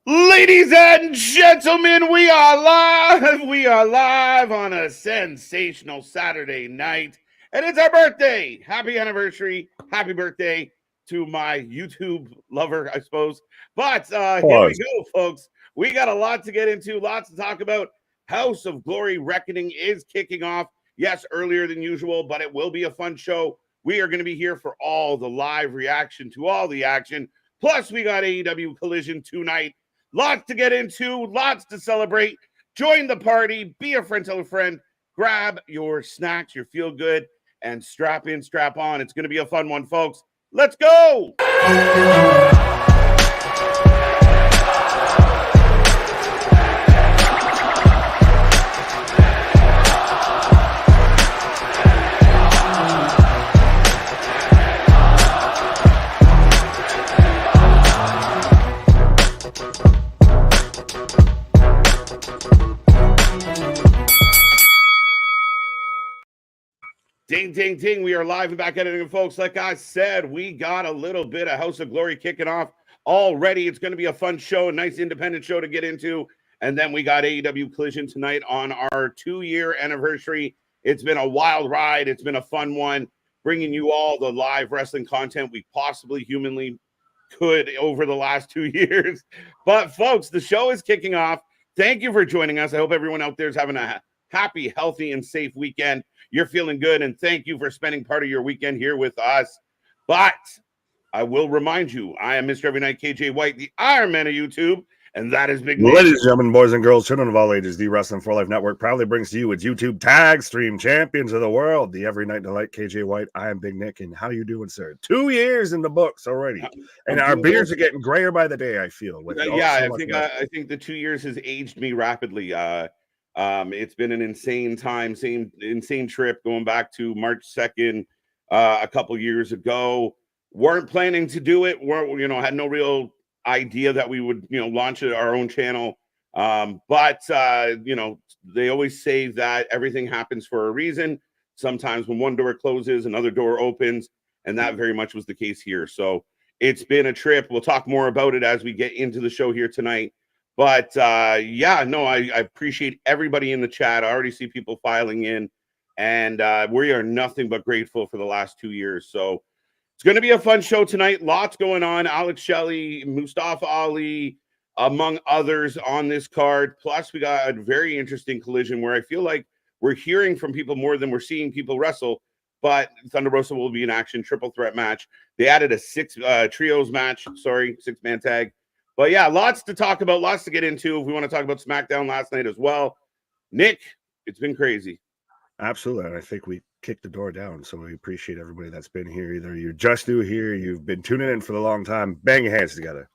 Ladies and gentlemen, we are live. We are live on a sensational Saturday night. And it's our birthday. Happy anniversary. Happy birthday to my YouTube lover, I suppose. But here we go, folks. We got a lot to get into, lots to talk about. House of Glory Reckoning is kicking off. Yes, earlier than usual, but it will be a fun show. We are going to be here for all the live reaction to all the action. Plus, we got AEW Collision tonight. Lots to get into, lots to celebrate. Join the party, be a friend, tell a friend, grab your snacks, your feel good, and strap in, strap on. It's going to be a fun one, folks. Let's go. Ding, ding, ding. We are live and back at it, folks. Like I said, we got a little bit of House of Glory kicking off already. It's going to be a fun show, a nice independent show to get into. And then we got AEW Collision tonight on our 2-year anniversary. It's been a wild ride. It's been a fun one, bringing you all the live wrestling content we possibly humanly could over the last 2 years. But, folks, the show is kicking off. Thank you for joining us. I hope everyone out there is having a happy, healthy, and safe weekend. You're feeling good, and thank you for spending part of your weekend here with us. But I will remind you, I am Mr. Every Night KJ White, the Iron Man of YouTube, and that is Big Nick. Ladies and gentlemen, boys and girls, children of all ages, the Wrestling for Life Network proudly brings to you its YouTube tag stream champions of the world, the Every Night Delight KJ White. I am Big Nick, and how you doing, sir? 2 years in the books already, and our beards are getting grayer by the day, I feel. I think the 2 years has aged me rapidly. It's been an insane time, insane trip going back to March 2nd, a couple years ago. Weren't planning to do it. Had no real idea that we would, launch our own channel. But they always say that everything happens for a reason. Sometimes when one door closes, another door opens, and that very much was the case here. So it's been a trip. We'll talk more about it as we get into the show here tonight. But I appreciate everybody in the chat. I already see people filing in, and we are nothing but grateful for the last 2 years. So it's going to be a fun show tonight. Lots going on. Alex Shelley, Mustafa Ali, among others on this card. Plus, we got a very interesting collision where I feel like we're hearing from people more than we're seeing people wrestle. But Thunder Rosa will be in action, triple threat match. They added a six-man tag. But yeah, lots to talk about, lots to get into. If we want to talk about SmackDown last night as well. Nick, it's been crazy. Absolutely. And I think we kicked the door down. So we appreciate everybody that's been here. Either you're just new here, you've been tuning in for the long time. Bang your hands together.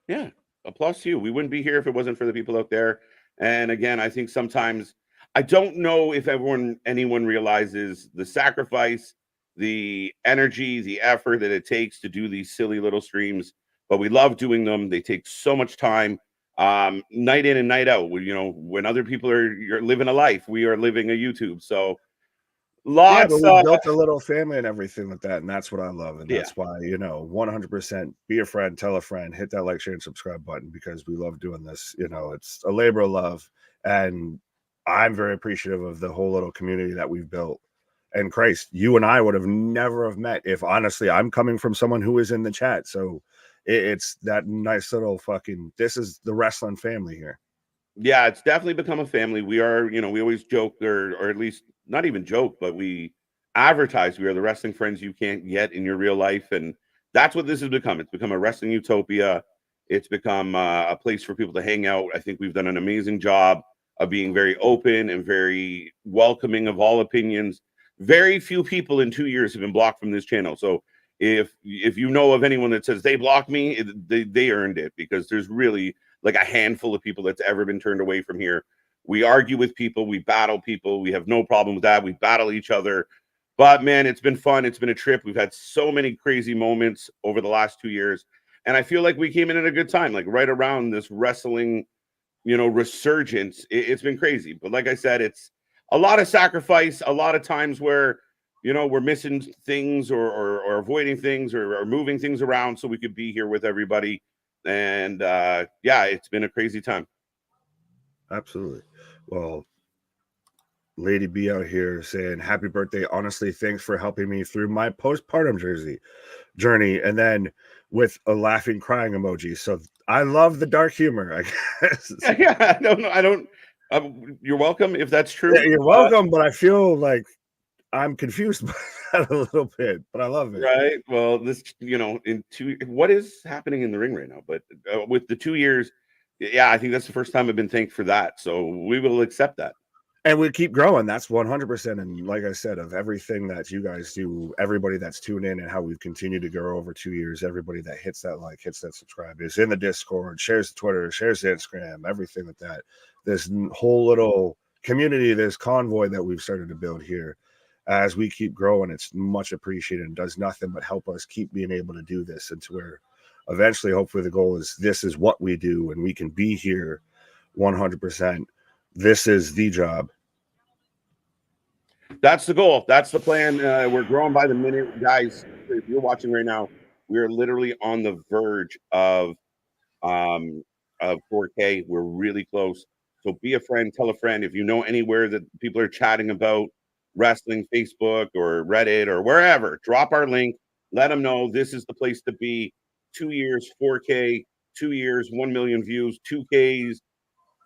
Yeah. Applause to you. We wouldn't be here if it wasn't for the people out there. And again, I think sometimes I don't know if anyone realizes the sacrifice, the energy, the effort that it takes to do these silly little streams. But we love doing them. They take so much time, night in and night out. When other people you're living a life, we are living a YouTube. So lots. We built a little family and everything like that, and that's what I love. And that's why 100% be a friend, tell a friend, hit that like, share, and subscribe button because we love doing this. It's a labor of love, and I'm very appreciative of the whole little community that we've built. And Christ, you and I would have never have met if honestly I'm coming from someone who is in the chat. So. It's that nice little this is the wrestling family here. Yeah, it's definitely become a family. We are, we always joke or at least not even joke, but we advertise we are the wrestling friends you can't get in your real life. And that's what this has become. It's become a wrestling utopia. It's become a place for people to hang out. I think we've done an amazing job of being very open and very welcoming of all opinions. Very few people in 2 years have been blocked from this channel. So if you know of anyone that says they blocked me, they earned it because there's really like a handful of people that's ever been turned away from here. We argue with people. We battle people. We have no problem with that. We battle each other. But, man, it's been fun. It's been a trip. We've had so many crazy moments over the last 2 years. And I feel like we came in at a good time, like right around this wrestling, resurgence. It's been crazy. But like I said, it's a lot of sacrifice, a lot of times where we're missing things or avoiding things or moving things around so we could be here with everybody. And yeah, it's been a crazy time. Absolutely. Well, Lady B out here saying happy birthday. Honestly, thanks for helping me through my postpartum journey. And then with a laughing, crying emoji. So I love the dark humor, I guess. Yeah, I don't. You're welcome if that's true. Yeah, you're welcome, but I feel like I'm confused by that a little bit, but I love it. Right. Well, this, what is happening in the ring right now? But with the 2 years, yeah, I think that's the first time I've been thanked for that. So we will accept that. And we keep growing. That's 100%. And like I said, of everything that you guys do, everybody that's tuned in and how we've continued to grow over 2 years, everybody that hits that like, hits that subscribe, is in the Discord, shares the Twitter, shares the Instagram, everything like that. This whole little community, this convoy that we've started to build here, as we keep growing, it's much appreciated and does nothing but help us keep being able to do this. And to where eventually, hopefully, the goal is this is what we do and we can be here 100%. This is the job. That's the goal. That's the plan. We're growing by the minute, guys. If you're watching right now, we are literally on the verge of 4K. We're really close. So be a friend, tell a friend. If you know anywhere that people are chatting about wrestling, Facebook or Reddit or wherever, drop our link. Let them know this is the place to be. 2 years, 4K. 2 years, 1 million views. 2Ks,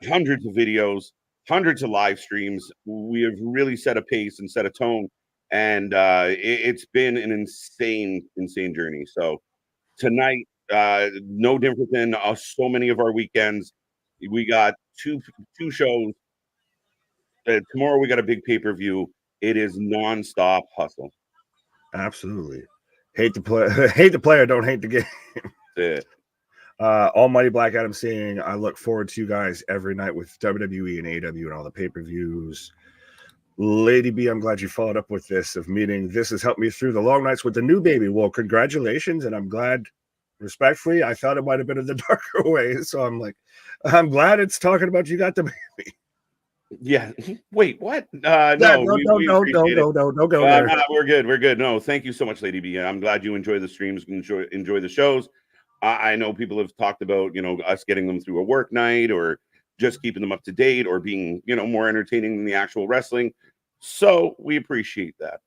hundreds of videos, hundreds of live streams. We have really set a pace and set a tone, and it's been an insane journey. So tonight, no different than so many of our weekends. We got two shows. Tomorrow we got a big pay-per-view. It is nonstop hustle. Absolutely. Hate the player, don't hate the game. That's it. Almighty Black Adam saying, I look forward to you guys every night with WWE and AEW and all the pay-per-views. Lady B, I'm glad you followed up with this of meeting. This has helped me through the long nights with the new baby. Well, congratulations. And I'm glad, respectfully, I thought it might have been in the darker way. So I'm glad it's talking about you got the baby. Yeah. Wait, what? No, don't go there. We're good. We're good. No, thank you so much, Lady B. I'm glad you enjoy the streams, enjoy the shows. I know people have talked about, us getting them through a work night or just keeping them up to date or being, more entertaining than the actual wrestling. So we appreciate that.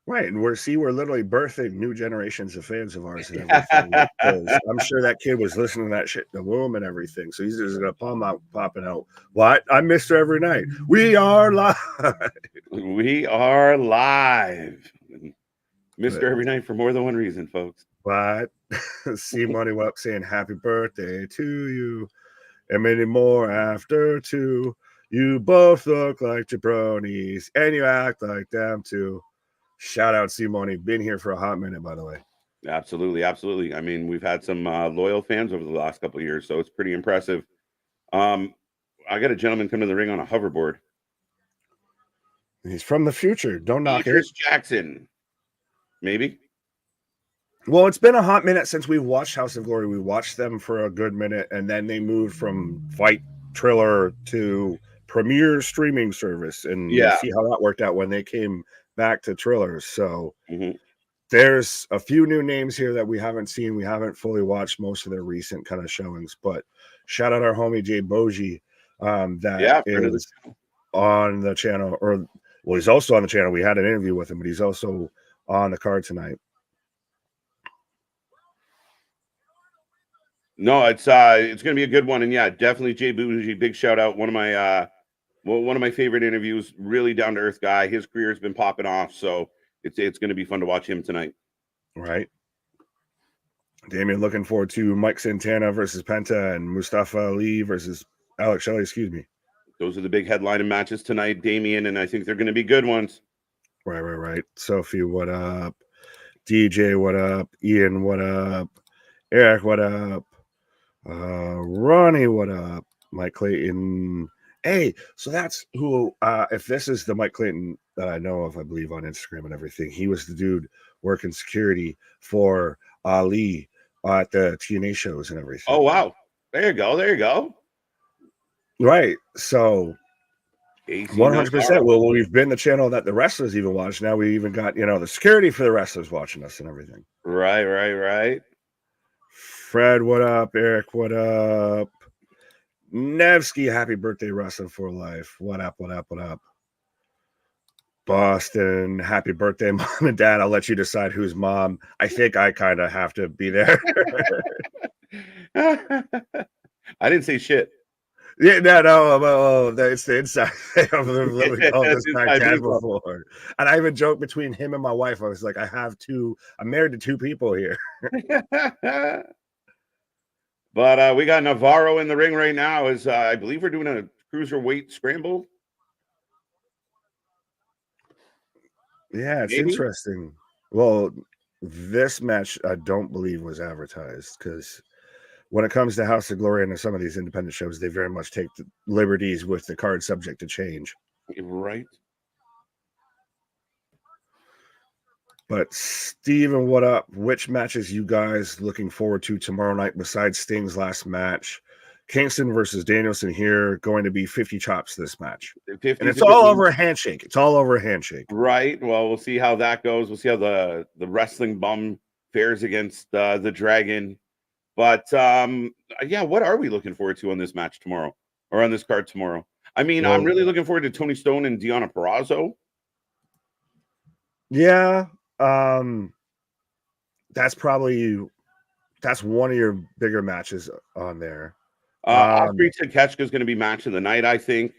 Right. And we're literally birthing new generations of fans of ours and everything. I'm sure that kid was listening to that shit in the womb and everything. So he's just gonna popping out. What? I missed her every night. We are live. We are live. Missed her every night for more than one reason, folks. But see Money up saying happy birthday to you. And many more after too. You both look like jabronis and you act like them too. Shout out Simone, been here for a hot minute, by the way. Absolutely. I mean, we've had some loyal fans over the last couple of years, so it's pretty impressive. I got a gentleman come to the ring on a hoverboard. He's from the future. Don't knock Chris Jackson. Maybe. Well, it's been a hot minute since we watched House of Glory. We watched them for a good minute, and then they moved from Fight Triller to Premier streaming service, and you see how that worked out when they came back to Trillers. So there's a few new names here that we haven't seen. We haven't fully watched most of their recent kind of showings, but shout out our homie Jay Boji that is on the channel, he's also on the channel. We had an interview with him, but he's also on the card tonight. No, it's going to be a good one, and yeah, definitely Jay Bougie. Big shout out, one of my favorite interviews. Really down to earth guy. His career has been popping off, so it's going to be fun to watch him tonight. Right, Damien, looking forward to Mike Santana versus Penta and Mustafa Ali versus Alex Shelley. Excuse me. Those are the big headlining matches tonight, Damien, and I think they're going to be good ones. Right. Sophie, what up? DJ, what up? Ian, what up? Eric, what up? Ronnie, what up? Mike Clayton. Hey, so that's who, if this is the Mike Clayton that I know of, I believe on Instagram and everything, he was the dude working security for Ali at the TNA shows and everything. Oh, wow. There you go. Right. So 100%. Well, we've been the channel that the wrestlers even watch. Now we even got, the security for the wrestlers watching us and everything. Right. Fred, what up? Eric, what up? Nevsky, happy birthday, Wrestling for Life. What up, what up, what up? Boston, happy birthday, Mom and Dad. I'll let you decide who's mom. I think I kind of have to be there. I didn't say shit. Yeah, no, it's the inside. I've literally called this guy dad before. And I even joked between him and my wife. I was like, I'm married to two people here. But we got Navarro in the ring right now. I believe we're doing a cruiserweight scramble. Yeah, it's interesting. Well, this match I don't believe was advertised because when it comes to House of Glory and some of these independent shows, they very much take the liberties with the card subject to change. Right. But Steven, what up? Which matches you guys looking forward to tomorrow night besides Sting's last match? Kingston versus Danielson here, going to be 50 chops this match. And it's all over a handshake. It's all over a handshake. Right. Well, we'll see how that goes. We'll see how the wrestling bum fares against the Dragon. But yeah, what are we looking forward to on this match tomorrow or on this card tomorrow? I mean, I'm really looking forward to Tony Stone and Deonna Purrazzo. Yeah. That's one of your bigger matches on there. Osprey Takeshita is going to be match of the night, I think.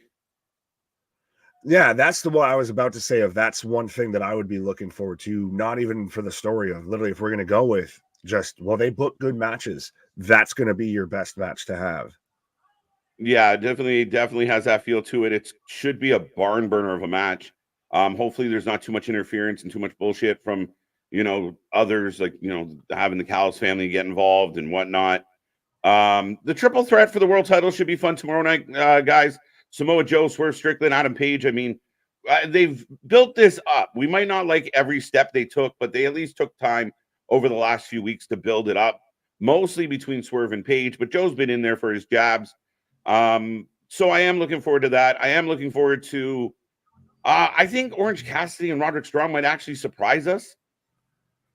Yeah, that's the one I was about to say. That's one thing that I would be looking forward to, not even for the story of literally if we're going to go with they book good matches. That's going to be your best match to have. Yeah, definitely has that feel to it. It should be a barn burner of a match. Hopefully there's not too much interference and too much bullshit from, others, like, having the Callis family get involved and whatnot. The triple threat for the world title should be fun tomorrow night, guys. Samoa Joe, Swerve Strickland, Adam Page. I mean, they've built this up. We might not like every step they took, but they at least took time over the last few weeks to build it up, mostly between Swerve and Page, but Joe's been in there for his jabs. So I am looking forward to that. I am looking forward to, I think Orange Cassidy and Roderick Strong might actually surprise us.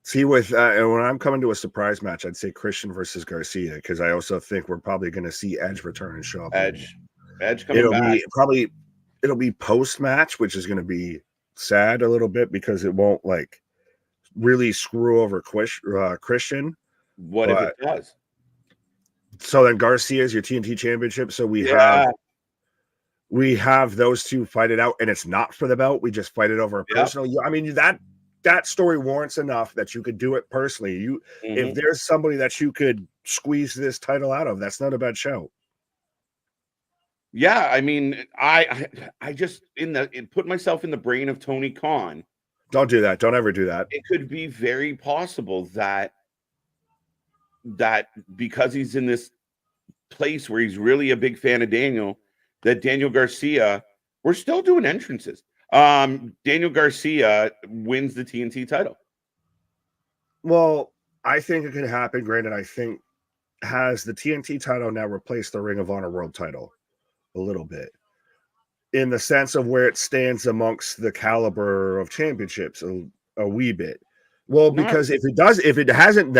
See, when I'm coming to a surprise match, I'd say Christian versus Garcia, because I also think we're probably going to see Edge return and show up. Edge coming back. It'll be post-match, which is going to be sad a little bit because it won't really screw over Christian. What if it does? So then Garcia is your TNT championship. So we have those two fight it out, and it's not for the belt. We just fight it over a personal. I mean, that story warrants enough that you could do it personally. If there's somebody that you could squeeze this title out of, that's not a bad show. Yeah, I mean, I just put myself in the brain of Tony Khan. Don't do that. Don't ever do that. It could be very possible that because he's in this place where he's really a big fan of Daniel, that Daniel Garcia, we're still doing entrances. Daniel Garcia wins the TNT title. Well, I think it could happen. Granted, I think has the TNT title now replaced the Ring of Honor World title a little bit in the sense of where it stands amongst the caliber of championships a wee bit. Well, because if it hasn't,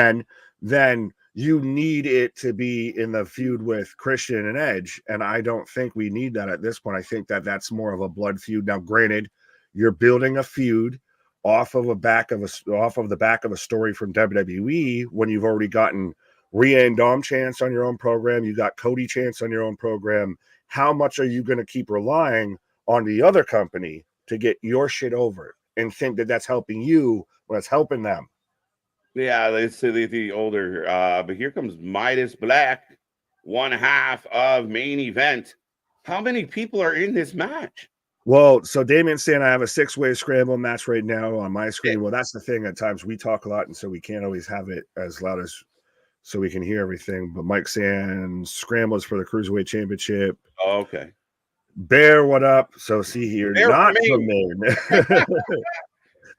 then you need it to be in the feud with Christian and Edge. And I don't think we need that at this point. I think that's more of a blood feud. Now, granted, you're building a feud off of the back of a story from WWE when you've already gotten Rhea and Dom Chance on your own program. You got Cody Chance on your own program. How much are you going to keep relying on the other company to get your shit over and think that that's helping you when it's helping them? Yeah, they say the older, but here comes Midas Black, one half of main event. How many people are in this match? Well, so Damien's saying I have a 6-way scramble match right now on my screen. Well, that's the thing. At times we talk a lot, and so we can't always have it as loud as so we can hear everything. But Mike's saying scrambles for the Cruiserweight Championship. Oh, okay. Bear, what up? So see here, Bear not from Maine.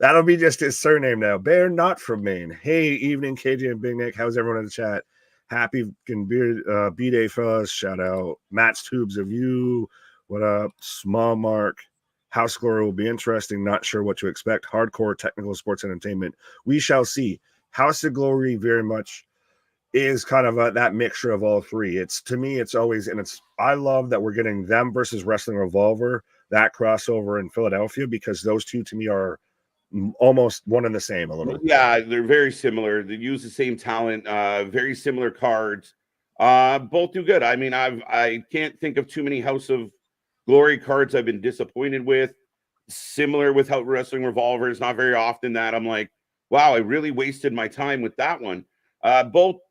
That'll be just his surname now. Bear, not from Maine. Hey, evening, KJ and Big Nick. How's everyone in the chat? Happy B-Day, fellas. Shout out. Matt's Tubes of You. What up? Small Mark. House Glory will be interesting. Not sure what to expect. Hardcore technical sports entertainment. We shall see. House of Glory very much is kind of that mixture of all three. It's, to me, it's always, and it's, I love that we're getting them versus Wrestling Revolver, that crossover in Philadelphia, because those two to me are almost one and the same a little. Yeah, they're very similar. They use the same talent, very similar cards. Both do good. I mean, I can't think of too many House of Glory cards I've been disappointed with. Similar with how Wrestling Revolver is not very often that I'm like, wow, I really wasted my time with that one.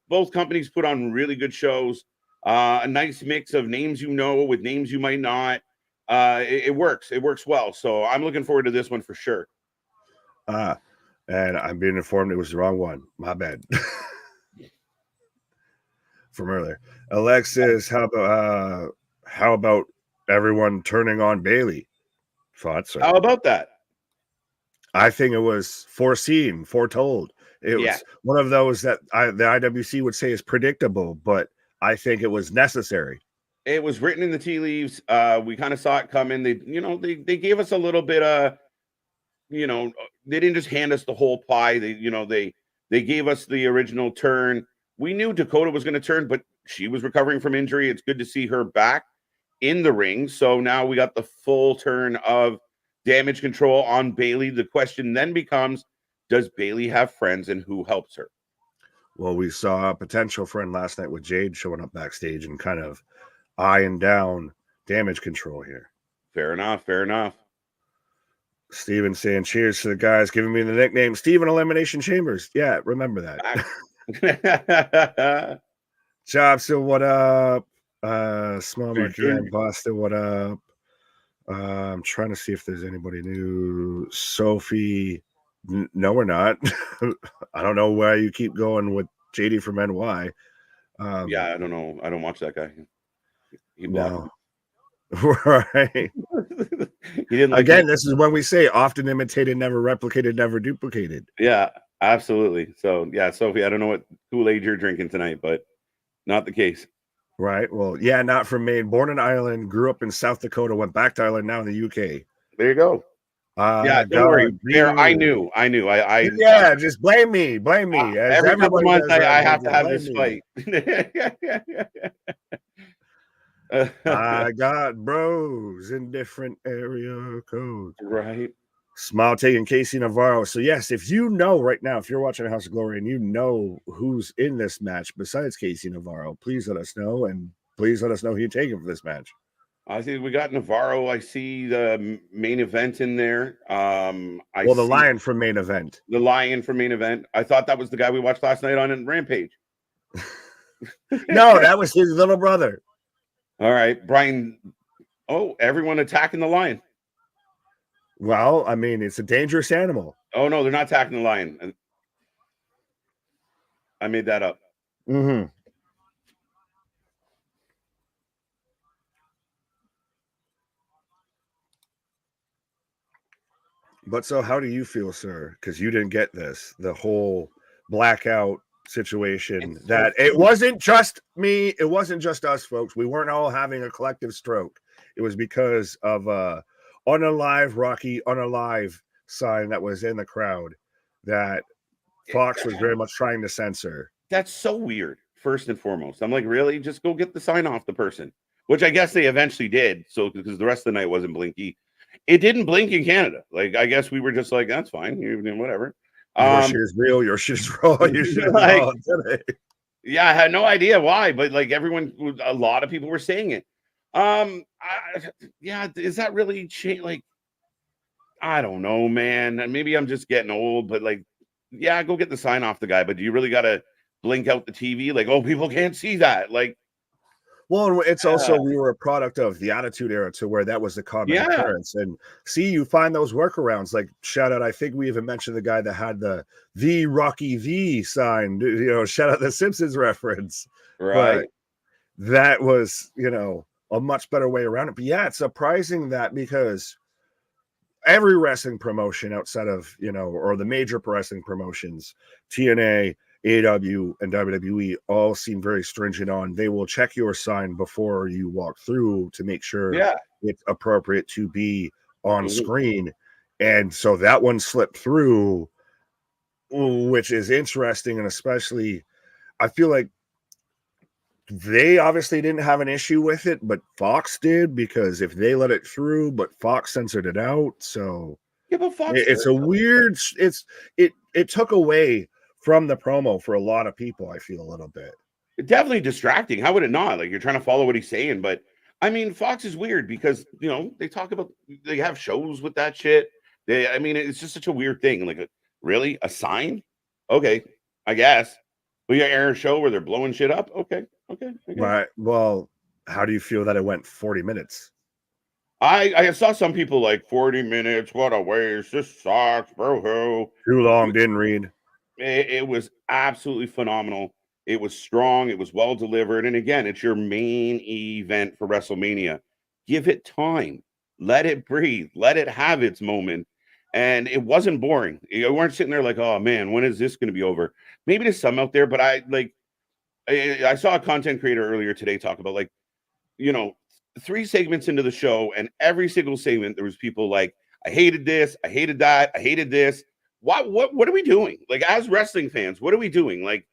Both companies put on really good shows. A nice mix of names with names you might not. It works. It works well. So I'm looking forward to this one for sure. And I'm being informed it was the wrong one. My bad. From earlier. Alexis, how about everyone turning on Bailey? Thoughts? How about that? I think it was foreseen, foretold. It was one of those that the IWC would say is predictable, but I think it was necessary. It was written in the tea leaves. We kind of saw it coming. They gave us a little bit of, they didn't just hand us the whole pie. They gave us the original turn. We knew Dakota was going to turn, but she was recovering from injury. It's good to see her back in the ring. So now we got the full turn of Damage Control on Bailey. The question then becomes, does Bailey have friends and who helps her? Well, we saw a potential friend last night with Jade showing up backstage and kind of eyeing down Damage Control here. Fair enough. Fair enough. Steven saying cheers to the guys giving me the nickname Steven Elimination Chambers. Yeah, remember that. Jobson, what up? Small Mark Boston, what up? I'm trying to see if there's anybody new. Sophie, no, we're not. I don't know why you keep going with JD from NY. Yeah, I don't know. I don't watch that guy. He no. Right. He didn't Again, this is when we say often imitated, never replicated, never duplicated. Yeah, absolutely. So, yeah, Sophie, I don't know what Kool-Aid you're drinking tonight, but not the case. Right. Well, yeah, not from Maine. Born in Ireland, grew up in South Dakota, went back to Ireland, now in the UK. There you go. Yeah, don't worry. There, I knew. Yeah, just blame me. Every couple months, I have to have this fight. I got bros in different area codes. Right. Smile taking Casey Navarro. So yes, if you know right now, if you're watching House of Glory and you know who's in this match besides Casey Navarro, please let us know, and please let us know who you're taking for this match. I see we got Navarro. I see the main event in there. The Lion from main event. The Lion from main event. I thought that was the guy we watched last night on Rampage. No, that was his little brother. All right, Brian. Oh, everyone attacking the Lion. Well, I mean, it's a dangerous animal. Oh, no, they're not attacking the Lion. I made that up. Mm-hmm. But so how do you feel, sir? Because you didn't get this, the whole blackout situation. It wasn't just me. It wasn't just us, folks. We weren't all having a collective stroke. It was because of unalive Rocky unalive sign that was in the crowd that Fox was very much trying to censor. That's so weird. First and foremost, I'm like, really? Just go get the sign off the person, which I guess they eventually did. So because the rest of the night wasn't blinky, it didn't blink in Canada. Like I guess we were just like, that's fine, whatever. Your shit is real. Your shit is raw. Your shit is raw today. Yeah, I had no idea why, but like a lot of people were saying it. Is that really like? I don't know, man. Maybe I'm just getting old, but like, yeah, go get the sign off the guy. But do you really got to blink out the TV? Like, oh, people can't see that. Like, well, it's also we were a product of the Attitude Era to where that was the common occurrence. And see, you find those workarounds. Like, shout out, I think we even mentioned the guy that had the Rocky V sign. Shout out the Simpsons reference. Right. But that was, a much better way around it. But yeah, it's surprising that because every wrestling promotion outside of, or the major wrestling promotions, TNA, AEW, and WWE all seem very stringent on they will check your sign before you walk through to make sure it's appropriate to be on screen. And so that one slipped through, which is interesting. And especially, I feel like they obviously didn't have an issue with it, but Fox did, because if they let it through, but Fox censored it out. So Yeah, but Fox, it's a weird, it took away from the promo for a lot of people, I feel, a little bit. definitely distracting. How would it not? Like, you're trying to follow what he's saying, but I mean, Fox is weird because they talk about, they have shows with that shit. I mean, it's just such a weird thing. Like, really, a sign? Okay, I guess. But you air a show where they're blowing shit up. Okay, Right. Well, how do you feel that it went 40 minutes? I saw some people like 40 minutes. What a waste! This sucks, bro. Too long, didn't read. It was absolutely phenomenal. It was strong. It was well delivered. And again, it's your main event for WrestleMania. Give it time. Let it breathe. Let it have its moment. And it wasn't boring. You weren't sitting there like, oh man, when is this going to be over? Maybe there's some out there, but I saw a content creator earlier today talk about, like, 3 segments into the show, and every single segment there was people like, I hated this, I hated that, I hated this. What are we doing? Like, as wrestling fans, what are we doing? Like,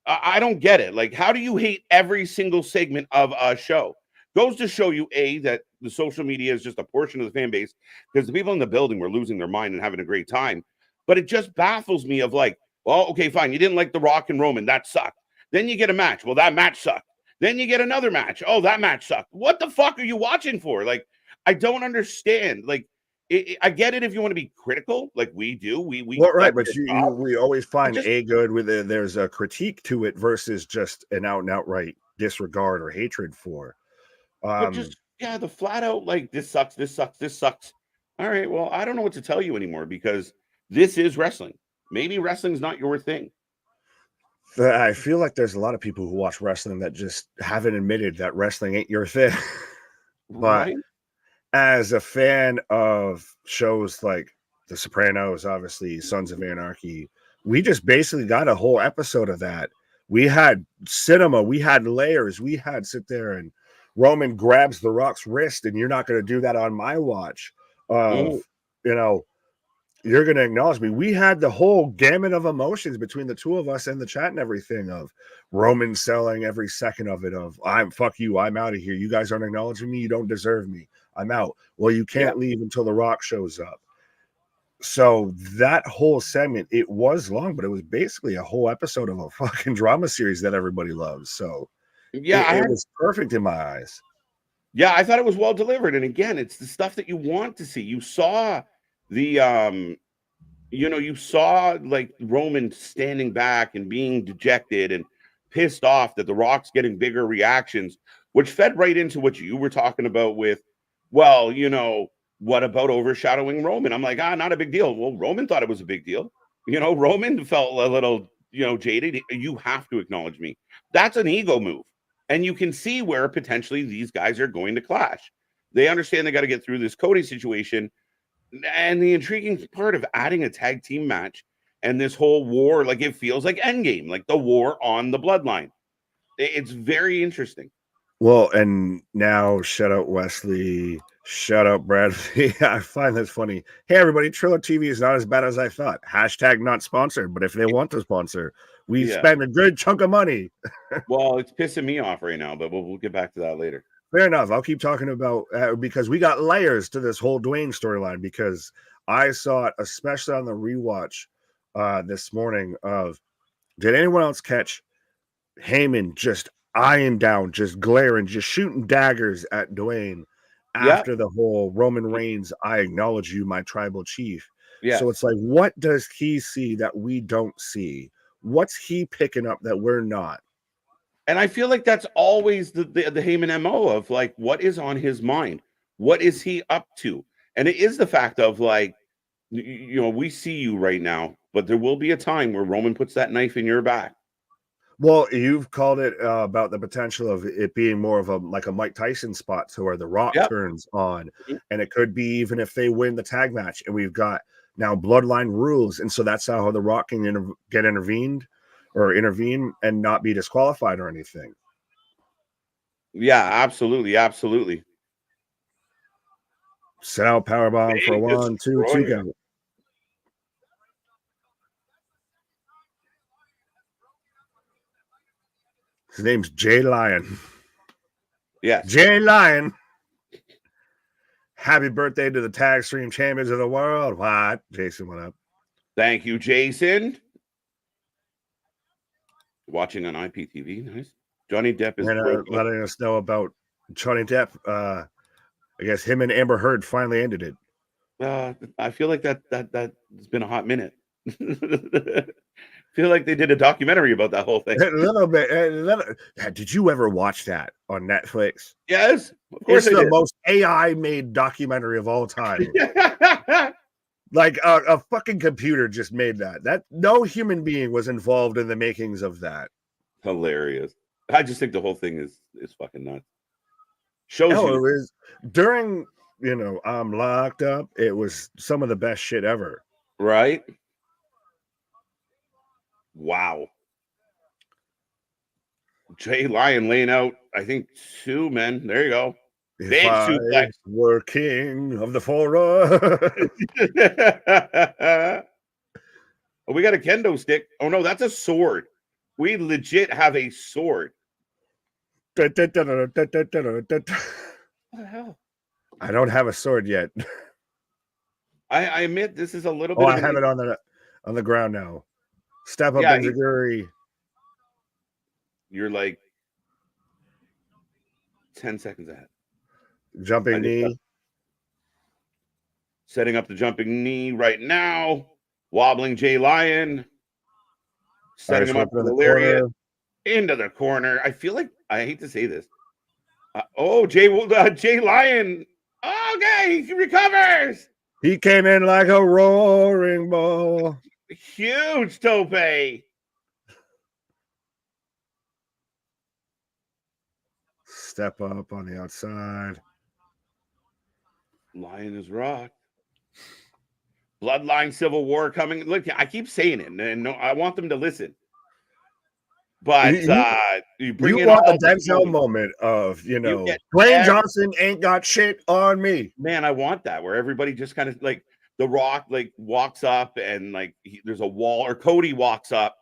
I don't get it. Like, how do you hate every single segment of a show? Goes to show you, that the social media is just a portion of the fan base, because the people in the building were losing their mind and having a great time. But it just baffles me of like, well, okay, fine, you didn't like The Rock and Roman, that sucked. Then you get a match. Well, that match sucked. Then you get another match. Oh, that match sucked. What the fuck are you watching for? Like, I don't understand. Like, I get it if you want to be critical, like we do. We well, right, but we always find a good with it. There's a critique to it versus just an out and outright disregard or hatred for. But just, the flat out, like, this sucks, this sucks, this sucks. All right, well, I don't know what to tell you anymore, because this is wrestling. Maybe wrestling's not your thing. I feel like there's a lot of people who watch wrestling that just haven't admitted that wrestling ain't your thing. But Right? as a fan of shows like The Sopranos, obviously Sons of Anarchy, we just basically got a whole episode of that. We had cinema, we had layers, we had sit there and Roman grabs The Rock's wrist, and you're not going to do that on my watch. Of you're going to acknowledge me. We had the whole gamut of emotions between the two of us and the chat and everything, of Roman selling every second of it, of fuck you, I'm out of here. You guys aren't acknowledging me. You don't deserve me. I'm out. Well, you can't leave until The Rock shows up. So that whole segment, it was long, but it was basically a whole episode of a fucking drama series that everybody loves. So it was perfect in my eyes. Yeah, I thought it was well delivered. And again, it's the stuff that you want to see. You saw the you saw like Roman standing back and being dejected and pissed off that The Rock's getting bigger reactions, which fed right into what you were talking about with, well, what about overshadowing Roman? I'm like, not a big deal. Well, Roman thought it was a big deal. Roman felt a little, jaded. You have to acknowledge me. That's an ego move. And you can see where potentially these guys are going to clash. They understand they got to get through this Cody situation. And the intriguing part of adding a tag team match and this whole war, like, it feels like Endgame, like the war on the bloodline. It's very interesting. Well, and now shout out Wesley, shout out Bradley. I find this funny. Hey, everybody, Triller TV is not as bad as I thought. Hashtag not sponsored, but if they want to sponsor, we spend a good chunk of money. Well, it's pissing me off right now, but we'll get back to that later. Fair enough. I'll keep talking about because we got layers to this whole Dwayne storyline, because I saw it, especially on the rewatch this morning, of did anyone else catch Heyman just eyeing down, just glaring, just shooting daggers at Dwayne after the whole Roman Reigns, I acknowledge you, my tribal chief. Yeah. So it's like, what does he see that we don't see? What's he picking up that we're not? And I feel like that's always the Heyman MO of, like, what is on his mind? What is he up to? And it is the fact of, like, we see you right now, but there will be a time where Roman puts that knife in your back. Well, you've called it about the potential of it being more of a Mike Tyson spot to where The Rock turns on. And it could be even if they win the tag match, and we've got now bloodline rules. And so that's how The Rock can intervene and not be disqualified or anything. Yeah, absolutely. Absolutely. Set out powerbomb for 1, 2, 2 count. His name's Jay Lion. Yes. Jay Lion. Happy birthday to the tag stream champions of the world. What? Jason, what up? Thank you, Jason. Watching on IPTV. Nice. Johnny Depp is letting us know about Johnny Depp. I guess him and Amber Heard finally ended it. I feel like that's been a hot minute. Feel like they did a documentary about that whole thing. A little bit. Did you ever watch that on Netflix? Yes, of course. It's the most AI made documentary of all time. Like a fucking computer just made that. That no human being was involved in the makings of that. Hilarious. I just think the whole thing is fucking nuts. Shows you. It was during, I'm locked up. It was some of the best shit ever. Right? Wow. Jay Lion laying out, I think, 2 men. There you go. Big suplex. We're king of the forest. Oh, we got a kendo stick. Oh, no, that's a sword. We legit have a sword. What the hell? I don't have a sword yet. I admit this is a little bit. I have it on the ground now. Step up, Enziguri. You're like 10 seconds ahead. Jumping knee. Setting up the jumping knee right now. Wobbling Jay Lion. Setting him up for the lariat. Into the corner. I feel like, I hate to say this. Jay Lion. Okay, he recovers. He came in like a roaring ball. Huge tope. Step up on the outside. Lion is rocked. Bloodline Civil War coming. Look, I keep saying it, and I want them to listen. But you want the Denzel moment of, Dwayne Johnson ain't got shit on me. Man, I want that where everybody just kind of like The Rock walks up and there's a wall, or Cody walks up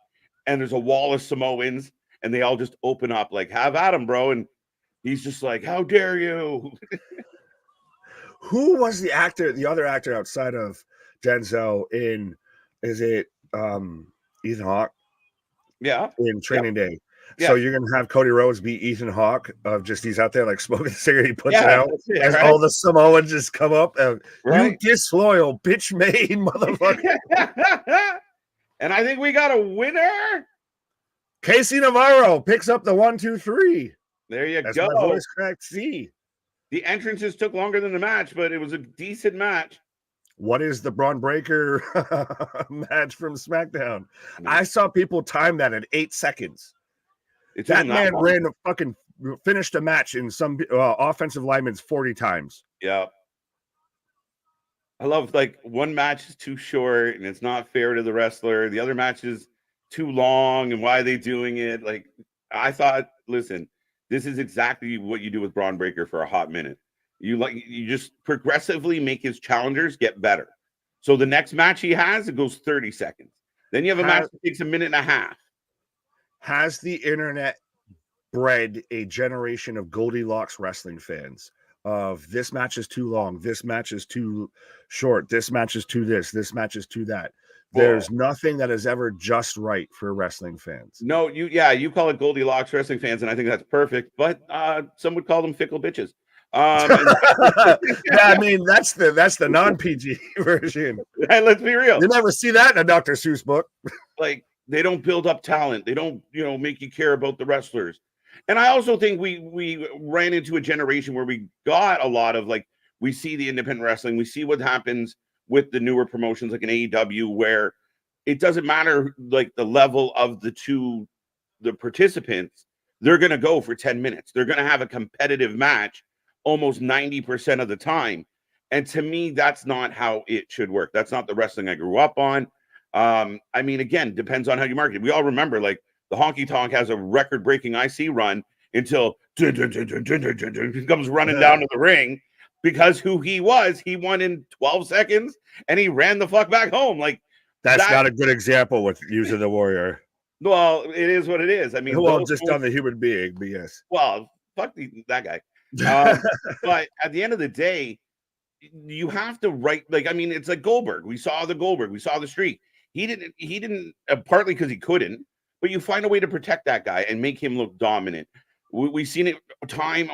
and there's a wall of Samoans and they all just open up like, have at him, bro. And he's just like, how dare you? Who was the other actor outside of Denzel in, is it Ethan Hawke? Yeah. In Training Day. Yeah. So you're going to have Cody Rhodes be Ethan Hawke of just he's out there like smoking a cigarette, he puts it out, as all the Samoans just come up and you disloyal bitch made motherfucker. And I think we got a winner. Casey Navarro picks up the 1, 2, 3. There you That's go. My voice cracked C. The entrances took longer than the match, but it was a decent match. What is the Braun Breaker match from SmackDown? I saw people time that at 8 seconds. That man finished a match in some offensive lineman's 40 times. Yeah. I love one match is too short and it's not fair to the wrestler. The other match is too long, and why are they doing it? I thought, listen, this is exactly what you do with Braun Breaker for a hot minute. You just progressively make his challengers get better. So the next match he has, it goes 30 seconds. Then you have a match that takes a minute and a half. Has the internet bred a generation of Goldilocks wrestling fans of this match is too long, this match is too short, this match is too this match is too that? There's nothing that is ever just right for wrestling fans. No, you call it Goldilocks wrestling fans, and I think that's perfect. But some would call them fickle bitches. I mean, that's the non-PG version. Let's be real. You never see that in a Dr. Seuss book. They don't build up talent. They don't, make you care about the wrestlers. And I also think we ran into a generation where we got a lot of we see the independent wrestling, we see what happens with the newer promotions like an AEW, where it doesn't matter the level of the participants. They're going to go for 10 minutes. They're going to have a competitive match almost 90% of the time. And to me, that's not how it should work. That's not the wrestling I grew up on. I mean, again, depends on how you market it. We all remember the Honky Tonk has a record-breaking IC run until he comes running down to the ring, because who he won in 12 seconds and he ran the fuck back home. That's not a good example with using the Warrior. Well, it is what it is. I mean, Well, those just on the human being, but yes. well, fuck that guy. But at the end of the day, you have to write like I mean, it's like Goldberg. We saw the Goldberg, we saw the streak. He didn't partly because he couldn't, but you find a way to protect that guy and make him look dominant. We've seen it time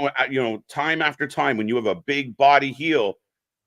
after time when you have a big body heel,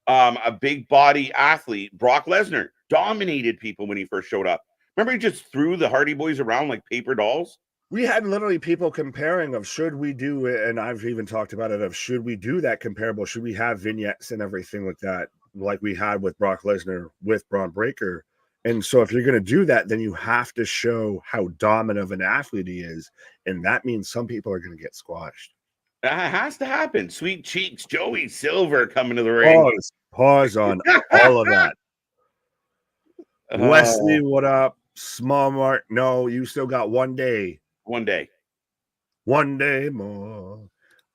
a big body athlete. Brock Lesnar dominated people when he first showed up. Remember, he just threw the Hardy Boys around like paper dolls. We had literally people comparing of should we do it, and I've even talked about it of should we do that comparable? Should we have vignettes and everything like that, like we had with Brock Lesnar with Braun Breaker? And so, if you're going to do that, then you have to show how dominant of an athlete he is, and that means some people are going to get squashed. That has to happen. Sweet cheeks, Joey Silver coming to the ring. Pause on all of that. Wesley, what up? Small Mark, no, you still got one day. One day more.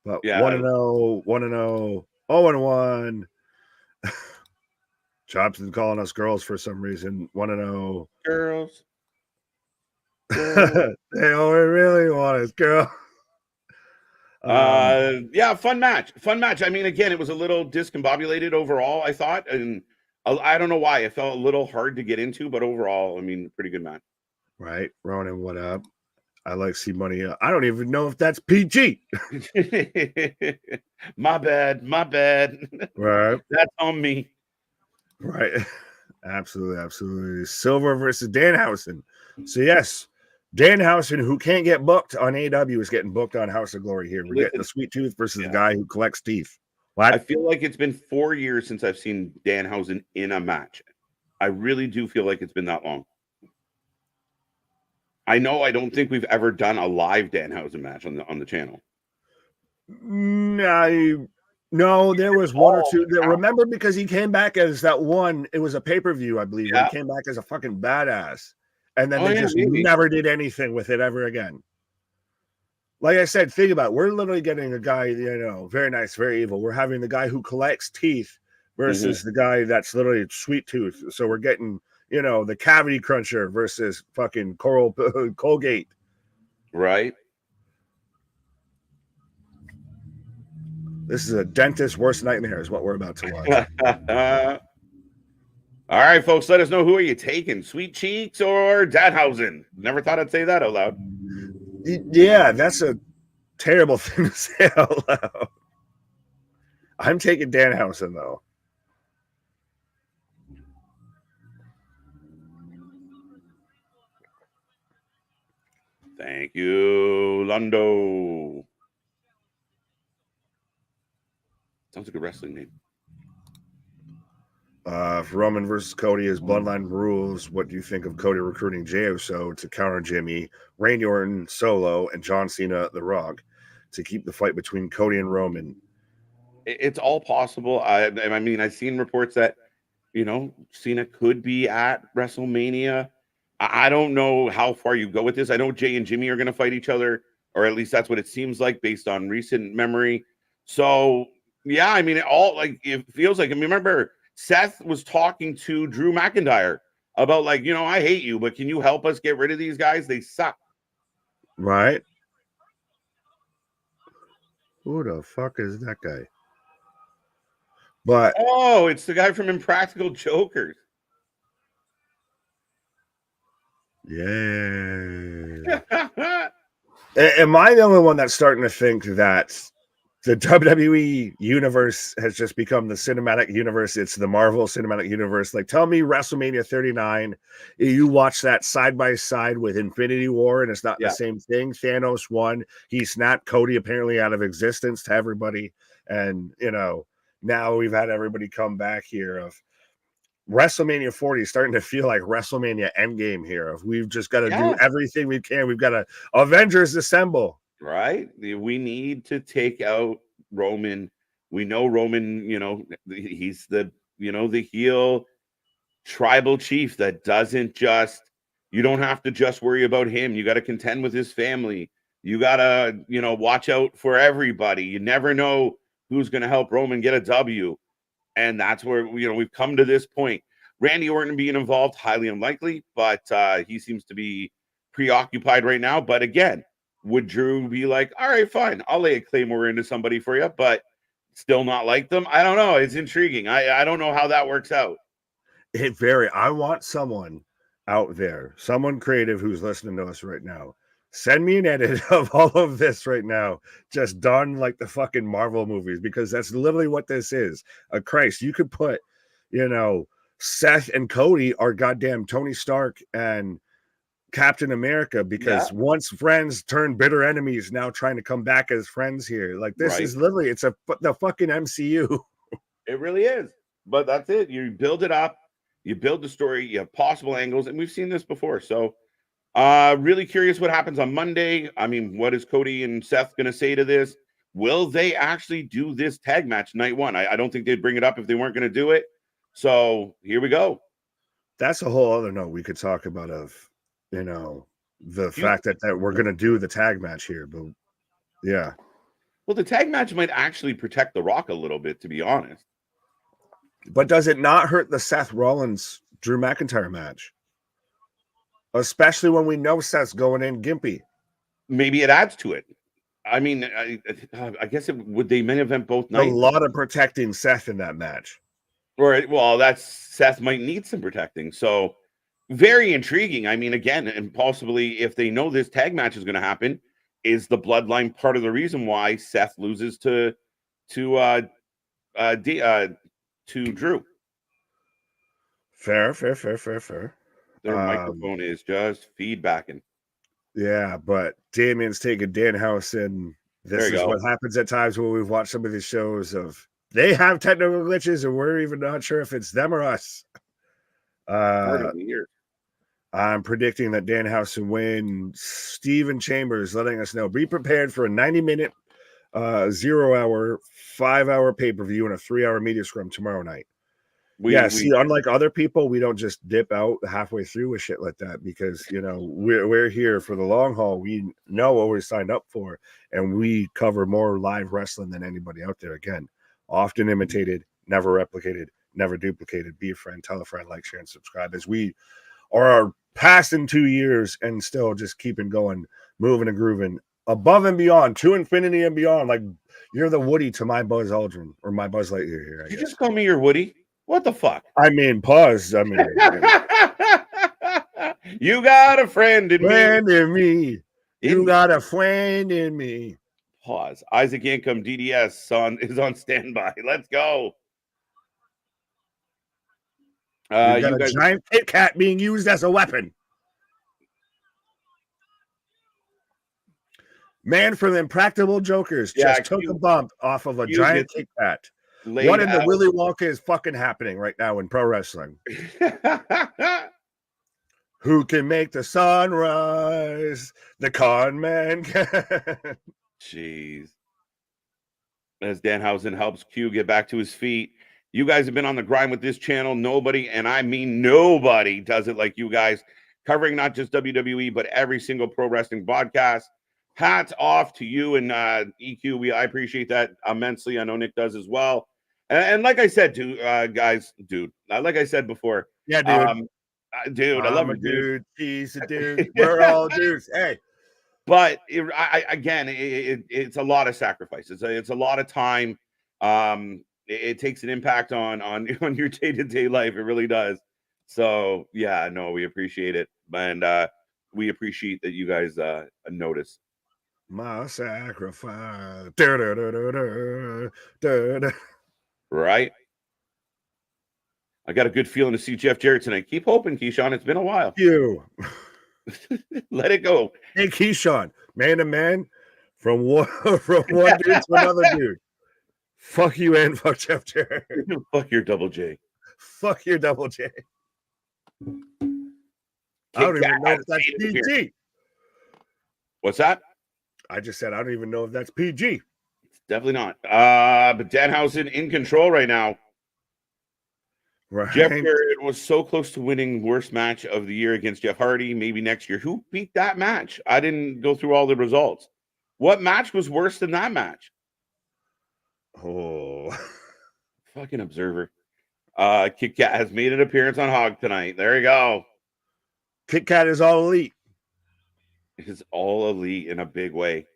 But yeah. 1-0, 0-1. Jobson's calling us girls for some reason. 1-0. Girls. They only really want us, girl. Yeah, fun match. I mean, again, it was a little discombobulated overall, I thought, and I don't know why it felt a little hard to get into, but overall, I mean, pretty good match. Right, Ronan, what up? I like C Money. I don't even know if that's PG. My bad. Right, that's on me. Right, absolutely. Silver versus Danhausen. So yes, Danhausen, who can't get booked on AEW, is getting booked on House of Glory here. We're getting the Sweet Tooth versus the guy who collects teeth. What? I feel like it's been 4 years since I've seen Danhausen in a match. I really do feel like it's been that long. I don't think we've ever done a live Danhausen match on the channel. No, there was one or two. Remember, because he came back as that one. It was a pay-per-view, I believe. Yeah. He came back as a fucking badass, and then they just never did anything with it ever again. Like I said, think about it. We're literally getting a guy, very nice, very evil. We're having the guy who collects teeth versus the guy that's literally Sweet Tooth. So we're getting, the cavity cruncher versus fucking Colgate. Right. This is a dentist's worst nightmare is what we're about to watch. All right, folks, let us know, who are you taking, Sweet Cheeks or Danhausen? Never thought I'd say that out loud. Yeah, that's a terrible thing to say out loud. I'm taking Danhausen, though. Thank you, Lundo. Sounds like a wrestling name. For Roman versus Cody is Bloodline rules. What do you think of Cody recruiting Jey Uso to counter Jimmy, Randy Orton, Solo, and John Cena, The Rock, to keep the fight between Cody and Roman? It's all possible. I mean, I've seen reports that, Cena could be at WrestleMania. I don't know how far you go with this. I know Jey and Jimmy are going to fight each other, or at least that's what it seems like based on recent memory. So, yeah, I mean, it feels like, remember, Seth was talking to Drew McIntyre about I hate you, but can you help us get rid of these guys? They suck. Right. Who the fuck is that guy? But it's the guy from Impractical Jokers. Yeah. Am I the only one that's starting to think that the WWE universe has just become the cinematic universe? It's the Marvel cinematic universe. Like, tell me WrestleMania 39, you watch that side by side with Infinity War, and it's not the same thing. Thanos won. He snapped Cody apparently out of existence to everybody. And, now we've had everybody come back here of WrestleMania 40 is starting to feel like WrestleMania Endgame here. We've just got to do everything we can. We've got to Avengers assemble. Right. We need to take out Roman. We know Roman, he's the heel tribal chief that doesn't you don't have to just worry about him. You got to contend with his family. You got to, watch out for everybody. You never know who's going to help Roman get a W. And that's where, we've come to this point. Randy Orton being involved, highly unlikely, but he seems to be preoccupied right now. But again, would Drew be like, all right, fine, I'll lay a Claymore into somebody for you, but still not like them? I don't know. It's intriguing. I don't know how that works out. I want someone out there, someone creative who's listening to us right now. Send me an edit of all of this right now, just done like the fucking Marvel movies, because that's literally what this is. Christ, you could put, Seth and Cody are goddamn Tony Stark and Captain America, because once friends turn bitter enemies, now trying to come back as friends here. Like, this is literally, it's the fucking MCU. It really is. But that's it. You build it up, you build the story, you have possible angles, and we've seen this before. So really curious what happens on Monday. I mean, what is Cody and Seth going to say to this? Will they actually do this tag match night one? I don't think they'd bring it up if they weren't going to do it. So here we go. That's a whole other note we could talk about of, the fact that we're going to do the tag match here. But yeah. Well, the tag match might actually protect The Rock a little bit, to be honest. But does it not hurt the Seth Rollins Drew McIntyre match? Especially when we know Seth's going in gimpy. Maybe it adds to it. I mean, I guess would they main event both nights? A lot of protecting Seth in that match. Right. Well, Seth might need some protecting. So very intriguing. I mean, again, and possibly if they know this tag match is going to happen, is the bloodline part of the reason why Seth loses to Drew? Fair. Their microphone is just feedbacking. Yeah, but Damien's taking Danhausen, and this is what happens at times when we've watched some of these shows of they have technical glitches and we're even not sure if it's them or us. I'm predicting that Danhausen wins. Steven Chambers letting us know, be prepared for a 90-minute, 0-hour, 5-hour pay-per-view and a 3-hour media scrum tomorrow night. See, unlike other people, we don't just dip out halfway through with shit like that, because we're here for the long haul. We know what we signed up for, and we cover more live wrestling than anybody out there. Again, often imitated, never replicated, never duplicated. Be a friend, tell a friend, like, share, and subscribe, as we are passing 2 years and still just keeping going, moving and grooving above and beyond, to infinity and beyond. Like, you're the Woody to my Buzz Aldrin, or my Buzz Lightyear here. Did you just call me your Woody? What the fuck? I mean, pause. I mean, you got a friend in me. You got a friend in me. Pause. Isaac Yankum DDS is on standby. Let's go. You got a giant Kit Kat being used as a weapon. Man from Impractical Jokers just took a bump off of a giant Kit Kat. What in the Willy Wonka is fucking happening right now in pro wrestling? Who can make the sun rise? The con man can. Jeez. As Danhausen helps Q get back to his feet. You guys have been on the grind with this channel. Nobody, and I mean nobody, does it like you guys. Covering not just WWE, but every single pro wrestling podcast. Hats off to you and EQ. I appreciate that immensely. I know Nick does as well. And like I said, guys, like I said before, dude, I love you, dude. He's a dude. We're all dudes. Hey, but it's a lot of sacrifices. It's a lot of time. It takes an impact on your day-to-day life. It really does. So yeah, no, we appreciate it, and we appreciate that you guys notice. My sacrifice. Right. I got a good feeling to see Jeff Jarrett tonight. Keep hoping, Keyshawn. It's been a while. You let it go. Hey, Keyshawn, man to man, from one dude to another dude. Fuck you and fuck Jeff Jarrett. Fuck your Double J. Fuck your Double J. I don't even know if that's PG. What's that? I just said I don't even know if that's PG. It's definitely not. But Danhausen in control right now. Right. Jeff Jarrett was so close to winning worst match of the year against Jeff Hardy. Maybe next year. Who beat that match? I didn't go through all the results. What match was worse than that match? Oh, fucking observer. Kit Kat has made an appearance on Hog tonight. There you go. Kit Kat is all elite. is all elite in a big way.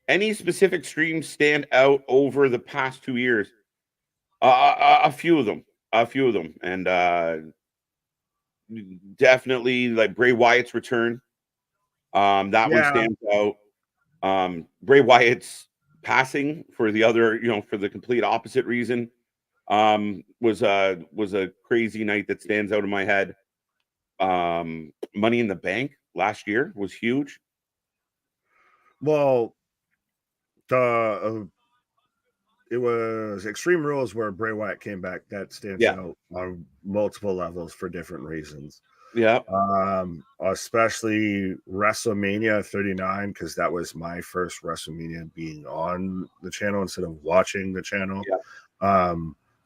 Any specific streams stand out over the past 2 years? A few of them, and definitely like Bray Wyatt's return. That one Yeah. stands out. Bray Wyatt's passing for the other, for the complete opposite reason, was a crazy night that stands out in my head. Money in the Bank last year was huge. Well, the it was Extreme Rules where Bray Wyatt came back. That stands Yeah, out on multiple levels for different reasons. yeah, Especially WrestleMania 39, because that was my first WrestleMania being on the channel instead of watching the channel. yeah.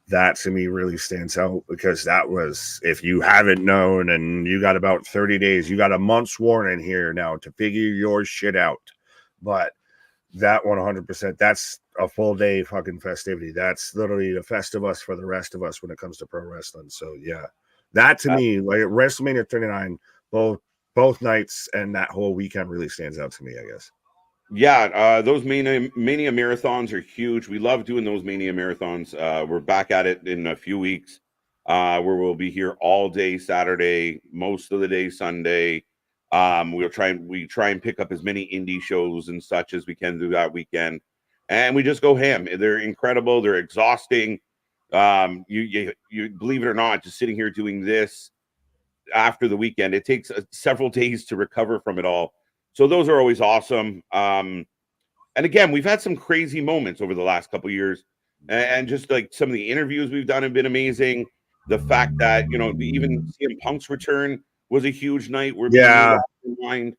That to me really stands out, because that was, if you haven't known and you got about 30 days, you got a month's warning here now to figure your shit out. But that 100%, that's a full day fucking festivity. That's literally the Festivus for the rest of us when it comes to pro wrestling. So yeah, that to me, like WrestleMania 39, both nights and that whole weekend really stands out to me, I guess. Yeah, those Mania marathons are huge. We love doing those Mania marathons. We're back at it in a few weeks, where we'll be here all day Saturday, most of the day Sunday. We try and pick up as many indie shows and such as we can through that weekend, and we just go ham. They're incredible. They're exhausting. You believe it or not, just sitting here doing this after the weekend, it takes several days to recover from it all. So those are always awesome. And again, we've had some crazy moments over the last couple of years, and just like some of the interviews we've done have been amazing. The fact that even CM Punk's return was a huge night where me and you Yeah. lost our mind.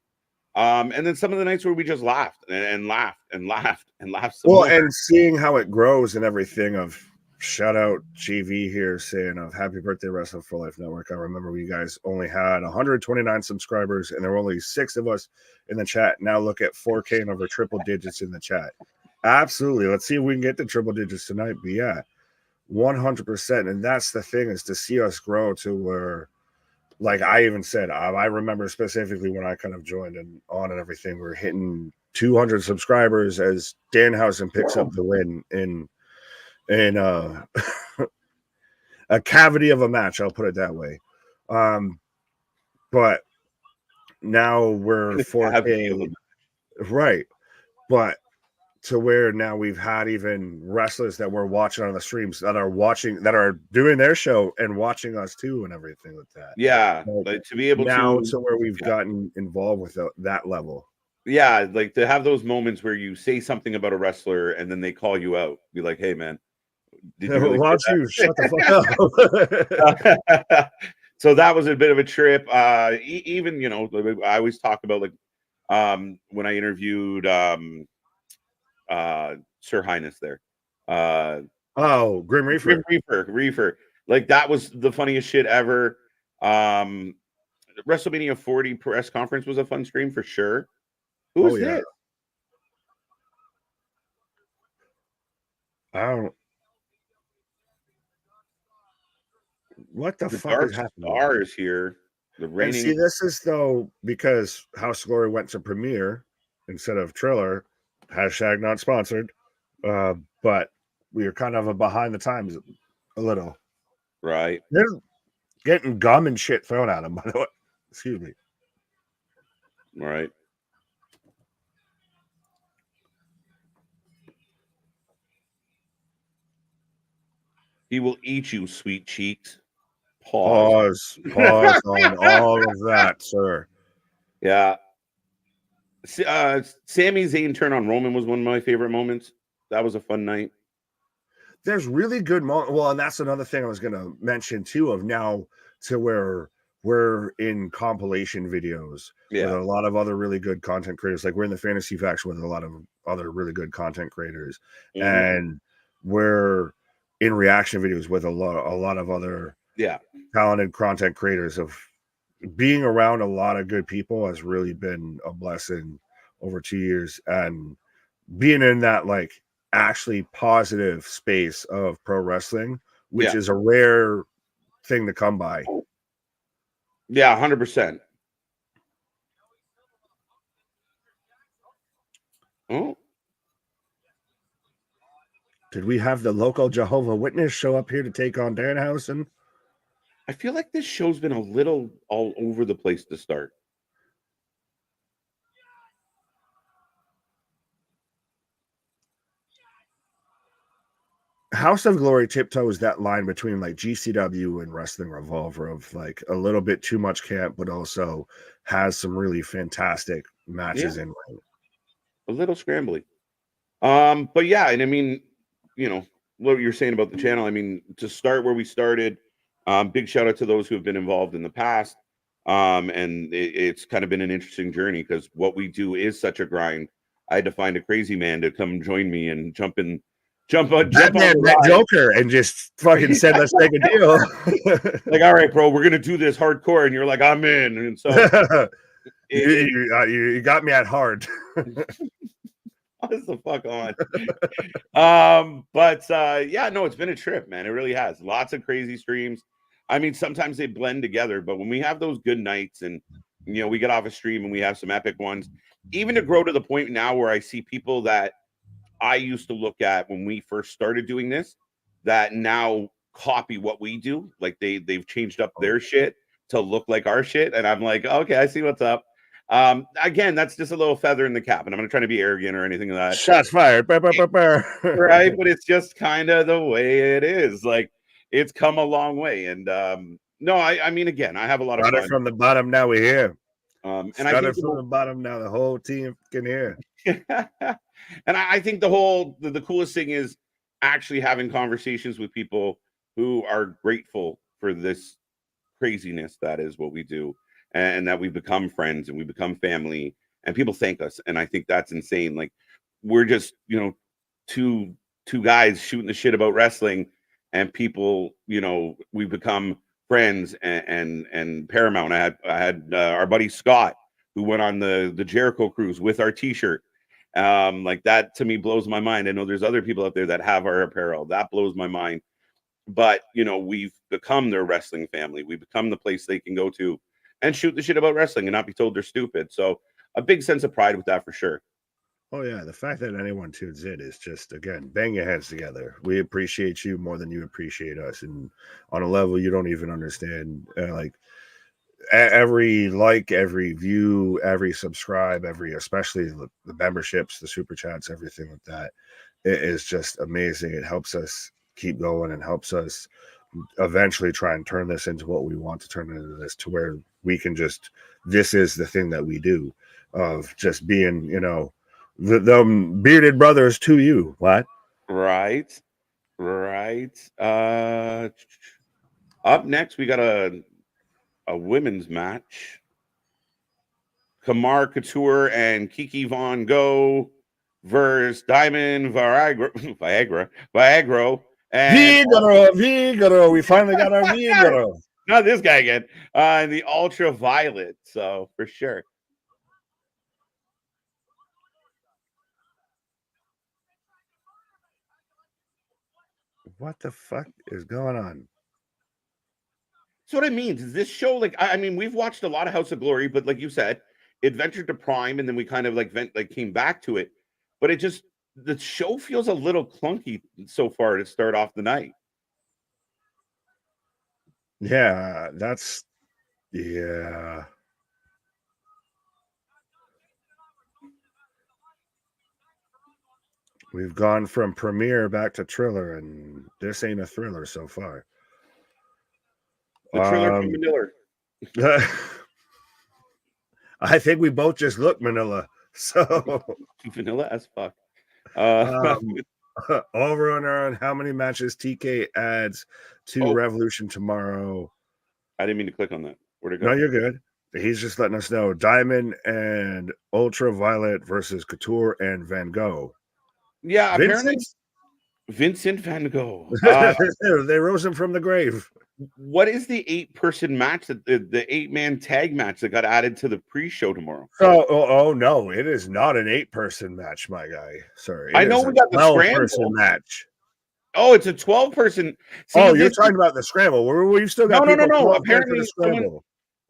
And then some of the nights where we just laughed and laughed and laughed and laughed some Well, more. and seeing how it grows and everything. Of shout out GV here saying of happy birthday Wrestling for Life Network. I remember we guys only had 129 subscribers and there were only 6 of us in the chat. Now look at 4K and over triple digits in the chat. Absolutely. Let's see if we can get to triple digits tonight. But yeah, 100%. And that's the thing, is to see us grow to where, like I even said, I remember specifically when I kind of joined and on and everything, we're hitting 200 subscribers as Danhausen picks up the win in a cavity of a match. I'll put it that way. But now we're 4K, right? But to where now we've had even wrestlers that we're watching on the streams that are doing their show and watching us too and everything like that. Yeah, like to be able now to where we've gotten involved with that level. Yeah, like to have those moments where you say something about a wrestler and then they call you out, be like, "Hey, man, did you really Why don't you shut the fuck up?" So that was a bit of a trip. Even I always talk about like when I interviewed Sir Highness there. Grim Reaper. Reaper. Like that was the funniest shit ever. WrestleMania 40 press conference was a fun stream for sure. Who is this? What the fuck Dark is happening? Star is here. The reigning. And see, this is though because House of Glory went to premiere instead of Triller. Hashtag not sponsored. But we are kind of behind the times a little. Right. They're getting gum and shit thrown at them, by the way. Excuse me. All right. He will eat you, sweet cheeks. Pause on all of that, sir. Yeah. Sami Zayn turn on Roman was one of my favorite moments. That was a fun night. There's really good moments. Well, and that's another thing I was going to mention too, of now to where we're in compilation videos with a lot of other really good content creators. Like we're in the fantasy faction with a lot of other really good content creators, and we're in reaction videos with a lot of other talented content creators. Of being around a lot of good people has really been a blessing over 2 years, and being in that like actually positive space of pro wrestling, which is a rare thing to come by. Yeah, 100%. Oh, Did we have the local Jehovah Witness show up here to take on Danhausen? I feel like this show's been a little all over the place to start. House of Glory tiptoes that line between like GCW and Wrestling Revolver of like a little bit too much camp, but also has some really fantastic matches in ring. A little scrambly. But yeah, and I mean, you know, what you're saying about the channel, I mean, to start where we started, big shout out to those who have been involved in the past. And it's kind of been an interesting journey because what we do is such a grind. I had to find a crazy man to come join me and jump on that Joker and just fucking said, let's make a deal. Like, all right, bro, we're gonna do this hardcore, and you're like, I'm in. And so you got me at hard. What's the fuck on? But yeah, no, it's been a trip, man. It really has. Lots of crazy streams. I mean, sometimes they blend together, but when we have those good nights and you know, we get off a stream and we have some epic ones, even to grow to the point now where I see people that I used to look at when we first started doing this that now copy what we do. Like they've changed up their shit to look like our shit. And I'm like, okay, I see what's up. Again, that's just a little feather in the cap, and I'm not trying to be arrogant or anything like that. Shots fired. Right, but it's just kind of the way it is. Like, it's come a long way. And no, I mean, again, I have a lot of fun. From the bottom, now we're here. And started from the bottom, now the whole team can hear. And I think the coolest thing is actually having conversations with people who are grateful for this craziness that is what we do, and that we become friends and we become family, and people thank us. And I think that's insane. Like, we're just, you know, two guys shooting the shit about wrestling, and people, you know, we become friends. And Paramount, I had our buddy Scott, who went on the Jericho cruise with our t-shirt. Like, that to me blows my mind. I know there's other people out there that have our apparel. That blows my mind. But, you know, we've become their wrestling family. We become the place they can go to and shoot the shit about wrestling and not be told they're stupid. So a big sense of pride with that for sure. Oh yeah, the fact that anyone tunes in is just, again, bang your heads together. We appreciate you more than you appreciate us, and on a level you don't even understand. Like, every like, every view, every subscribe, especially the memberships, the super chats, everything like that, it is just amazing. It helps us keep going and helps us eventually try and turn this into what we want to turn into, this to where we can just, this is the thing that we do, of just being, you know, the bearded brothers to you. What? Right. Up next we got a women's match. Kamar Couture and Kiki Von Go versus Diamond Viagra. And Vigoro. We finally got our Vigoro. Not this guy again. The Ultraviolet. So for sure. What the fuck is going on? So what I mean is, this show, like, I mean, we've watched a lot of House of Glory, but like you said, it ventured to Prime, and then we kind of came back to it. But it just, the show feels a little clunky so far to start off the night. Yeah, we've gone from premiere back to thriller, and this ain't a thriller so far. The thriller from Manila. I think we both just look Manila. So vanilla as fuck. Over on how many matches TK adds to Revolution tomorrow. I didn't mean to click on that. Where'd it go? No, you're good. He's just letting us know. Diamond and Ultraviolet versus Couture and Van Gogh. Yeah, apparently Vincent Van Gogh. They rose him from the grave. What is the 8-person match, that the 8-man tag match that got added to the pre-show tomorrow? Oh no, it is not an 8-person match, my guy. Sorry, I know we got the 12-person match. Oh, it's a 12-person. You're talking about the scramble. We've still got no. Apparently,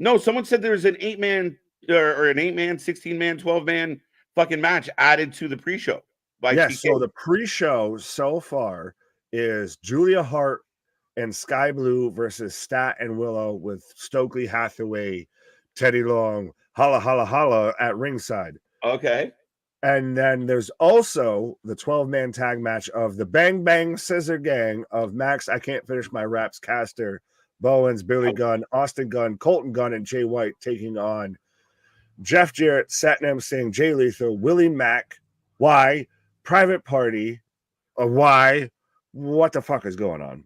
No, someone said there's an 8-man or an 8-man, 16-man, 12-man fucking match added to the pre-show by Yes, TK. so the pre-show so far is Julia Hart and Sky Blue versus Stat and Willow with Stokely Hathaway, Teddy Long, holla holla holla at ringside. Okay. And then there's also the 12-man tag match of the Bang Bang Scissor Gang of Max, I Can't Finish My Raps, Caster, Bowens, Billy Gunn, Austin Gunn, Colton Gunn, and Jay White taking on Jeff Jarrett, Satnam Singh, Jay Lethal, Willie Mack, why, Private Party, why, what the fuck is going on?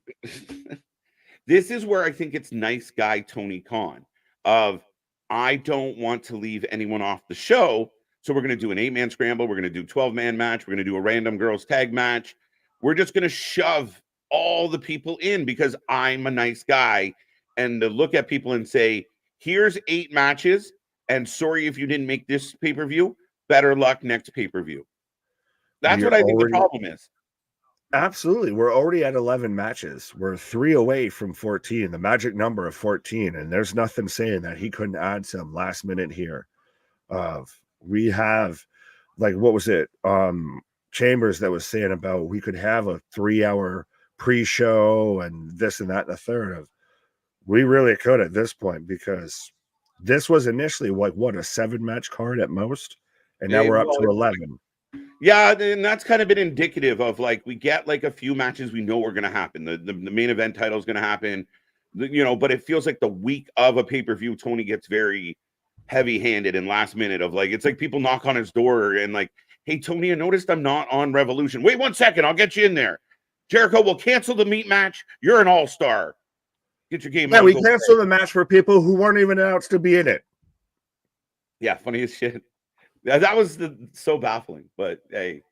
This is where I think it's nice guy Tony Khan of I don't want to leave anyone off the show. So we're going to do an 8-man scramble. We're going to do 12-man match. We're going to do a random girls tag match. We're just going to shove all the people in because I'm a nice guy. And to look at people and say, here's 8 matches. And sorry if you didn't make this pay-per-view. Better luck next pay-per-view. That's what I think the problem is. Absolutely. We're already at 11 matches. We're 3 away from 14, the magic number of 14. And there's nothing saying that he couldn't add some last minute here. We have, like, what was it? Chambers that was saying about we could have a 3-hour pre-show and this and that and the third of. We really could at this point because this was initially like what, a 7-match card at most, and now we're up to 11. Yeah, and that's kind of been indicative of like we get like a few matches we know are going to happen. The main event title is going to happen, but it feels like the week of a pay-per-view, Tony gets very heavy-handed and last minute of like it's like people knock on his door and like, hey Tony, I noticed I'm not on Revolution. Wait 1 second, I'll get you in there. Jericho will cancel the meat match. You're an all-star. Get your game. Yeah, we canceled the match for people who weren't even announced to be in it. Yeah, funny as shit. Yeah, that was so baffling. But hey,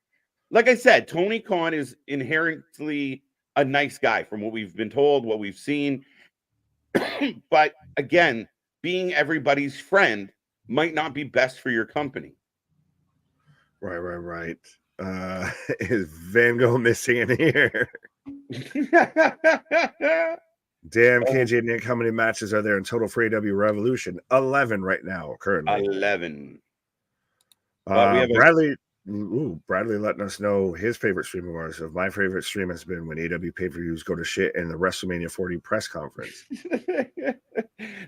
like I said, Tony Khan is inherently a nice guy from what we've been told, what we've seen. But again, being everybody's friend might not be best for your company. Right. Is Van Gogh missing in here? Damn, KJ Nick, how many matches are there in total for AEW Revolution? 11 right now, currently. 11. Bradley letting us know his favorite stream of ours. My favorite stream has been when AEW pay-per-views go to shit in the WrestleMania 40 press conference.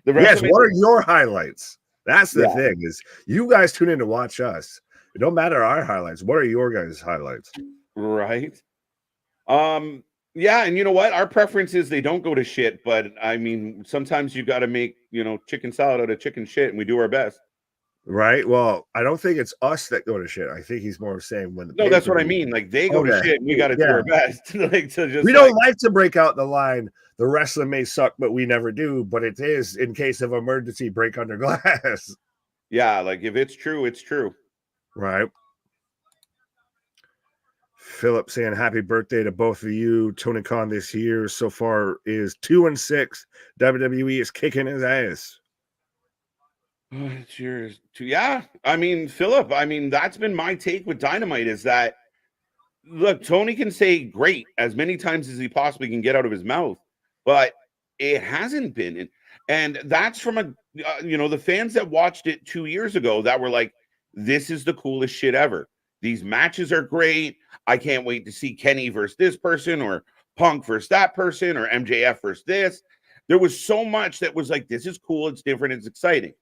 Yes, what are your highlights? That's the thing, is you guys tune in to watch us. It don't matter our highlights. What are your guys' highlights? Right. Yeah, and you know what? Our preference is they don't go to shit, but I mean, sometimes you got to make, chicken salad out of chicken shit, and we do our best. Right. Well, I don't think it's us that go to shit. I think he's more saying when no, that's what I mean. Like they go to shit, and we got to do our best. We don't like to break out the line. The wrestling may suck, but we never do. But it is in case of emergency, break under glass. Yeah, like if it's true, it's true. Right. Philip saying happy birthday to both of you. Tony Khan this year so far is 2-6. WWE is kicking his ass. Cheers. Yeah. I mean, Philip, that's been my take with Dynamite is that, look, Tony can say great as many times as he possibly can get out of his mouth, but it hasn't been. And that's from the fans that watched it 2 years ago that were like, this is the coolest shit ever. These matches are great. I can't wait to see Kenny versus this person or Punk versus that person or MJF versus this. There was so much that was like, this is cool. It's different. It's exciting.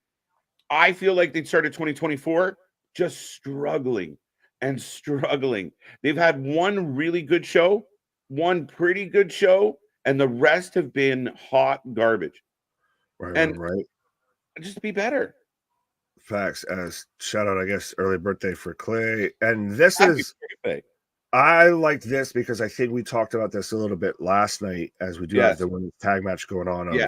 I feel like they started 2024 just struggling and struggling. They've had one really good show, one pretty good show, and the rest have been hot garbage. Right. Just be better. Facts. As shout out, I guess, early birthday for Clay. And this is, I like this because I think we talked about this a little bit last night as we do have the women's tag match going on.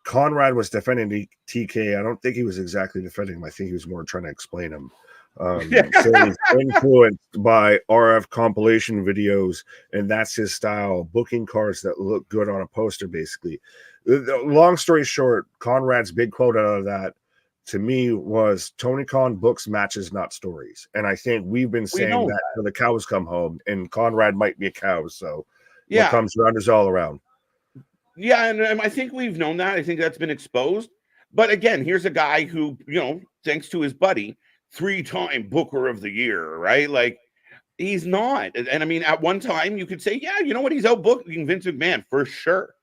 Conrad was defending TK. I don't think he was exactly defending him. I think he was more trying to explain him. So he's influenced by RF compilation videos, and that's his style. Booking cards that look good on a poster, basically. Long story short, Conrad's big quote out of that to me was Tony Khan books matches, not stories. And I think we've been saying that till the cows come home, and Conrad might be a cow. So what comes around is all around. Yeah, and I think we've known that. I think that's been exposed. But again, here's a guy who, thanks to his buddy, 3-time Booker of the Year, right? Like, he's not. And I mean, at one time, you could say, yeah, you know what? He's outbooking Vince McMahon for sure.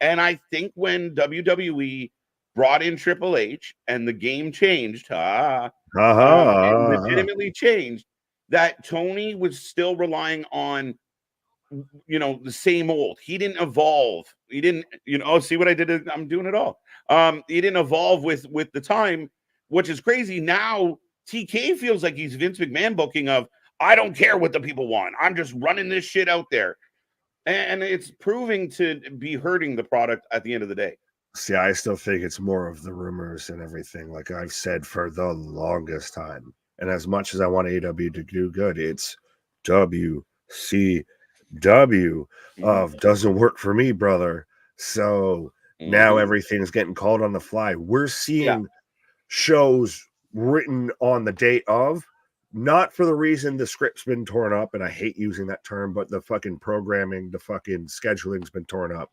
And I think when WWE brought in Triple H and the game changed, and legitimately changed, that Tony was still relying on, the same old. He didn't evolve. He didn't, see what I did? I'm doing it all. He didn't evolve with the time, which is crazy. Now TK feels like he's Vince McMahon booking of, I don't care what the people want. I'm just running this shit out there. And it's proving to be hurting the product at the end of the day. See, I still think it's more of the rumors and everything, like I've said for the longest time. And as much as I want AEW to do good, it's WCW of doesn't work for me, brother. So now everything's getting called on the fly. We're seeing shows written on the day of, not for the reason the script's been torn up, and I hate using that term, but the fucking programming, the fucking scheduling's been torn up.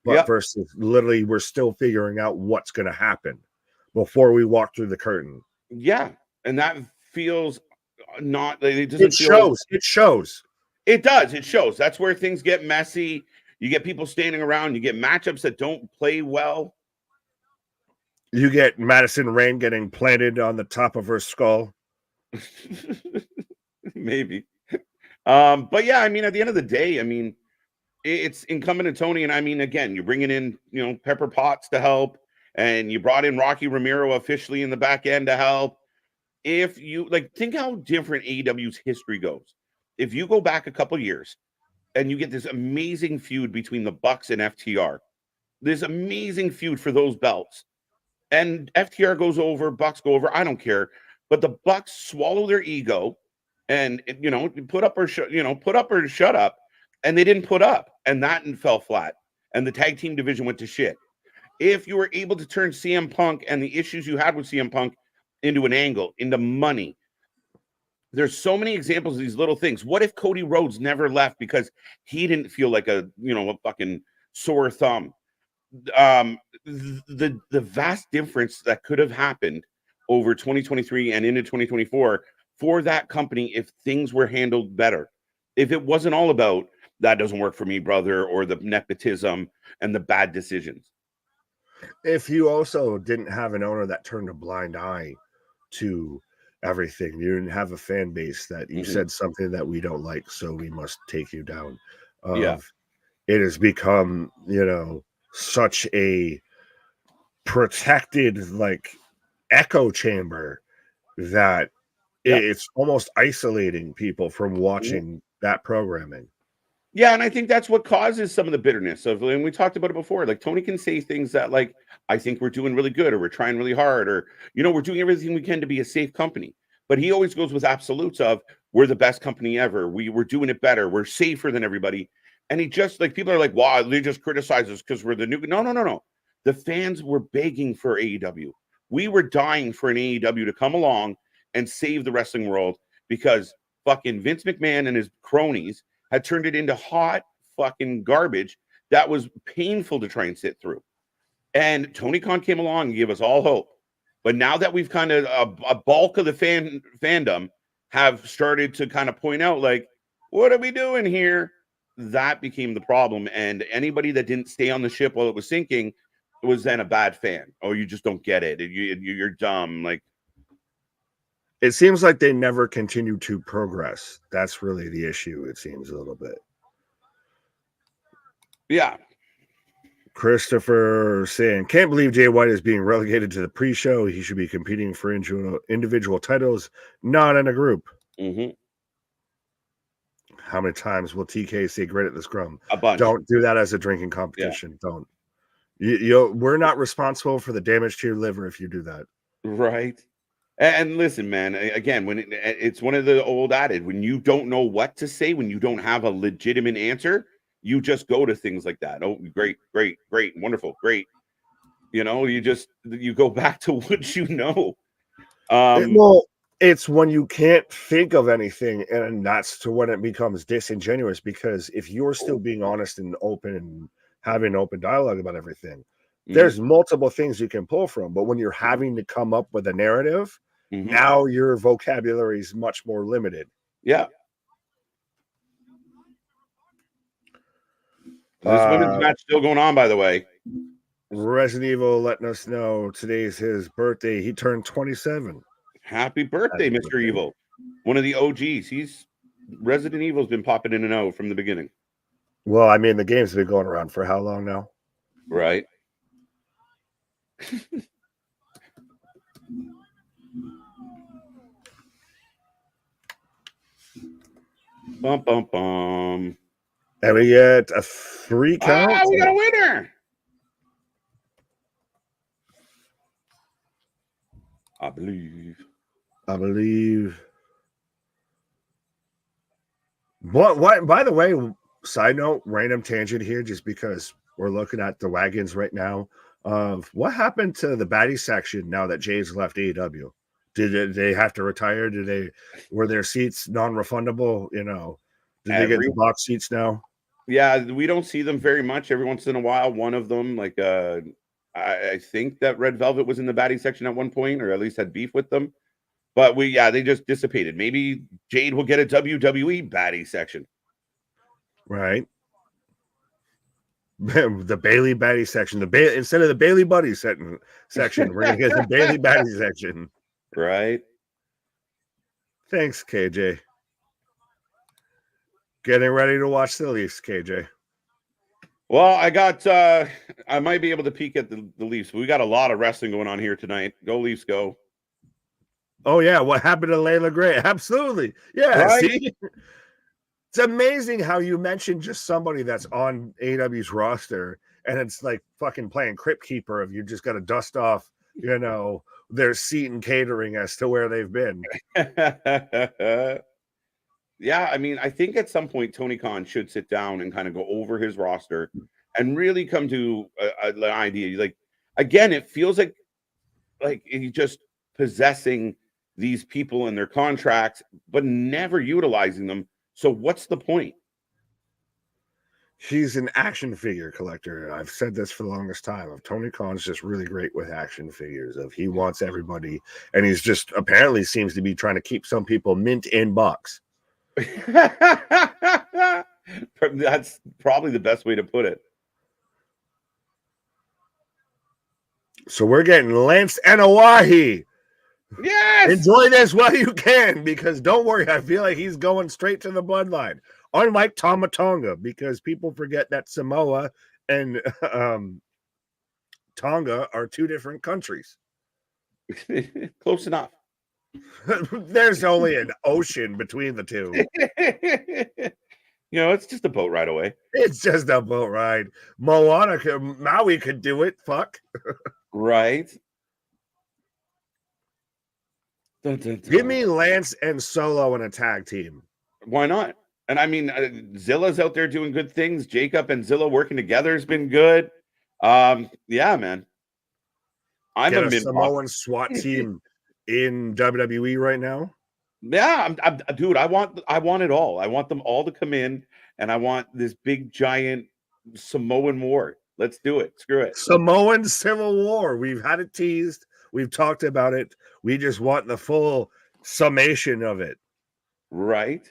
But versus literally we're still figuring out what's going to happen before we walk through the curtain. Yeah. And that feels not, it shows. It shows. It does. It shows. That's where things get messy. You get people standing around. You get matchups that don't play well. You get Madison Rayne getting planted on the top of her skull. Maybe. But yeah, I mean, at the end of the day, I mean, it's incumbent on Tony. And I mean, again, you're bringing in, Pepper Potts to help, and you brought in Rocky Romero officially in the back end to help. If you think how different AEW's history goes. If you go back a couple years and you get this amazing feud between the Bucks and FTR, this amazing feud for those belts, and FTR goes over, Bucks go over, I don't care. But the Bucks swallow their ego and, put up or shut up. And they didn't put up, and that fell flat. And the tag team division went to shit. If you were able to turn CM Punk and the issues you had with CM Punk into an angle, into money, there's so many examples of these little things. What if Cody Rhodes never left because he didn't feel like a fucking sore thumb? The vast difference that could have happened over 2023 and into 2024 for that company if things were handled better. If it wasn't all about that doesn't work for me, brother, or the nepotism and the bad decisions. If you also didn't have an owner that turned a blind eye to everything, you didn't have a fan base that you said something that we don't like, so we must take you down. It has become, such a protected echo chamber that it's almost isolating people from watching that programming. Yeah, and I think that's what causes some of the bitterness of, and we talked about it before. Tony can say things that I think we're doing really good, or we're trying really hard, or we're doing everything we can to be a safe company. But he always goes with absolutes of we're the best company ever. We're doing it better. We're safer than everybody. And he just people are like, wow, they just criticize us because we're the new. No. The fans were begging for AEW. We were dying for an AEW to come along and save the wrestling world because fucking Vince McMahon and his cronies had turned it into hot fucking garbage that was painful to try and sit through. And Tony Khan came along and gave us all hope. But now that we've kind of a bulk of the fandom have started to kind of point out, what are we doing here? That became the problem. And anybody that didn't stay on the ship while it was sinking was then a bad fan. Oh, you just don't get it. You're dumb. It seems like they never continue to progress. That's really the issue, it seems a little bit. Yeah. Christopher saying, can't believe Jay White is being relegated to the pre-show. He should be competing for individual titles, not in a group. How many times will TK say great at the scrum? A bunch. Don't do that as a drinking competition. Don't. We're not responsible for the damage to your liver if you do that. Right. And listen, man, again, when it's one of the old adage, when you don't know what to say, when you don't have a legitimate answer, you just go to things like that. Oh, great, wonderful, great. You go back to what you know. Well, it's when you can't think of anything, and that's to when it becomes disingenuous, because if you're still being honest and open and having open dialogue about everything, There's multiple things you can pull from, but when you're having to come up with a narrative, now your vocabulary is much more limited. Yeah. This women's match still going on, by the way. Resident Evil letting us know today's his birthday. He turned 27. Happy birthday, Mr. Evil. One of the OGs. Resident Evil's been popping in and out from the beginning. Well, I mean, the game's been going around for how long now? Right. Bum, bum, bum. And we get a 3 count. We got a winner. I believe. What? By the way, side note, random tangent here, just because we're looking at the wagons right now. Of what happened to the baddie section now that Jay's left AEW? Did they have to retire? Were their seats non-refundable? You know, did they get the box seats now? Yeah, we don't see them very much. Every once in a while, one of them, like I think that Red Velvet was in the baddie section at one point, or at least had beef with them. But they just dissipated. Maybe Jade will get a WWE baddie section. Right. The Bailey baddie section. Instead of the Bailey buddy section, we're gonna get the Bailey baddie section. Right. Thanks, KJ. Getting ready to watch the Leafs, KJ. Well, I might be able to peek at the Leafs. We got a lot of wrestling going on here tonight. Go Leafs, go. Oh, yeah. What happened to Layla Gray? Absolutely. Yeah. Right? See? It's amazing how you mentioned just somebody that's on AEW's roster, and it's like fucking playing Crypt Keeper if you just got to dust off, their seat and catering as to where they've been. Yeah, I mean, I think at some point Tony Khan should sit down and kind of go over his roster and really come to an idea. Like, again, it feels like he's just possessing these people and their contracts, but never utilizing them. So what's the point? He's an action figure collector. I've said this for the longest time. Tony Khan's just really great with action figures. He wants everybody, and he's just apparently seems to be trying to keep some people mint in box. That's probably the best way to put it. So we're getting Lance and Oahi. Yes. Enjoy this while you can, because don't worry, I feel like he's going straight to the bloodline. Unlike Tama Tonga, because people forget that Samoa and Tonga are two different countries. Close enough. There's only an ocean between the two. It's just a boat ride away. It's just a boat ride. Maui could do it. Fuck. Right. Dun, dun, dun. Give me Lance and Solo in a tag team. Why not? And I mean, Zilla's out there doing good things. Jacob and Zilla working together has been good. Yeah, man. I'm a Samoan SWAT team in WWE right now. Yeah, dude. I want it all. I want them all to come in, and I want this big giant Samoan war. Let's do it. Screw it. Samoan Civil War. We've had it teased. We've talked about it. We just want the full summation of it. Right.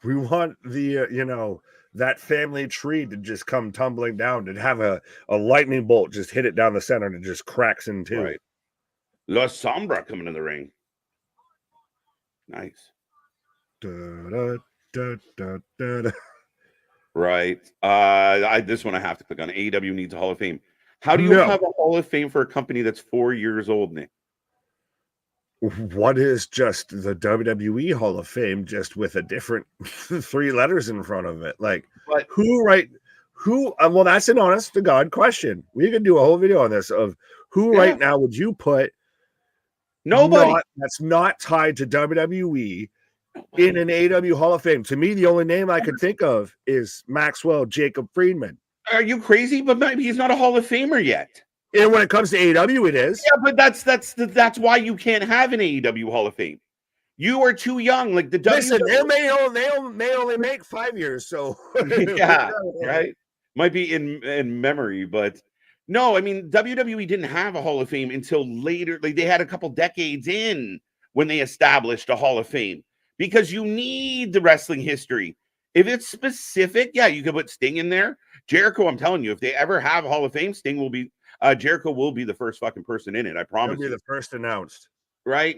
We want the, that family tree to just come tumbling down, to have a lightning bolt just hit it down the center and it just cracks in two. Right. La Sombra coming in the ring. Nice. Da, da, da, da, da. Right. This one I have to click on. AEW needs a Hall of Fame. How do you have a Hall of Fame for a company that's 4 years old, Nick? What is just the WWE Hall of Fame, just with a different 3 letters in front of it? Like, well, that's an honest to God question. We could do a whole video on this of who right now would you put nobody that's not tied to WWE in an AEW Hall of Fame. To me, the only name I could think of is Maxwell Jacob Friedman. Are you crazy? But maybe he's not a Hall of Famer yet. And when it comes to AEW, it is. Yeah, but that's why you can't have an AEW Hall of Fame. You are too young. Like the listen, they only make 5 years, so yeah, right. might be in memory, but no, I mean WWE didn't have a Hall of Fame until later. Like they had a couple decades in when they established a Hall of Fame because you need the wrestling history. If it's specific, yeah, you could put Sting in there. Jericho, I'm telling you, if they ever have a Hall of Fame, Sting will be Jericho will be the first fucking person in it. I promise. He'll be you. the first announced. Right?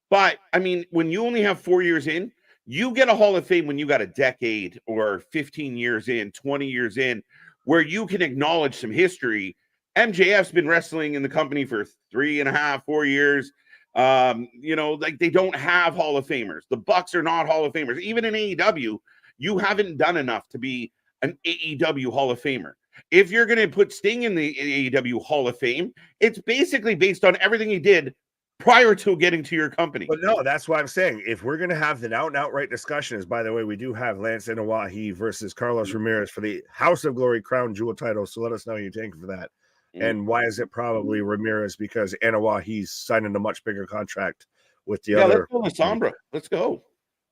But I mean, when you only have 4 years in, you get a Hall of Fame when you got a decade or 15 years in, 20 years in, where you can acknowledge some history. MJF's been wrestling in the company for 3.5, 4 years. Like they don't have Hall of Famers. The Bucks are not Hall of Famers. Even in AEW, you haven't done enough to be an AEW Hall of Famer. If you're going to put Sting in the AEW Hall of Fame, it's basically based on everything he did prior to getting to your company. But no, that's why I'm saying if we're going to have the out and outright discussion, is by the way, we do have Lance Inowahi versus Carlos Ramirez for the House of Glory Crown Jewel title. So let us know you think for that. And why is it probably Ramirez? Because Inowahi's signing a much bigger contract with the other. Let's go Sombra. Let's go.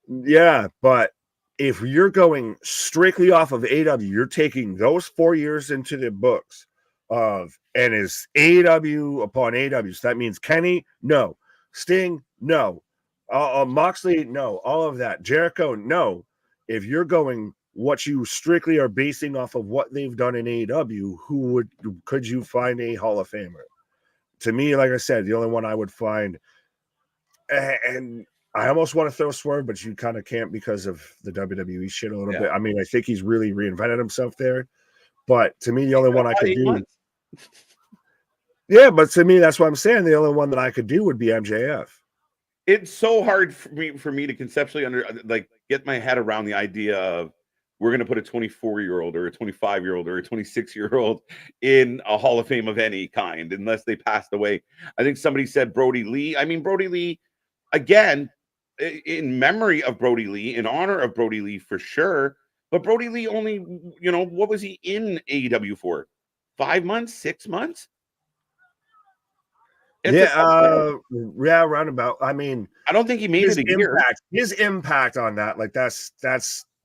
Yeah, but if you're going strictly off of AW, you're taking those 4 years into the books of, and is AW upon AW. So that means Kenny, no. Sting, no. Moxley, no. All of that. Jericho, no. If you're going what you strictly are basing off of what they've done in AEW, could you find a Hall of Famer? To me, like I said, the only one I would find, and I almost want to throw Swerve, but you kind of can't because of the WWE shit a little bit. I mean, I think he's really reinvented himself there. But to me, the only one I could do. Yeah, but to me, that's what I'm saying. The only one that I could do would be MJF. It's so hard for me to conceptually get my head around the idea of we're going to put a 24-year-old or a 25-year-old or a 26-year-old in a Hall of Fame of any kind, unless they passed away. I think somebody said Brody Lee. I mean, Brody Lee, again, in memory of Brody Lee, in honor of Brody Lee for sure. But Brody Lee only, what was he in AEW for? 5 months, 6 months? Roundabout. I mean, I don't think he made it a year. His impact on that, like that's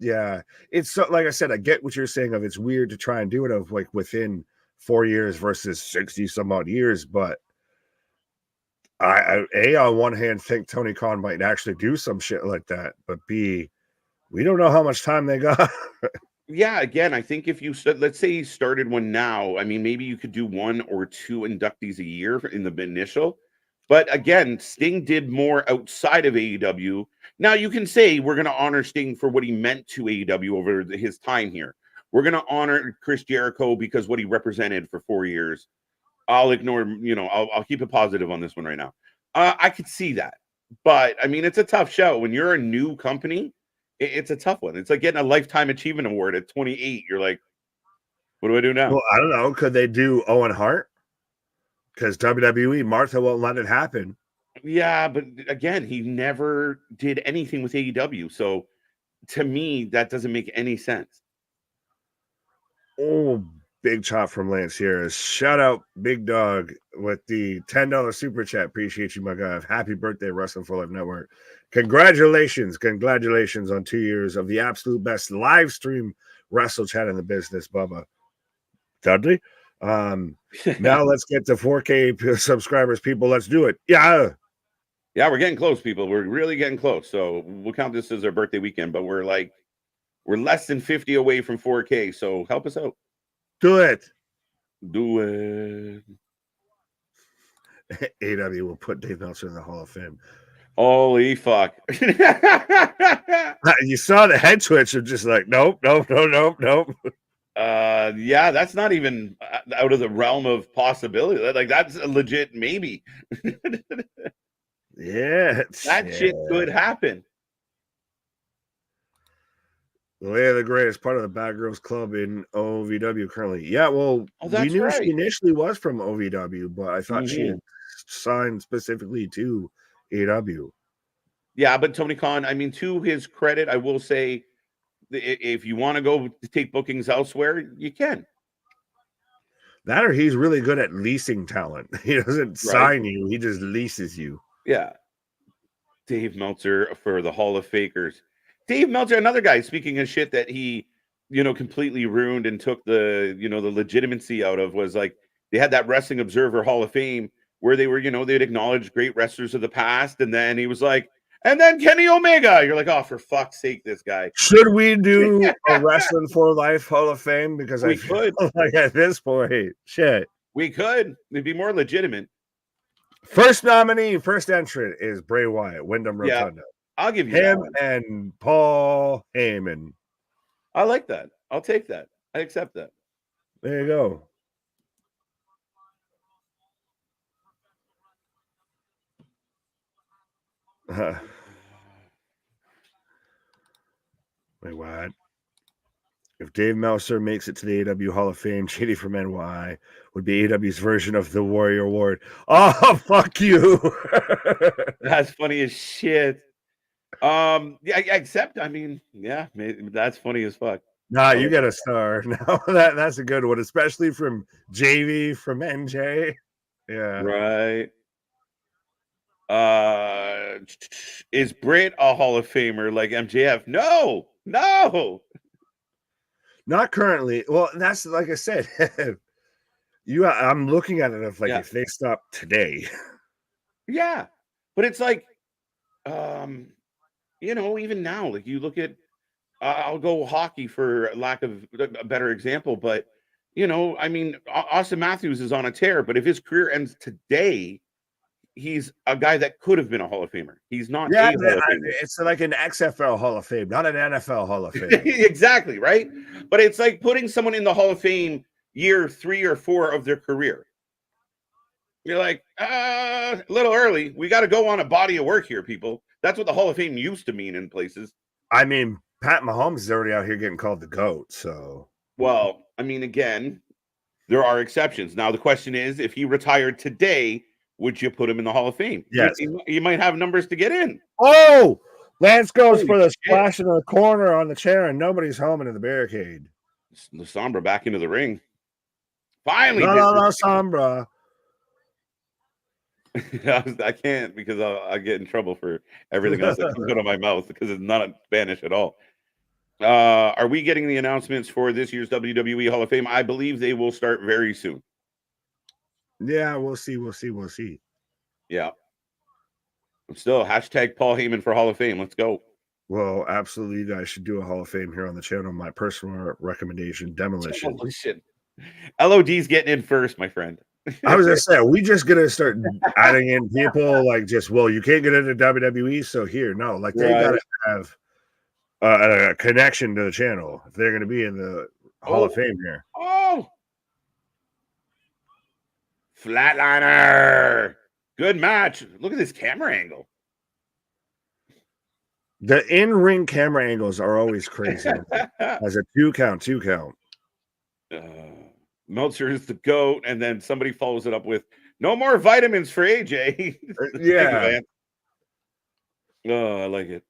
yeah. It's so, like I said, I get what you're saying of it's weird to try and do it of like within 4 years versus 60 some odd years, but I on one hand think Tony Khan might actually do some shit like that, but B, we don't know how much time they got. Yeah, again, I think if you let's say you started one now, I mean, maybe you could do 1 or 2 inductees a year in the initial. But again, Sting did more outside of AEW. Now you can say we're going to honor Sting for what he meant to AEW over his time here. We're going to honor Chris Jericho because what he represented for 4 years. I'll ignore, I'll keep it positive on this one right now. I could see that. But I mean, it's a tough show. When you're a new company, it's a tough one. It's like getting a Lifetime Achievement Award at 28. You're like, what do I do now? Well, I don't know. Could they do Owen Hart? Because WWE, Martha won't let it happen. Yeah, but again, he never did anything with AEW. So to me, that doesn't make any sense. Oh, big chop from Lance here. Shout out Big Dog with the $10 super chat. Appreciate you, my guy. Happy birthday, Wrestling for Life Network. Congratulations on 2 years of the absolute best live stream wrestle chat in the business, Bubba. Dudley. Now let's get to 4K subscribers, people. Let's do it. Yeah, we're getting close, people. We're really getting close. So we'll count this as our birthday weekend, but we're less than 50 away from 4K. So help us out. Do it. Do it. AW will put Dave Meltzer in the Hall of Fame. Holy fuck. You saw the head twitch of just like, nope. Yeah, that's not even out of the realm of possibility. Like that's a legit maybe. Yeah, that shit could happen. Leia the Great is part of the Bad Girls Club in OVW currently. Yeah, well, we knew she initially was from OVW, but I thought she had signed specifically to AEW. Yeah, but Tony Khan, I mean, to his credit, I will say, if you want to go to take bookings elsewhere, you can. That or he's really good at leasing talent. He doesn't sign you, he just leases you. Yeah. Dave Meltzer for the Hall of Fakers. Dave Meltzer, another guy, speaking of shit that he completely ruined and took the legitimacy out of was like they had that Wrestling Observer Hall of Fame where they were, they'd acknowledge great wrestlers of the past, and then he was like, and then Kenny Omega. You're like, oh, for fuck's sake, this guy. Should we do a Wrestling for Life Hall of Fame? Because we I feel could. like at this point, shit. We could. It'd be more legitimate. First nominee, first entrant is Bray Wyatt, Wyndham Rotunda. I'll give you him and Paul Heyman. I like that. I'll take that. I accept that. There you go. Wait, what? If Dave Meltzer makes it to the AEW Hall of Fame, JD from NY would be AEW's version of the Warrior Award. Oh, fuck you. That's funny as shit. Yeah, except, I mean, yeah, that's funny as fuck. Nah, you get a star. No, that's a good one, especially from JV from NJ. Yeah. Right. Is Britt a Hall of Famer like MJF? No. Not currently. Well, that's like I said. I'm looking at it if they stop today. Yeah. But it's like even now, like you look at I'll go hockey for lack of a better example, but I mean, Austin Matthews is on a tear, but if his career ends today, he's a guy that could have been a Hall of Famer. He's not. Yeah, it's like an XFL Hall of Fame, not an NFL Hall of Fame. Exactly, right? But it's like putting someone in the Hall of Fame year 3 or 4 of their career. You're like, a little early. We got to go on a body of work here, people. That's what the Hall of Fame used to mean in places. I mean, Pat Mahomes is already out here getting called the GOAT, so. Well, I mean, again, there are exceptions. Now, the question is, if he retired today, would you put him in the Hall of Fame? Yes. You might have numbers to get in. Oh, Lance goes for the splash in the corner on the chair, and nobody's home into the barricade. The Sombra back into the ring. Finally. No, Sombra. I can't because I'll get in trouble for everything else that comes out of my mouth because it's not in Spanish at all. Are we getting the announcements for this year's WWE Hall of Fame? I believe they will start very soon. Yeah, we'll see. Yeah. Still, hashtag Paul Heyman for Hall of Fame. Let's go. Well, absolutely. You guys should do a Hall of Fame here on the channel. My personal recommendation, Demolition. LOD's getting in first, my friend. I was going to say, are we just going to start adding in people like you can't get into WWE, so here. No, like they got to have a connection to the channel if they're going to be in the Hall of Fame here. Oh, Flatliner. Good match. Look at this camera angle. The in-ring camera angles are always crazy. As a two count. Meltzer is the GOAT, and then somebody follows it up with no more vitamins for AJ. Yeah. Oh, I like it.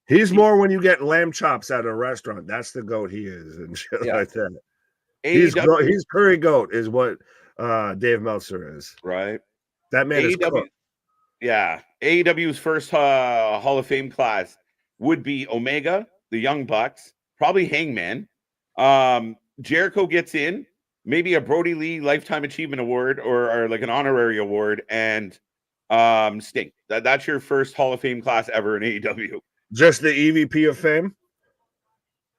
He's more when you get lamb chops at a restaurant. That's the GOAT he is, and shit like that. He's curry GOAT is what Dave Meltzer is. Right. That man is cooked. Yeah. AEW's first Hall of Fame class would be Omega, the Young Bucks, probably Hangman. Jericho gets in, maybe a Brody Lee Lifetime Achievement Award or like an honorary award, and Sting. That's your first Hall of Fame class ever in AEW. Just the EVP of Fame?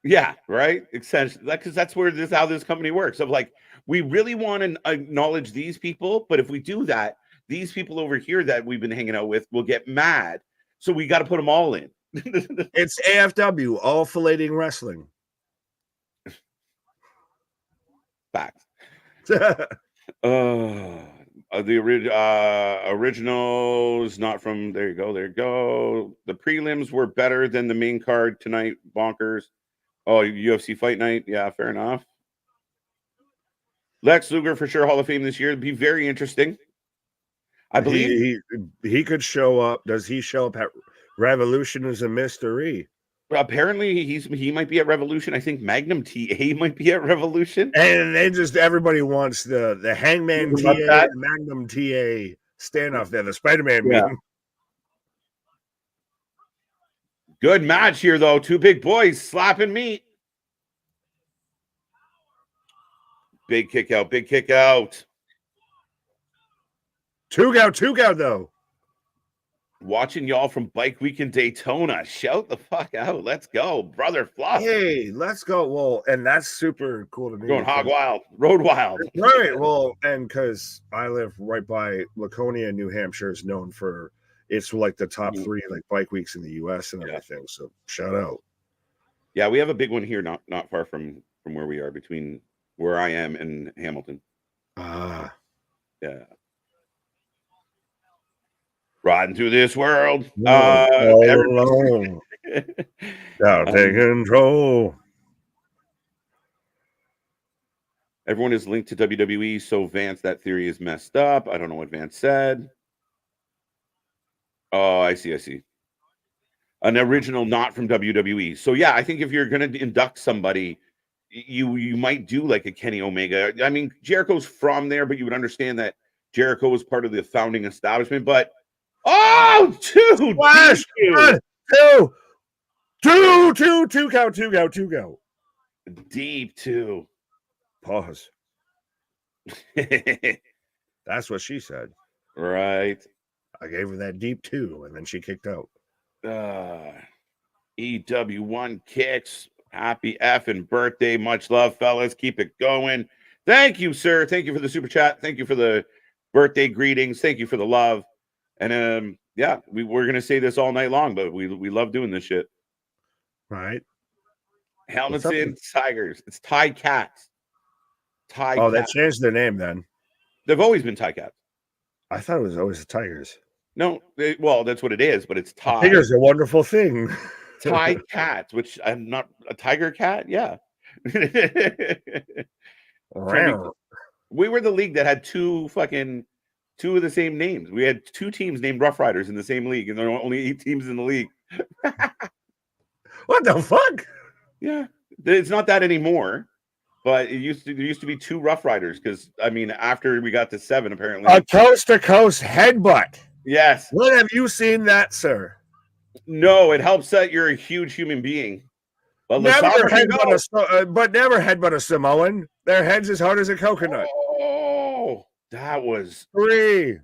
Yeah, right. Essentially, because that's how this company works. Of like, we really want to acknowledge these people, but if we do that, these people over here that we've been hanging out with will get mad. So we got to put them all in. It's AFW, all filleting wrestling. Facts. The originals, not from there you go. The prelims were better than the main card tonight. Bonkers. Oh, UFC Fight Night. Yeah, fair enough. Lex Luger for sure Hall of Fame this year. It'd be very interesting. I believe he could show up. Does he show up at Revolution as a mystery? Apparently he might be at Revolution. I think Magnum TA might be at Revolution. And they everybody wants the Hangman TA and the Magnum TA standoff there, the Spider-Man meeting. Good match here, though. Two big boys slapping meat. Big kick out. Big kick out. Two count, though. Watching y'all from Bike Week in Daytona. Shout the fuck out. Let's go, brother Fluff. Hey, let's go. Well, and that's super cool to me. Going hog wild, road wild. Right. Well, and because I live right by Laconia, New Hampshire is known for it's like the top 3 like bike weeks in the US and everything. So shout out. Yeah, we have a big one here, not far from where we are, between where I am and Hamilton. Yeah. Riding through this world. All alone. Now take control. Everyone is linked to WWE, so Vance, that theory is messed up. I don't know what Vance said. Oh, I see. An original not from WWE. So yeah, I think if you're gonna induct somebody, you might do like a Kenny Omega. I mean, Jericho's from there, but you would understand that Jericho was part of the founding establishment. But two Flash! 1, 2, 2 count. Deep 2. Pause. That's what she said. Right. I gave her that deep 2, and then she kicked out. EW1 kicks. Happy effing birthday. Much love, fellas. Keep it going. Thank you, sir. Thank you for the super chat. Thank you for the birthday greetings. Thank you for the love. And yeah, we're gonna say this all night long, but we love doing this shit. Right. Helmets in, Tigers. It's Tie Cats. They changed their name then. They've always been Tie Cats. I thought it was always the Tigers. No, well, that's what it is, but it's Tie. Tigers a wonderful thing. Tie Cats, which I'm not a tiger cat. Yeah. We were the league that had two of the same names. We had 2 teams named Rough Riders in the same league, and there were only 8 teams in the league. What the fuck? Yeah, it's not that anymore. But there used to be 2 Rough Riders because I mean, after we got to 7, apparently a coast to coast headbutt. Yes. What have you seen that, sir? No, it helps that you're a huge human being. But never headbutt a Samoan. Their head's as hard as a coconut. Oh, that was 3.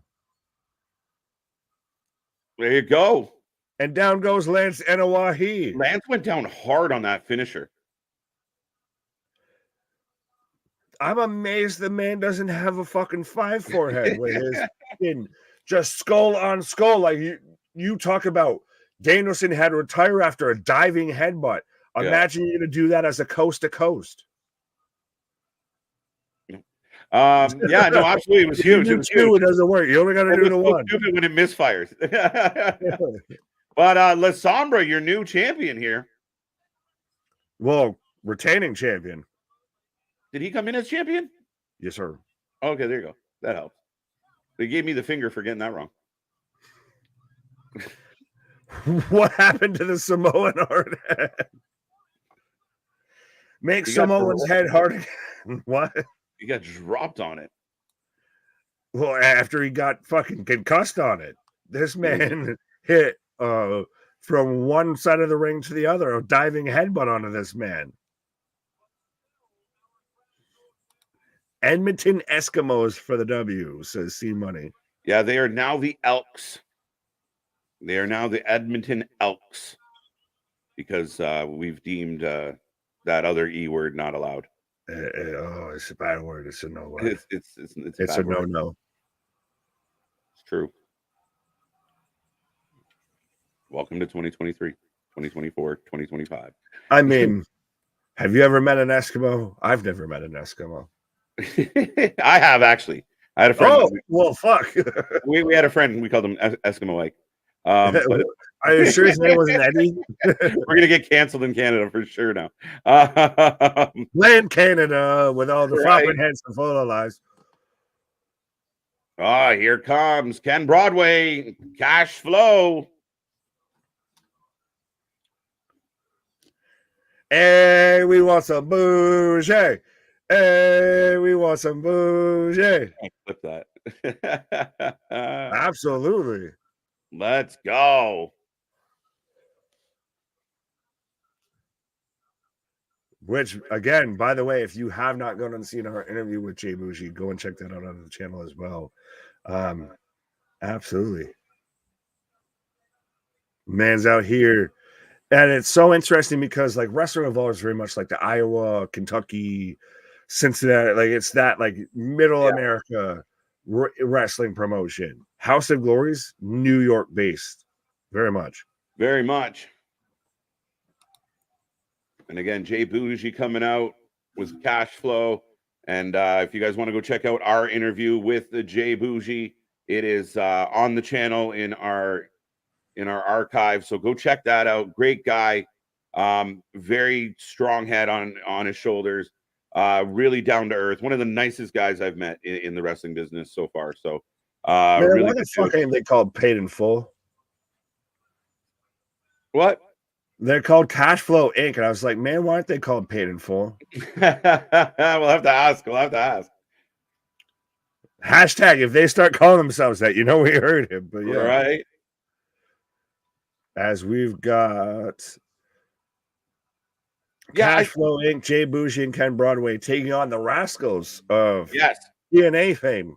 There you go. And down goes Lance Enowahi. Lance went down hard on that finisher. I'm amazed the man doesn't have a fucking 5 forehead with his skin just skull on skull. Like you talk about Danielson had to retire after a diving headbutt. Imagine you're going to do that as a coast to coast. Yeah, no, absolutely. It was huge. It doesn't work. You only got to do the 1. Stupid when it misfires. But La Sombra, your new champion here. Well, retaining champion. Did he come in as champion? Yes, sir. Okay, there you go. That helps. They gave me the finger for getting that wrong. What happened to the Samoan hard head? Make Samoan's head hard again. What? He got dropped on it. Well, after he got fucking concussed on it. This man hit from one side of the ring to the other, a diving headbutt onto this man. Edmonton Eskimos for the W, says C Money. Yeah, they are now the Elks. They are now the Edmonton Elks because we've deemed that other E word not allowed. It's a bad word. It's a no word. It's a no. It's true. Welcome to 2023, 2024, 2025. I mean, have you ever met an Eskimo? I've never met an Eskimo. I have actually. I had a friend. Oh, well, fuck. we had a friend. We called him Eskimo Like. Are you sure his name wasn't Eddie? We're gonna get canceled in Canada for sure now. Land Canada with all the flopping heads and full of lies. Here comes Ken Broadway. Cash flow. Hey, we want some bougie. Hey, we want some bougie. Flip that. Absolutely. Let's go. Which, again, by the way, if you have not gone and seen our interview with Jay Bougie, go and check that out on the channel as well. Absolutely. Man's out here. And it's so interesting because like Wrestling Evolved is very much like the Iowa, Kentucky, Cincinnati, like it's that like middle America wrestling promotion. House of Glories, New York based. Very much. Very much. And again, Jay Bougie coming out was Cash Flow. And if you guys want to go check out our interview with the Jay Bougie, it is on the channel in our archive. So go check that out. Great guy. Very strong head on his shoulders. Really down to earth. One of the nicest guys I've met in the wrestling business so far. So Man, really why the fuck ain't they called Paid in Full? What? They're called Cash Flow Inc. And I was like, man, why aren't they called Paid in Full? We'll have to ask. We'll have to ask. Hashtag if they start calling themselves that, you know, we heard him. But yeah. Right. As we've got Cash Flow Inc., Jay Bougie and Ken Broadway taking on the Rascals of DNA fame.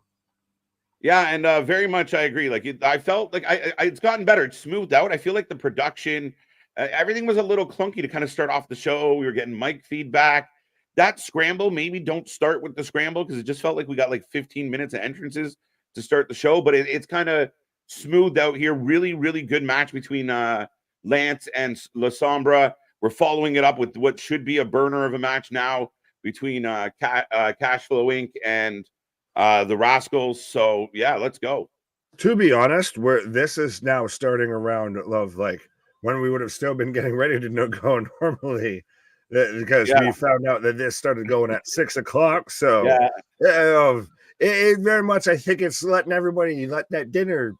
Yeah, and very much I agree. Like I felt like it's gotten better. It's smoothed out. I feel like the production, everything was a little clunky to kind of start off the show. We were getting mic feedback. That scramble, maybe don't start with the scramble because it just felt like we got like 15 minutes of entrances to start the show. But it's kind of smoothed out here. Really, really good match between Lance and La Sombra. We're following it up with what should be a burner of a match now between Cash Flow Inc. and the Rascals. So yeah, let's go. To be honest, this is now starting around love, like when we would have still been getting ready to go normally, because we found out that this started going at 6 o'clock. So it very much, I think it's letting everybody let that dinner,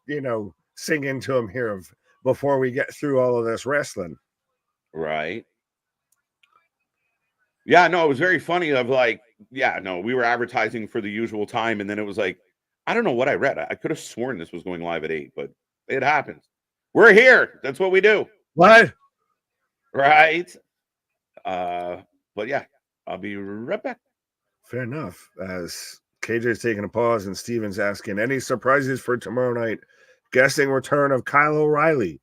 sing into them here before we get through all of this wrestling. Right. Yeah, no, it was very funny of like, we were advertising for the usual time. And then it was like, I don't know what I read. I could have sworn this was going live at 8, but it happens. We're here. That's what we do. What? Right. But yeah, I'll be right back. Fair enough. As KJ's taking a pause and Steven's asking, any surprises for tomorrow night? Guessing return of Kyle O'Reilly.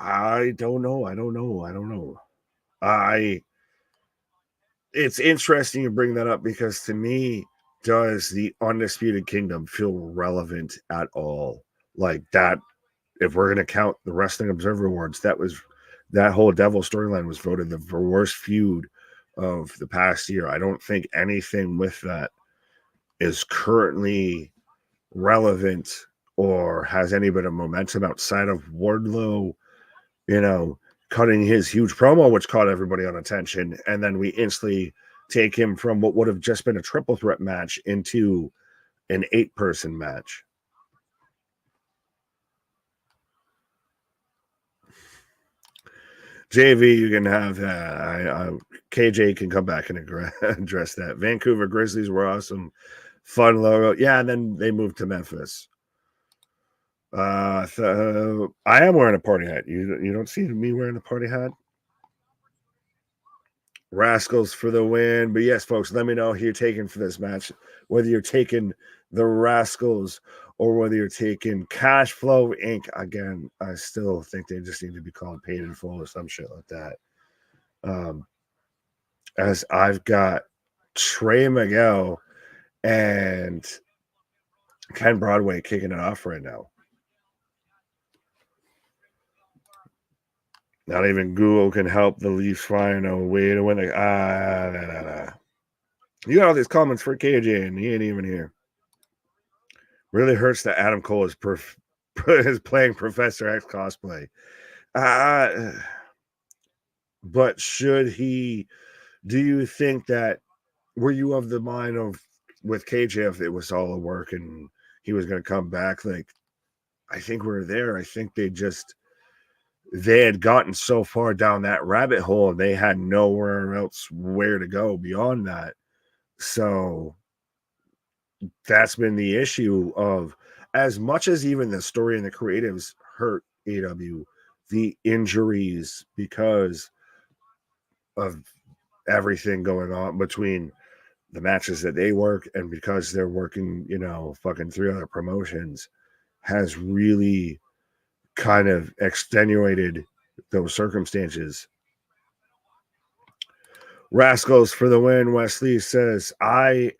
I don't know. It's interesting you bring that up because to me, does the Undisputed Kingdom feel relevant at all? Like that, if we're going to count the Wrestling Observer Awards, that whole Devil storyline was voted the worst feud of the past year. I don't think anything with that is currently relevant or has any bit of momentum outside of Wardlow, cutting his huge promo, which caught everybody on attention. And then we instantly take him from what would have just been a triple threat match into an 8-person match. JV, you can have KJ can come back and address that. Vancouver Grizzlies were awesome. Fun logo. Yeah, and then they moved to Memphis. I am wearing a party hat. You don't see me wearing a party hat? Rascals for the win. But yes, folks, let me know who you're taking for this match. Whether you're taking the Rascals or whether you're taking Cash Flow Inc. Again, I still think they just need to be called Paid in Full or some shit like that. As I've got Trey Miguel and Ken Broadway kicking it off right now. Not even Google can help the Leafs find a way to win. You got all these comments for KJ, and he ain't even here. Really hurts that Adam Cole is playing Professor X cosplay. But should he? Do you think that? Were you of the mind of with KJ if it was all a work and he was going to come back? Like, I think we're there. I think they had gotten so far down that rabbit hole, they had nowhere else where to go beyond that. So that's been the issue of, as much as even the story and the creatives hurt AEW, the injuries because of everything going on between the matches that they work and because they're working, fucking 3 other promotions has really kind of extenuated those circumstances. Rascals for the win. Wesley says, I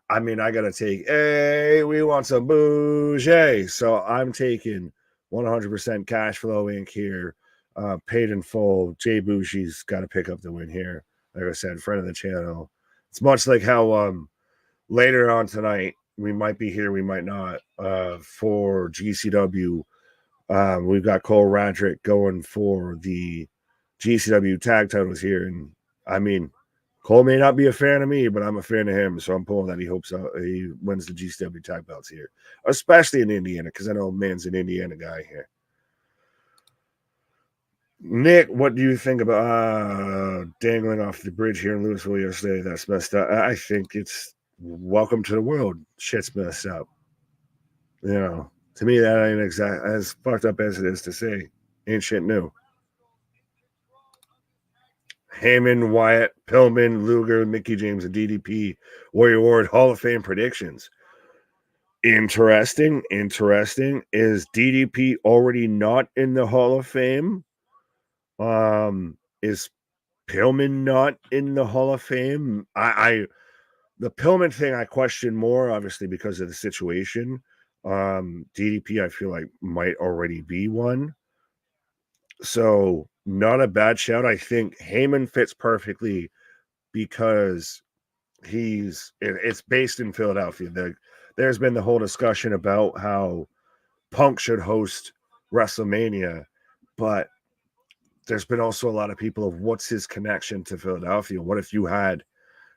gotta take, hey, we want some bougie. So I'm taking 100% cash flow Inc. here. Paid in full. Jay Bougie's got to pick up the win here. Like I said, friend of the channel. It's much like how later on tonight, we might be here, we might not, for GCW. We've got Cole Radrick going for the GCW tag titles here. And I mean, Cole may not be a fan of me, but I'm a fan of him. So I'm pulling that he hopes he wins the GCW tag belts here, especially in Indiana, because I know man's an Indiana guy here. Nick, what do you think about dangling off the bridge here in Louisville yesterday? That's messed up. I think it's welcome to the world. Shit's messed up. To me, that ain't exactly as fucked up as it is to say. Ain't shit new. Heyman, Wyatt, Pillman, Luger, Mickey James, and DDP, Warrior Ward Hall of Fame predictions. Interesting. Is DDP already not in the Hall of Fame? Is Pillman not in the Hall of Fame? The Pillman thing I question more, obviously, because of the situation. DDP, I feel like, might already be one. So, not a bad shout. I think Heyman fits perfectly because it's based in Philadelphia. There's been the whole discussion about how Punk should host WrestleMania, but there's been also a lot of people of what's his connection to Philadelphia. What if you had,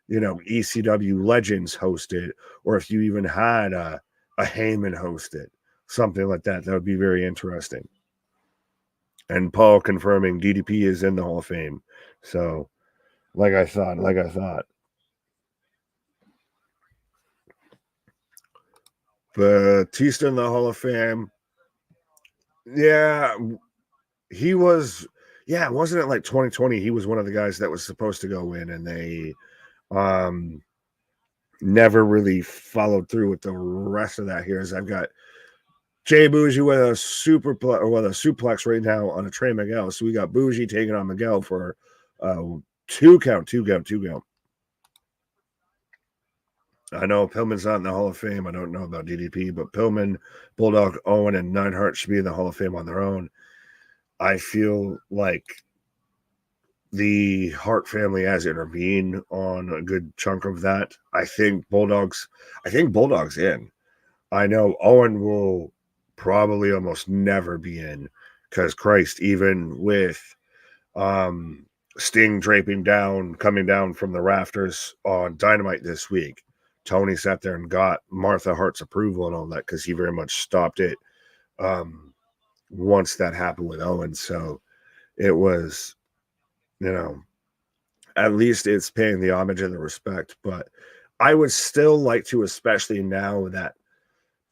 ECW legends host it, or if you even had a Heyman host it, something like that. That would be very interesting. And Paul confirming DDP is in the Hall of Fame. So, like I thought. Batista in the Hall of Fame. Yeah, he was. Yeah, wasn't it like 2020? He was one of the guys that was supposed to go in, and they never really followed through with the rest of that. Here, as I've got Jay Bougie with a suplex right now on a Trey Miguel. So we got Bougie taking on Miguel for 2 count. I know Pillman's not in the Hall of Fame. I don't know about DDP, but Pillman, Bulldog, Owen, and Neidhart should be in the Hall of Fame on their own. I feel like the Hart family has intervened on a good chunk of that. I think Bulldog's in. I know Owen will probably almost never be in because Christ, even with Sting coming down from the rafters on Dynamite this week, Tony sat there and got Martha Hart's approval and all that because he very much stopped it once that happened with Owen. So it was, at least it's paying the homage and the respect. But I would still like to, especially now that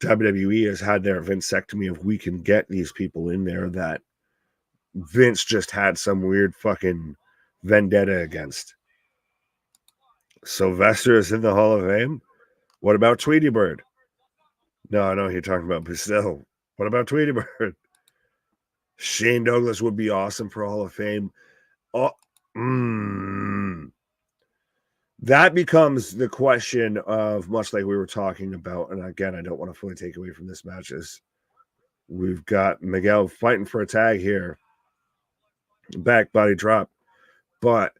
WWE has had their Vincectomy, if we can get these people in there that Vince just had some weird fucking vendetta against. Sylvester is in the Hall of Fame. What about Tweety Bird? No, I know you're talking about, but still, what about Tweety Bird? Shane Douglas would be awesome for Hall of Fame. That becomes the question of, much like we were talking about, and again, I don't want to fully take away from this match, is we've got Miguel fighting for a tag here. Back body drop. But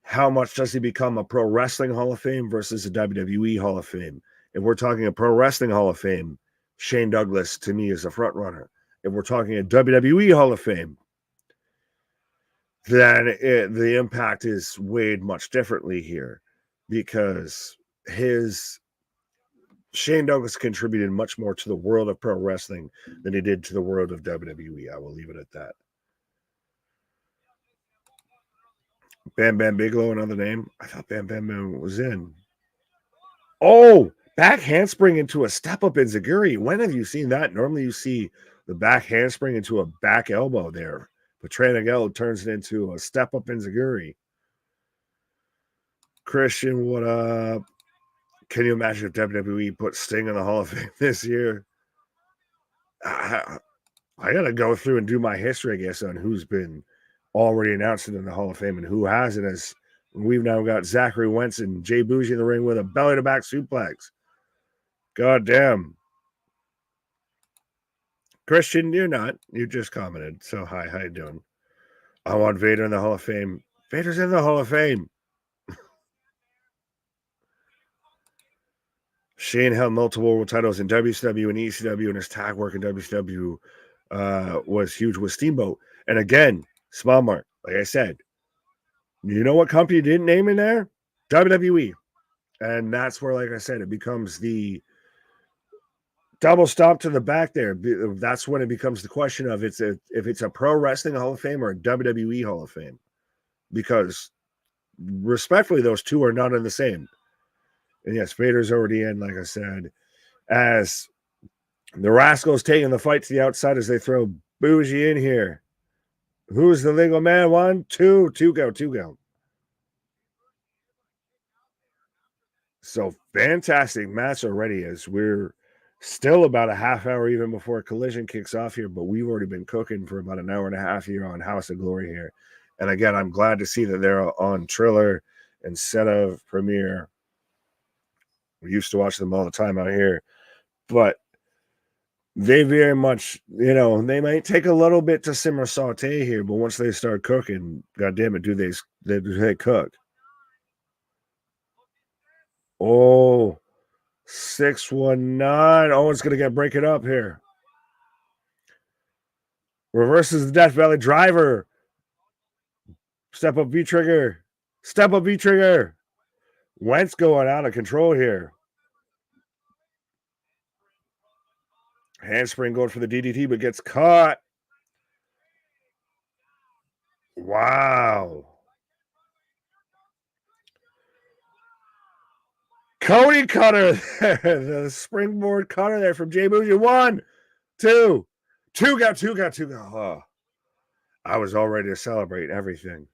how much does he become a Pro Wrestling Hall of Fame versus a WWE Hall of Fame? If we're talking a Pro Wrestling Hall of Fame, Shane Douglas, to me, is a front runner. If we're talking a WWE Hall of Fame, then the impact is weighed much differently here because Shane Douglas contributed much more to the world of pro wrestling than he did to the world of WWE. I will leave it at that. Bam Bam Bigelow, another name. I thought Bam Bam was in. Oh, back handspring into a step-up enziguri. When have you seen that? Normally you see the back handspring into a back elbow there. But Trey Miguel turns it into a step-up enziguri. Christian, what up? Can you imagine if WWE put Sting in the Hall of Fame this year? I gotta go through and do my history, I guess, on who's been already announced in the Hall of Fame and who hasn't. As we've now got Zachary Wentz and Jay Bougie in the ring with a belly-to-back suplex. God damn. Christian, you're not. You just commented. So hi, how you doing? I want Vader in the Hall of Fame. Vader's in the Hall of Fame. Shane held multiple world titles in WCW and ECW, and his tag work in WCW was huge with Steamboat. And again, small mark, like I said, you know what company didn't name in there? WWE. And that's where, like I said, it becomes the double stomp to the back there. That's when it becomes the question of if it's a pro wrestling Hall of Fame or a WWE Hall of Fame. Because respectfully, those two are not in the same. And yes, Vader's already in, like I said, as the Rascals taking the fight to the outside as they throw Bougie in here. Who's the legal man? 1, 2, 2 go. So fantastic match already as we're still about a half hour even before Collision kicks off here, but we've already been cooking for about an hour and a half here on House of Glory here. And again, I'm glad to see that they're on Triller instead of Premiere. We used to watch them all the time out here, but they very much, they might take a little bit to simmer saute here, but once they start cooking, God damn it, do they cook? Oh, 619. Oh, it's going to break it up here. Reverses the Death Valley driver. Step up V-trigger. Wentz going out of control here. Handspring going for the DDT, but gets caught. Wow. Cody cutter there. The springboard cutter there from Jay Bougie. 1, 2. Two go. Oh, I was all ready to celebrate everything.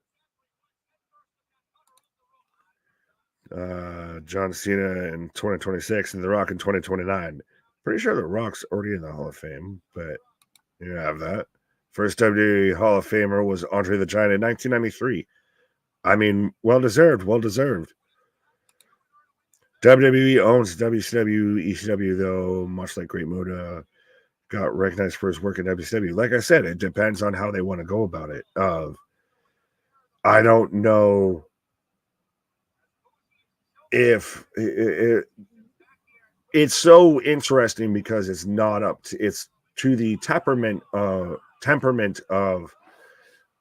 John Cena in 2026 and The Rock in 2029. Pretty sure The Rock's already in the Hall of Fame, but you have that. First WWE Hall of Famer was Andre the Giant in 1993. I mean, well deserved. WWE owns WCW, ECW, though, much like Great Muta got recognized for his work in WCW. Like I said, it depends on how they want to go about it. I don't know if it's so interesting because it's not it's to the temperament of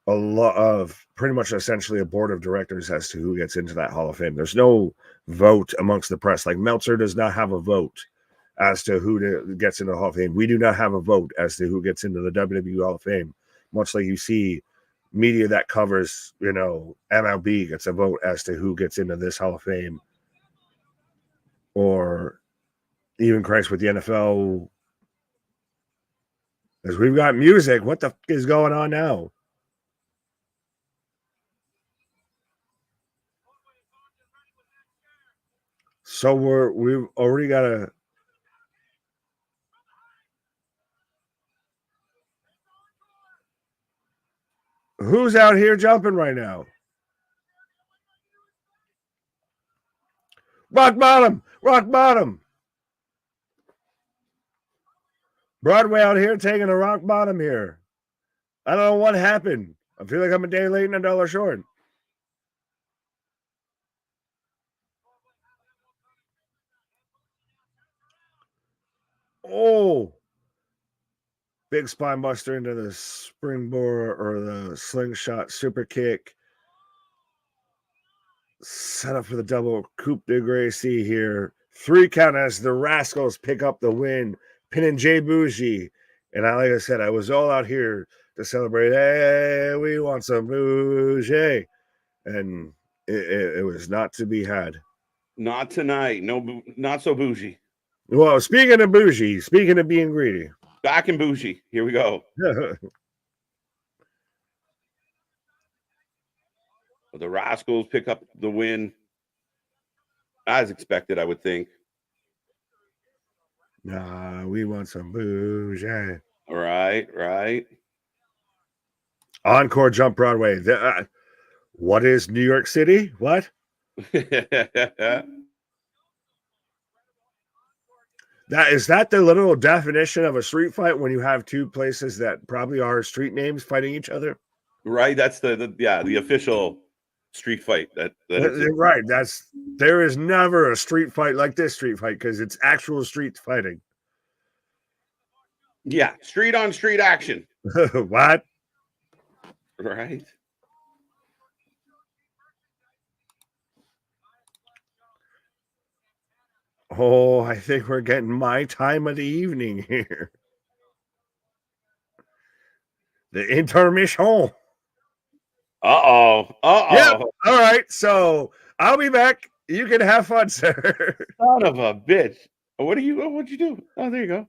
a lot of pretty much essentially a board of directors as to who gets into that Hall of Fame. There's no vote amongst the press. Like Meltzer does not have a vote as to who gets into the Hall of Fame. We do not have a vote as to who gets into the WWE Hall of Fame. Much like you see media that covers, MLB gets a vote as to who gets into this Hall of Fame. Or even Christ with the NFL. As we've got music. What the f is going on now? So we've already got a who's out here jumping right now? Rock bottom. Broadway out here taking a rock bottom here. I don't know what happened. I feel like I'm a day late and $1 short. Oh, big spine buster into the springboard or the slingshot super kick. Set up for the double coup de Gracie here. 3 count as the Rascals pick up the win, pinning Jay Bougie. And like I said, I was all out here to celebrate. Hey, we want some Bougie. And it was not to be had. Not tonight. No, not so bougie. Well, speaking of bougie, speaking of being greedy. Back in bougie. Here we go. The Rascals pick up the win. as expected, I would think. Nah, we want some booze. Yeah. Right. Encore Jump Broadway. What is New York City? What? Is that the literal definition of a street fight when you have two places that probably are street names fighting each other? Right. That's the official street fight that exists. Right. There is never a street fight like this street fight because it's actual street fighting. Yeah, street on street action. What? Right. Oh, I think we're getting my time of the evening here. The intermission. Uh-oh. Yep. All right. So I'll be back. You can have fun, sir. Son of a bitch. What'd you do? Oh, there you go.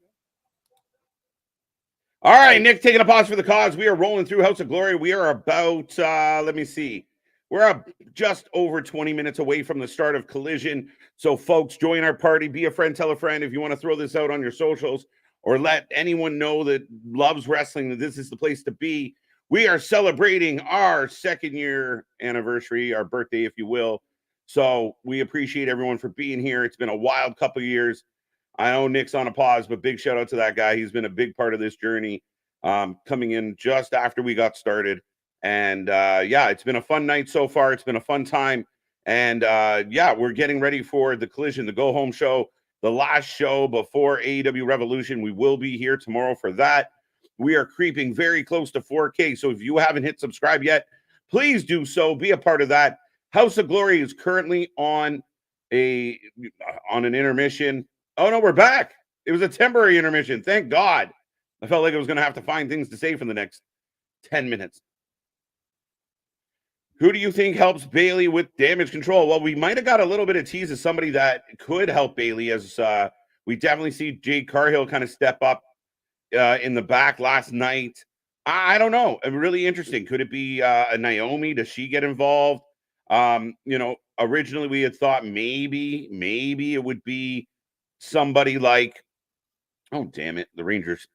All right, Nick, taking a pause for the cause. We are rolling through House of Glory. We are about, let me see. We're just over 20 minutes away from the start of Collision. So, folks, join our party. Be a friend, tell a friend. If you want to throw this out on your socials or let anyone know that loves wrestling, that this is the place to be. We are celebrating our 2nd year anniversary, our birthday, if you will. So we appreciate everyone for being here. It's been a wild couple of years. I know Nick's on a pause, but big shout out to that guy. He's been a big part of this journey, coming in just after we got started. And yeah, it's been a fun night so far. It's been a fun time. And yeah, we're getting ready for the Collision, the go home show, the last show before AEW Revolution. We will be here tomorrow for that. We are creeping very close to 4K. So if you haven't hit subscribe yet, please do so. Be a part of that. House of Glory is currently on an intermission. Oh, no, we're back. It was a temporary intermission. Thank God. I felt like I was going to have to find things to say for the next 10 minutes. Who do you think helps Bailey with damage control? Well, we might have got a little bit of tease of somebody that could help Bailey, as we definitely see Jade Cargill kind of step up in the back last night. I don't know. Really interesting. Could it be a Naomi? Does she get involved? Originally we had thought maybe it would be somebody like, oh damn it, the Rangers.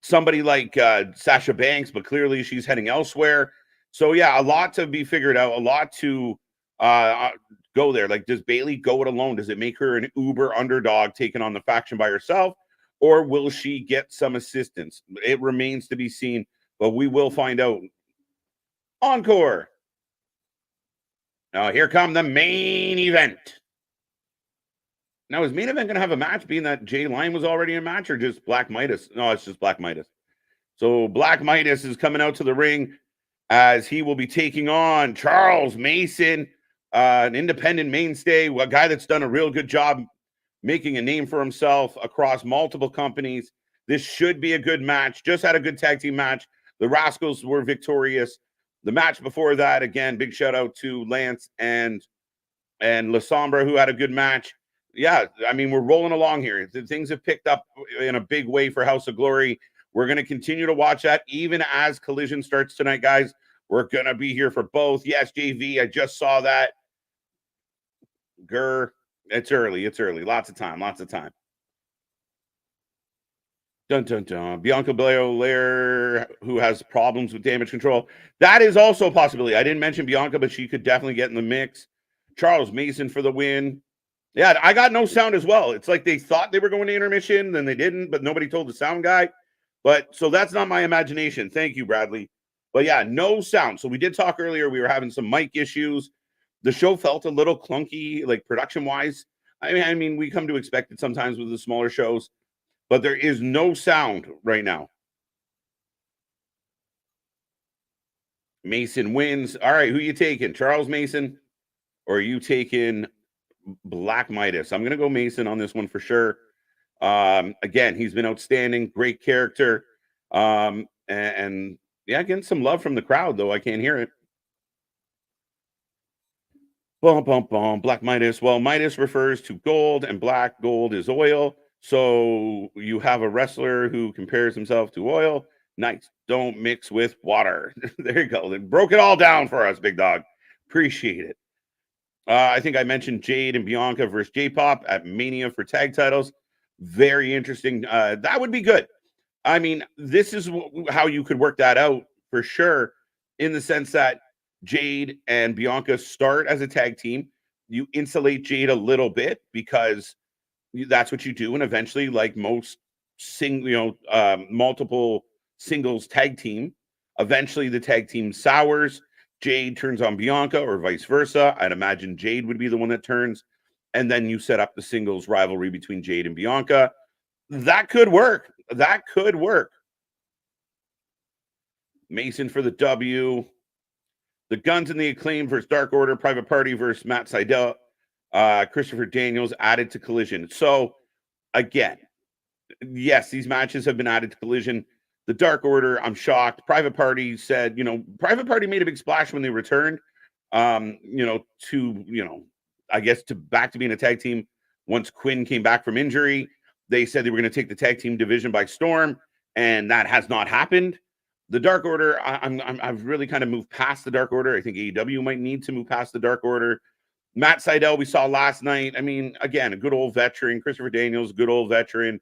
Somebody like Sasha Banks, but clearly she's heading elsewhere. So yeah, a lot to be figured out, a lot to go there. Like, does Bailey go it alone? Does it make her an uber underdog taking on the faction by herself? Or will she get some assistance? It remains to be seen, but we will find out. Encore. Now, here come the main event. Now, is main event going to have a match, being that Jay Lyon was already in a match, or just Black Midas? No, it's just Black Midas. So Black Midas is coming out to the ring as he will be taking on Charles Mason, an independent mainstay, a guy that's done a real good job making a name for himself across multiple companies. This should be a good match. Just had a good tag team match. The Rascals were victorious. The match before that, again, big shout out to Lance and La Sombra, who had a good match. Yeah, I mean, we're rolling along here. Things have picked up in a big way for House of Glory. We're going to continue to watch that even as Collision starts tonight, guys. We're going to be here for both. Yes, JV, I just saw that. Grr. It's early. Lots of time. Dun, dun, dun. Bianca Belair, who has problems with damage control. That is also a possibility. I didn't mention Bianca, but she could definitely get in the mix. Charles Mason for the win. Yeah, I got no sound as well. It's like they thought they were going to intermission, then they didn't, but nobody told the sound guy. But so that's not my imagination. Thank you, Bradley. But yeah, no sound. So we did talk earlier. We were having some mic issues. The show felt a little clunky, like production-wise. I mean, we come to expect it sometimes with the smaller shows, but there is no sound right now. Mason wins. All right, who you taking? Charles Mason, or are you taking Black Midas? I'm going to go Mason on this one for sure. Again, he's been outstanding, great character. And yeah, getting some love from the crowd, though I can't hear it. Bum, bum, bum. Black Midas. Well, Midas refers to gold, and black gold is oil. So you have a wrestler who compares himself to oil. Nice. Don't mix with water. There you go. They broke it all down for us, big dog. Appreciate it. I think I mentioned Jade and Bianca versus J-Pop at Mania for tag titles. Very interesting. That would be good. I mean, this is how you could work that out for sure, in the sense that Jade and Bianca start as a tag team. You insulate Jade a little bit because that's what you do, and eventually, like most multiple singles tag team, eventually the tag team sours. Jade turns on Bianca, or vice versa. I'd imagine Jade would be the one that turns, and then you set up the singles rivalry between Jade and Bianca. That could work. That could work. Mason for the W. The Guns and the Acclaim versus Dark Order. Private Party versus Matt Sydal. Christopher Daniels added to Collision. So, again, yes, these matches have been added to Collision. The Dark Order, I'm shocked. Private Party said, Private Party made a big splash when they returned, I guess back to being a tag team once Quinn came back from injury. They said they were going to take the tag team division by storm, and that has not happened. The Dark Order, I've really kind of moved past the Dark Order. I think AEW might need to move past the Dark Order. Matt Sydal, we saw last night. I mean, again, a good old veteran. Christopher Daniels, good old veteran.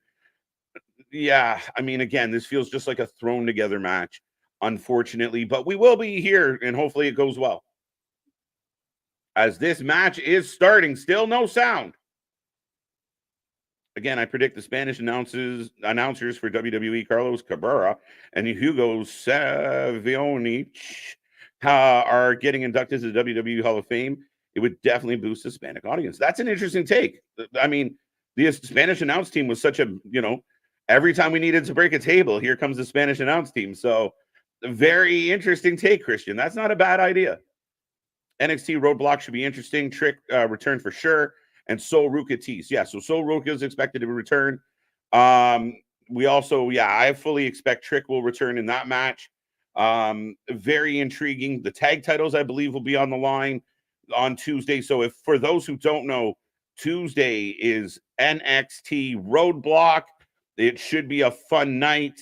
Yeah, I mean, again, this feels just like a thrown together match, unfortunately, but we will be here, and hopefully it goes well. As this match is starting, still no sound. Again, I predict the Spanish announcers for WWE, Carlos Cabrera and Hugo Savionic, are getting inducted to the WWE Hall of Fame. It would definitely boost the Hispanic audience. That's an interesting take. I mean, the Spanish announce team was such a, every time we needed to break a table, here comes the Spanish announce team. So, very interesting take, Christian. That's not a bad idea. NXT Roadblock should be interesting. Trick return for sure. And Sol Ruka tease. Yeah, so Sol Ruka is expected to return. We also, I fully expect Trick will return in that match. Very intriguing. The tag titles, I believe, will be on the line on Tuesday. So if for those who don't know, Tuesday is NXT Roadblock. It should be a fun night,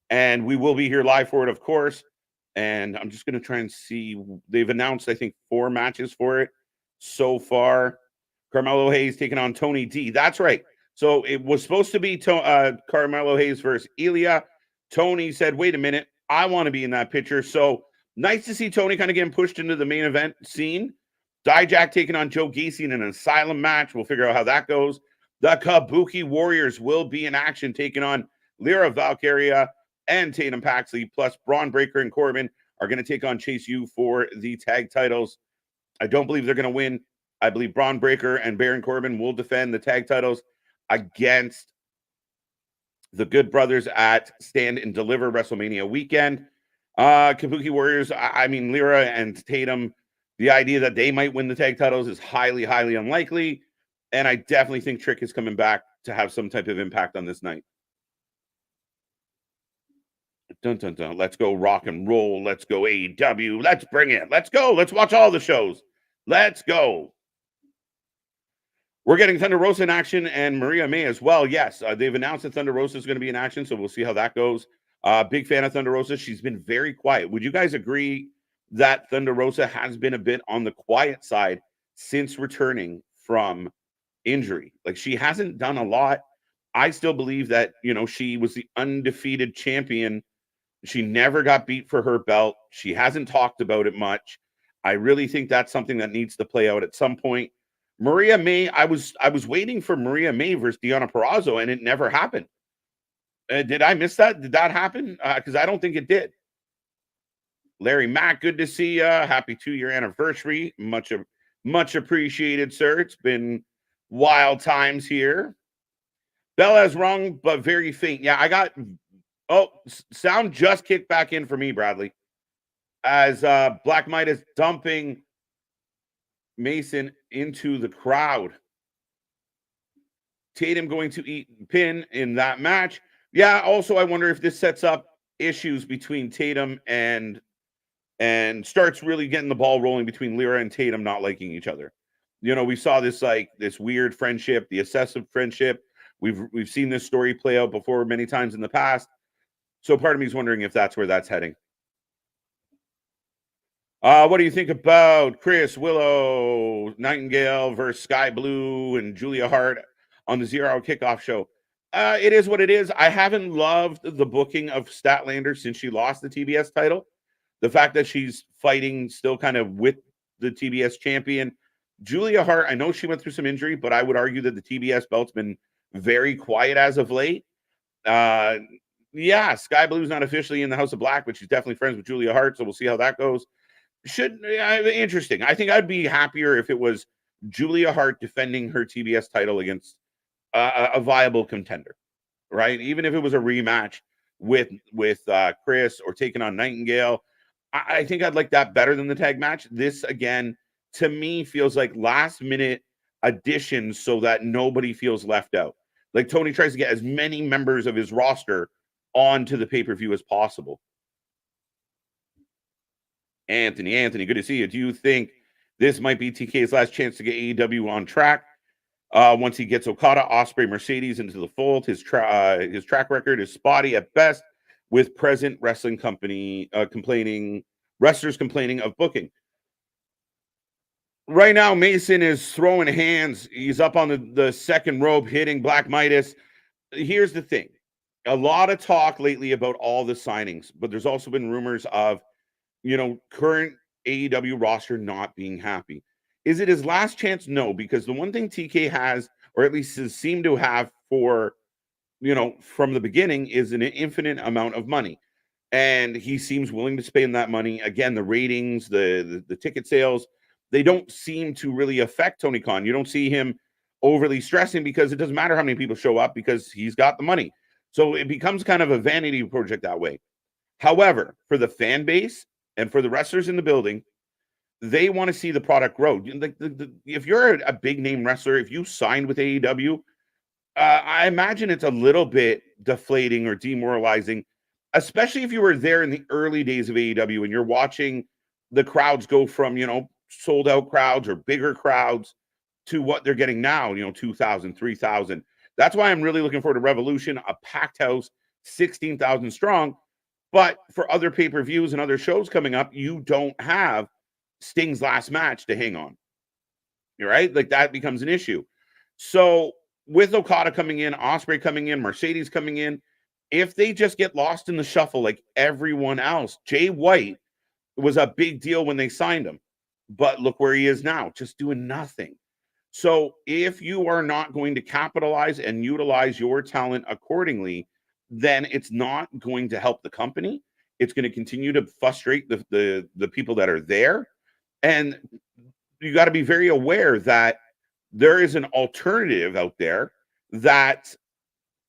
and we will be here live for it, of course. And I'm just going to try and see. They've announced, I think, 4 matches for it so far. Carmelo Hayes taking on Tony D. That's right. So it was supposed to be Carmelo Hayes versus Ilya. Tony said, wait a minute, I want to be in that picture. So nice to see Tony kind of getting pushed into the main event scene. Dijak taking on Joe Gacy in an Asylum match. We'll figure out how that goes. The Kabuki Warriors will be in action, taking on Lyra Valkyria and Tatum Paxley, plus Braun Breaker and Corbin are going to take on Chase U for the tag titles. I don't believe they're going to win. I believe Braun Breaker and Baron Corbin will defend the tag titles against the Good Brothers at Stand and Deliver WrestleMania weekend. Kabuki Warriors, I mean, Lyra and Tatum, the idea that they might win the tag titles is highly, highly unlikely. And I definitely think Trick is coming back to have some type of impact on this night. Dun, dun, dun. Let's go rock and roll. Let's go AEW. Let's bring it. Let's go. Let's watch all the shows. Let's go. We're getting Thunder Rosa in action and Maria May as well. Yes, they've announced that Thunder Rosa is going to be in action, so we'll see how that goes. Big fan of Thunder Rosa. She's been very quiet. Would you guys agree that Thunder Rosa has been a bit on the quiet side since returning from injury? Like, she hasn't done a lot. I still believe that, she was the undefeated champion. She never got beat for her belt. She hasn't talked about it much. I really think that's something that needs to play out at some point. Maria May, I was waiting for Maria May versus Deonna Purrazzo, and it never happened. Did I miss that? Did that happen? Because I don't think it did. Larry Mack, good to see you. Happy 2-year anniversary. Much appreciated, sir. It's been wild times here. Bella's wrong, but very faint. Yeah, I got... Oh, sound just kicked back in for me, Bradley. As Black Midas dumping Mason into the crowd. Tatum going to pin in that match. Yeah, also I wonder if this sets up issues between Tatum and starts really getting the ball rolling between Lyra and Tatum not liking each other. We saw this weird friendship, the obsessive friendship. We've seen this story play out before many times in the past. So part of me is wondering if that's where that's heading. What do you think about Chris, Willow, Nightingale versus Sky Blue and Julia Hart on the 0 Hour Kickoff show? It is what it is. I haven't loved the booking of Statlander since she lost the TBS title. The fact that she's fighting still kind of with the TBS champion. Julia Hart, I know she went through some injury, but I would argue that the TBS belt's been very quiet as of late. Yeah, Sky Blue's not officially in the House of Black, but she's definitely friends with Julia Hart, so we'll see how that goes. Interesting. I think I'd be happier if it was Julia Hart defending her TBS title against a viable contender, right? Even if it was a rematch with Chris or taking on Nightingale, I think I'd like that better than the tag match. This again, to me, feels like last minute additions so that nobody feels left out. Like Tony tries to get as many members of his roster onto the pay-per-view as possible. Anthony, good to see you. Do you think this might be TK's last chance to get AEW on track? Once he gets Okada, Ospreay, Mercedes into the fold, his track record is spotty at best, with present wrestling company wrestlers complaining of booking. Right now, Mason is throwing hands. He's up on the second rope, hitting Black Midas. Here's the thing. A lot of talk lately about all the signings, but there's also been rumors of current AEW roster not being happy. Is it his last chance? No, because the one thing TK has, or at least has seemed to have for, from the beginning, is an infinite amount of money. And he seems willing to spend that money. Again, the ratings, the ticket sales, they don't seem to really affect Tony Khan. You don't see him overly stressing because it doesn't matter how many people show up because he's got the money. So it becomes kind of a vanity project that way. However, for the fan base, and for the wrestlers in the building, they want to see the product grow. If you're a big name wrestler, if you signed with AEW, I imagine it's a little bit deflating or demoralizing, especially if you were there in the early days of AEW and you're watching the crowds go from, sold out crowds or bigger crowds to what they're getting now, 2,000, 3,000. That's why I'm really looking forward to Revolution, a packed house, 16,000 strong. But for other pay-per-views and other shows coming up, you don't have Sting's last match to hang on. You're right? Like that becomes an issue. So with Okada coming in, Ospreay coming in, Mercedes coming in, if they just get lost in the shuffle like everyone else, Jay White was a big deal when they signed him. But look where he is now, just doing nothing. So if you are not going to capitalize and utilize your talent accordingly, then it's not going to help the company. It's going to continue to frustrate the people that are there. And you got to be very aware that there is an alternative out there that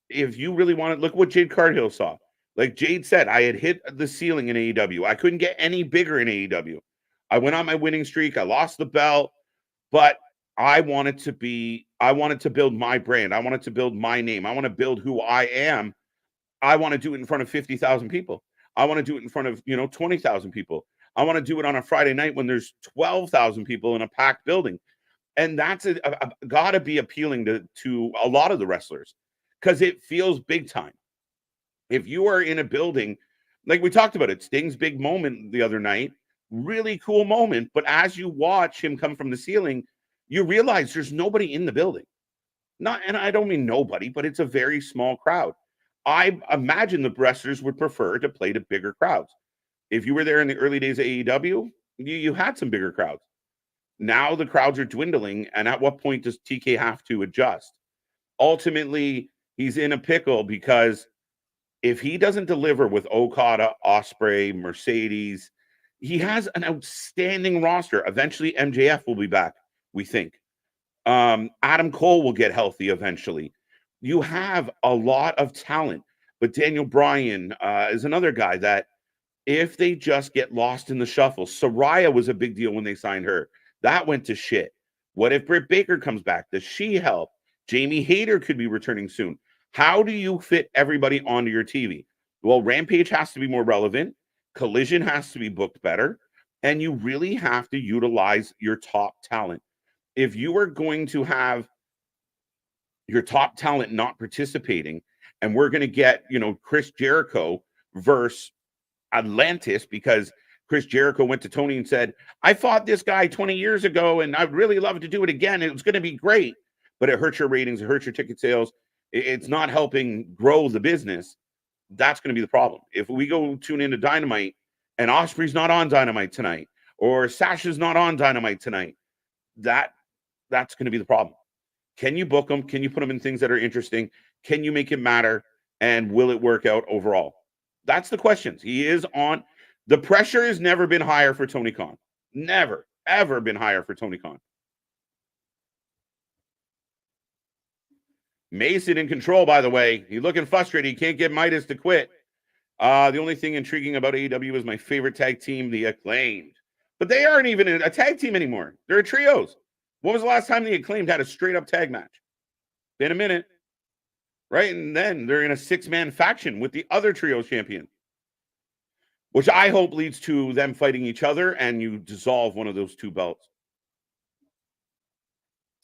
if you really want to look what Jade Cargill saw. Like Jade said, I had hit the ceiling in AEW. I couldn't get any bigger in AEW. I went on my winning streak. I lost the belt, but I wanted to build my brand. I wanted to build my name. I want to build who I am. I want to do it in front of 50,000 people. I want to do it in front of, 20,000 people. I want to do it on a Friday night when there's 12,000 people in a packed building. And that's got to be appealing to a lot of the wrestlers because it feels big time. If you are in a building, like we talked about it, Sting's big moment the other night, really cool moment. But as you watch him come from the ceiling, you realize there's nobody in the building. And I don't mean nobody, but it's a very small crowd. I imagine the wrestlers would prefer to play to bigger crowds. If you were there in the early days of AEW, you had some bigger crowds. Now the crowds are dwindling, and at what point does TK have to adjust? Ultimately, he's in a pickle because if he doesn't deliver with Okada, Ospreay, Mercedes, he has an outstanding roster. Eventually, MJF will be back, we think. Adam Cole will get healthy eventually. You have a lot of talent, but Daniel Bryan is another guy that if they just get lost in the shuffle, Saraya was a big deal when they signed her. That went to shit. What if Britt Baker comes back? Does she help? Jamie Hayter could be returning soon. How do you fit everybody onto your TV? Well, Rampage has to be more relevant. Collision has to be booked better. And you really have to utilize your top talent. If you are going to have your top talent not participating, and we're going to get, Chris Jericho versus Atlantis because Chris Jericho went to Tony and said, I fought this guy 20 years ago and I'd really love to do it again. It was going to be great. But it hurts your ratings. It hurts your ticket sales. It's not helping grow the business. That's going to be the problem. If we go tune into Dynamite and Osprey's not on Dynamite tonight, or Sasha's not on Dynamite tonight, that's going to be the problem. Can you book them? Can you put them in things that are interesting? Can you make it matter? And will it work out overall? That's the questions. He is on. The pressure has never been higher for Tony Khan. Never, ever been higher for Tony Khan. Mason in control, by the way. He's looking frustrated. He can't get Midas to quit. The only thing intriguing about AEW is my favorite tag team, the Acclaimed. But they aren't even a tag team anymore. They're trios. When was the last time the Acclaimed had a straight-up tag match? Been a minute. Right? And then they're in a 6-man faction with the other trio champion, which I hope leads to them fighting each other and you dissolve one of those two belts.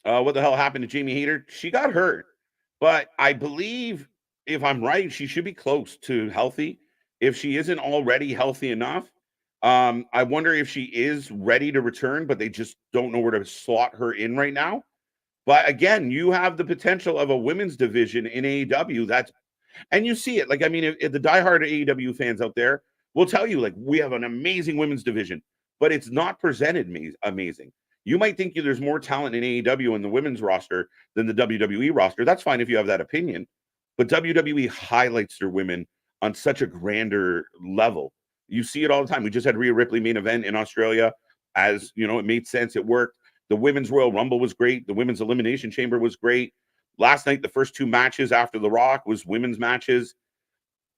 What the hell happened to Jamie Hayter? She got hurt. But I believe, if I'm right, she should be close to healthy. If she isn't already healthy enough, I wonder if she is ready to return, but they just don't know where to slot her in right now. But again, you have the potential of a women's division in AEW. And you see it. Like, I mean, if the diehard AEW fans out there will tell you, like, we have an amazing women's division, but it's not presented amazing. You might think there's more talent in AEW in the women's roster than the WWE roster. That's fine if you have that opinion. But WWE highlights their women on such a grander level. You see it all the time. We just had Rhea Ripley main event in Australia. As you know, it made sense. It worked. The Women's Royal Rumble was great. The Women's Elimination Chamber was great. Last night, the first 2 matches after The Rock was women's matches.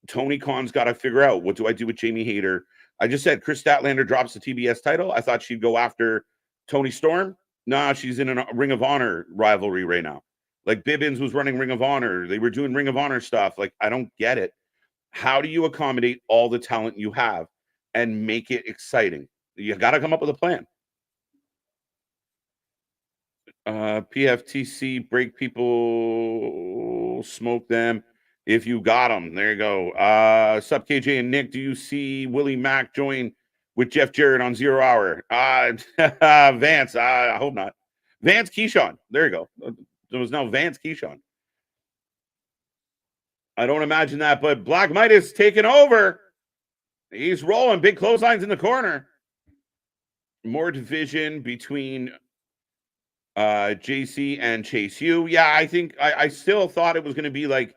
Tony Khan's got to figure out, what do I do with Jamie Hayter? I just said Chris Statlander drops the TBS title. I thought she'd go after Tony Storm. Nah, she's in a Ring of Honor rivalry right now. Like Bibbins was running Ring of Honor. They were doing Ring of Honor stuff. Like, I don't get it. How do you accommodate all the talent you have and make it exciting? You got to come up with a plan. PFTC, break people, smoke them if you got them. There you go. Sup, KJ and Nick, do you see Willie Mack join with Jeff Jarrett on 0 Hour? Vance, I hope not. Vance Keyshawn. There you go. It was now Vance Keyshawn. I don't imagine that, but Black Midas taking over. He's rolling. Big clotheslines in the corner. More division between JC and Chase U. Yeah, I think I still thought it was going to be like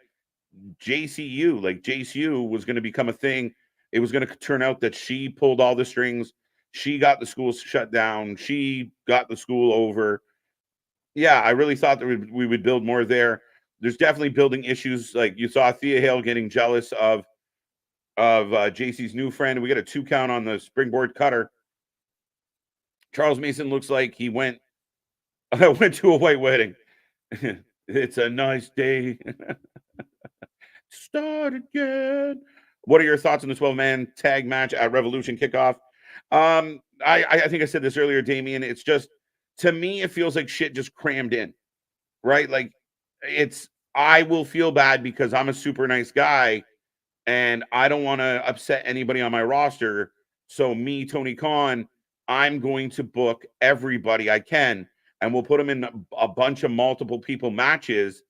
JCU, like JCU was going to become a thing. It was going to turn out that she pulled all the strings. She got the school shut down. She got the school over. Yeah, I really thought that we would build more there. There's definitely building issues. Like you saw Thea Hale getting jealous of JC's new friend. We got a 2 count on the springboard cutter. Charles Mason looks like he went to a white wedding. It's a nice day. Start again. What are your thoughts on the 12-man tag match at Revolution kickoff? I think I said this earlier, Damien. It's just, to me, it feels like shit just crammed in, right? Like, I will feel bad because I'm a super nice guy and I don't want to upset anybody on my roster. So me, Tony Khan, I'm going to book everybody I can, and we'll put them in a bunch of multiple people matches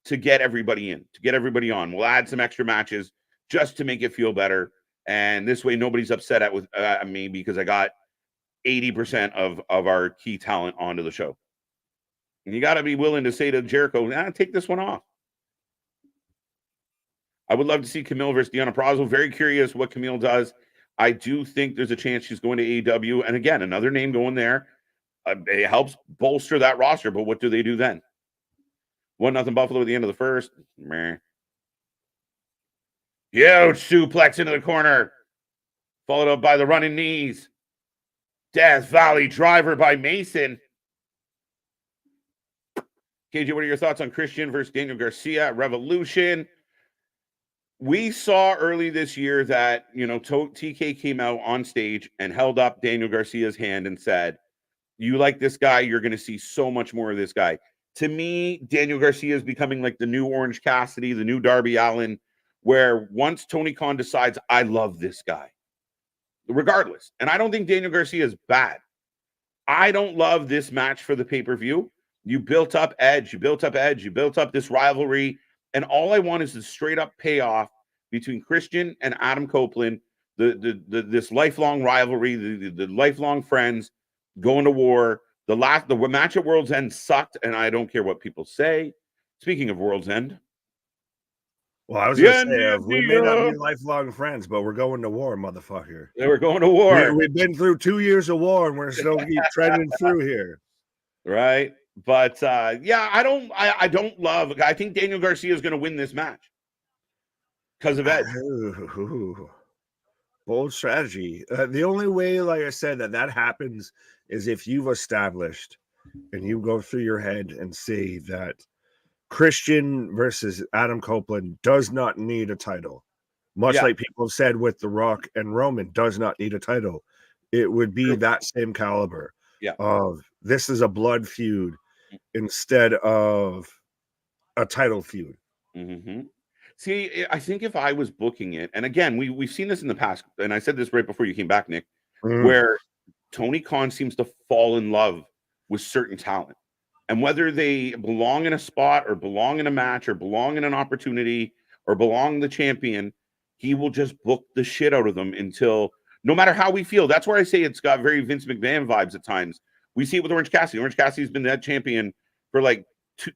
to get everybody in, to get everybody on. We'll add some extra matches just to make it feel better. And this way, nobody's upset at me because I got 80% of our key talent onto the show. And you got to be willing to say to Jericho, take this one off. I would love to see Camille versus Deonna Purrazzo. Very curious what Camille does. I do think there's a chance she's going to AEW. And again, another name going there. It helps bolster that roster. But what do they do then? 1-0 Buffalo at the end of the first. Meh. Huge suplex into the corner. Followed up by the running knees. Death Valley driver by Mason. KJ, what are your thoughts on Christian versus Daniel Garcia at Revolution? We saw early this year that, TK came out on stage and held up Daniel Garcia's hand and said, you like this guy, you're going to see so much more of this guy. To me, Daniel Garcia is becoming like the new Orange Cassidy, the new Darby Allin, where once Tony Khan decides, I love this guy, regardless. And I don't think Daniel Garcia is bad. I don't love this match for the pay-per-view. You built up Edge, you built up this rivalry, and all I want is the straight up payoff between Christian and Adam Copeland, this lifelong rivalry, the lifelong friends going to war. The match at World's End sucked, and I don't care what people say. Speaking of World's End, well, I was going to say, we may not be lifelong friends, but we're going to war, motherfucker. They were going to war. We've been through 2 years of war, and we're still keep treading through here. Right. But yeah, I don't love. I think Daniel Garcia is going to win this match because of Edge. Ooh, bold strategy. The only way, like I said, that happens is if you've established and you go through your head and say that Christian versus Adam Copeland does not need a title. Much like people have said with The Rock and Roman does not need a title. It would be that same caliber of this is a blood feud instead of a title feud. Mm-hmm. See, I think if I was booking it, and again, we've seen this in the past, and I said this right before you came back, Nick, where Tony Khan seems to fall in love with certain talent. And whether they belong in a spot or belong in a match or belong in an opportunity or belong the champion, he will just book the shit out of them until, no matter how we feel. That's where I say it's got very Vince McMahon vibes at times. We see it with Orange Cassidy. Orange Cassidy's been that champion for like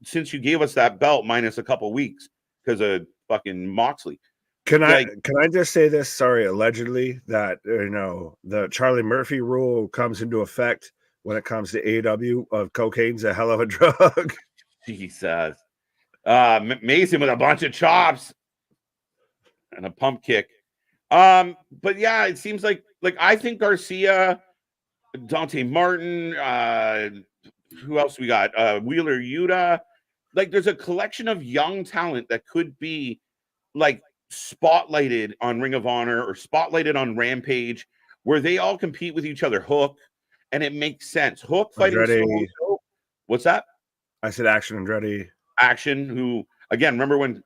since you gave us that belt minus a couple weeks because of fucking Moxley. Can I just say this? Sorry, allegedly that the Charlie Murphy rule comes into effect when it comes to AEW of cocaine's a hell of a drug. Jesus. Mason with a bunch of chops and a pump kick. But yeah, it seems like I think Garcia, Dante Martin, who else we got? Wheeler Yuta. Like there's a collection of young talent that could be like spotlighted on Ring of Honor or spotlighted on Rampage, where they all compete with each other. Hook. And it makes sense. Hook fighting Solo. What's that? I said Action Andretti. Action, who again, remember when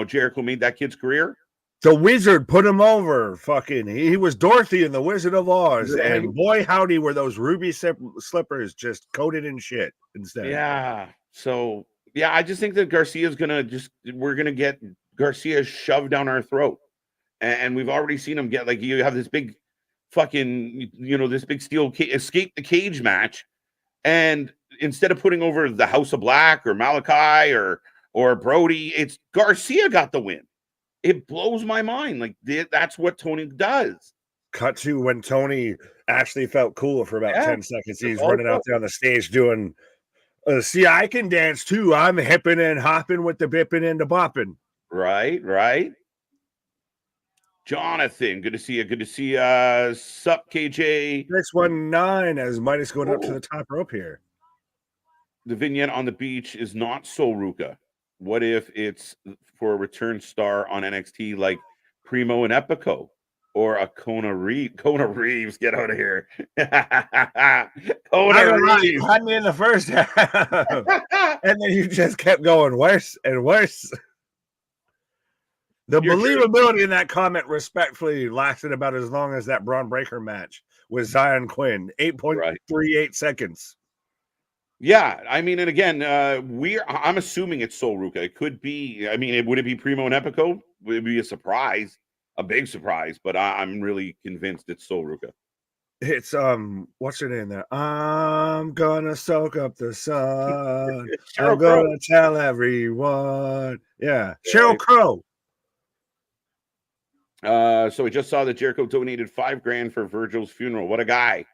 Jericho made that kid's career? The Wizard put him over. Fucking, he was Dorothy in the Wizard of Oz, and boy howdy were those ruby slippers just coated in shit instead. Yeah. So yeah, I just think that Garcia's we're gonna get Garcia shoved down our throat, and we've already seen him get you have this big fucking this big steel escape the cage match, and instead of putting over the House of Black or Malachi or Brody, it's Garcia got the win. It blows my mind. That's what Tony does. Cut to when Tony actually felt cool for about 10 seconds. He's running out there on the stage doing see, I can dance too. I'm hipping and hopping with the bipping and the bopping. Right. Jonathan, good to see you. Good to see sup, KJ. 619 as Midas going up to the top rope here. The vignette on the beach is not Sol Ruka. What if it's for a return star on NXT like Primo and Epico or a Kona Reeves? Get out of here. Kona Reeves. You had me in the first half. And then you just kept going worse and worse. The believability in that comment respectfully lasted about as long as that Braun Breaker match with Zion Quinn, 8.38 seconds. Yeah, I mean, and again, I'm assuming it's Sol Ruka. It could be. I mean, would it be Primo and Epico? Would it be a surprise, a big surprise? But I'm really convinced it's Sol Ruka. It's what's her name there? I'm gonna soak up the sun. I'm gonna tell everyone. Yeah, Sheryl Crow. So I just saw that Jericho donated $5,000 for Virgil's funeral. What a guy.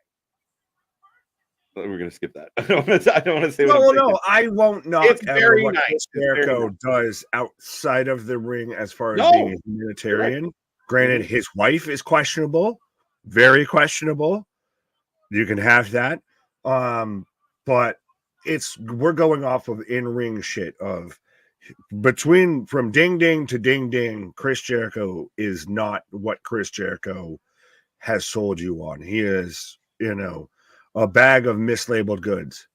We're going to skip that. I don't want to say no, I won't knock. It's very nice. Jericho does outside of the ring as far as being a humanitarian. Right. Granted, his wife is questionable, very questionable. You can have that. But we're going off of in-ring shit of from ding ding to ding ding. Chris Jericho is not what Chris Jericho has sold you on. He is, a bag of mislabeled goods.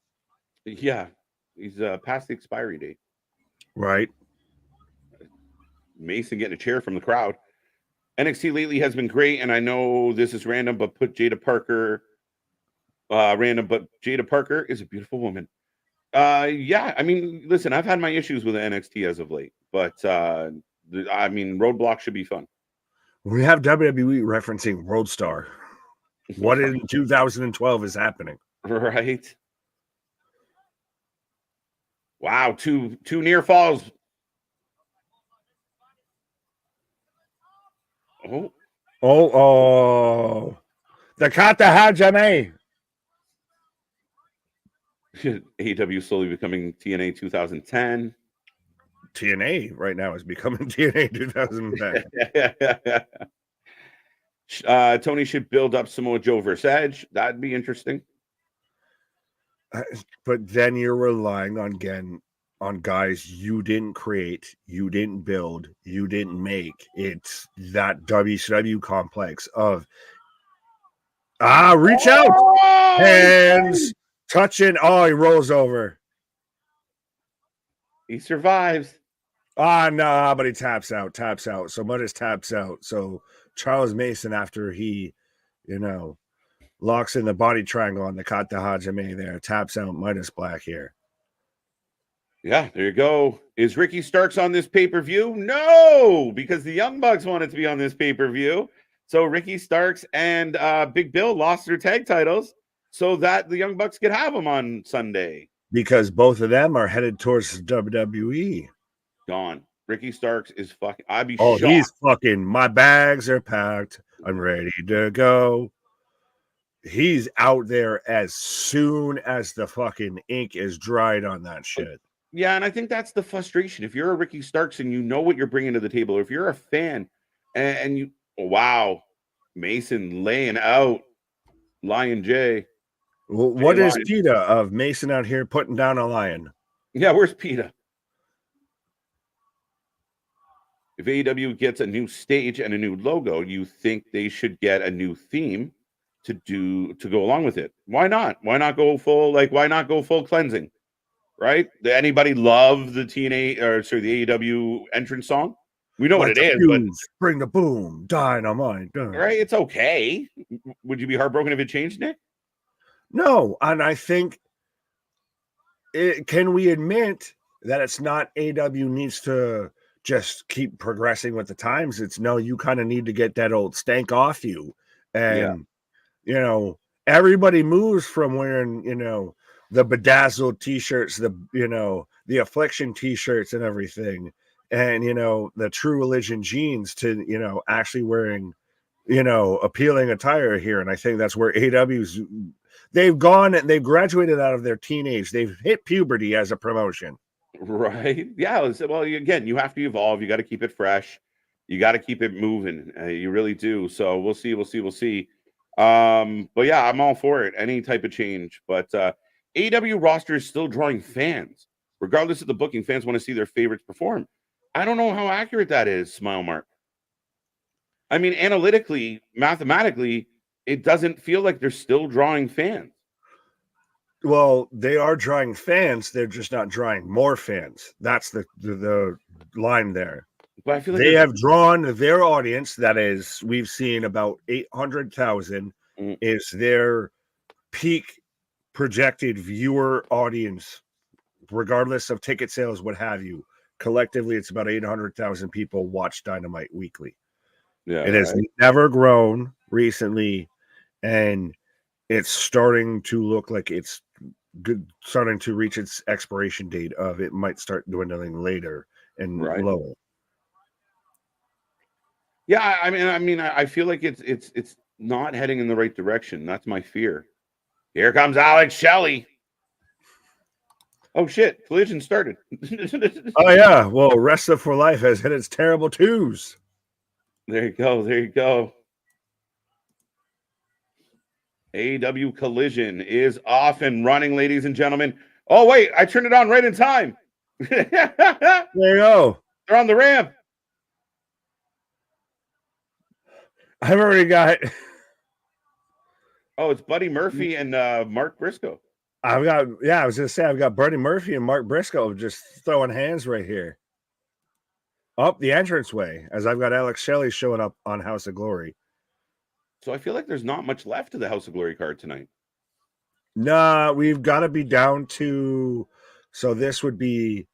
Yeah, he's past the expiry date. Right. Mason getting a chair from the crowd. NXT lately has been great, and I know this is random, but Jada Parker is a beautiful woman. Yeah, I mean, listen, I've had my issues with NXT as of late, but I mean, Roadblock should be fun. We have WWE referencing World Star. What in 2012 is happening? Right. Wow, two near falls. Oh. The Kata Hajime. AEW slowly becoming TNA 2010. TNA right now is becoming TNA 2010. Tony should build up Samoa Joe versus Edge. That'd be interesting. But then you're relying on guys you didn't create, you didn't build, you didn't make. It's that WCW complex of reach out, hands touching. Oh, he rolls over. He survives. No, but he taps out. So Midas taps out. So Charles Mason, after he, locks in the body triangle on the Kata Hajime there, taps out Midas Black here. Yeah, there you go. Is Ricky Starks on this pay-per-view? No, because the Young Bucks wanted to be on this pay-per-view. So Ricky Starks and Big Bill lost their tag titles so that the Young Bucks could have them on Sunday. Because both of them are headed towards WWE. Gone. Ricky Starks is fucking. I'd be shocked. He's fucking. My bags are packed. I'm ready to go. He's out there as soon as the fucking ink is dried on that shit. Yeah, and I think that's the frustration. If you're a Ricky Starks and you know what you're bringing to the table, or if you're a fan and you, wow, Mason laying out Lion J. Well, what is PETA of Mason out here putting down a lion? Yeah, where's PETA? If AEW gets a new stage and a new logo, you think they should get a new theme to go along with it? Why not? Why not go full cleansing? Right? Did anybody love the the AEW entrance song? We know what it is, but bring the boom, dynamite. Right? It's okay. Would you be heartbroken if it changed, Nick? No, and I think can we admit that it's not AEW needs to just keep progressing with the times? It's no, you kind of need to get that old stank off you. And everybody moves from wearing, the bedazzled t-shirts, the affliction t-shirts and everything, and the True Religion jeans to actually wearing appealing attire here. And I think that's where AEW's they've graduated out of their teenage, they've hit puberty as a promotion. Right. Yeah. Well, again, you have to evolve, you got to keep it fresh, you got to keep it moving, you really do. So we'll see. But yeah, I'm all for it, any type of change. But AEW roster is still drawing fans. Regardless of the booking, fans want to see their favorites perform. I don't know how accurate that is, Smile Mark. I mean, analytically, mathematically, it doesn't feel like they're still drawing fans. Well, they are drawing fans. They're just not drawing more fans. That's the line there. But I feel like they have drawn their audience. That is, we've seen about 800,000 is their peak projected viewer audience, regardless of ticket sales, what have you. Collectively, it's about 800,000 people watch Dynamite weekly. Yeah, it has never grown recently, and it's starting to look like it's starting to reach its expiration date of it might start dwindling later and lower. Yeah, I mean, I feel like it's not heading in the right direction. That's my fear. Here comes Alex Shelley. Oh shit! Collision started. Oh yeah. Well, Wrestling for Life has hit its terrible twos. There you go. AEW Collision is off and running, ladies and gentlemen. Oh wait, I turned it on right in time. There you go. They're on the ramp. I've already got. Oh, it's Buddy Murphy and Mark Briscoe. I was gonna say I've got Buddy Murphy and Mark Briscoe just throwing hands right here. up the entranceway, as I've got Alex Shelley showing up on House of Glory. So I feel like there's not much left to the House of Glory card tonight. Nah, we've got to be down to. So this would be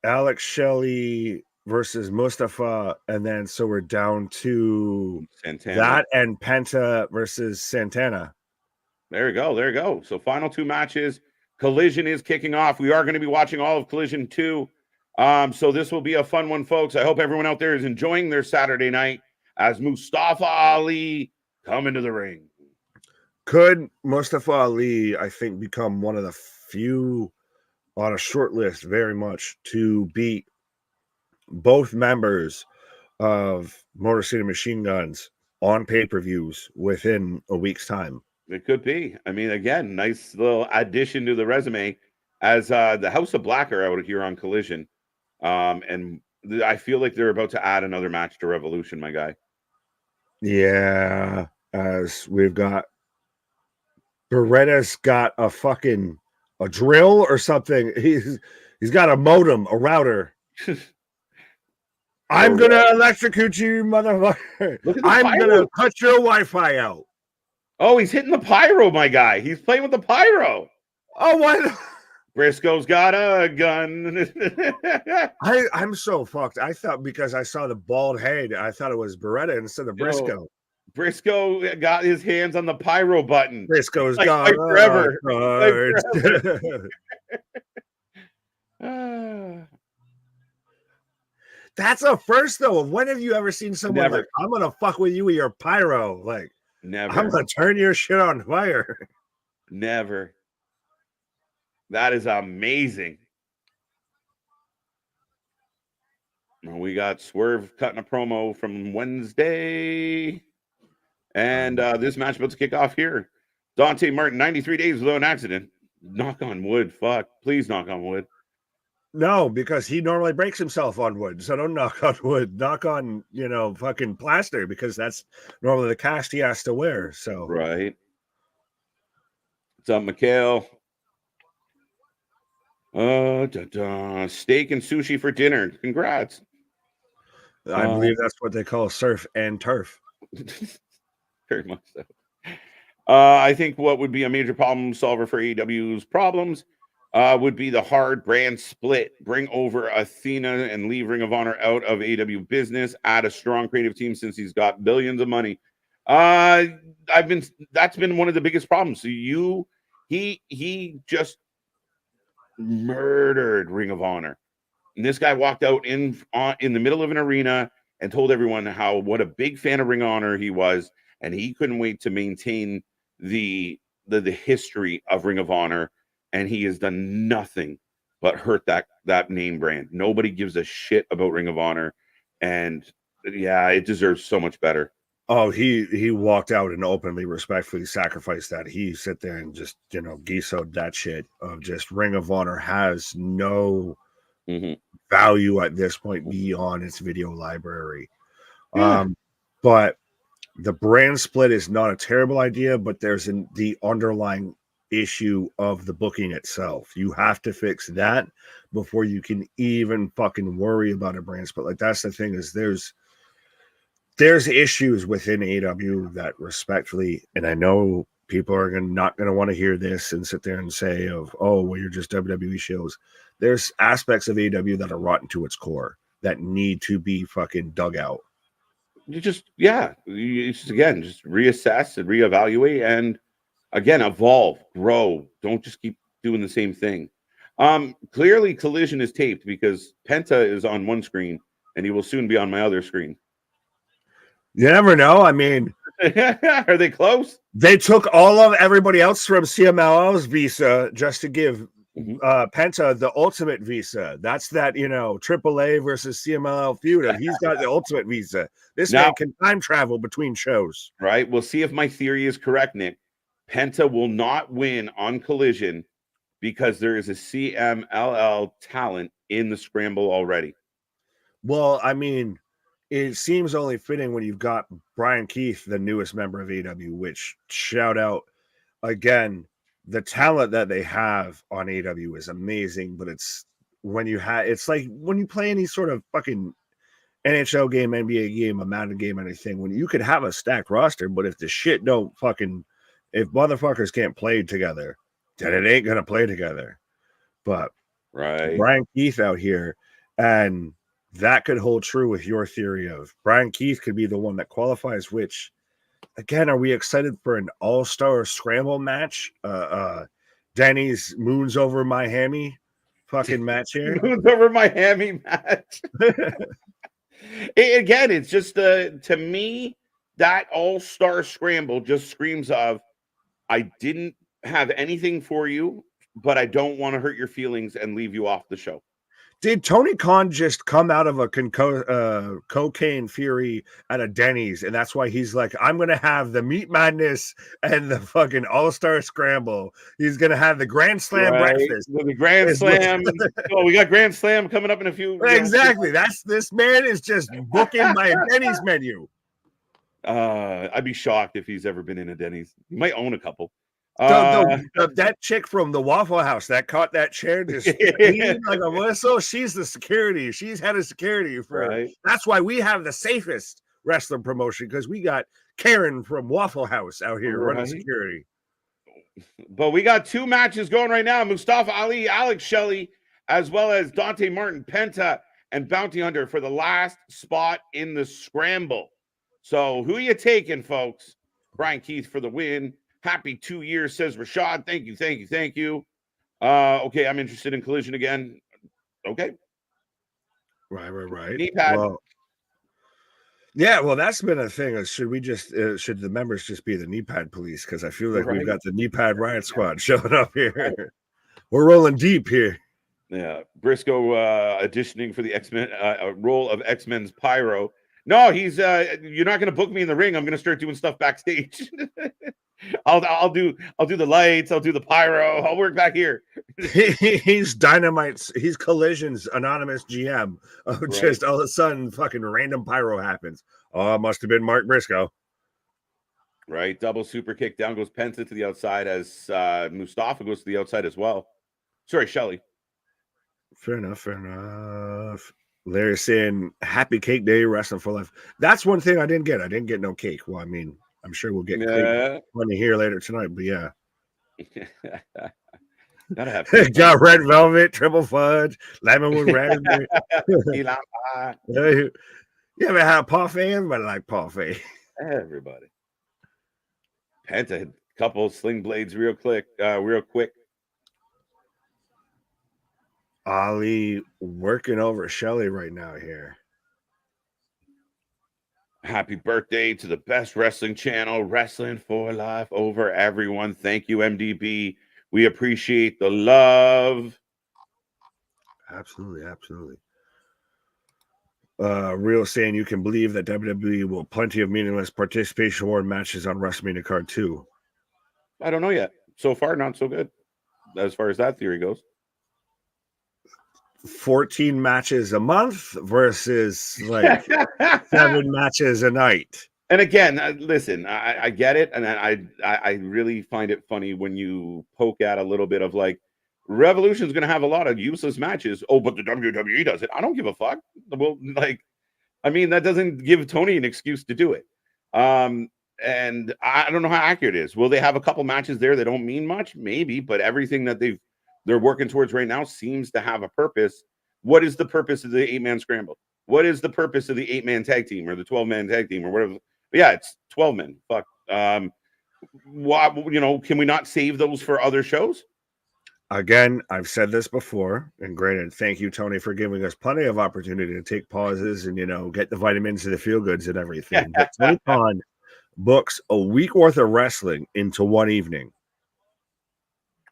Alex Shelley versus Mustafa, and then so we're down to Santana. that and Penta versus Santana. There you go. There you go. So final 2 matches. Collision is kicking off. We are going to be watching all of Collision 2. So this will be a fun one, folks. I hope everyone out there is enjoying their Saturday night as Mustafa Ali come into the ring. Could Mustafa Ali, I think, become one of the few on a short list very much to beat both members of Motor City Machine Guns on pay-per-views within a week's time? It could be. I mean, again, nice little addition to the resume as the House of Black are out here on Collision. And I feel like they're about to add another match to Revolution, my guy. Yeah, as we've got Beretta's got a fucking drill or something. He's got a modem, a router. I'm gonna electrocute you, motherfucker. I'm gonna cut your Wi-Fi out. Oh, he's hitting the pyro, my guy. He's playing with the pyro. Oh, what? Briscoe's got a gun. I'm so fucked. I thought because I saw the bald head, I thought it was Beretta instead of Briscoe. Briscoe got his hands on the pyro button. Briscoe's gone forever. That's a first though. When have you ever seen someone like, I'm gonna fuck with you with your pyro? Like, never. I'm gonna turn your shit on fire. Never. That is amazing. We got Swerve cutting a promo from Wednesday. And this match about to kick off here. Dante Martin, 93 days without an accident. Knock on wood. Fuck. Please knock on wood. No, because he normally breaks himself on wood. So don't knock on wood. Knock on, fucking plaster, because that's normally the cast he has to wear. So right. What's up, Mikhail? Steak and sushi for dinner. Congrats. I believe that's what they call surf and turf. Very much so. I think what would be a major problem solver for AEW's problems would be the hard brand split. Bring over Athena and leave Ring of Honor out of AEW business. Add a strong creative team since he's got billions of money. That's been one of the biggest problems. So he just murdered Ring of Honor. And this guy walked out in the middle of an arena and told everyone what a big fan of Ring of Honor he was, and he couldn't wait to maintain the history of Ring of Honor, and he has done nothing but hurt that name brand. Nobody gives a shit about Ring of Honor, and yeah, it deserves so much better. Oh, he walked out and openly, respectfully sacrificed that. He sit there and just, geesoed that shit of just Ring of Honor has no value at this point beyond its video library. Yeah. But the brand split is not a terrible idea, but there's the underlying issue of the booking itself. You have to fix that before you can even fucking worry about a brand split. Like, that's the thing, is there's issues within AEW that respectfully, and I know people are not going to want to hear this and sit there and say well, you're just WWE shows. There's aspects of AEW that are rotten to its core that need to be fucking dug out. You just reassess and reevaluate, and again, evolve, grow. Don't just keep doing the same thing. Clearly Collision is taped because Penta is on one screen and he will soon be on my other screen. You never know. I mean, are they close? They took all of everybody else from CMLL's visa just to give Penta the ultimate visa. That's that, AAA versus CMLL feud. He's got the ultimate visa. This man can time travel between shows. Right. We'll see if my theory is correct, Nick. Penta will not win on Collision because there is a CMLL talent in the scramble already. Well, I mean, it seems only fitting when you've got Brian Keith, the newest member of AEW, which, shout out again, the talent that they have on AEW is amazing, but it's when you have, it's like when you play any sort of fucking NHL game, NBA game, a Madden game, anything, when you could have a stacked roster, but if the shit don't fucking, if motherfuckers can't play together, then it ain't gonna play together. But Right. Brian Keith out here, and that could hold true with your theory of Brian Keith could be the one that qualifies, which again, are we excited for an all-star scramble match? Denny's Moons over Miami fucking match here. Moons over Miami match. Again, it's just to me, that all-star scramble just screams of I didn't have anything for you, but I don't want to hurt your feelings and leave you off the show. Did Tony Khan just come out of a cocaine fury at a Denny's, and that's why he's like, I'm going to have the Meat Madness and the fucking All-Star Scramble. He's going to have the Grand Slam breakfast. The Grand Slam. Oh, we got Grand Slam coming up in a few. Exactly. This man is just booking my Denny's menu. I'd be shocked if he's ever been in a Denny's. He might own a couple. That chick from the Waffle House that caught that chair just like a whistle, she's the security. She's head of security for That's why we have the safest wrestling promotion, because we got Karen from Waffle House out here running security. But we got 2 matches going right now. Mustafa Ali, Alex Shelley, as well as Dante Martin, Penta, and Bounty Hunter for the last spot in the scramble. So who are you taking, folks? Brian Keith for the win. Happy 2 years, says Rashad. Thank you. Okay, I'm interested in Collision again. Okay. Right. Knee pad. Well, that's been a thing. Should the members just be the knee pad police? Because I feel like we've got the knee pad riot squad showing up here. We're rolling deep here. Yeah, Briscoe auditioning for the X-Men role of X-Men's Pyro. No, he's you're not going to book me in the ring. I'm going to start doing stuff backstage. I'll do the lights, I'll do the pyro, I'll work back here. He's Dynamite's, he's Collision's anonymous GM. Just all of a sudden fucking random pyro happens. Oh, it must have been Mark Briscoe. Right, double super kick, down goes Penta to the outside as Mustafa goes to the outside as well. Sorry, Shelley. Fair enough. Larry saying happy cake day, wrestling for life. That's one thing I didn't get. I didn't get no cake. Well, I mean, I'm sure we'll get plenty here later tonight, but yeah. Gotta have got red velvet, triple fudge, lemon with raspberry. You ever had parfait? Everybody like parfait. Everybody. Penta, a couple sling blades real quick. Ali working over Shelley right now here. Happy birthday to the best wrestling channel, Wrestling for Life, over everyone. Thank you, MDB. We appreciate the love. Absolutely. Real saying you can believe that WWE will plenty of meaningless participation award matches on WrestleMania card 2. I don't know yet. So far, not so good as far as that theory goes. 14 matches a month versus like 7 matches a night. And again, listen, I get it, and I really find it funny when you poke at a little bit of like Revolution's going to have a lot of useless matches. Oh, but the WWE does it. I don't give a fuck. Well, like, I mean, that doesn't give Tony an excuse to do it. And I don't know how accurate it is. Will they have a couple matches there that don't mean much? Maybe, but everything that they're working towards right now seems to have a purpose. What is the purpose of the 8-man scramble? What is the purpose of the 8-man tag team or the 12-man tag team or whatever? But yeah, it's 12 men. Fuck. Why, can we not save those for other shows? Again, I've said this before, and granted, thank you, Tony, for giving us plenty of opportunity to take pauses and, get the vitamins and the feel goods and everything. But Tony Khan books a week worth of wrestling into one evening.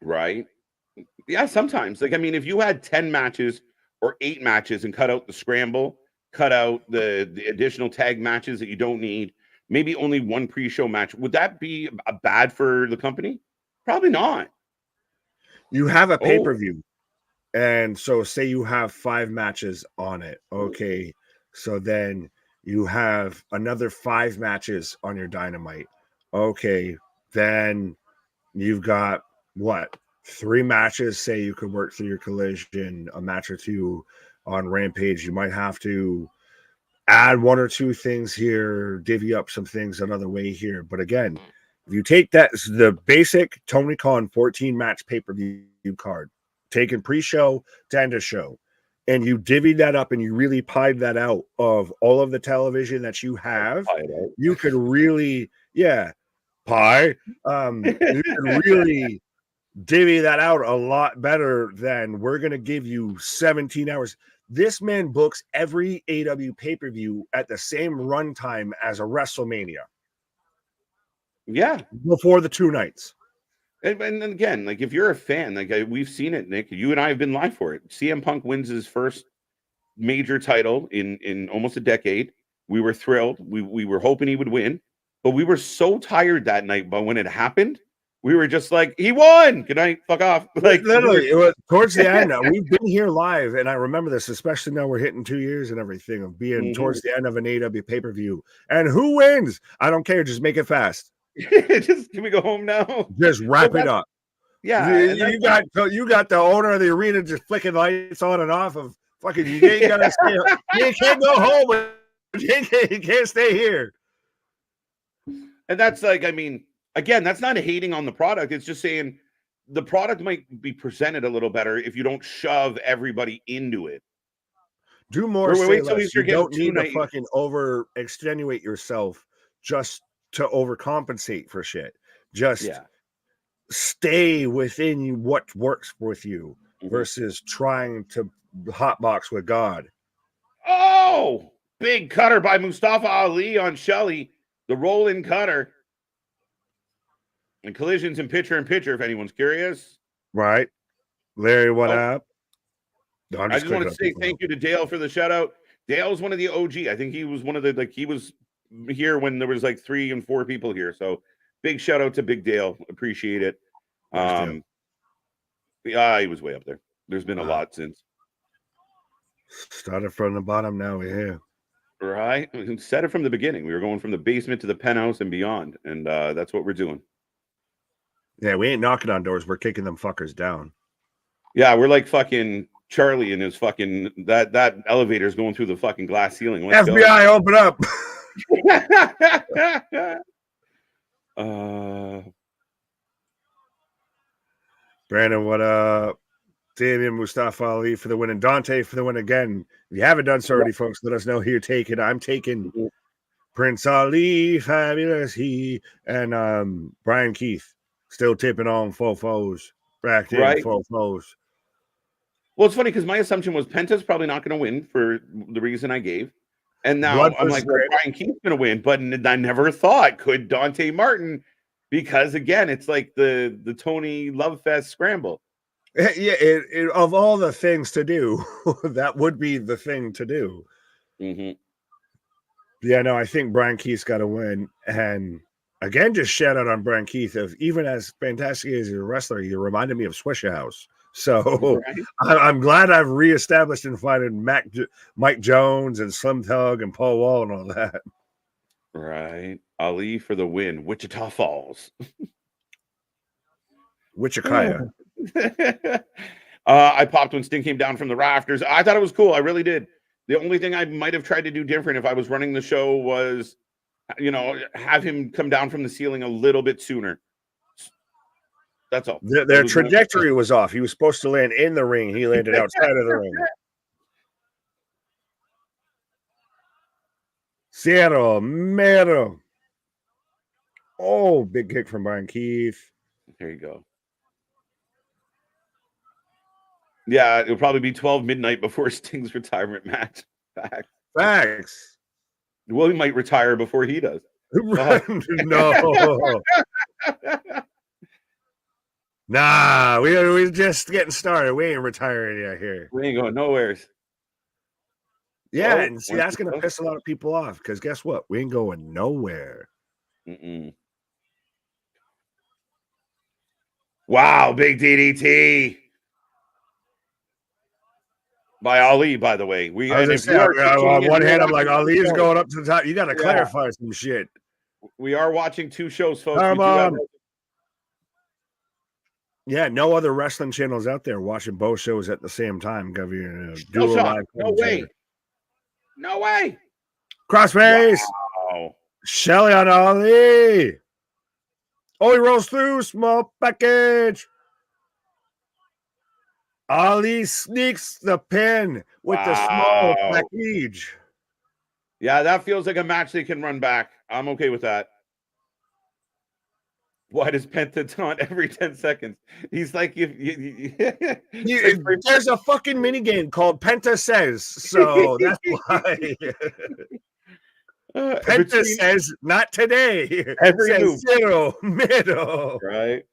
Right. Yeah, sometimes. Like, I mean, if you had 10 matches or 8 matches and cut out the scramble, cut out the additional tag matches that you don't need, maybe only one pre-show match, would that be bad for the company? Probably not. You have a pay-per-view, and so say you have 5 matches on it. Okay, so then you have another 5 matches on your Dynamite. Okay, then you've got what? 3 matches, say you could work through your Collision, a match or 2 on Rampage. You might have to add 1 or 2 things here, divvy up some things another way here. But again, if you take that, the basic Tony Khan 14 match pay-per-view card, taken pre-show to end of show, and you divvy that up and you really pied that out of all of the television that you have, you could really, pie. You could really divvy that out a lot better than we're going to give you 17 hours. This man books every AEW pay-per-view at the same runtime as a WrestleMania. Yeah. Before the 2 nights. And again, like if you're a fan, like we've seen it, Nick, you and I have been live for it. CM Punk wins his first major title in almost a decade. We were thrilled. We were hoping he would win, but we were so tired that night. But when it happened, we were just like, he won. Good night. Fuck off. Like literally, it was towards the end. We've been here live, and I remember this, especially now we're hitting 2 years and everything of being towards the end of an AEW pay-per-view. And who wins? I don't care. Just make it fast. Just can we go home now? Just wrap it up. Yeah, you got the owner of the arena just flicking lights on and off of fucking. You ain't gotta stay. You can't go home. But you can't stay here. And that's like, I mean, again, that's not hating on the product. It's just saying the product might be presented a little better if you don't shove everybody into it. Do more. You don't need to fucking over extenuate yourself just to overcompensate for shit. Just stay within what works with you versus trying to hotbox with God. Oh, big cutter by Mustafa Ali on Shelley. The roll-in cutter. And Collisions in picture if anyone's curious. Right. Larry, what up? No, I just want to say thank you to Dale for the shout out. Dale's one of the OG. I think he was one of the, he was here when there was like 3 and 4 people here. So big shout out to Big Dale. Appreciate it. He was way up there. There's been a lot since. Started from the bottom, now we're here. Right. We said it from the beginning. We were going from the basement to the penthouse and beyond. And that's what we're doing. Yeah, we ain't knocking on doors. We're kicking them fuckers down. Yeah, we're like fucking Charlie and his fucking that elevator is going through the fucking glass ceiling. Let's FBI, open up. Brandon, what up? Damian, Mustafa Ali for the win, and Dante for the win again. If you haven't done so already, folks, let us know who you're taking. I'm taking Prince Ali, fabulous he, and Brian Keith. Still tipping on Fofos. Back in Fofos. Well, it's funny because my assumption was Penta's probably not going to win for the reason I gave. And now I'm like, well, Brian Keith's going to win. But I never thought, could Dante Martin? Because, again, it's like the Tony Love Fest scramble. Yeah, of all the things to do, that would be the thing to do. Yeah, no, I think Brian Keith's got to win. And again, just shout out on Brian Keith. Of even as fantastic as a wrestler, you reminded me of Swisher House. So I'm glad I've reestablished and finding Mike Jones and Slim Tug and Paul Wall and all that. Right. Ali for the win. Wichita Falls. Wichita. I popped when Sting came down from the rafters. I thought it was cool. I really did. The only thing I might have tried to do different if I was running the show was, have him come down from the ceiling a little bit sooner. That's all. Their trajectory was off. He was supposed to land in the ring. He landed outside of the ring. Cero Mero. Oh, big kick from Brian Keith. There you go. Yeah, it'll probably be 12 midnight before Sting's retirement match. Facts. Well, he might retire before he does. No. Nah, we're just getting started. We ain't retiring yet here. We ain't going nowhere. Yeah, and see, that's going to piss a lot of people off because guess what? We ain't going nowhere. Wow, big DDT. By Ali, by the way. On one hand, I'm like, Ali is going up to the top. You got to clarify some shit. We are watching 2 shows, folks. Come on. Yeah, no other wrestling channels out there watching both shows at the same time. Give you No dual shot. live No way. No way. Crossface. Wow. Shelly on Ali. Oh, he rolls through. Small package. Ali sneaks the pin with the small package. Yeah, that feels like a match they can run back. I'm okay with that. Why does Penta taunt every 10 seconds? He's like, there's a fucking minigame called Penta Says, so that's why. Penta says, not today. Every says move. 0 middle. Right?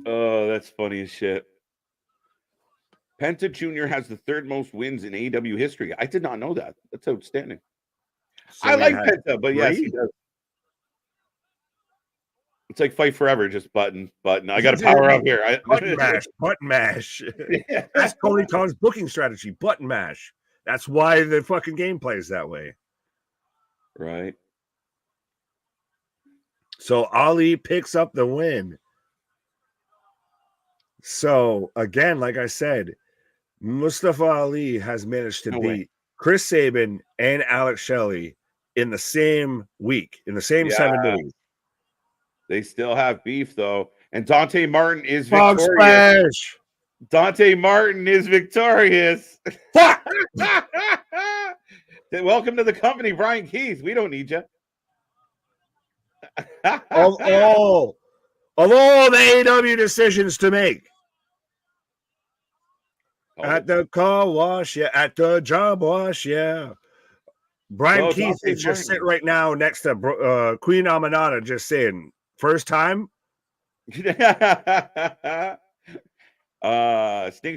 Oh, that's funny as shit. Penta Jr. has the third most wins in AEW history. I did not know that. That's outstanding. So I like Penta, but yes, he does. It's like Fight Forever, just button. I got to power up here. Button mash. That's Tony Khan's booking strategy, button mash. That's why the fucking game plays that way. Right. So Ali picks up the win. So again, like I said, Mustafa Ali has managed to beat Chris Sabin and Alex Shelley in the same week, in the same 7 days. They still have beef though. And Dante Martin is victorious. Dante Martin is victorious. Fuck! Welcome to the company, Brian Keith. We don't need you. of all the AEW decisions to make. At the car wash, yeah. At the job wash, yeah. Brian Keith is just sitting right now next to Queen Amanada, just saying, first time. Sting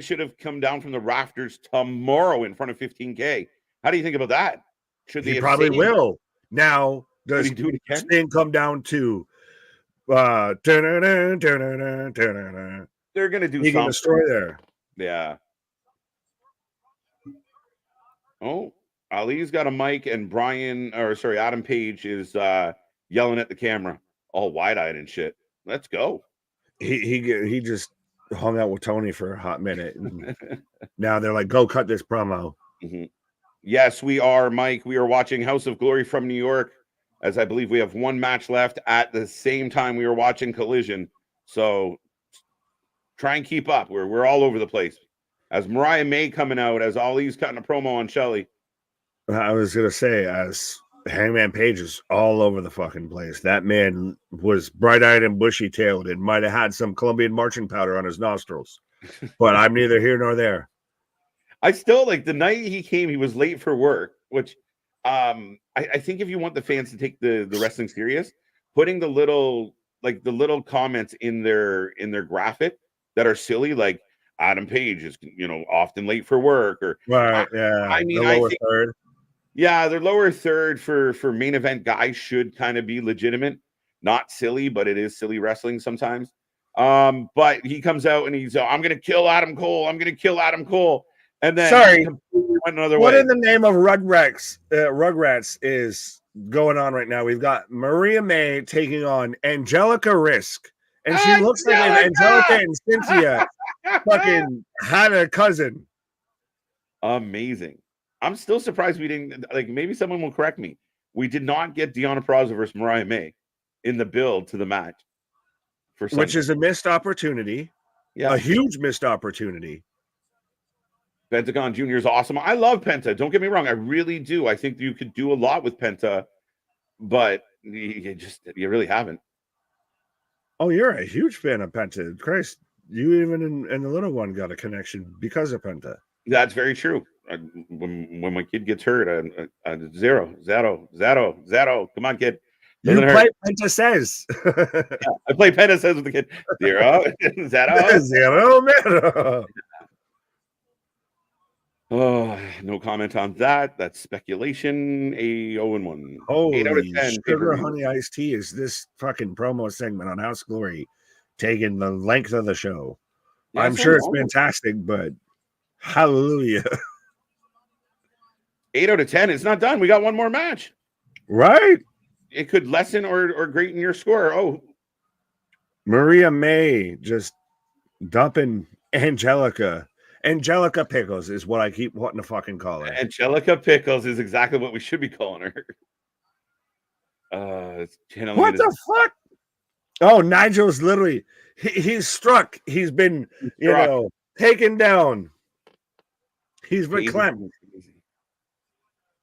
should have come down from the rafters tomorrow in front of 15K. How do you think about that? Should he probably will? Now, does Sting come down to they're gonna do something. A story there. Yeah. Oh, Ali's got a mic, and Adam Page is yelling at the camera, all wide-eyed and shit. Let's go. He just hung out with Tony for a hot minute, and now they're like, go cut this promo. Mm-hmm. Yes, we are, Mike. We are watching House of Glory from New York, as I believe we have one match left at the same time we are watching Collision. So try and keep up. We're all over the place. As Mariah May coming out, as Ali's cutting a promo on Shelley. I was going to say, as Hangman Page is all over the fucking place. That man was bright-eyed and bushy-tailed and might have had some Colombian marching powder on his nostrils. But I'm neither here nor there. I still, like, the night he came, he was late for work, which I think if you want the fans to take the wrestling serious, putting the little comments in their graphic that are silly, like Adam Page is, often late for work, or right, yeah. I mean, I think third. Yeah, their lower third for main event guys should kind of be legitimate, not silly, but it is silly wrestling sometimes. But he comes out and he's, I'm gonna kill Adam Cole. I'm gonna kill Adam Cole. And then completely went another way. What in the name of Rugrats is going on right now? We've got Maria May taking on Angelica Risk. And she looks like Angelica and Cynthia fucking had a cousin. Amazing. I'm still surprised we didn't, like, maybe someone will correct me. We did not get Deonna Purrazzo versus Mariah May in the build to the match. Which is a missed opportunity. Yeah. A huge missed opportunity. Pentagon Jr. is awesome. I love Penta. Don't get me wrong. I really do. I think you could do a lot with Penta, but you really haven't. Oh, you're a huge fan of Penta. Christ, you even in the little one got a connection because of Penta. That's very true. When my kid gets hurt, zero. Come on, kid. You play Penta Says. Yeah, I play Penta Says with the kid. Zero. Zero. Oh, no comment on that. That's speculation. 0-1. Holy 8 out of 10. Sugar Honey Iced Tea is this fucking promo segment on House Glory taking the length of the show. Yeah, I'm sure it's fantastic, but hallelujah. 8 out of 10. It's not done. We got one more match. Right. It could lessen or greaten your score. Oh. Maria May just dumping Angelica. Angelica Pickles is what I keep wanting to fucking call her. Angelica Pickles is exactly what we should be calling her. What the fuck? Oh, Nigel's literally he's struck. He's been, taken down. He's reclaimed.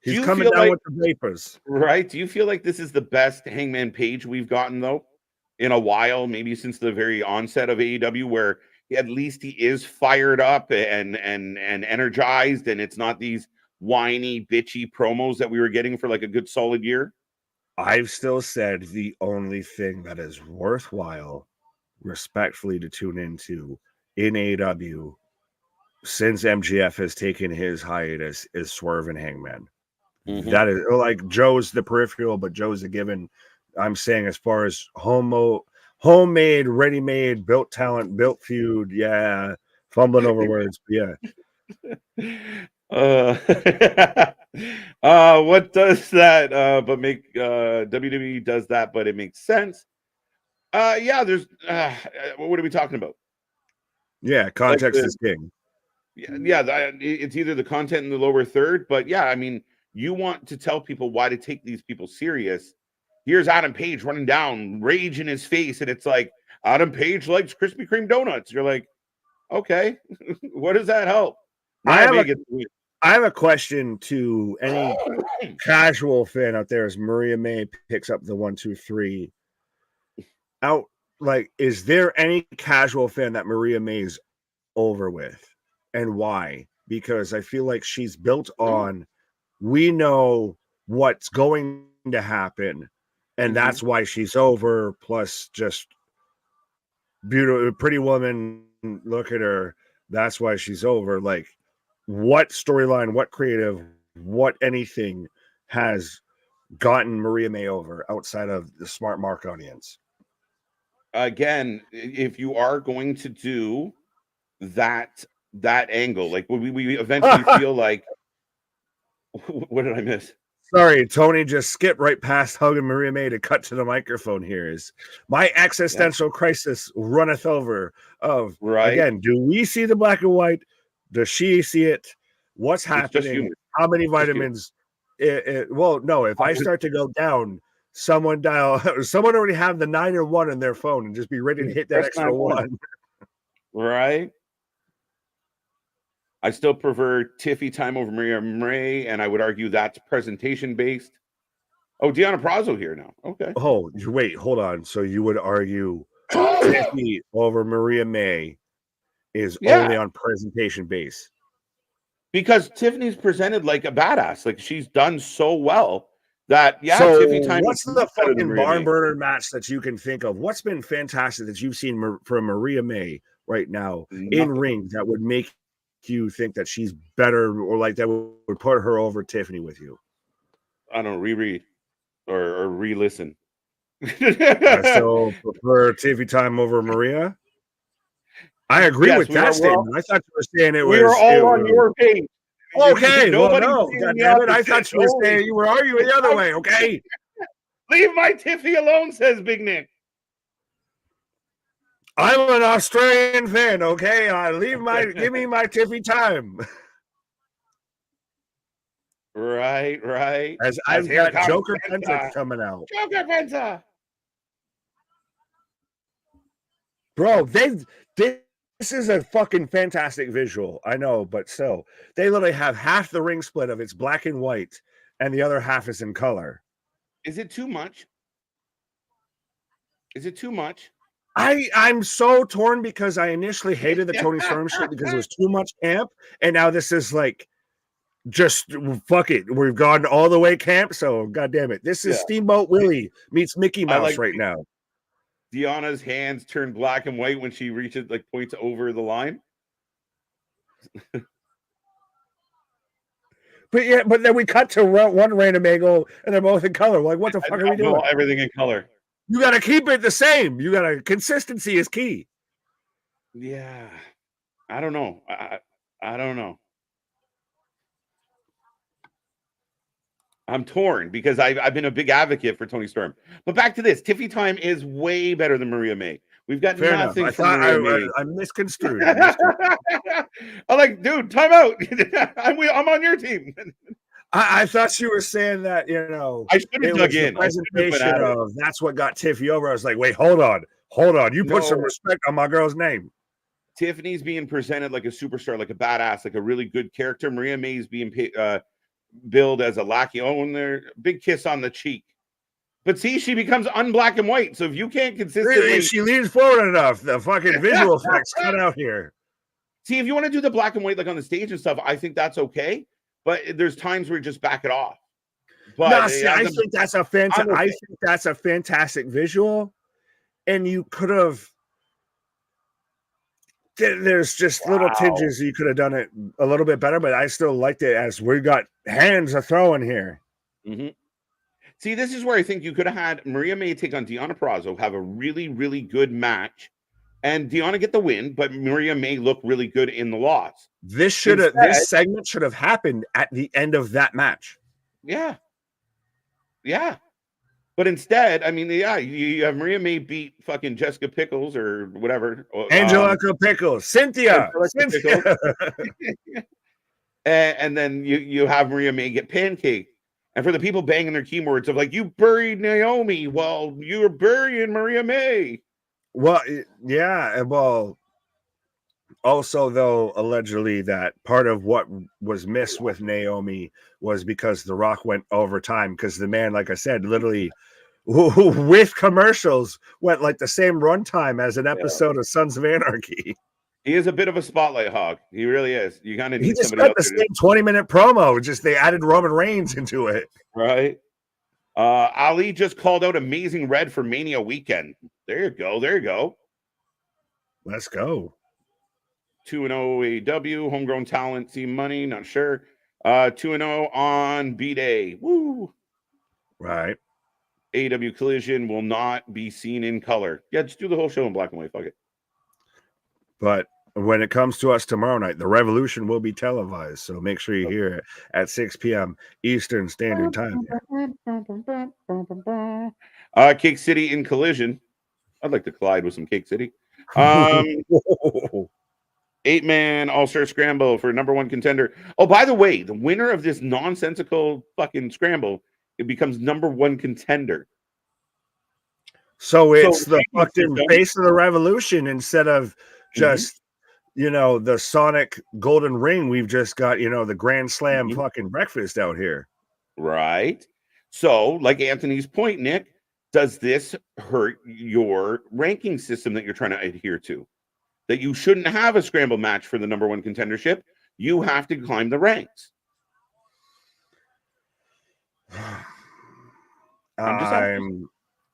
He's coming down with the vapors. Right? Do you feel like this is the best Hangman Page we've gotten though in a while? Maybe since the very onset of AEW, where at least he is fired up and energized, and it's not these whiny, bitchy promos that we were getting for like a good solid year. I've still said the only thing that is worthwhile, respectfully, to tune into in AEW since MGF has taken his hiatus is Swerve and Hangman. Mm-hmm. That is like Joe's the peripheral, but Joe's the given. I'm saying as far as homemade, ready-made, built talent, built feud. Yeah, fumbling over words. Yeah. What does that? But make WWE does that, but it makes sense. Yeah. There's. What are we talking about? Yeah, context is king. Yeah. It's either the content in the lower third, but yeah, I mean, you want to tell people why to take these people serious. Here's Adam Page running down, rage in his face, and it's like Adam Page likes Krispy Kreme donuts. You're like, okay, what does that help? I have a question to any casual fan out there as Maria May picks up the 1, 2, 3 out. Like, is there any casual fan that Maria May's over with, and why? Because I feel like she's built on, we know what's going to happen, and that's why she's over. Plus, just beautiful, pretty woman. Look at her. That's why she's over. Like, what storyline, what creative, what anything has gotten Maria May over outside of the smart mark audience? Again, if you are going to do that angle, like we eventually feel like, what did I miss? Sorry, Tony just skipped right past hugging Maria May to cut to the microphone. Here is my existential crisis runneth over of, again, do we see the black and white? Does she see it? What's happening? How many vitamins? Well, no, if I start to go down, someone already have the 9 or 1 in their phone and just be ready to hit that extra 1. Right. I still prefer Tiffy time over Maria May, and I would argue that's presentation based. Oh, Deonna Purrazzo here now. Okay. Oh, wait, hold on. So you would argue Tiffy over Maria May is only on presentation base? Because Tiffany's presented like a badass. Like, she's done so well that, so Tiffy time. What's the fucking barn burner match that you can think of? What's been fantastic that you've seen from Maria May right now in ring that would make you think that she's better, or like that would put her over Tiffany with you? I don't reread or re-listen. I still prefer Tiffy time over Maria. I agree with that statement. I thought you were saying we were all on your page. Okay, well, no, goddammit, I thought you were saying you were arguing the other way. Okay, leave my Tiffy alone, says Big Nick. I'm an Australian fan. Okay, give me my Tiffy time. Right. As I've got Joker Penta coming out. Joker Penta. Bro, this is a fucking fantastic visual. I know, but still, they literally have half the ring split of it's black and white, and the other half is in color. Is it too much? I'm so torn because I initially hated the Tony Storm shit because it was too much camp, and now this is like, just fuck it. We've gone all the way camp, so goddamn it. This is Steamboat Willie meets Mickey Mouse right now. Deanna's hands turn black and white when she reaches, like, points over the line. but then we cut to one random angle and they're both in color. Like, what the fuck are we doing? Everything in color. You got to keep it the same. Consistency is key. Yeah. I don't know. I don't know. I'm torn because I've been a big advocate for Tony Storm. But back to this, Tiffy time is way better than Maria May. We've got Fair enough. nothing I from thought Maria May. I misconstrued. I misconstrued. I'm like, dude, time out. I'm on your team. I thought you were saying that, you know, I should have it dug was the in. I should have went presentation at it. of that's what got Tiffy over. I was like, wait, hold on. You put some No. respect on my girl's name. Tiffany's being presented like a superstar, like a badass, like a really good character. Maria May's being billed as a lackey. Oh, and they're big kiss on the cheek. But see, she becomes unblack and white. So if you can't consistently, She leans forward enough. The fucking visual effects cut out here. See, if you want to do the black and white like on the stage and stuff, I think that's okay. But there's times where you just back it off. But no, see, I think that's a fantastic. I think that's a fantastic visual, and you could have. There's just little tinges you could have done it a little bit better, but I still liked it as we got hands a throwing here. Mm-hmm. See, this is where I think you could have had Maria May take on Deonna Purrazzo, have a really, really good match, and Deonna get the win, but Maria May look really good in the loss. This segment should have happened at the end of that match. Yeah. Yeah. But instead, I mean, yeah, you have Maria May beat fucking Jessica Pickles or whatever. Angelica Pickles. Cynthia. Pickles. and then you have Maria May get pancaked. And for the people banging their keyboards of like, you buried Naomi. Well, you're burying Maria May. Well, yeah. Well, also, though, allegedly that part of what was missed with Naomi was because The Rock went overtime because the man, like I said, literally with commercials went like the same runtime as an episode of Sons of Anarchy. He is a bit of a spotlight hog. He really is. You kind of need somebody else. The same 20-minute promo. Just they added Roman Reigns into it. Right. Ali just called out Amazing Red for Mania weekend. There you go. There you go. Let's go. 2-0 AEW, homegrown talent, team money, not sure. 2-0 on Bday. Woo. Right. AEW Collision will not be seen in color. Yeah, just do the whole show in black and white. Fuck it. But when it comes to us tomorrow night, the Revolution will be televised. So make sure you hear it at 6 p.m. Eastern Standard Time. Cake City in Collision. I'd like to collide with some Cake City. 8-man All-Star Scramble for #1 contender. Oh, by the way, the winner of this nonsensical fucking scramble, it becomes #1 contender. So it's the fucking face of the Revolution instead of just, you know, the Sonic Golden Ring. We've just got, you know, the Grand Slam fucking breakfast out here. Right. So, like Anthony's point, Nick, does this hurt your ranking system that you're trying to adhere to? That you shouldn't have a scramble match for the #1 contendership. You have to climb the ranks.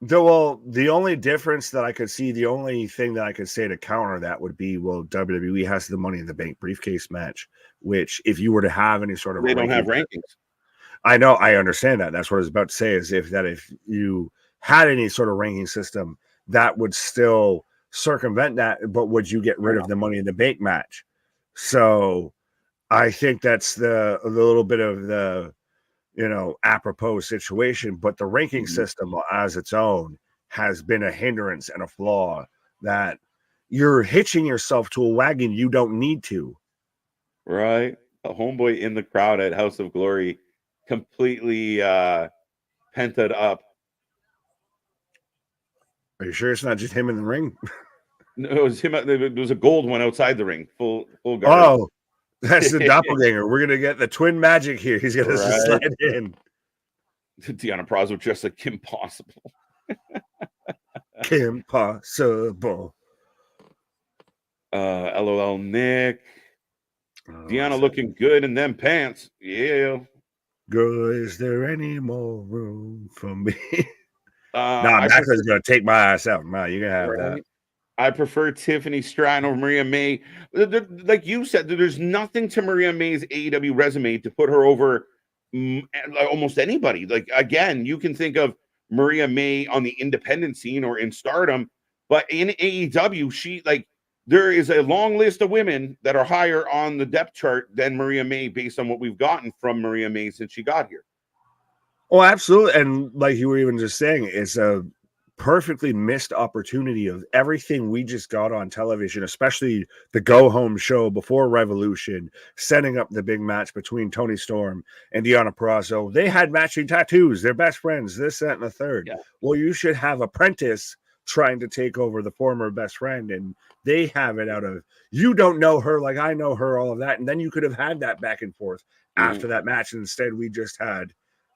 The only difference that I could see, the only thing that I could say to counter that would be, well, WWE has the Money in the Bank briefcase match, which if you were to have any sort of they don't have rankings. I know, I understand that. That's what I was about to say, is if you had any sort of ranking system, that would still circumvent that, but would you get rid of the Money in the Bank match? So I think that's the little bit of the, you know, apropos situation, but the ranking system as its own has been a hindrance and a flaw that you're hitching yourself to a wagon you don't need to. Right. A homeboy in the crowd at House of Glory completely pented up. Are you sure it's not just him in the ring? No, it was him. There was a gold one outside the ring, full guard. Oh, that's the doppelganger. We're gonna get the twin magic here. He's gonna slide in. Deonna Purrazzo just like Kim Possible. Kim Possible. LOL Nick. Deonna looking good in them pants. Yeah. Girl, is there any more room for me? Max's gonna take my ass out. Nah, you can have that. I prefer Tiffany Stratton over Maria May. Like you said, there's nothing to Maria May's AEW resume to put her over almost anybody. Like, again, you can think of Maria May on the independent scene or in Stardom, but in AEW, there is a long list of women that are higher on the depth chart than Maria May based on what we've gotten from Maria May since she got here. Oh, absolutely. And like you were even just saying, it's a perfectly missed opportunity of everything we just got on television, especially the go home show before Revolution, setting up the big match between Tony Storm and Deonna Purrazzo. They had matching tattoos, they're best friends, this, that, and the third. Yeah. Well, you should have Apprentice trying to take over the former best friend, and they have it out of, you don't know her like I know her, all of that. And then you could have had that back and forth after that match. And instead, we just had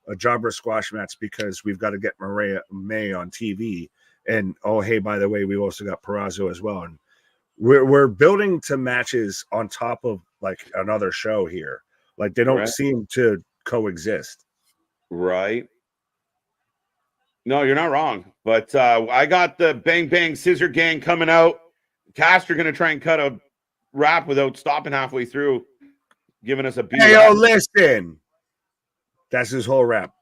a jobber squash match because we've got to get Maria May on TV. And oh, hey, by the way, we also got Purrazzo as well. And we're building to matches on top of like another show here. Like they don't seem to coexist. Right. No, you're not wrong. But I got the Bang Bang Scissor Gang coming out. Caster going to try and cut a rap without stopping halfway through, giving us a beat. Hey, yo, listen. That's his whole rap.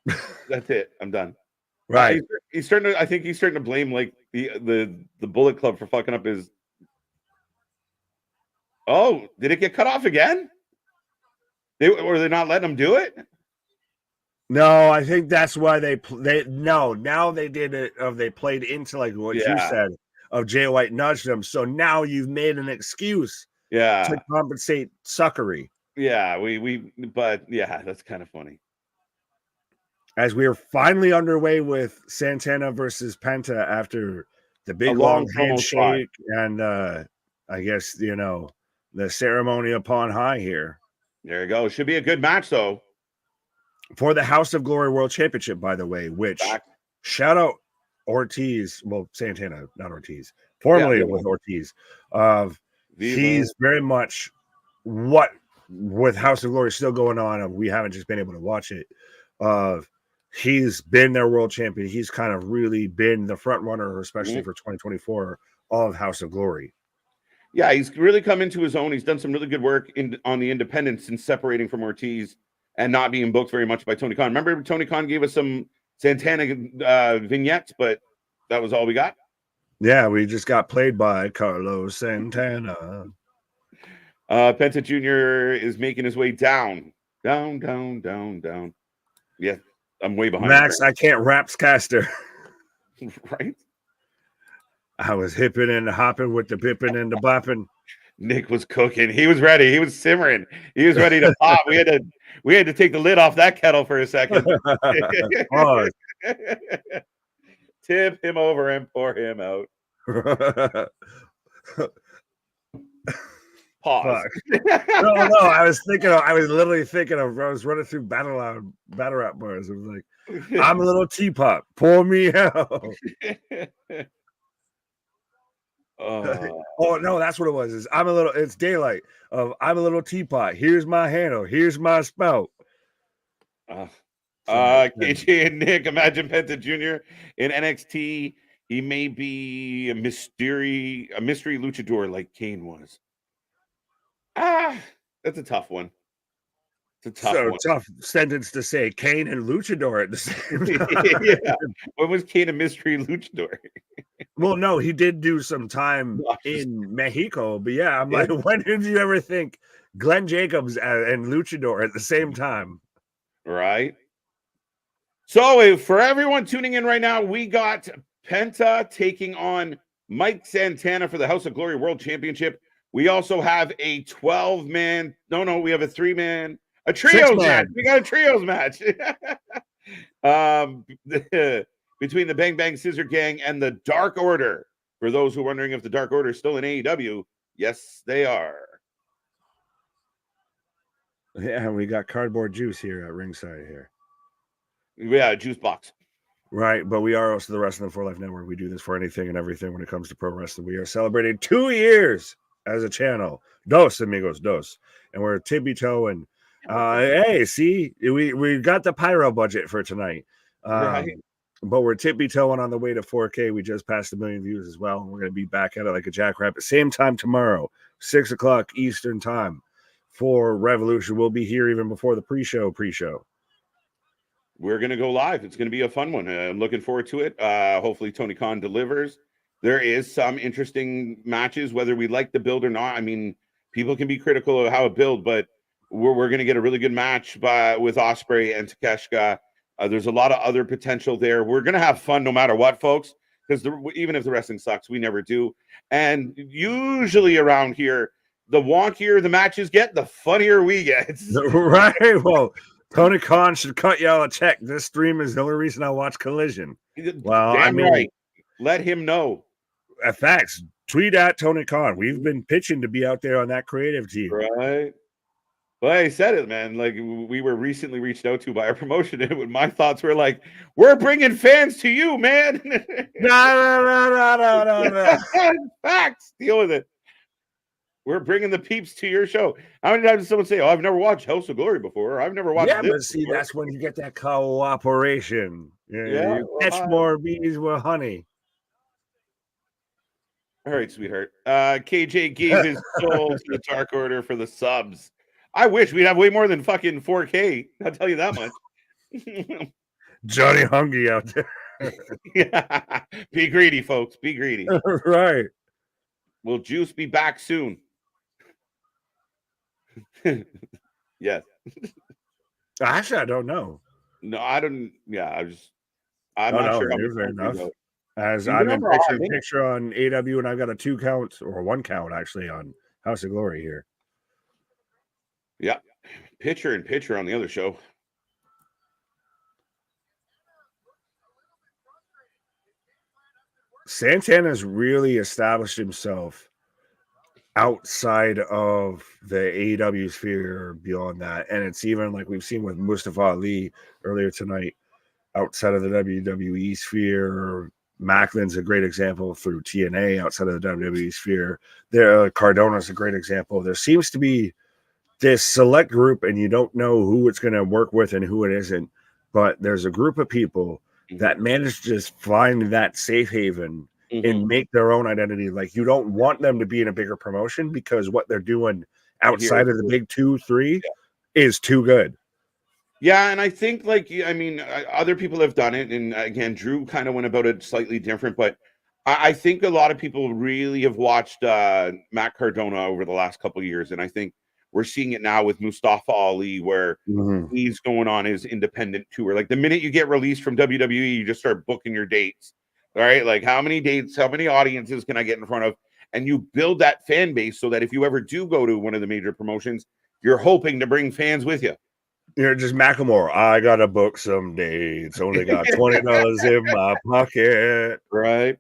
That's it. I'm done. Right. He's starting to. I think he's starting to blame like the Bullet Club for fucking up his. Oh, did it get cut off again? Were they not letting him do it? No, I think that's why now they did it. They played into like what you said of Jay White nudged him. So now you've made an excuse. To compensate suckery. Yeah, but yeah, that's kind of funny. As we are finally underway with Santana versus Penta after the big long handshake and I guess the ceremony upon high here. There you go. Should be a good match though. For the House of Glory World Championship, by the way, which shout out Ortiz, well, Santana, not Ortiz, formerly with Ortiz. He's very much what with House of Glory still going on. We haven't just been able to watch it. He's been their world champion. He's kind of really been the front runner, especially for 2024 of House of Glory. Yeah, he's really come into his own. He's done some really good work on the independents since separating from Ortiz and not being booked very much by Tony Khan. Remember, Tony Khan gave us some Santana vignettes, but that was all we got. Yeah, we just got played by Carlos Santana. Penta Jr. is making his way down. Yeah, I'm way behind. Max, I can't raps caster. Right? I was hipping and hopping with the bipping and the bopping. Nick was cooking. He was ready. He was simmering. He was ready to pop. We had to take the lid off that kettle for a second. Tip him over and pour him out. Pause. No. I was literally thinking of. I was running through battle rap bars. I was like, I'm a little teapot. Pour me out. Oh no, that's what it was. It's daylight. I'm a little teapot. Here's my handle. Here's my spout. KJ and Nick, imagine Penta Jr. in NXT. He may be a mystery luchador like Kane was. That's a tough one. It's a tough sentence to say. Kane and luchador at the same time. Yeah. When was Kane a mystery luchador? Well, no, he did do some time in Mexico, but yeah, I'm like, when did you ever think Glenn Jacobs and luchador at the same time? Right. So for everyone tuning in right now, we got Penta taking on Mike Santana for the House of Glory World Championship. We also have a 12-man. No, we have a 3-man, a trios match. We got a trios match between the Bang Bang Scissor Gang and the Dark Order. For those who are wondering if the Dark Order is still in AEW, yes, they are. Yeah, we got cardboard juice here at ringside here. Yeah, juice box. Right, but we are also the Wrestling for Life Network. We do this for anything and everything when it comes to pro wrestling. We are celebrating 2 years as a channel. Dos, amigos, dos. And we're tippy-toeing. Hey, see, we got the pyro budget for tonight. Right. But we're tippy-toeing on the way to 4K. We just passed 1 million views as well. We're going to be back at it like a jackrabbit. Same time tomorrow, 6 o'clock Eastern time for Revolution. We'll be here even before the pre-show. We're going to go live. It's going to be a fun one. I'm looking forward to it. Hopefully Tony Khan delivers. There is some interesting matches, whether we like the build or not. I mean, people can be critical of how it build, but we're going to get a really good match with Ospreay and Takeshita. There's a lot of other potential there. We're going to have fun no matter what, folks, because even if the wrestling sucks, we never do. And usually around here, the wonkier the matches get, the funnier we get. Right. Well, Tony Khan should cut y'all a check. This stream is the only reason I watch Collision. Well, damn right. Let him know. Facts. Tweet at Tony Khan. We've been pitching to be out there on that creative team. Right. Well, I said it, man. Like, we were recently reached out to by a promotion, and my thoughts were like, "We're bringing fans to you, man." No. Facts. Deal with it. We're bringing the peeps to your show. How many times does someone say, "Oh, I've never watched House of Glory before," or "I've never watched"? Yeah, but see, that's when you get that cooperation. You catch more bees with honey. All right, sweetheart. KJ gave his soul to the Dark Order for the subs. I wish we'd have way more than fucking 4K. I'll tell you that much. Johnny Hungry out there. Yeah. Be greedy, folks. Be greedy. Right. Will Juice be back soon? Yes. Actually, I don't know. No, I don't. Yeah, I'm not not sure. Fair enough. As I'm in picture on AEW, and I've got a 2 count or 1 count actually on House of Glory here. Yeah, picture in picture on the other show. Santana's really established himself outside of the AEW sphere beyond that. And it's even like we've seen with Mustafa Ali earlier tonight, outside of the WWE sphere. Macklin's a great example through TNA outside of the WWE sphere. Cardona's a great example. There seems to be this select group, and you don't know who it's going to work with and who it isn't. But there's a group of people that manage to just find that safe haven and make their own identity. Like, you don't want them to be in a bigger promotion because what they're doing outside of the big 2, 3 is too good. Yeah, and I think, like, I mean, other people have done it, and again, Drew kind of went about it slightly different, but I think a lot of people really have watched Matt Cardona over the last couple of years, and I think we're seeing it now with Mustafa Ali, where he's going on his independent tour. Like, the minute you get released from WWE, you just start booking your dates. All right, like, how many dates, how many audiences can I get in front of? And you build that fan base so that if you ever do go to one of the major promotions, you're hoping to bring fans with you. You're just Macklemore. I gotta book some dates. Only got $20 in my pocket. Right.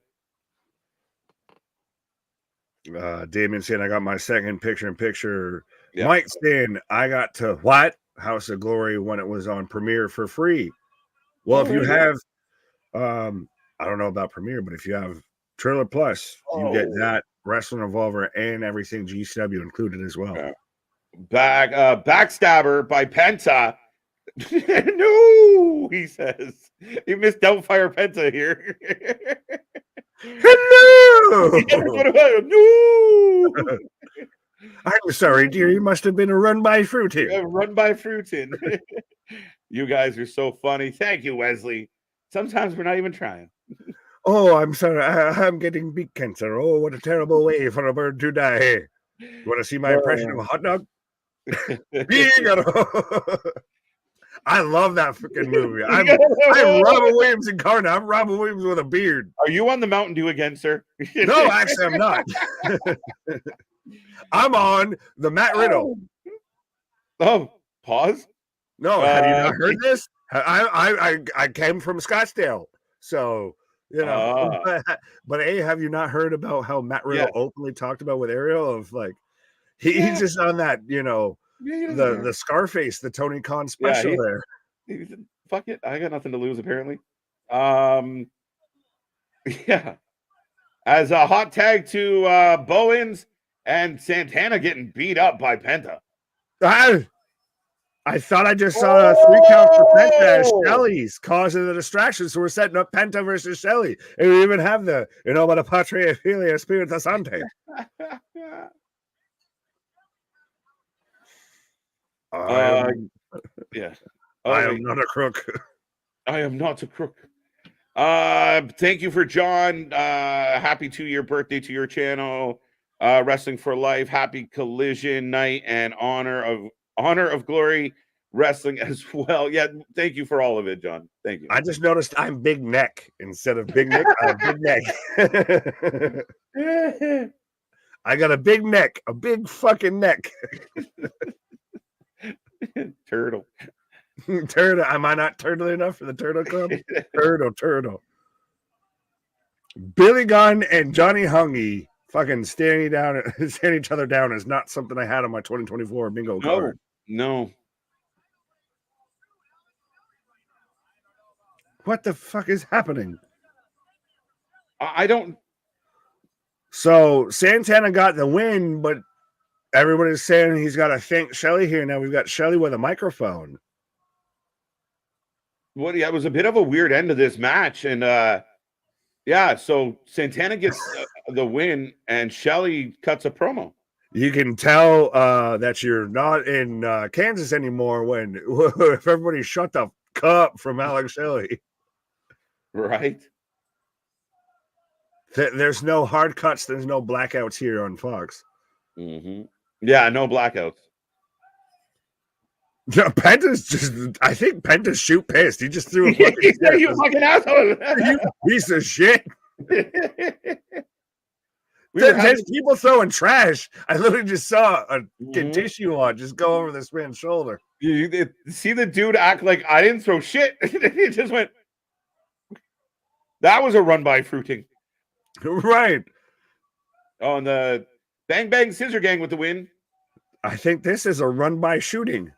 Damien saying I got my second picture-in-picture. Yep. Mike saying I got to what? House of Glory when it was on Premiere for free. Well, if you have I don't know about Premiere, but if you have Trailer Plus, you get that Wrestling Revolver and everything GCW included as well. Backstabber by Penta. No, he says. You missed Doubtfire Penta here. Hello. No. I'm sorry, dear. You must have been a run by Fruitin. Run by Fruitin. You guys are so funny. Thank you, Wesley. Sometimes we're not even trying. Oh, I'm sorry. I'm getting beak cancer. Oh, what a terrible way for a bird to die. You want to see my impression of a hot dog? I love that freaking movie. I'm Robin Williams incarnate. I'm Robin Williams with a beard. Are you on the Mountain Dew again, sir? No, actually, I'm not. I'm on the Matt Riddle. Oh, pause. No, have you not heard this? I came from Scottsdale, so you know. But have you not heard about how Matt Riddle openly talked about with Ariel of like he's just on that, you know, the Scarface, the Tony Khan special there. He said, fuck it, I got nothing to lose apparently. Yeah, as a hot tag to Bowens and Santana getting beat up by Penta. I thought I just saw a 3 count for Penta as Shelley's causing the distraction. So we're setting up Penta versus Shelley. And we even have the, you know, about a Patria Filia Spirita Sante. Yeah. I am not a crook. I am not a crook. Thank you for John. Happy 2-year birthday to your channel. Wrestling for Life. Happy Collision night and honor of glory. wrestling as well. Yeah, thank you for all of it, John. Thank you. I just noticed I'm Big Neck instead of Big Nick. I'm Big Neck. I got a big neck, a big fucking neck. Turtle. Turtle. Am I not turtle enough for the Turtle Club? Turtle. Billy Gunn and Johnny Hungy fucking staring each other down is not something I had on my 2024 bingo card. No. What the fuck is happening? I don't. So Santana got the win, but everybody's saying he's got to thank Shelly here. Now we've got Shelly with a microphone. Well, yeah, it was a bit of a weird end to this match. And yeah, so Santana gets the win and Shelly cuts a promo. You can tell that you're not in Kansas anymore when if everybody shut the cup from Alex Shelley. Right. There's no hard cuts. There's no blackouts here on Fox. Mm-hmm. Yeah, no blackouts. Yeah, Penta's I think Penta's shoot pissed. He just threw a fucking you fucking asshole. You piece of shit. There's people throwing trash. I literally just saw a tissue on just go over this man's shoulder. You see the dude act like I didn't throw shit. He just went. That was a run by fruiting. Right. Oh, and the Bang Bang Scissor Gang with the win. I think this is a run by shooting.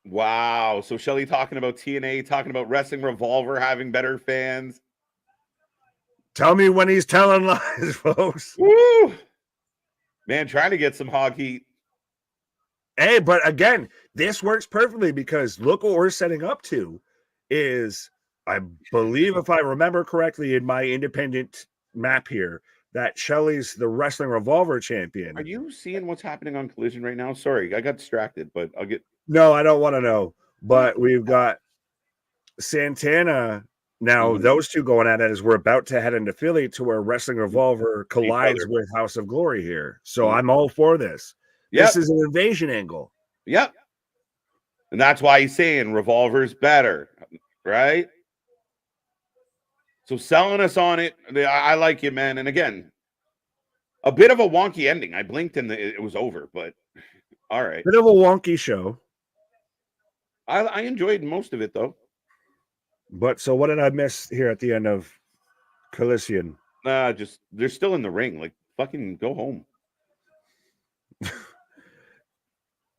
Wow. So Shelly talking about TNA, talking about Wrestling Revolver having better fans. Tell me when he's telling lies, folks. Woo! Man, trying to get some hog heat. Hey, but again, this works perfectly because look what we're setting up to is, I believe, if I remember correctly in my independent map here, that Shelly's the Wrestling Revolver champion. Are you seeing what's happening on Collision right now? Sorry, I got distracted, but I'll get... No, I don't want to know. But we've got Santana. Now, those two going at it as we're about to head into Philly to where Wrestling Revolver collides with House of Glory here. So I'm all for this. Yep. This is an invasion angle. Yep. And that's why he's saying Revolver's better, right? So selling us on it, I like it, man. And again, a bit of a wonky ending. I blinked and it was over, but all right. Bit of a wonky show. I enjoyed most of it, though. But so what did I miss here at the end of Collision? Just they're still in the ring. Like, fucking go home.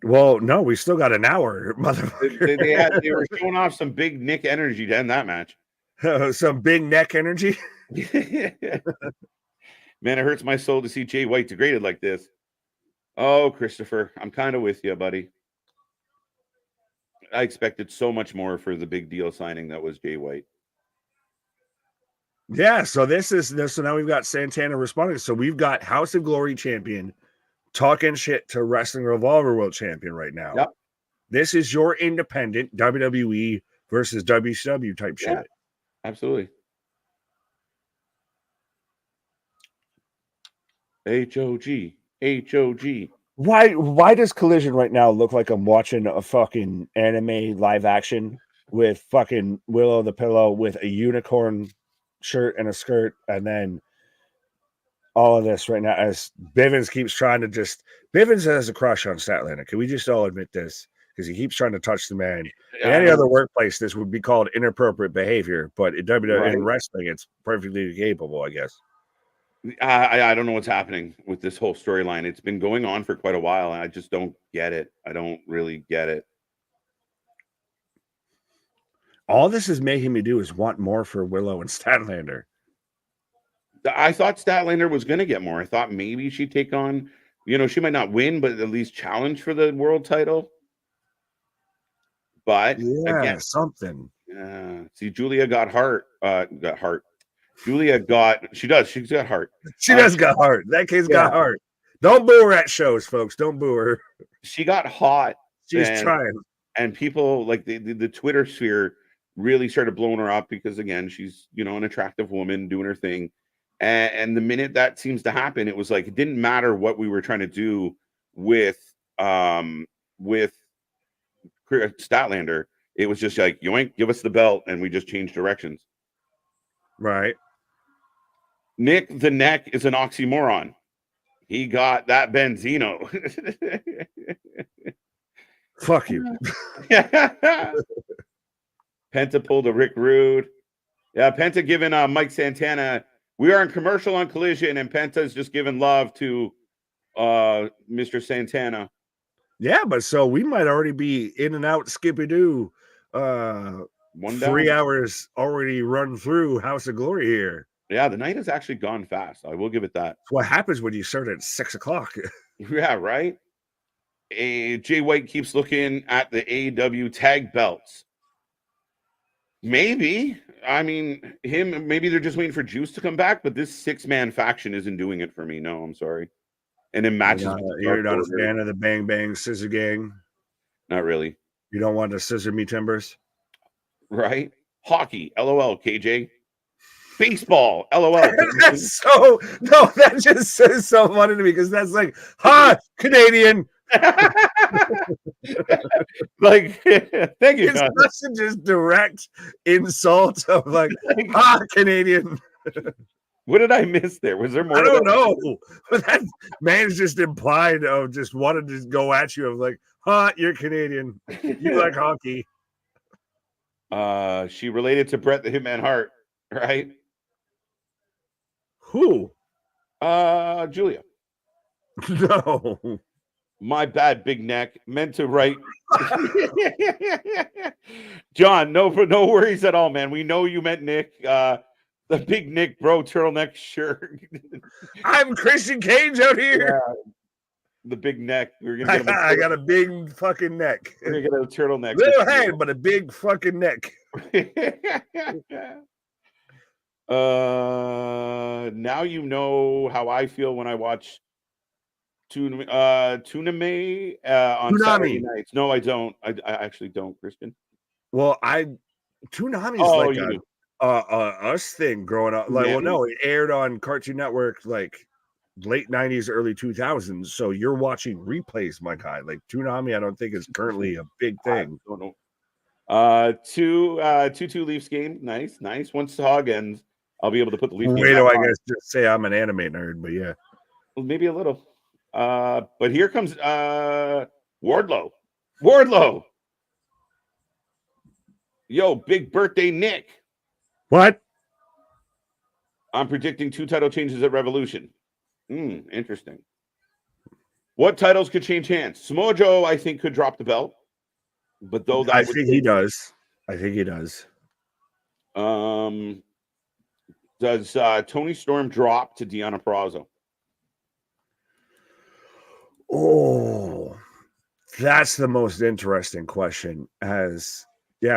Well, no, we still got an hour, motherfucker. They were showing off some big Nick energy to end that match. Some big neck energy. Man, it hurts my soul to see Jay White degraded like this. Oh, Christopher, I'm kind of with you, buddy. I expected so much more for the big deal signing that was Jay White. Yeah, so so now we've got Santana responding. So we've got House of Glory champion talking shit to Wrestling Revolver World Champion right now. Yep. This is your independent WWE versus WCW type shit. Absolutely. HOG. Why does Collision right now look like I'm watching a fucking anime live action with fucking Willow the Pillow with a unicorn shirt and a skirt, and then all of this right now as Bivens keeps trying to Bivens has a crush on Statlander. Can we just all admit this? Because he keeps trying to touch the man. In any other workplace, this would be called inappropriate behavior, but in WWE in wrestling, it's perfectly capable, I guess. I don't know what's happening with this whole storyline. It's been going on for quite a while, and I just don't get it. I don't really get it. All this is making me do is want more for Willow and Statlander. I thought Statlander was going to get more. I thought maybe she'd take on, she might not win, but at least challenge for the world title. But again, something. See, Julia got heart. Julia she's got heart. She does got heart. That kid's got heart. Don't boo her at shows, folks. Don't boo her. She got hot. She's trying. And people like the Twitter sphere really started blowing her up because, again, she's, an attractive woman doing her thing. And the minute that seems to happen, it was like, it didn't matter what we were trying to do with with Statlander, it was just like, yoink, give us the belt, and we just changed directions. Right. Nick the Neck is an oxymoron. He got that Benzino. Fuck you. Penta pulled a Rick Rude. Yeah, Penta giving Mike Santana. We are in commercial on Collision, and Penta's just giving love to Mr. Santana. Yeah, but so we might already be in and out Skippy-Doo. 3 hours already run through House of Glory here. Yeah, the night has actually gone fast. I will give it that. It's what happens when you start at 6 o'clock. Yeah, right? Jay White keeps looking at the AEW tag belts. Maybe. I mean, maybe they're just waiting for Juice to come back, but this 6-man faction isn't doing it for me. No, I'm sorry. And in matches, you're not a fan of the Bang Bang Scissor Gang? Not really. You don't want to scissor me timbers? Right? Hockey, LOL, KJ. Baseball, LOL. That's so, no, that just says so funny to me because that's like, ha, Canadian. Like, thank you. It's such a just direct insult of like, ha, Canadian. What did I miss there? Was there more? I don't know. But that man's just implied of just wanted to go at you of like, huh, you're Canadian. You like hockey. She related to Bret the Hitman Hart, right? Who? Julia. No. My bad, Big Neck. Meant to write. John, no worries at all, man. We know you meant Nick. The Big Nick bro turtleneck shirt. I'm Christian Cage out here. Yeah, the big neck. We're gonna get I got a big fucking neck. We're gonna get a turtleneck. Little head, but a big fucking neck. Now you know how I feel when I watch Toonami on Saturday nights. No, I don't. I actually don't, Christian. Well, Toonami is like us thing growing up. Like, well, no, it aired on Cartoon Network like late 90s, early 2000s. So you're watching replays, my guy. Like Toonami, I don't think is currently a big thing. I don't know. 2-2 Leafs game. Nice. Once the hog ends, I'll be able to put the Leafs. Wait till I guess just say I'm an anime nerd, but yeah. Well, maybe a little. But here comes Wardlow. Yo, big birthday Nick. What? I'm predicting 2 title changes at Revolution. Interesting. What titles could change hands? Samoa Joe, I think, could drop the belt. But though I think he does. Does Tony Storm drop to Deonna Purrazzo? Oh, that's the most interesting question.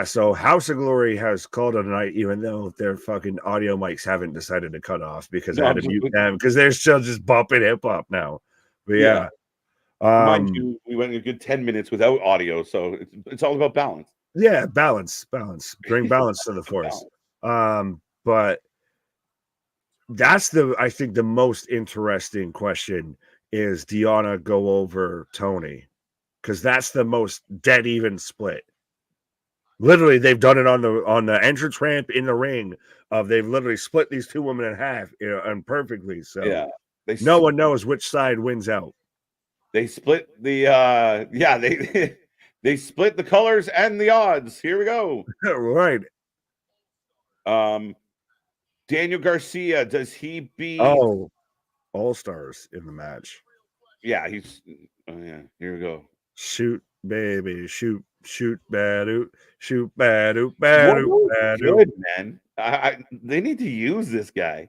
So House of Glory has called it a night, even though their fucking audio mics haven't decided to cut off because I had to mute them because they're still just bumping hip hop now. But yeah. Mind you, we went a good 10 minutes without audio, so it's all about balance. Yeah, balance. Bring balance to the force. But that's I think the most interesting question is Deonna go over Tony? Because that's the most dead even split. Literally, they've done it on the entrance ramp in the ring. They've literally split these two women in half, and perfectly. So yeah, no one knows which side wins out. They split the they split the colors and the odds. Here we go. Right. Daniel Garcia, does he beat All Stars in the match? Yeah, he's here we go. Shoot, baby, shoot, bad-oo, shoot, bad-oo, bad-oo, bad-oo. Good, man. They need to use this guy.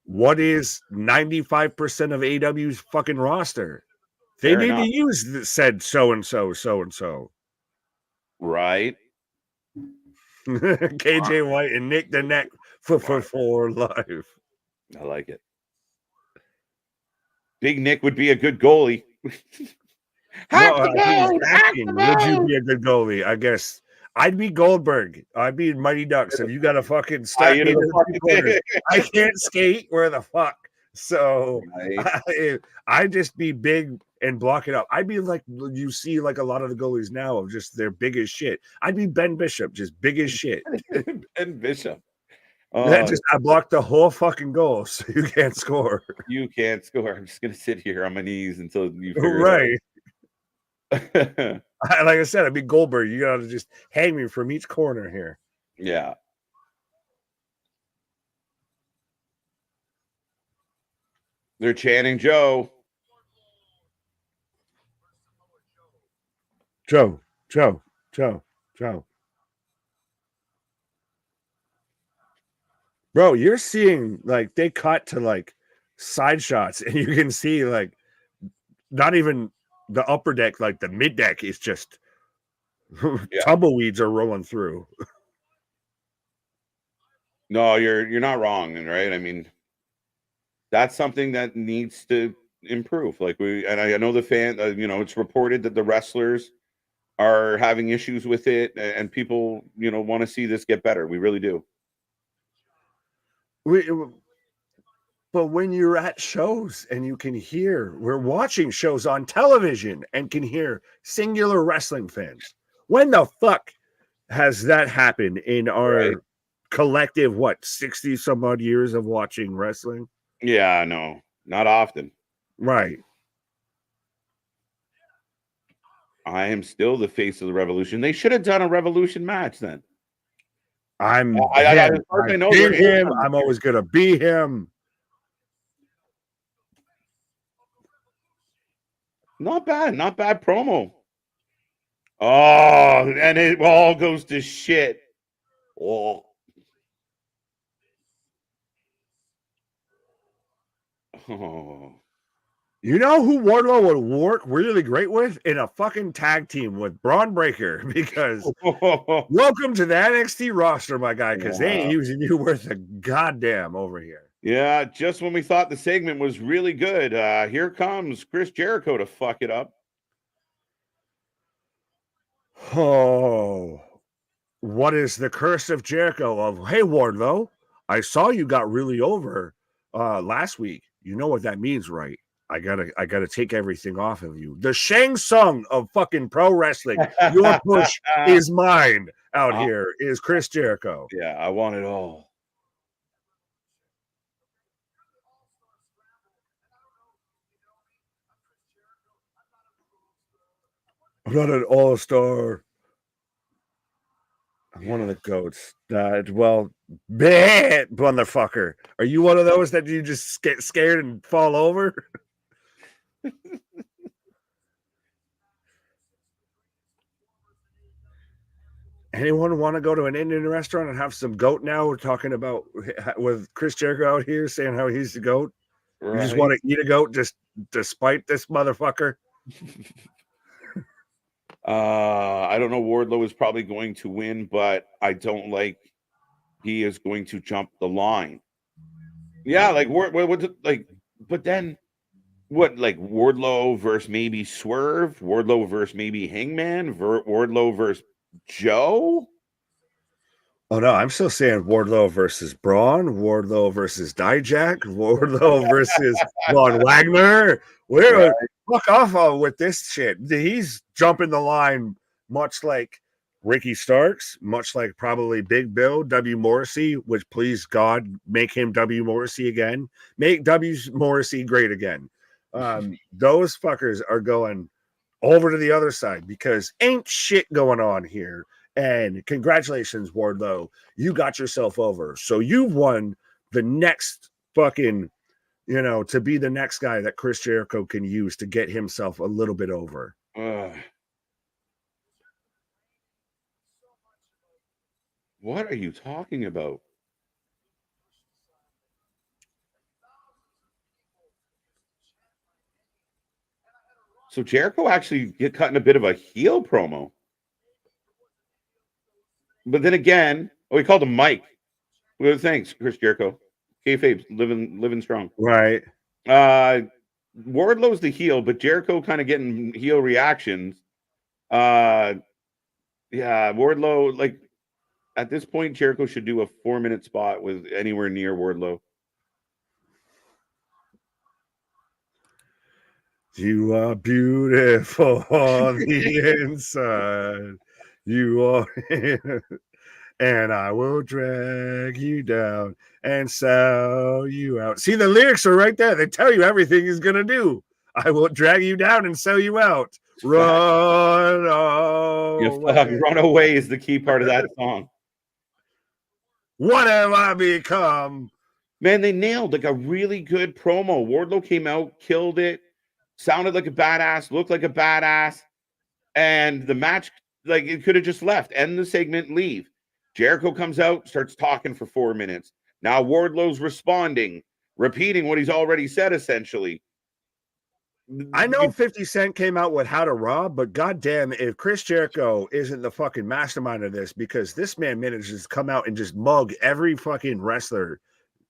What is 95% of AEW's fucking roster? They need to use said so-and-so. Right. KJ White and Nick the Neck for life. I like it. Big Nick would be a good goalie. Would you be a good goalie? I guess I'd be Goldberg. I'd be Mighty Ducks. If you got to fucking start me in the corners, I can't skate. Where the fuck? So Right. I just be big and block it up. I'd be like you see like a lot of the goalies now of just they're big as shit. I'd be Ben Bishop, just big as shit. And Bishop. I blocked the whole fucking goal so you can't score. You can't score. I'm just gonna sit here on my knees until you figure Right. it out. Like I said, I'd be Goldberg. You gotta just hang me from each corner here. Yeah. They're chanting Joe. Joe, Joe, Joe, Joe. Bro, you're seeing like they cut to like side shots and you can see like not even the upper deck, like the mid deck is just Yeah. tumbleweeds are rolling through. No, you're not wrong, right? I mean, that's something that needs to improve. Like I know the fan, it's reported that the wrestlers are having issues with it, and people, want to see this get better. We really do. But when you're at shows and you can hear, we're watching shows on television and can hear singular wrestling fans. When the fuck has that happened in our Right. collective, 60 some odd years of watching wrestling? Yeah, no, not often. Right. I am still the face of the revolution. They should have done a revolution match then. I'm as him. far as I know, I've they're been him. I'm always gonna be him. Not bad promo. Oh, and it all goes to shit. Oh. Oh. You know who Wardlow would work really great with in a fucking tag team with Braun Breaker? Because welcome to the NXT roster, my guy, because they ain't using you worth a goddamn over here. Yeah, just when we thought the segment was really good, here comes Chris Jericho to fuck it up. Oh, what is the curse of Jericho of, hey, Wardlow, I saw you got really over last week. You know what that means, right? I gotta take everything off of you. The Shang Tsung of fucking pro wrestling. Your push is mine out here, is Chris Jericho. Yeah, I want it all. I'm not an all-star. I'm one of the goats. Well, bad motherfucker. Are you one of those that you just get scared and fall over? Anyone want to go to an Indian restaurant and have some goat now? We're talking about with Chris Jericho out here saying how he's the goat. Right. You just want to eat a goat just despite this motherfucker? I don't know. Wardlow is probably going to win, but I don't like he is going to jump the line. Yeah, like what's it like? But then what? Like Wardlow versus maybe Swerve, Wardlow versus maybe Hangman, Wardlow versus Joe. Oh no, I'm still saying Wardlow versus Braun, Wardlow versus Dijak, Wardlow versus Von Wagner. We're fuck off with this shit. He's jumping the line much like Ricky Starks, much like probably Big Bill, W. Morrissey, which please God make him W. Morrissey again. Make W. Morrissey great again. Those fuckers are going over to the other side because ain't shit going on here. And congratulations, Wardlow. You got yourself over. So you've won the next fucking, to be the next guy that Chris Jericho can use to get himself a little bit over. What are you talking about? So Jericho actually get cut in a bit of a heel promo. But then again, we called him Mike. Well, thanks, Chris Jericho. Kayfabe, living strong. Right. Wardlow's the heel, but Jericho kind of getting heel reactions. Yeah, Wardlow, like at this point, Jericho should do a 4-minute spot with anywhere near Wardlow. You are beautiful on the inside. You are, and I will drag you down and sell you out. See, the lyrics are right there. They tell you everything he's gonna do. I will drag you down and sell you out. Run away. Run away is the key part of that song. What have I become? Man, they nailed like a really good promo. Wardlow came out, killed it, sounded like a badass, looked like a badass, and the match, like it could have just left, end the segment, leave. Jericho comes out, starts talking for 4 minutes. Now Wardlow's responding, repeating what he's already said, essentially. I know 50 Cent came out with How to Rob, but goddamn, if Chris Jericho isn't the fucking mastermind of this, because this man manages to come out and just mug every fucking wrestler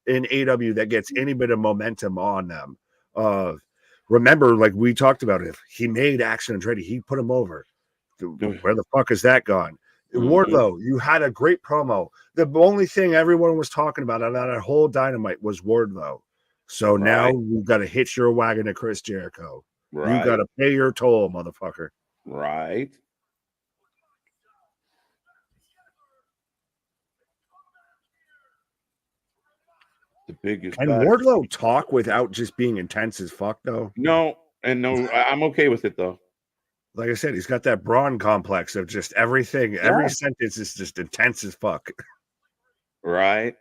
in AEW that gets any bit of momentum on them. Remember, like we talked about, if he made Action Andretti, he put him over. Where the fuck is that gone? Wardlow, you had a great promo. The only thing everyone was talking about on that whole Dynamite was Wardlow. So now you've got to hitch your wagon to Chris Jericho. You got to pay your toll, motherfucker. Right. The biggest. Can Wardlow talk without just being intense as fuck, though? No, I'm okay with it, though. Like I said, he's got that Braun complex of just everything. Yeah. Every sentence is just intense as fuck. Right.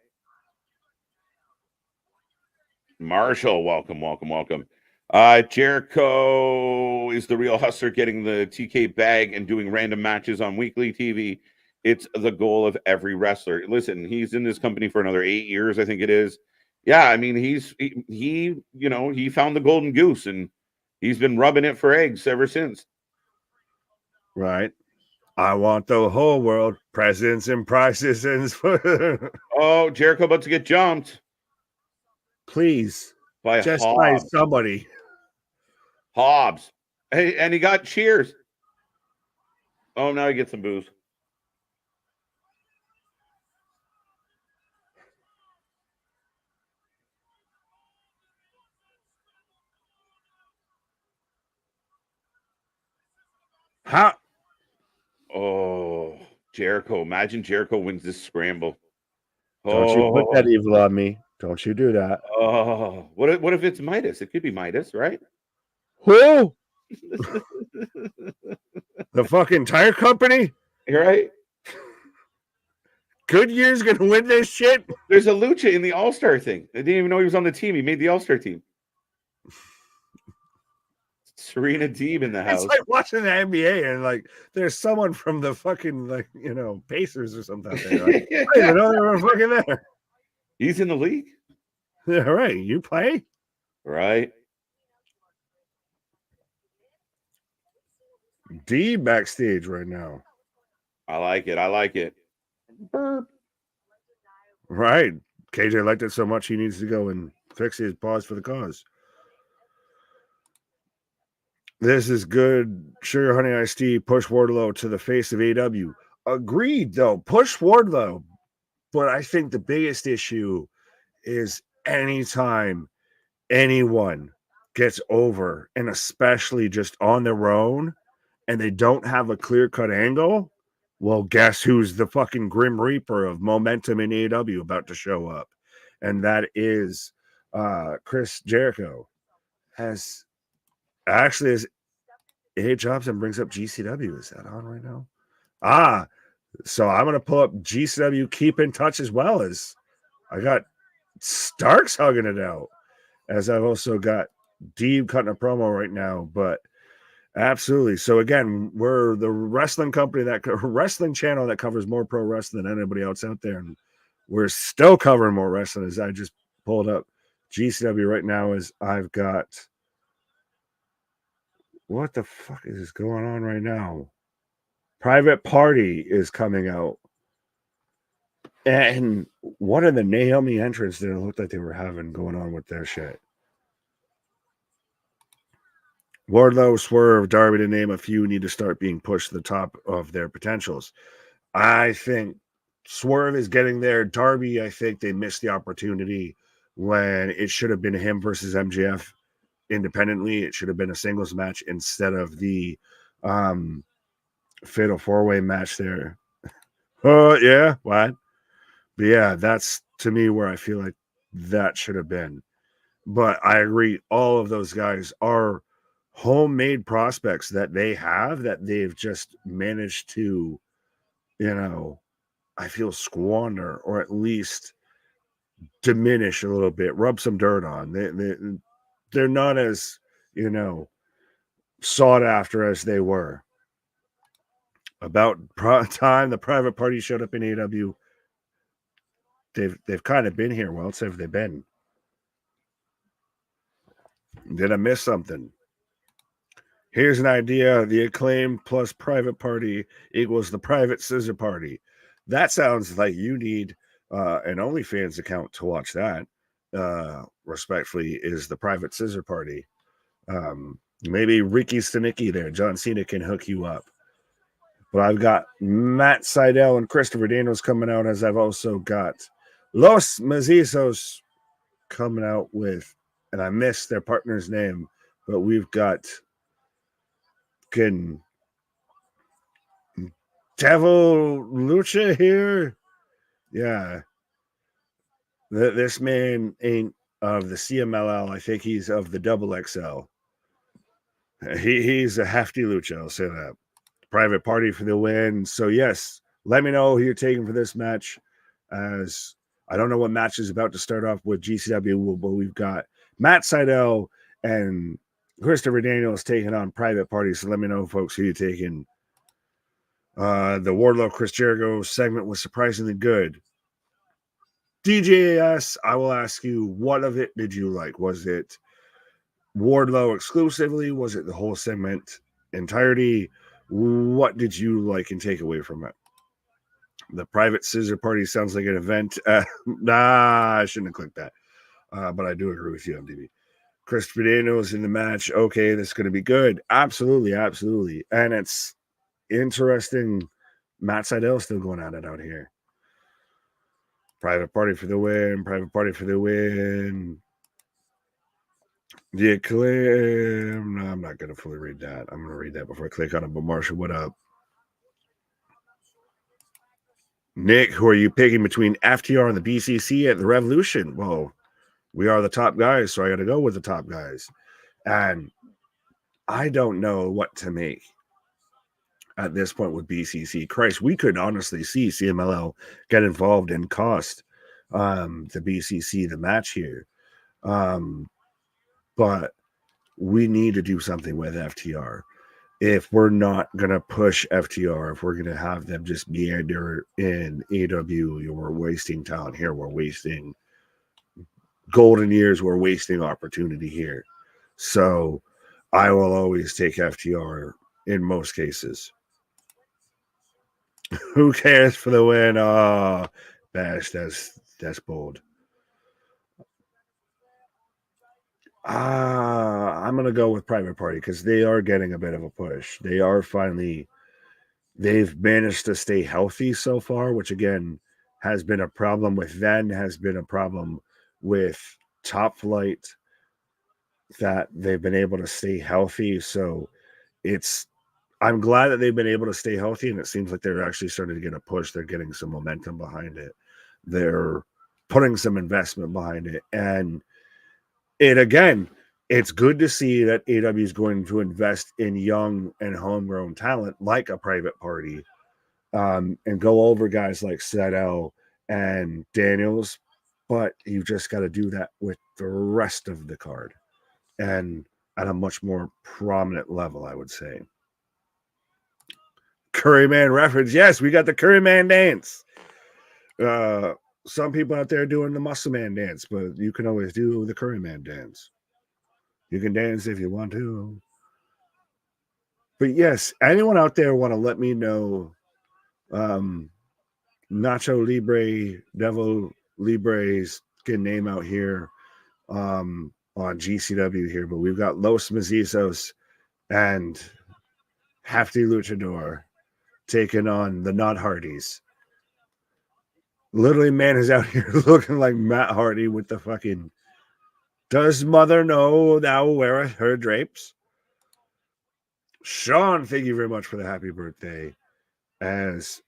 Marshall, welcome. Jericho is the real hustler, getting the TK bag and doing random matches on weekly TV. It's the goal of every wrestler. Listen, he's in this company for another 8 years, I think it is. Yeah, I mean, he found the golden goose, and he's been rubbing it for eggs ever since. Right. I want the whole world, presents and prices. Oh, Jericho about to get jumped. Please. By somebody. Hobbs. Hey, and he got cheers. Oh, now he gets some booze. How? Oh, Jericho. Imagine Jericho wins this scramble. Don't you put that evil on me. Don't you do that. Oh, what if it's Midas? It could be Midas, right? Who? The fucking tire company? You're right. Goodyear's gonna win this shit. There's a lucha in the All-Star thing. I didn't even know he was on the team. He made the All-Star team. Serena Deeb in the house. It's like watching the NBA and like there's someone from the fucking Pacers or something. Like, I didn't even know they were fucking there. He's in the league. Yeah, right. You play? Right. D backstage right now. I like it. Burp. Right. KJ liked it so much he needs to go and fix his pause for the cause. This is good. Sugar Honey Iced Tea, push Wardlow to the face of AEW. Agreed, though. Push Wardlow. But I think the biggest issue is anytime anyone gets over, and especially just on their own, and they don't have a clear-cut angle, well, guess who's the fucking Grim Reaper of momentum in AEW about to show up? And that is Chris Jericho. Has A Jobson brings up GCW. Is that on right now? So I'm going to pull up GCW Keep in Touch as well as I got Starks hugging it out, as I've also got Deeb cutting a promo right now. But absolutely. So again, we're the wrestling channel that covers more pro wrestling than anybody else out there. And we're still covering more wrestling, as I just pulled up GCW right now. As I've got, what the fuck is going on right now? Private Party is coming out. And what are the Naomi entrants that it looked like they were having going on with their shit? Wardlow, Swerve, Darby, to name a few, need to start being pushed to the top of their potentials. I think Swerve is getting there. Darby, I think they missed the opportunity when it should have been him versus MJF independently. It should have been a singles match instead of the fatal 4-way match there. Oh, yeah, what? But yeah, that's to me where I feel like that should have been. But I agree, all of those guys are homemade prospects that they have that they've just managed to, I feel squander or at least diminish a little bit, rub some dirt on. They're not as, sought after as they were. About time the Private Party showed up in AEW, they've kind of been here. Well, else have they been? Did I miss something? Here's an idea. The Acclaim plus Private Party equals the Private Scissor Party. That sounds like you need an OnlyFans account to watch that. Respectfully, is the Private Scissor Party. Maybe Ricky Stanicki there. John Cena can hook you up. But I've got Matt Sydal and Christopher Daniels coming out, as I've also got Los Mazizos coming out with, and I missed their partner's name, but we've got Devil Lucha here. Yeah. This man ain't of the CMLL. I think he's of the Double XL. He's a hefty lucha, I'll say that. Private Party for the win. So, yes, let me know who you're taking for this match, as I don't know what match is about to start off with GCW, but we've got Matt Sydal and Christopher Daniels taking on Private Party. So let me know, folks, who you're taking. The Wardlow Chris Jericho segment was surprisingly good. DJS, I will ask you, what of it did you like? Was it Wardlow exclusively? Was it the whole segment entirety? What did you like and take away from it? The Private Scissor Party sounds like an event. I shouldn't have clicked that. But I do agree with you, MDB. Christopher Daniels in the match. Okay, this is going to be good. Absolutely, absolutely. And it's interesting. Matt Sydal still going at it out here. Private Party for the win. Private Party for the win. The Acclaim. No, I'm not going to fully read that. I'm going to read that before I click on it. But Marshall, what up? Nick, who are you picking between FTR and the BCC at the Revolution? Well, we are the top guys, so I got to go with the top guys. And I don't know what to make at this point with BCC. Christ, we could honestly see CMLL get involved and cost the BCC the match here. But we need to do something with FTR. If we're not going to push FTR, if we're going to have them just meander in AEW, we're wasting talent here. We're wasting golden years. We're wasting opportunity here. So I will always take FTR in most cases. Who cares for the win? Oh, Bash, that's bold. I'm going to go with Private Party because they are getting a bit of a push. They are finally, they've managed to stay healthy so far, which again has been a problem with them, has been a problem with Top Flight, that they've been able to stay healthy. So I'm glad that they've been able to stay healthy, and it seems like they're actually starting to get a push. They're getting some momentum behind it. They're putting some investment behind it. And it's good to see that AEW is going to invest in young and homegrown talent like a Private Party, and go over guys like Sydal and Daniels. But you just got to do that with the rest of the card, and at a much more prominent level, I would say. Curryman reference. Yes, we got the Curryman dance. Some people out there doing the Muscle Man dance, but you can always do the Curryman dance. You can dance if you want to. But yes, anyone out there want to let me know, Nacho Libre, Devil Libre's get name out here on GCW here, but we've got Los Mazizos and Hefty Luchador taking on the Not Hardys. Literally, man is out here looking like Matt Hardy with the fucking Does mother know thou weareth her drapes? Sean, thank you very much for the happy birthday. As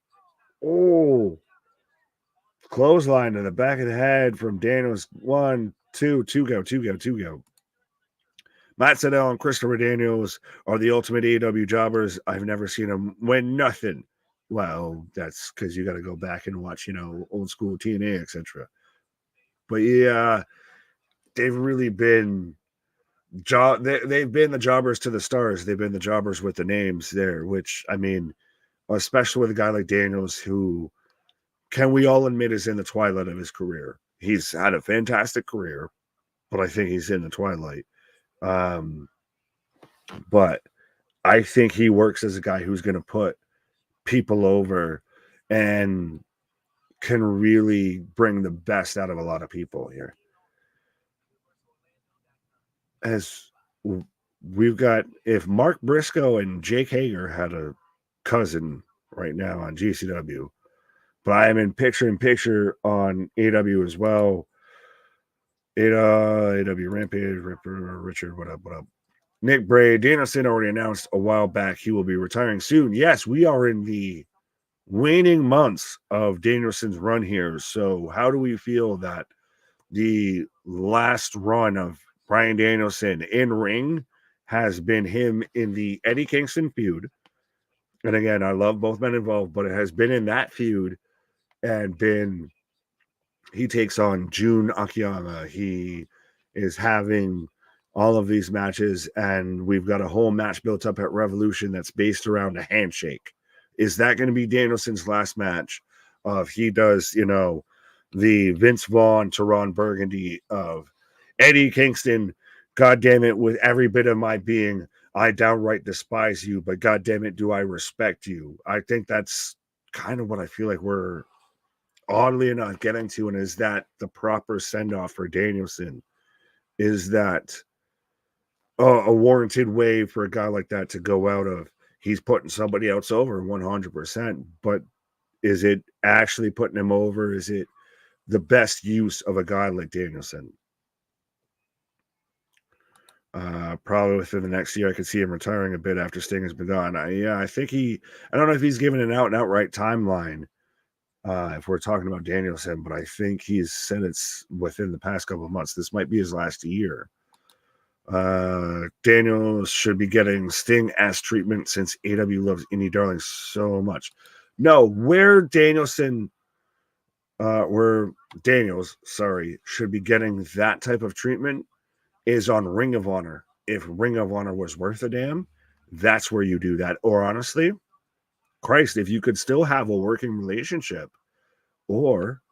clothesline to the back of the head from Daniels. 1, 2 go. Matt Sydal and Christopher Daniels are the ultimate AEW jobbers. I've never seen them win nothing. Well, that's because you got to go back and watch, old school TNA, etc. But yeah, they've really been they've been the jobbers to the stars. They've been the jobbers with the names there, which, I mean, especially with a guy like Daniels, who can we all admit is in the twilight of his career. He's had a fantastic career, but I think he's in the twilight. But I think he works as a guy who's going to put people over and can really bring the best out of a lot of people here. As we've got, if Mark Briscoe and Jake Hager had a cousin right now on GCW, but I am in picture on AW as well. AW Rampage, Ripper, Richard, what up? Nick Bray, Danielson already announced a while back he will be retiring soon. Yes, we are in the waning months of Danielson's run here. So how do we feel that the last run of Bryan Danielson in ring has been him in the Eddie Kingston feud? And again, I love both men involved, but it has been in that feud and he takes on Jun Akiyama. He is having all of these matches, and we've got a whole match built up at Revolution that's based around a handshake. Is that going to be Danielson's last match? He does, the Vince Vaughn to Ron Burgundy of Eddie Kingston. God damn it, with every bit of my being, I downright despise you, but God damn it, do I respect you? I think that's kind of what I feel like we're oddly enough getting to. And is that the proper send-off for Danielson? Is that a warranted way for a guy like that to go out of? He's putting somebody else over 100%, but is it actually putting him over? Is it the best use of a guy like Danielson? Probably within the next year, I could see him retiring a bit after Sting has been gone. I think I don't know if he's given an out and outright timeline if we're talking about Danielson, but I think he's said it's within the past couple of months. This might be his last year. Daniels should be getting Sting ass treatment since AW loves indie darlings so much. No, where Daniels, should be getting that type of treatment is on Ring of Honor. If Ring of Honor was worth a damn, that's where you do that. Or honestly, Christ, if you could still have a working relationship, or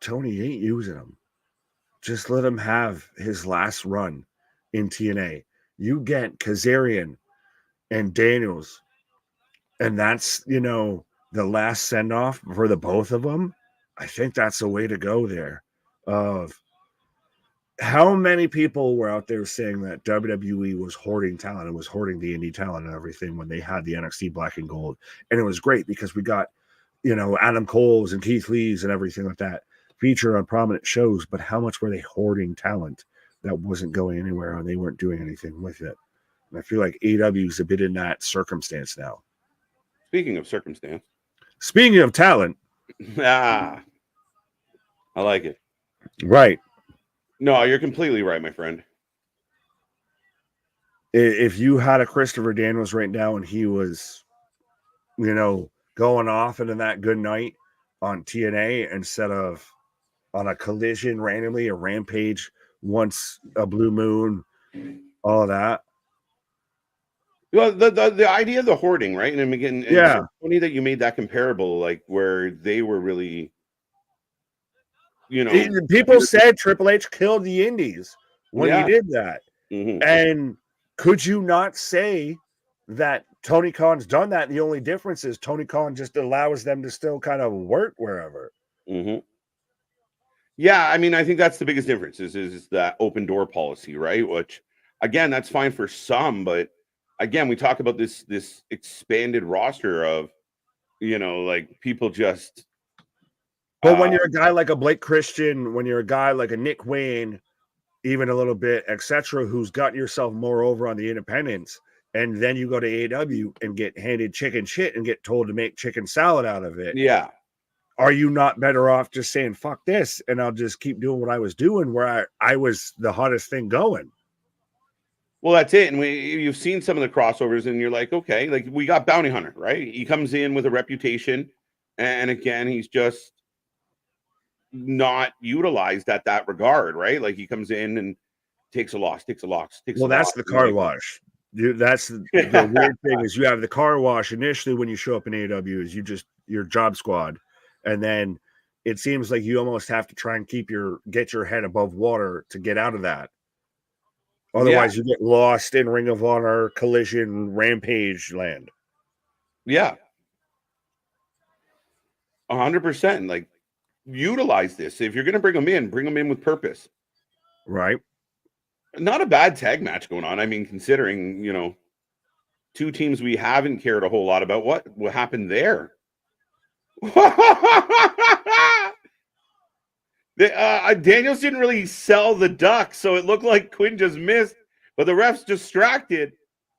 Tony ain't using him, just let him have his last run in TNA. You get Kazarian and Daniels, and that's, the last send-off for the both of them. I think that's the way to go there. Of how many people were out there saying that WWE was hoarding talent and was hoarding the indie talent and everything when they had the NXT Black and Gold. And it was great because we got, Adam Cole's and Keith Lee's and everything like that featured on prominent shows. But how much were they hoarding talent that wasn't going anywhere and they weren't doing anything with it? And I feel like AEW is a bit in that circumstance now. Speaking of circumstance. Speaking of talent. I like it. Right. No, you're completely right, my friend. If you had a Christopher Daniels right now and he was, going off into that good night on TNA instead of on a Collision randomly, a Rampage once a blue moon, all of that. Well, the idea of the hoarding, right? And again, yeah, it's funny that you made that comparable, like where they were really, people said Triple H killed the Indies when he did that. Mm-hmm. And could you not say that Tony Khan's done that? The only difference is Tony Khan just allows them to still kind of work wherever. Mm-hmm. Yeah, I mean, I think that's the biggest difference is that open door policy, right? Which, again, that's fine for some, but again, we talk about this expanded roster of, like people just. But when you're a guy like a Blake Christian, when you're a guy like a Nick Wayne, even a little bit, etc., who's gotten yourself more over on the independents, and then you go to AEW and get handed chicken shit and get told to make chicken salad out of it. Yeah. Are you not better off just saying, fuck this, and I'll just keep doing what I was doing where I was the hottest thing going? Well, that's it. And you've seen some of the crossovers, and you're like, okay, like we got Bounty Hunter, right? He comes in with a reputation, and again, he's just not utilized at that regard, right? Like he comes in and takes a loss. Well, that's the car wash. That's the weird thing is you have the car wash initially when you show up in AEW is your job squad, and then it seems like you almost have to try and get your head above water to get out of that. Otherwise, you get lost in Ring of Honor, Collision, Rampage land. Yeah, 100%. Like utilize this. If you're going to bring them in with purpose. Right. Not a bad tag match going on. I mean, considering, two teams we haven't cared a whole lot about. What happened there? Daniels didn't really sell the duck, so it looked like Quinn just missed, but the ref's distracted.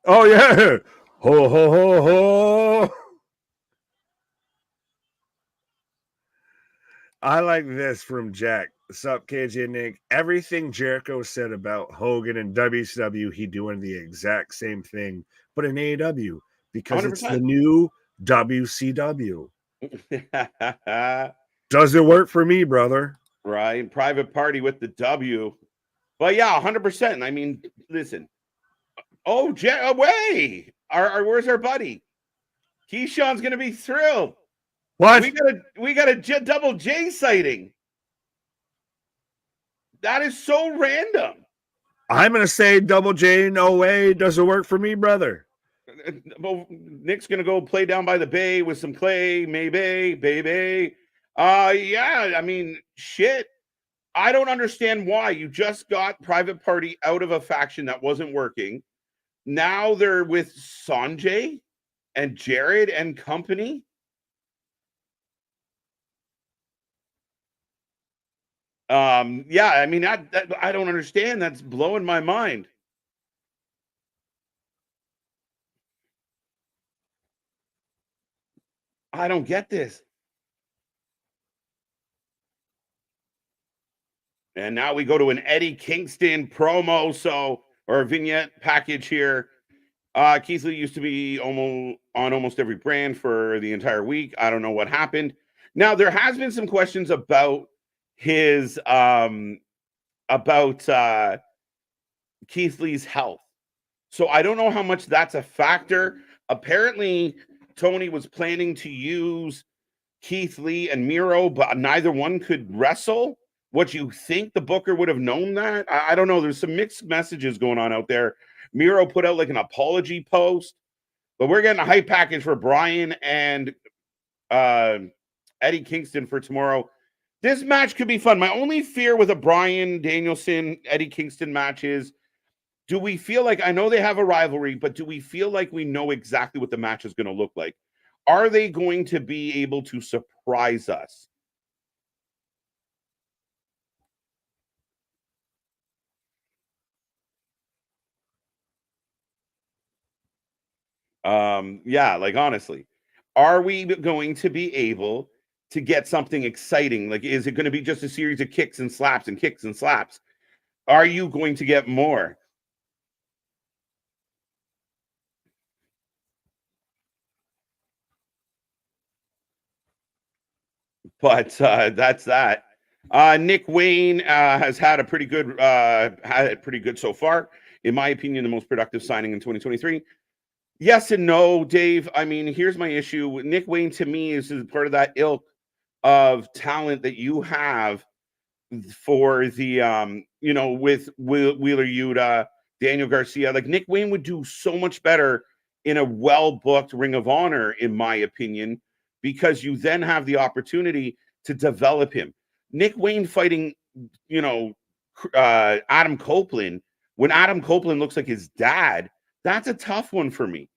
Oh, yeah. Ho, ho, ho, ho. I like this from Jack. Sup, KJ Nick? Everything Jericho said about Hogan and WCW, he doing the exact same thing, but in AEW because 100%. It's the new WCW. Does it work for me, brother? Right, private party with the W. But yeah, 100%. I mean, listen. Oh, away! Where's our buddy? Keyshawn's gonna be thrilled. What? We got a double J sighting. That is so random. I'm going to say double J, no way. Doesn't work for me, brother. Well, Nick's going to go play down by the bay with some clay, maybe, baby. Yeah, I mean, shit. I don't understand why. You just got Private Party out of a faction that wasn't working. Now they're with Sanjay and Jared and company. Yeah, I mean, that I don't understand. That's blowing my mind. I don't get this. And now we go to an Eddie Kingston promo, or vignette package here. Keith Lee used to be on almost every brand for the entire week. I don't know what happened. Now there has been some questions about his Keith Lee's health. So I don't know how much that's a factor. Apparently, Tony was planning to use Keith Lee and Miro, but neither one could wrestle. What you think the booker would have known that? I don't know. There's some mixed messages going on out there. Miro put out like an apology post, but we're getting a hype package for Brian and Eddie Kingston for tomorrow. This match could be fun. My only fear with a Brian Danielson, Eddie Kingston match is, do we feel like, I know they have a rivalry, but do we feel like we know exactly what the match is going to look like? Are they going to be able to surprise us? Yeah, like honestly, are we going to be able to get something exciting? Like, is it going to be just a series of kicks and slaps and kicks and slaps? Are you going to get more? But that's that. Nick Wayne has had a pretty good so far. In my opinion, the most productive signing in 2023. Yes and no, Dave. I mean, here's my issue. Nick Wayne to me is part of that ilk of talent that you have for the with Wheeler Yuta, Daniel Garcia. Like Nick Wayne would do so much better in a well-booked Ring of Honor, in my opinion, because you then have the opportunity to develop him. Nick Wayne fighting, Adam Copeland, when Adam Copeland looks like his dad, that's a tough one for me.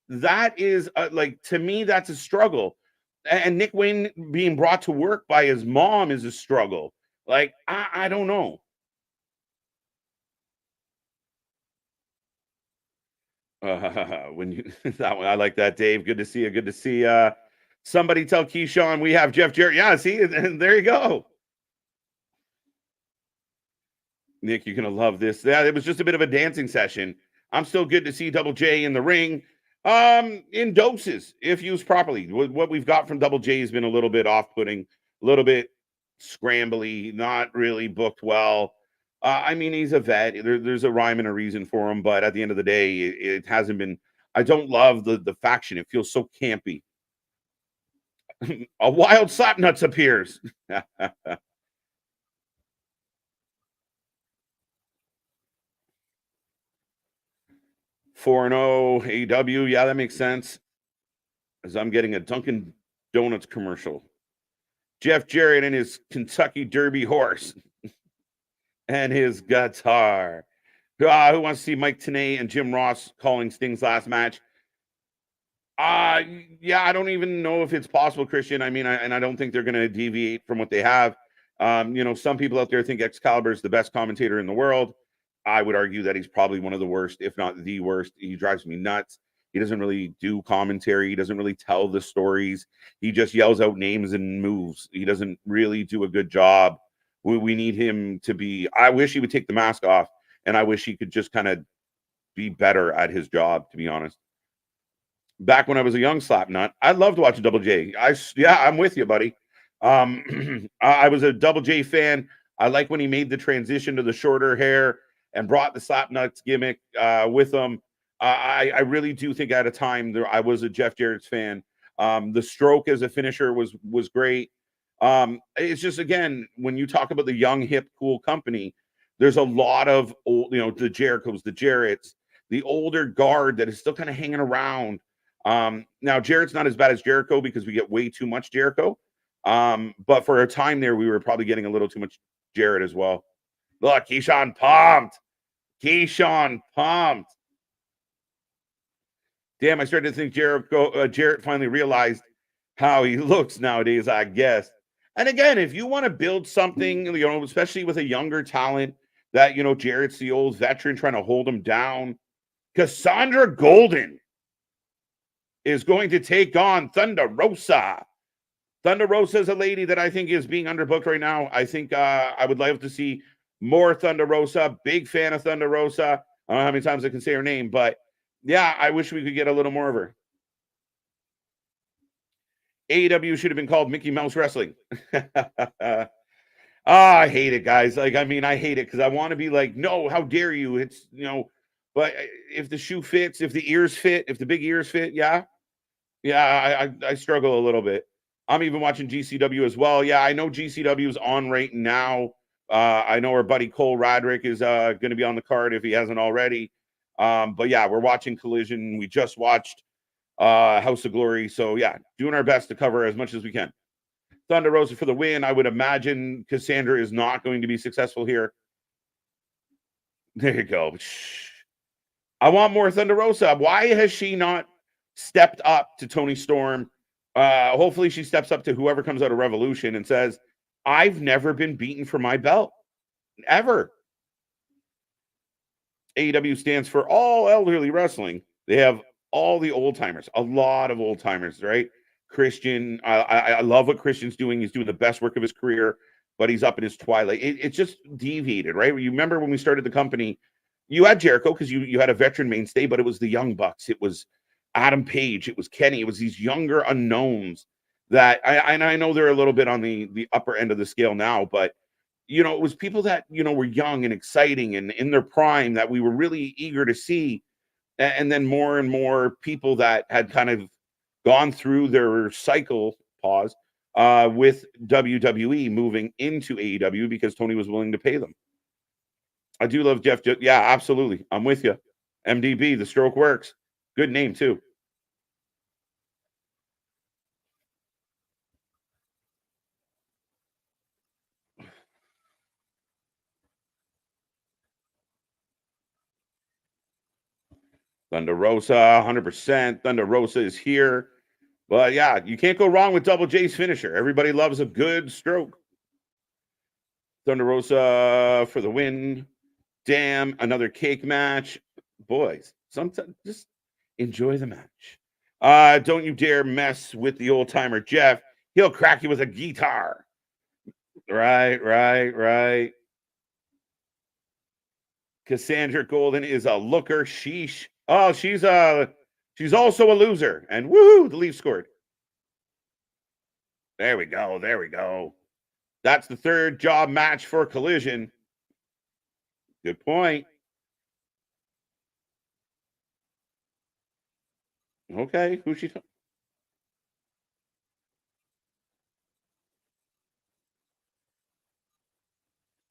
That is to me, that's a struggle. And Nick Wayne being brought to work by his mom is a struggle. Like, I don't know. When you that one, I like that, Dave. Good to see you. Good to see somebody tell Keyshawn we have Jeff Jarrett. Yeah, see, and there you go. Nick, you're gonna love this. Yeah, it was just a bit of a dancing session. I'm still good to see Double J in the ring. In doses, if used properly. What we've got from Double J has been a little bit off-putting, a little bit scrambly, not really booked well. I mean, he's a vet. There's a rhyme and a reason for him, but at the end of the day, it hasn't been. I don't love the faction. It feels so campy. A wild Slapnuts appears. 4-0 AEW. Yeah, that makes sense. As I'm getting a Dunkin' Donuts commercial. Jeff Jarrett and his Kentucky Derby horse and his guitar. Who wants to see Mike Tenay and Jim Ross calling Sting's last match? Yeah, I don't even know if it's possible, Christian. I mean, I don't think they're going to deviate from what they have. Some people out there think Excalibur is the best commentator in the world. I would argue that he's probably one of the worst, if not the worst. He drives me nuts. He doesn't really do commentary. He doesn't really tell the stories. He just yells out names and moves. He doesn't really do a good job. We need him to be. I wish he would take the mask off, and I wish he could just kind of be better at his job, to be honest. Back when I was a young slapnut, I loved watching Double J. I'm with you, buddy. I was a Double J fan. I like when he made the transition to the shorter hair and brought the Slapnuts gimmick with him. I really do think at a time there I was a Jeff Jarrett's fan. The stroke as a finisher was great. It's just, again, when you talk about the young, hip, cool company, there's a lot of old, the Jerichos, the Jarretts, the older guard that is still kind of hanging around. Now Jarrett's not as bad as Jericho because we get way too much Jericho. But for a time there, we were probably getting a little too much Jarrett as well. Look, Keyshawn pumped. Damn, I started to think Jarrett finally realized how he looks nowadays, I guess. And again, if you want to build something, especially with a younger talent, that, Jarrett's the old veteran trying to hold him down. Cassandra Golden is going to take on Thunder Rosa. Thunder Rosa is a lady that I think is being underbooked right now. I think I would love to see more Thunder Rosa. Big fan of Thunder Rosa. I don't know how many times I can say her name, but yeah, I wish we could get a little more of her. AEW should have been called Mickey Mouse Wrestling. I hate it, guys. I hate it because I want to be like, no, how dare you? It's, but if the shoe fits, if the ears fit, if the big ears fit, yeah, I struggle a little bit. I'm even watching GCW as well. Yeah, I know GCW is on right now. I know our buddy Cole Radrick is going to be on the card if he hasn't already. But yeah, we're watching Collision. We just watched House of Glory. So yeah, doing our best to cover as much as we can. Thunder Rosa for the win. I would imagine Cassandra is not going to be successful here. There you go. I want more Thunder Rosa. Why has she not stepped up to Toni Storm? Hopefully she steps up to whoever comes out of Revolution and says, I've never been beaten for my belt. Ever. AEW stands for All Elderly Wrestling. They have all the old timers, a lot of old timers, right? Christian, I love what Christian's doing. He's doing the best work of his career, but he's up in his twilight. It's just deviated, right? You remember when we started the company, you had Jericho because you had a veteran mainstay, but it was the Young Bucks. It was Adam Page. It was Kenny. It was these younger unknowns that I know they're a little bit on the upper end of the scale now, but it was people that, were young and exciting and in their prime that we were really eager to see. And then more and more people that had kind of gone through their cycle pause with WWE moving into AEW because Tony was willing to pay them. I do love Jeff. Yeah, absolutely. I'm with you. MDB, the stroke works. Good name too. Thunder Rosa, 100%. Thunder Rosa is here. But yeah, you can't go wrong with Double J's finisher. Everybody loves a good stroke. Thunder Rosa for the win. Damn, another cake match. Boys, Sometimes just enjoy the match. Don't you dare mess with the old timer Jeff. He'll crack you with a guitar. Right. Cassandra Golden is a looker. Sheesh. Oh, she's also a loser. And woohoo, the Leafs scored. There we go. That's the third job match for Collision. Good point. Okay, who's she?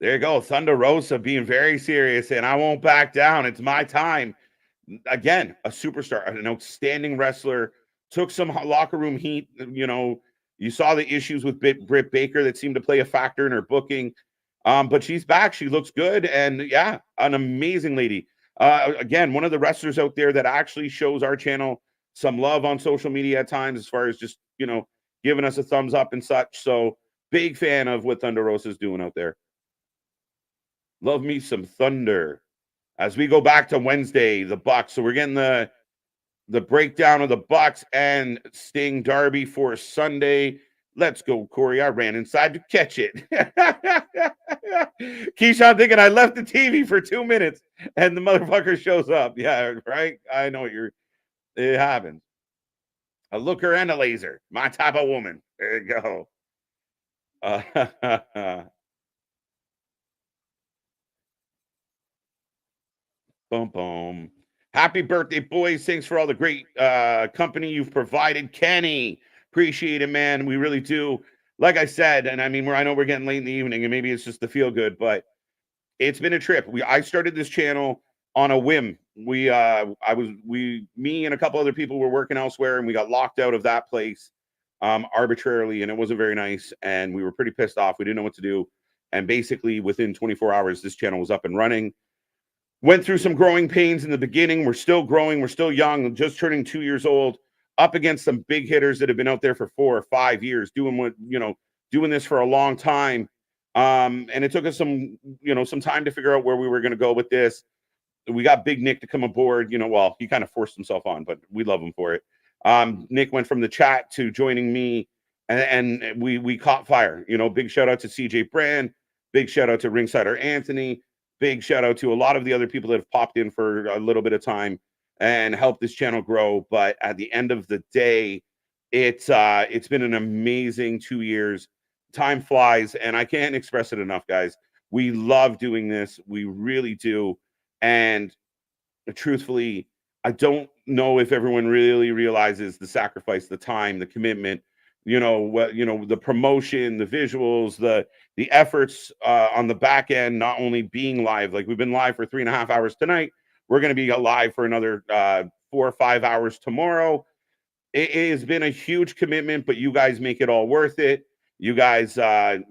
There you go. Thunder Rosa being very serious, and I won't back down. It's my time. Again, a superstar, an outstanding wrestler, took some locker room heat. You saw the issues with Britt Baker that seemed to play a factor in her booking. But she's back. She looks good. And yeah, an amazing lady. Again, one of the wrestlers out there that actually shows our channel some love on social media at times, as far as just, giving us a thumbs up and such. So big fan of what Thunder Rosa is doing out there. Love me some Thunder. As we go back to Wednesday, the Bucks. So we're getting the breakdown of the Bucks and Sting Darby for Sunday. Let's go, Corey. I ran inside to catch it. Keyshawn thinking I left the TV for 2 minutes and the motherfucker shows up. Yeah, right. I know it happens. A looker and a laser. My type of woman. There you go. Boom, boom. Happy birthday, boys. Thanks for all the great company you've provided. Kenny, appreciate it, man. We really do. Like I said, and I mean, I know we're getting late in the evening, and maybe it's just the feel good, but it's been a trip. I started this channel on a whim. Me and a couple other people were working elsewhere, and we got locked out of that place arbitrarily, and it wasn't very nice. And we were pretty pissed off. We didn't know what to do. And basically, within 24 hours, this channel was up and running. Went through some growing pains in the beginning. We're still growing. We're still young, just turning 2 years old, up against some big hitters that have been out there for 4 or 5 years, doing this for a long time. And it took us some time to figure out where we were going to go with this. We got Big Nick to come aboard. Well, he kind of forced himself on, but we love him for it. Nick went from the chat to joining me, and we caught fire. Big shout out to CJ Brand. Big shout out to Ringsider Anthony. Big shout out to a lot of the other people that have popped in for a little bit of time and helped this channel grow. But at the end of the day, it's been an amazing 2 years. Time flies, and I can't express it enough, guys. We love doing this. We really do. And truthfully, I don't know if everyone really realizes the sacrifice, the time, the commitment, the promotion, the visuals, the efforts on the back end, not only being live, like we've been live for 3.5 hours tonight. We're going to be live for another 4 or 5 hours tomorrow. It has been a huge commitment, but you guys make it all worth it. You guys, have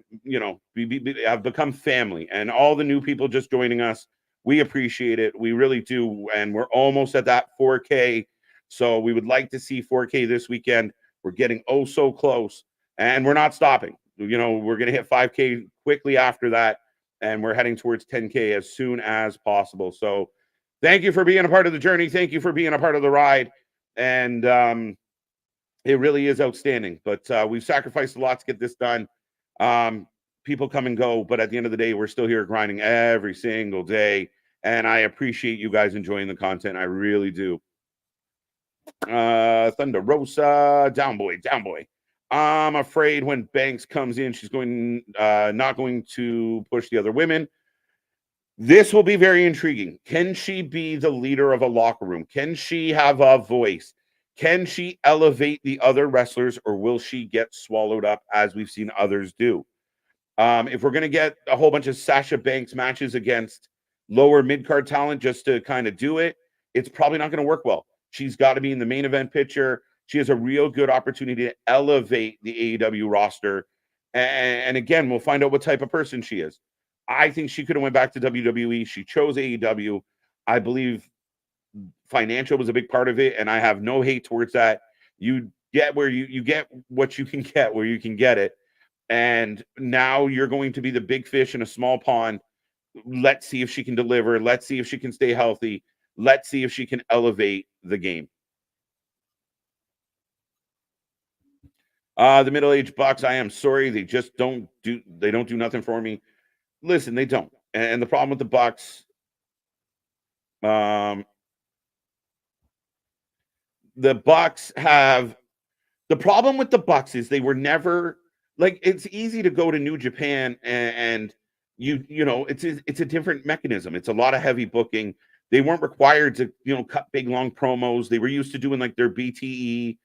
become family, and all the new people just joining us, we appreciate it. We really do. And we're almost at that 4K. So we would like to see 4K this weekend. We're getting so close, and we're not stopping. We're going to hit 5K quickly after that, and we're heading towards 10K as soon as possible. So thank you for being a part of the journey. Thank you for being a part of the ride. And it really is outstanding. But we've sacrificed a lot to get this done. People come and go, but at the end of the day, we're still here grinding every single day. And I appreciate you guys enjoying the content. I really do. Thunder Rosa, down boy. I'm afraid when Banks comes in, she's not going to push the other women. This will be very intriguing. Can she be the leader of a locker room? Can she have a voice? Can she elevate the other wrestlers, or will she get swallowed up as we've seen others do? If we're going to get a whole bunch of Sasha Banks matches against lower mid-card talent just to kind of do it, it's probably not going to work well. She's got to be in the main event picture. She has a real good opportunity to elevate the AEW roster. And again, we'll find out what type of person she is. I think she could have went back to WWE. She chose AEW. I believe financial was a big part of it, and I have no hate towards that. You get where you get what you can get where you can get it. And now you're going to be the big fish in a small pond. Let's see if she can deliver. Let's see if she can stay healthy. Let's see if she can elevate the game. The middle-aged Bucks, I am sorry, they just don't do nothing for me. Listen, they don't. And the problem with the Bucks, the Bucks have the problem with the Bucks is they were never like it's easy to go to New Japan and you know it's a different mechanism. It's a lot of heavy booking. They weren't required to cut big long promos. They were used to doing like their BTE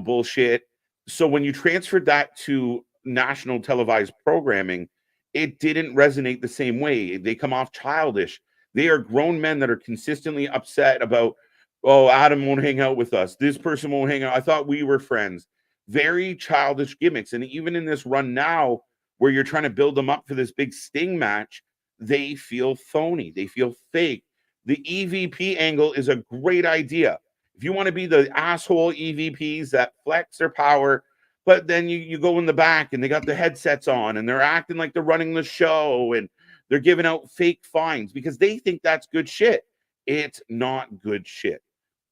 bullshit. So when you transferred that to national televised programming, it didn't resonate the same way. They come off childish. They are grown men that are consistently upset about, oh, Adam won't hang out with us. This person won't hang out. I thought we were friends. Very childish gimmicks. And even in this run now, where you're trying to build them up for this big Sting match, they feel phony. They feel fake. The EVP angle is a great idea. If you want to be the asshole EVPs that flex their power, but then you go in the back and they got the headsets on and they're acting like they're running the show and they're giving out fake fines because they think that's good shit. It's not good shit.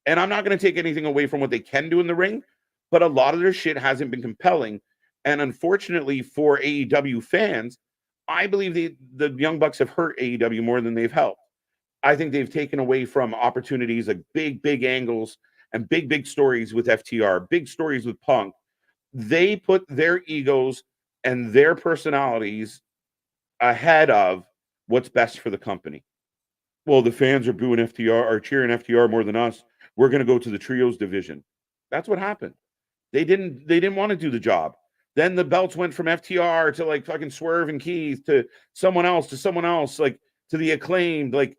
And I'm not going to take anything away from what they can do in the ring, but a lot of their shit hasn't been compelling. And unfortunately for AEW fans, I believe the Young Bucks have hurt AEW more than they've helped. I think they've taken away from opportunities like big angles and big stories with FTR, big stories with Punk. They put their egos and their personalities ahead of what's best for the company. Well, the fans are booing FTR or cheering FTR more than us. We're going to go to the trios division. That's what happened. They didn't want to do the job. Then the belts went from FTR to like fucking Swerve and Keith to someone else, like to the Acclaimed. Like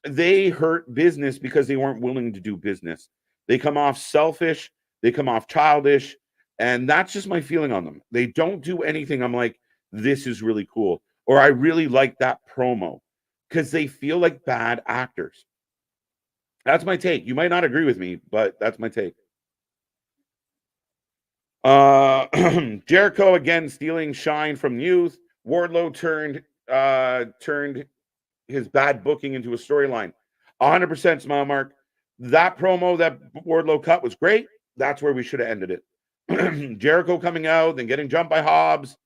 they hurt business because they weren't willing to do business. They come off selfish. They come off childish. And that's just my feeling on them. They don't do anything. I'm like, this is really cool. Or I really like that promo because they feel like bad actors. That's my take. You might not agree with me, but that's my take. Jericho again stealing shine from youth. Wardlow turned his bad booking into a storyline. 100% smile mark. That promo that Wardlow cut was great. That's where we should have ended it. Jericho coming out, then getting jumped by Hobbs.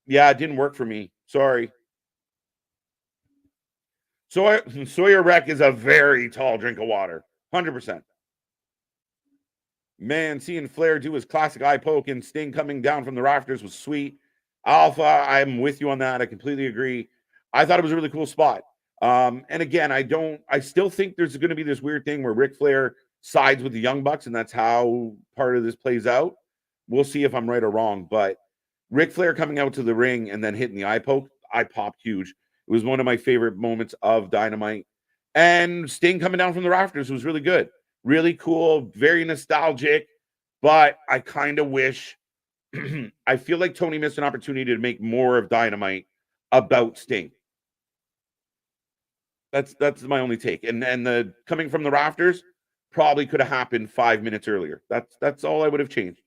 Yeah, it didn't work for me. Sorry. Sawyer Wreck is a very tall drink of water. 100%. Man, seeing Flair do his classic eye poke and Sting coming down from the rafters was sweet. Alpha, I'm with you on that. I completely agree. I thought it was a really cool spot. And again, I still think there's going to be this weird thing where Ric Flair sides with the Young Bucks, and that's how part of this plays out. We'll see if I'm right or wrong. But Ric Flair coming out to the ring and then hitting the eye poke, I popped huge. It was one of my favorite moments of Dynamite. And Sting coming down from the rafters was really good. Really cool, very nostalgic, but I kind of wish I feel like Tony missed an opportunity to make more of Dynamite about Sting. That's my only take. And the coming from the rafters probably could have happened 5 minutes earlier. That's all I would have changed.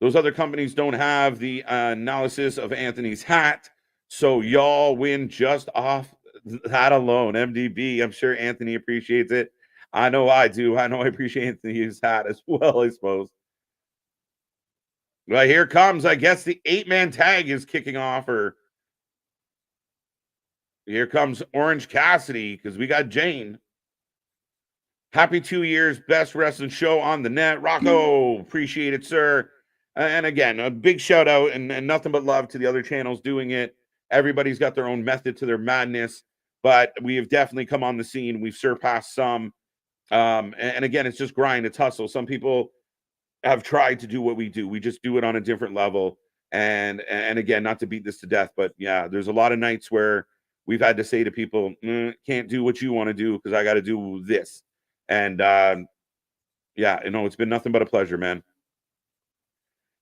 Those other companies don't have the analysis of Anthony's hat, so y'all win just off that alone. MDB, I'm sure Anthony appreciates it. I know I do. I know I appreciate Anthony's hat as well, I suppose. Well, here comes, I guess, the 8-man tag is kicking off, or here comes Orange Cassidy because we got Jane. Happy 2 years, best wrestling show on the net. Rocco, appreciate it, sir. And again, a big shout out and nothing but love to the other channels doing it. Everybody's got their own method to their madness, but we have definitely come on the scene. We've surpassed some. And again, it's just grind, it's hustle. Some people have tried to do what we do. We just do it on a different level. And again, not to beat this to death, but yeah, there's a lot of nights where we've had to say to people, can't do what you want to do because I got to do this. And yeah, it's been nothing but a pleasure, man.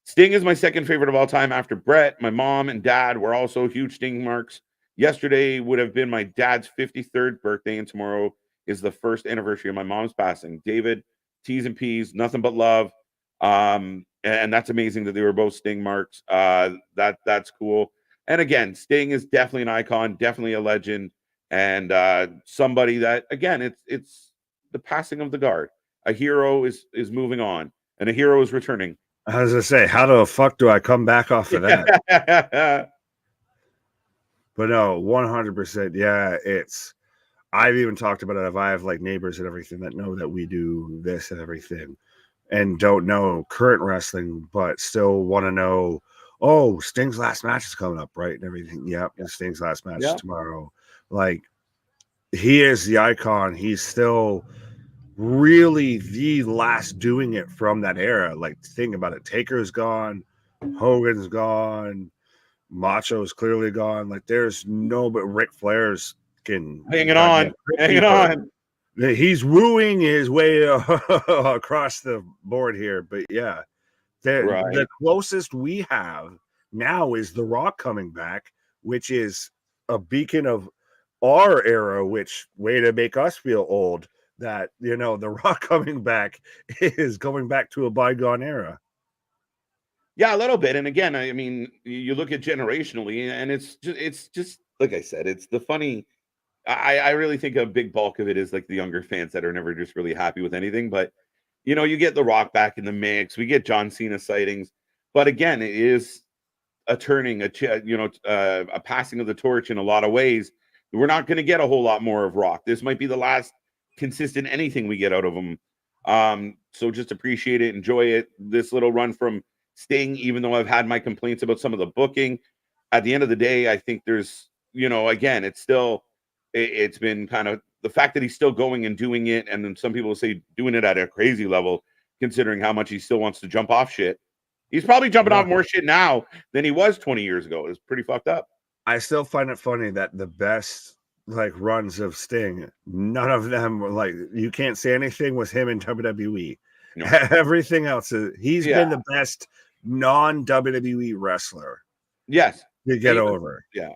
Sting is my second favorite of all time after Brett. My mom and dad were also huge Sting marks. Yesterday would have been my dad's 53rd birthday, and tomorrow is the first anniversary of my mom's passing. David, T's and P's, nothing but love. And that's amazing that they were both Sting marks. That's cool. And again, Sting is definitely an icon, definitely a legend. and somebody that, again, it's the passing of the guard. A hero is moving on, and a hero is returning. As I say, how the fuck do I come back off of that? But no, 100%. Yeah, I've even talked about it. If I have like neighbors and everything that know that we do this and everything and don't know current wrestling, but still want to know, oh, Sting's last match is coming up, right? And everything. Yep, Sting's last match tomorrow. Like, he is the icon. He's still really the last doing it from that era. Like, think about it. Taker's gone, Hogan's gone, Macho's clearly gone. Like, there's no but Ric Flair's hanging on. He's wooing his way across the board here. But yeah, the closest we have now is The Rock coming back, which is a beacon of our era, which way to make us feel old, that, you know, The Rock coming back is going back to a bygone era. Yeah, a little bit. And again, I mean, you look at generationally, and it's just like I said, it's the funny. I really think a big bulk of it is like the younger fans that are never just really happy with anything. But, you know, you get The Rock back in the mix. We get John Cena sightings. But again, it is a turning, a passing of the torch in a lot of ways. We're not going to get a whole lot more of Rock. This might be the last consistent anything we get out of him. So just appreciate it, enjoy it. This little run from Sting, even though I've had my complaints about some of the booking, at the end of the day, I think there's, you know, again, it's been kind of the fact that he's still going and doing it. And then some people say doing it at a crazy level, considering how much he still wants to jump off shit. He's probably jumping off more shit now than he was 20 years ago. It's pretty fucked up. I still find it funny that the best like runs of Sting, none of them were like, you can't say anything with him in WWE. No. Everything else he's been the best non-WWE wrestler. Yes. To get over. Yeah.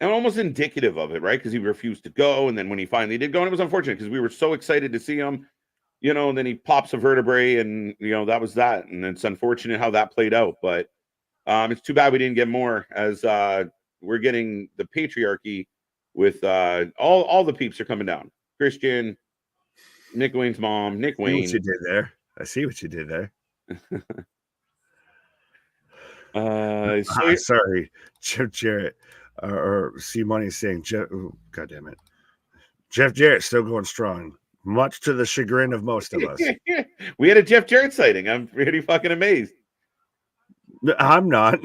And almost indicative of it, right? Because he refused to go. And then when he finally did go, and it was unfortunate because we were so excited to see him, you know, and then he pops a vertebrae, and, you know, that was that. And it's unfortunate how that played out. But it's too bad we didn't get more, as we're getting the patriarchy with all the peeps are coming down. Christian, Nick Wayne's mom, Nick Wayne. See what you did there. I see what you did there. Sorry, Jeff Jarrett or C Money saying Jeff. Oh, God damn it, Jeff Jarrett still going strong, much to the chagrin of most of us. We had a Jeff Jarrett sighting. I'm pretty fucking amazed. I'm not.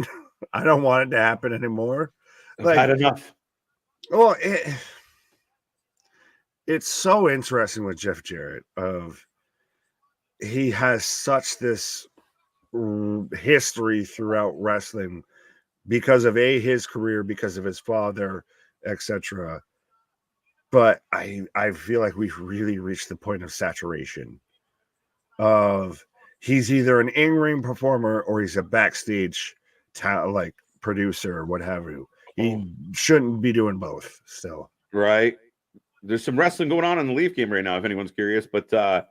I don't want it to happen anymore. I've had enough. Well, it's so interesting with Jeff Jarrett. He has such this history throughout wrestling because of his career, because of his father, etc. But I feel like we've really reached the point of saturation of he's either an in-ring performer or he's a backstage like producer or what have you. He shouldn't be doing both still. Right. There's some wrestling going on in the Leaf game right now, if anyone's curious, but the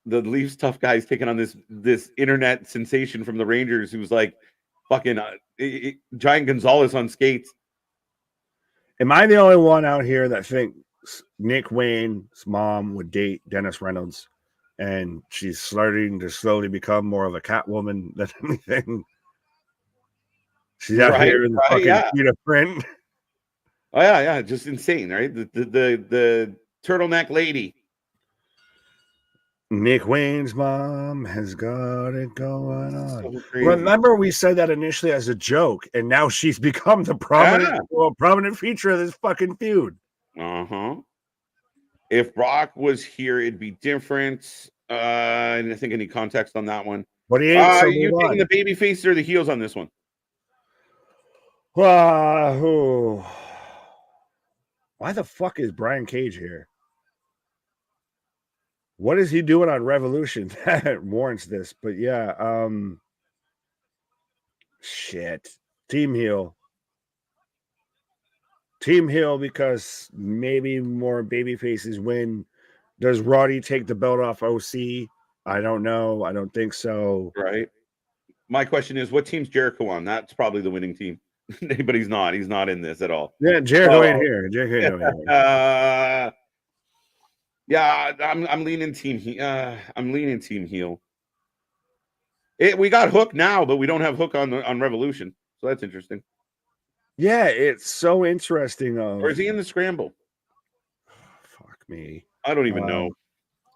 Leafs tough guys taking on this internet sensation from the Rangers who's like fucking Giant Gonzalez on skates. Am I the only one out here that thinks Nick Wayne's mom would date Dennis Reynolds and she's starting to slowly become more of a Catwoman than anything? She's out here in the fucking Peter print. Oh yeah, just insane, right? The turtleneck lady. Nick Wayne's mom has got it going on. So remember, we said that initially as a joke, and now she's become the prominent feature of this fucking feud. If Brock was here, it'd be different. I didn't think any context on that one. But he ain't. So you taking the baby face or the heels on this one? Why the fuck is Brian Cage here? What is he doing on Revolution that warrants this? But yeah, shit. Team heel, because maybe more baby faces win. Does Roddy take the belt off OC? I don't know. I don't think so. Right. My question is, what team's Jericho on? That's probably the winning team. but he's not. He's not in this at all. Yeah, Jericho ain't here. Jericho ain't here. Yeah, I'm leaning team. I'm leaning team heel. We got Hook now, but we don't have Hook on Revolution, so that's interesting. Yeah, it's so interesting. Or is he in the scramble? Fuck me. I don't even know.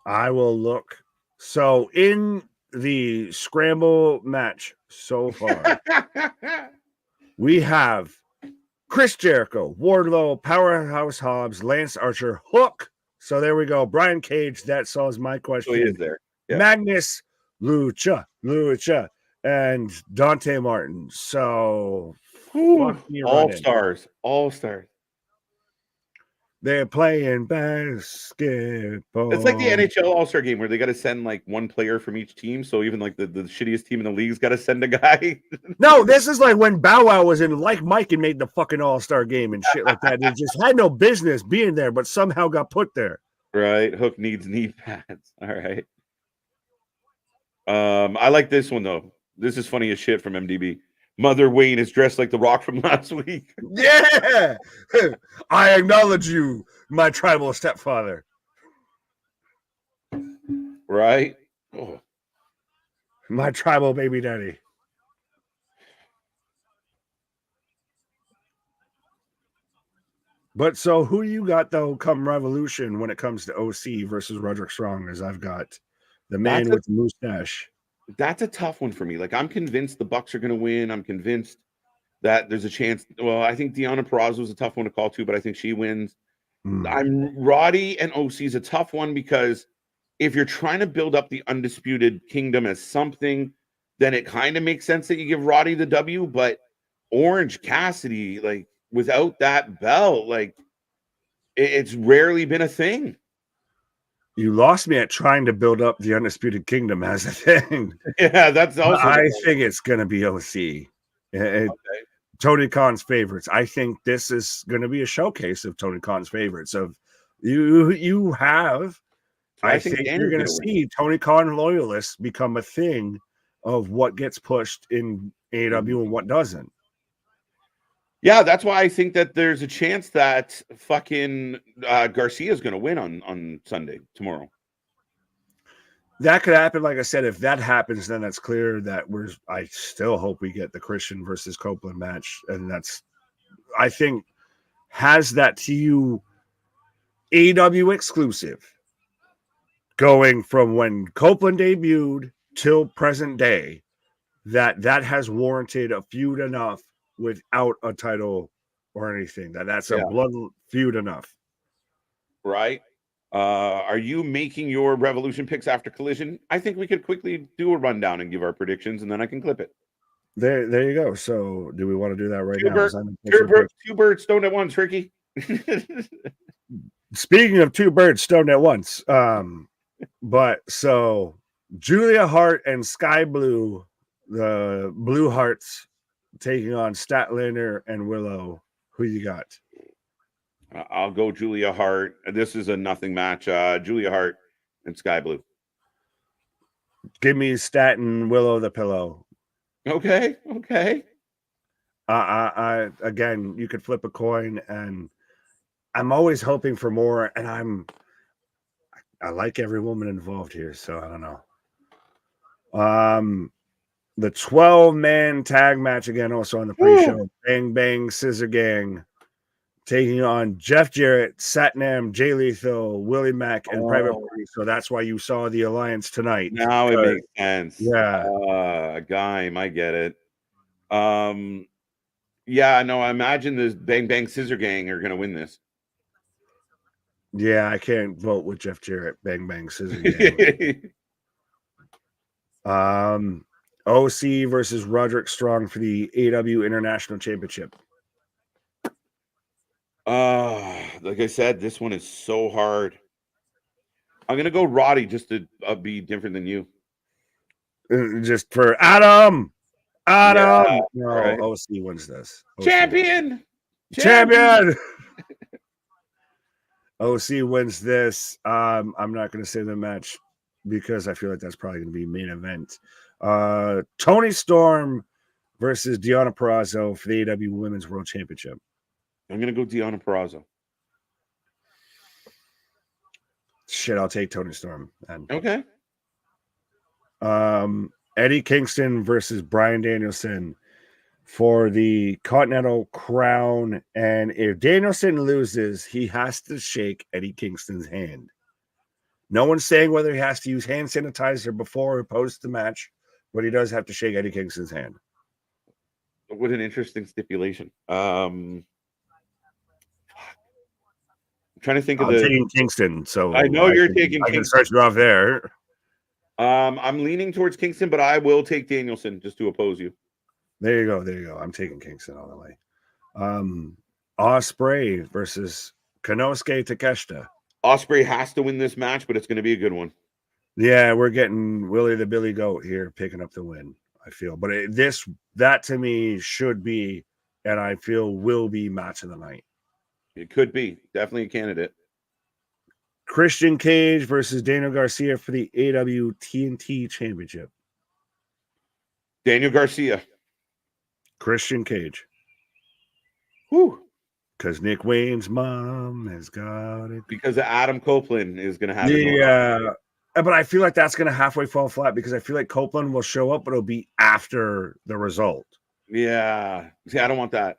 I will look. So in the scramble match so far, we have Chris Jericho, Wardlow, Powerhouse Hobbs, Lance Archer, Hook. So there we go. Brian Cage. That solves my question. So he is there. Yeah. Magnus, Lucha, and Dante Martin. So all stars. They're playing basketball. It's like the NHL All-Star game where they got to send like one player from each team. So even like the shittiest team in the league's got to send a guy. No, this is like when Bow Wow was in Like Mike and made the fucking All-Star game and shit like that. It just had no business being there, but somehow got put there. Right. Hook needs knee pads. All right. I like this one though. This is funny as shit from MDB. Mother Wayne is dressed like the Rock from last week. Yeah. I acknowledge you, my tribal stepfather. Right? Oh. My tribal baby daddy. But so who you got though come Revolution when it comes to OC versus Roderick Strong? As I've got the man with the mustache. That's a tough one for me. Like I'm convinced the Bucks are going to win. I'm convinced that there's a chance. Well, I think Deonna Purrazzo was a tough one to call too, but I think she wins. I'm Roddy and OC is a tough one because if you're trying to build up the Undisputed Kingdom as something, then it kind of makes sense that you give Roddy the W. But Orange Cassidy, like without that belt, like it's rarely been a thing. You lost me at trying to build up the Undisputed Kingdom as a thing. Yeah, that's also. I think it's going to be OC. Okay. Tony Khan's favorites. I think this is going to be a showcase of Tony Khan's favorites. Of you have. I think you're going to see Tony Khan loyalists become a thing of what gets pushed in AEW and what doesn't. Yeah, that's why I think that there's a chance that fucking Garcia is going to win on Sunday, tomorrow. That could happen. Like I said, if that happens, then it's clear that I still hope we get the Christian versus Copeland match. And that's, I think, has that TU AEW exclusive going from when Copeland debuted till present day, that has warranted a feud enough without a title or anything. That's a blood feud enough. Right. Are you making your Revolution picks after Collision? I think we could quickly do a rundown and give our predictions, and then I can clip it. There you go. So do we want to do that right now? Two birds stoned at once, Ricky. Speaking of two birds stoned at once, but so Julia Hart and Sky Blue, the Blue Hearts, taking on Statlander and Willow. Who you got? I'll go Julia Hart. This is a nothing match. Julia Hart and Sky Blue. Give me Stat and Willow the pillow. Okay. I again, you could flip a coin, and I'm always hoping for more. And I like every woman involved here, so I don't know. The 12-man tag match again, also on the pre-show. Bang Bang Scissor Gang taking on Jeff Jarrett, Satnam, Jay Lethal, Willie Mack, and Private Party. So that's why you saw the alliance tonight. Now it makes sense. Yeah. Gaim, I get it. Yeah, no, I imagine this Bang Bang Scissor Gang are going to win this. Yeah, I can't vote with Jeff Jarrett. Bang Bang Scissor Gang. OC versus Roderick Strong for the AEW International Championship. Like I said, this one is so hard. I'm gonna go Roddy just to be different than you. Just for Adam. Yeah, no, right. OC wins this. Champion. OC wins this. I'm not going to say the match because I feel like that's probably going to be main event. Tony Storm versus Deonna Purrazzo for the AEW Women's World Championship. I'm gonna go Deonna Purrazzo. Shit, I'll take Toni Storm. And Okay. Eddie Kingston versus Bryan Danielson for the Continental Crown. And if Danielson loses, he has to shake Eddie Kingston's hand. No one's saying whether he has to use hand sanitizer before or post the match, but he does have to shake Eddie Kingston's hand. What an interesting stipulation. I'm trying to think of I'm taking Kingston, so I know you're taking I can Kingston. start you off there. I'm leaning towards Kingston, but I will take Danielson just to oppose you. There you go. I'm taking Kingston all the way. Ospreay versus Konosuke Takeshita. Ospreay has to win this match, but it's going to be a good one. Yeah, we're getting Willie the Billy Goat here picking up the win, I feel. But that to me should be, and I feel will be, match of the night. It could be. Definitely a candidate. Christian Cage versus Daniel Garcia for the AEW TNT Championship. Daniel Garcia. Christian Cage. Whew. Because Nick Wayne's mom has got it. Because Adam Copeland is going to have it. Yeah. But I feel like that's going to halfway fall flat because I feel like Copeland will show up, but it'll be after the result. Yeah. See, I don't want that.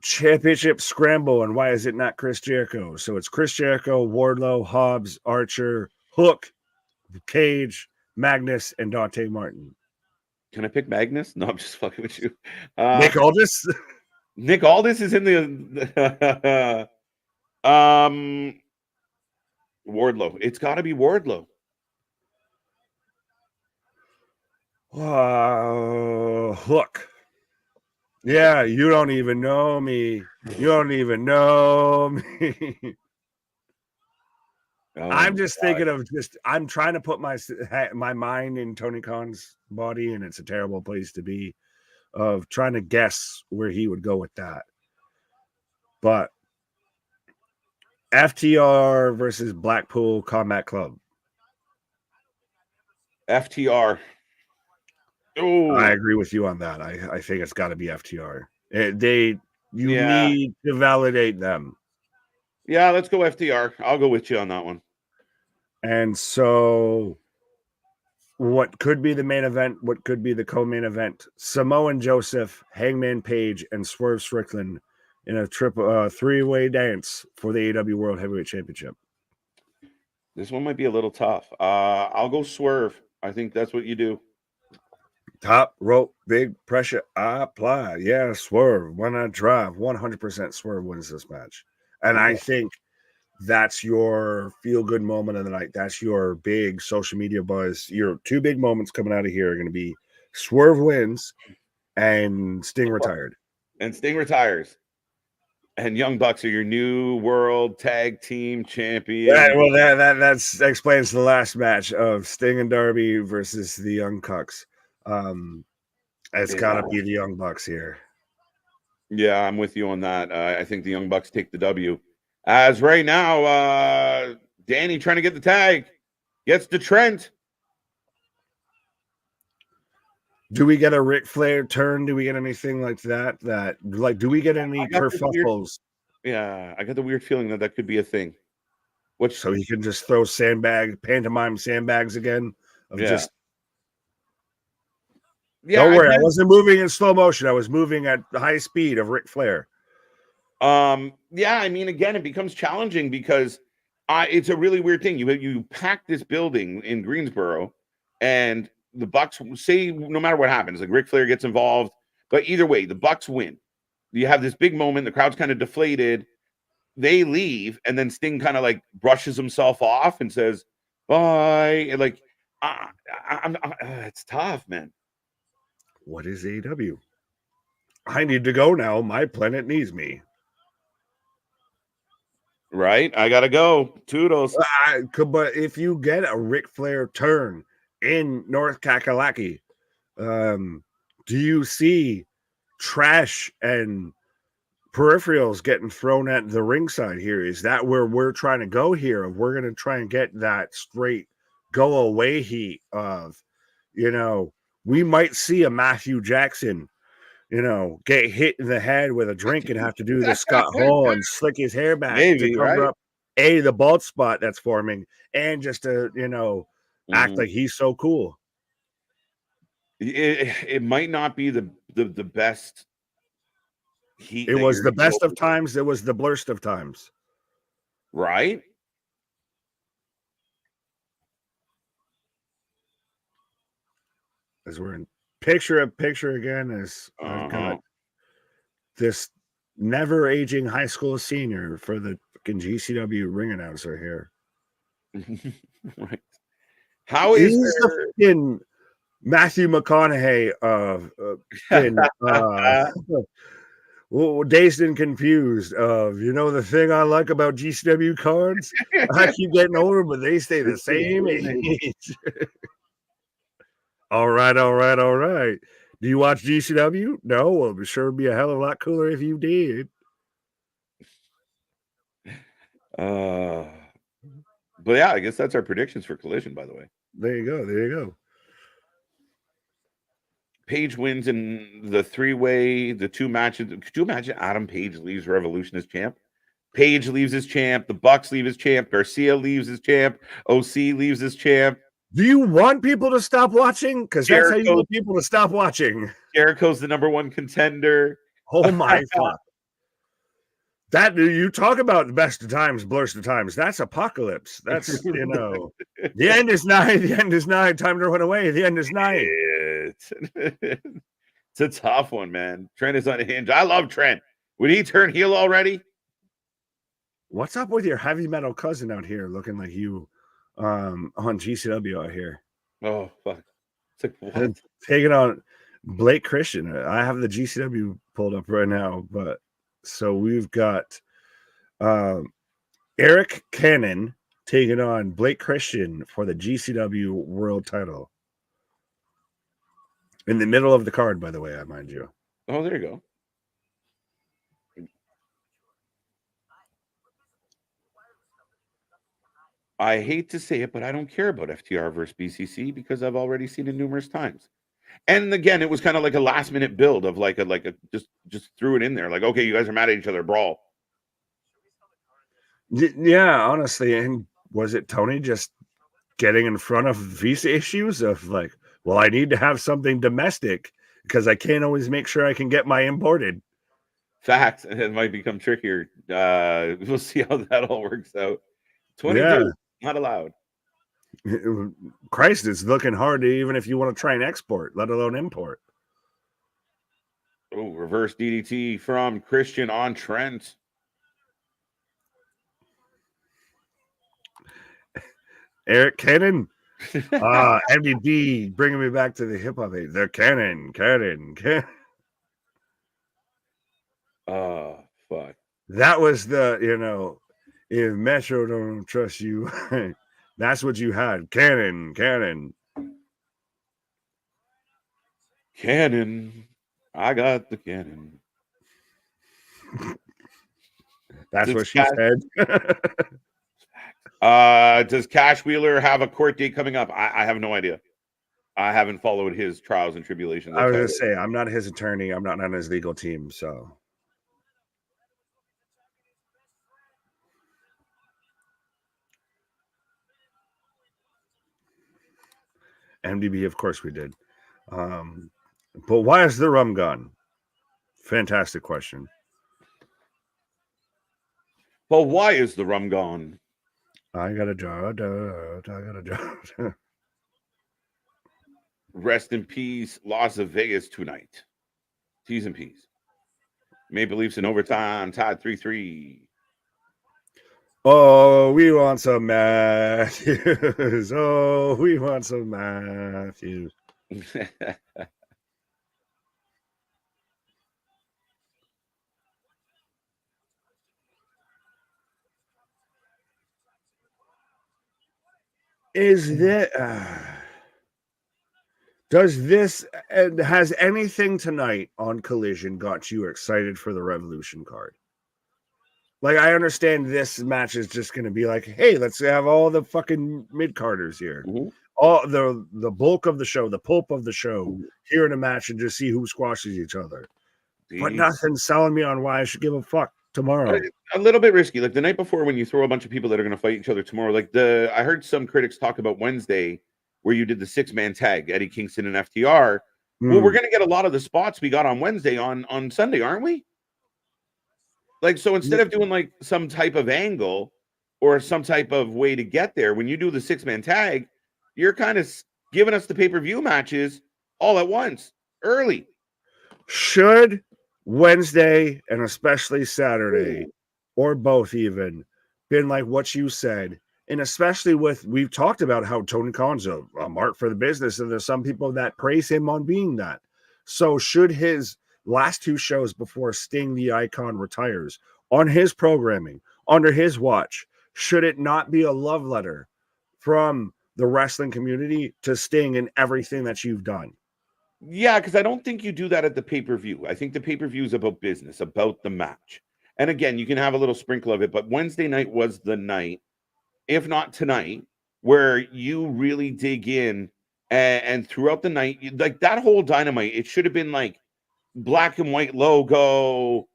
Championship scramble, and why is it not Chris Jericho? So it's Chris Jericho, Wardlow, Hobbs, Archer, Hook, Cage, Magnus, and Dante Martin. Can I pick Magnus? No, I'm just fucking with you. Nick Aldis? Nick Aldis is in the Wardlow. It's got to be Wardlow. Hook. Yeah, you don't even know me. You don't even know me. I'm just thinking of I'm trying to put my mind in Tony Khan's body, and it's a terrible place to be, of trying to guess where he would go with that. But FTR versus Blackpool Combat Club. FTR. Oh, I agree with you on that. I think it's got to be FTR. You need to validate them. Yeah, let's go FTR. I'll go with you on that one. And so what could be the main event, what could be the co-main event? Samoan Joseph, Hangman Page, and Swerve Strickland in a three-way dance for the AEW World Heavyweight Championship. This one might be a little tough. I'll go Swerve. I think that's what you do. Top rope, big pressure, apply. Yeah, Swerve. When I drive, 100% Swerve wins this match. And I think that's your feel-good moment of the night. That's your big social media buzz. Your two big moments coming out of here are going to be Swerve wins and Sting retired. And Sting retires. And Young Bucks are your new world tag team champion. That explains the last match of Sting and Darby versus the Young Cucks. It's got to be the Young Bucks here. Yeah, I'm with you on that. I think the Young Bucks take the W. As right now, Danny trying to get the tag. Gets to Trent. Do we get a Ric Flair turn? Do we get anything like that? Do we get any kerfuffles? Yeah, I got the weird feeling that could be a thing. So he can just throw pantomime sandbags again? Don't worry, I wasn't moving in slow motion. I was moving at high speed of Ric Flair. Yeah, I mean, again, it becomes challenging because it's a really weird thing. You pack this building in Greensboro, and the Bucks say no matter what happens, like Ric Flair gets involved, but either way, the Bucks win. You have this big moment, the crowd's kind of deflated, they leave, and then Sting kind of like brushes himself off and says, bye. And like, it's tough, man. What is AEW? I need to go now. My planet needs me. Right? I gotta go. Toodles. But if you get a Ric Flair turn in North Kakalaki, do you see trash and peripherals getting thrown at the ringside here? Is that where we're trying to go here? We're going to try and get that straight go away heat of, we might see a Matthew Jackson, get hit in the head with a drink and have to do the Scott Hall and slick his hair back to Maybe, cover right? up the bald spot that's forming, and just to act Mhm. like he's so cool. It might not be the best heat It that was you're the gonna best go of times. It was the blurst of times. right? As we're in picture again, as I've got Uh-huh. this never aging high school senior for the fucking GCW ring announcer here. Right. How is He's the there fucking Matthew McConaughey of dazed and confused of the thing I like about GCW cards. I keep getting older, but they stay the same age. All right. Do you watch GCW? No, well, it sure be a hell of a lot cooler if you did. But yeah, I guess that's our predictions for Collision, by the way. There you go. Page wins in the three-way, the two matches. Could you imagine Adam Page leaves Revolution as champ? Page leaves as champ. The Bucks leave as champ. Garcia leaves as champ. OC leaves as champ. Do you want people to stop watching? Because that's how you want people to stop watching. Jericho's the #1 contender. Oh my fuck. That you talk about the best of times, blurst of times. That's apocalypse. That's the end is nigh. The end is nigh. Time to run away. The end is nigh. It's a tough one, man. Trent is unhinged. I love Trent. Would he turn heel already? What's up with your heavy metal cousin out here looking like you on GCW out here? Oh fuck. It's like, what? Taking on Blake Christian. I have the GCW pulled up right now, but so we've got Eric Cannon taking on Blake Christian for the GCW world title. In the middle of the card, by the way, I mind you. Oh, there you go. I hate to say it, but I don't care about FTR versus BCC because I've already seen it numerous times. And again, it was kind of like a last minute build of like a just threw it in there. Like, okay, you guys are mad at each other, brawl. Yeah, honestly. And was it Tony just getting in front of visa issues of like, well, I need to have something domestic because I can't always make sure I can get my imported. Facts, and it might become trickier. We'll see how that all works out. 22, Yeah. not allowed. Christ, it's looking hard, even if you want to try and export, let alone import. Oh, reverse DDT from Christian on Trent. Eric Cannon. MDB bringing me back to the hip hop. The Cannon. Oh, fuck. That was the, if Metro don't trust you, that's what you had. Cannon. I got the cannon. That's what she said. Does Cash Wheeler have a court date coming up? I have no idea. I haven't followed his trials and tribulations. I was going to say, I'm not his attorney. I'm not on his legal team, so. MDB, of course we did. But why is the rum gone? Fantastic question. Well, why is the rum gone? I got a jar. Rest in peace, Las Vegas tonight. T's and P's. Maple Leafs in overtime, tied 3-3. Oh, we want some Matthews. Oh, we want some Matthews. Is that has anything tonight on Collision got you excited for the Revolution card? Like, I understand this match is just going to be like, hey, let's have all the fucking mid-carders here. Mm-hmm. all the bulk of the show, the pulp of the show, here in a match and just see who squashes each other. But nothing's selling me on why I should give a fuck tomorrow. A little bit risky. Like the night before, when you throw a bunch of people that are going to fight each other tomorrow, I heard some critics talk about Wednesday where you did the 6-man tag, Eddie Kingston and FTR. Well, we're going to get a lot of the spots we got on Wednesday on Sunday, aren't we? Like, so instead of doing like some type of angle or some type of way to get there, when you do the 6-man tag, you're kind of giving us the pay-per-view matches all at once, early. Should Wednesday and especially Saturday, or both even, been like what you said, and especially we've talked about how Tony Khan's a mark for the business, and there's some people that praise him on being that. So should his last 2 shows before Sting the Icon retires on his programming, under his watch, should it not be a love letter from the wrestling community to Sting and everything that you've done? Yeah, because I don't think you do that at the pay-per-view. I think the pay-per-view is about business, about the match. And again, you can have a little sprinkle of it, but Wednesday night was the night, if not tonight, where you really dig in and throughout the night, like that whole Dynamite, it should have been like black and white logo,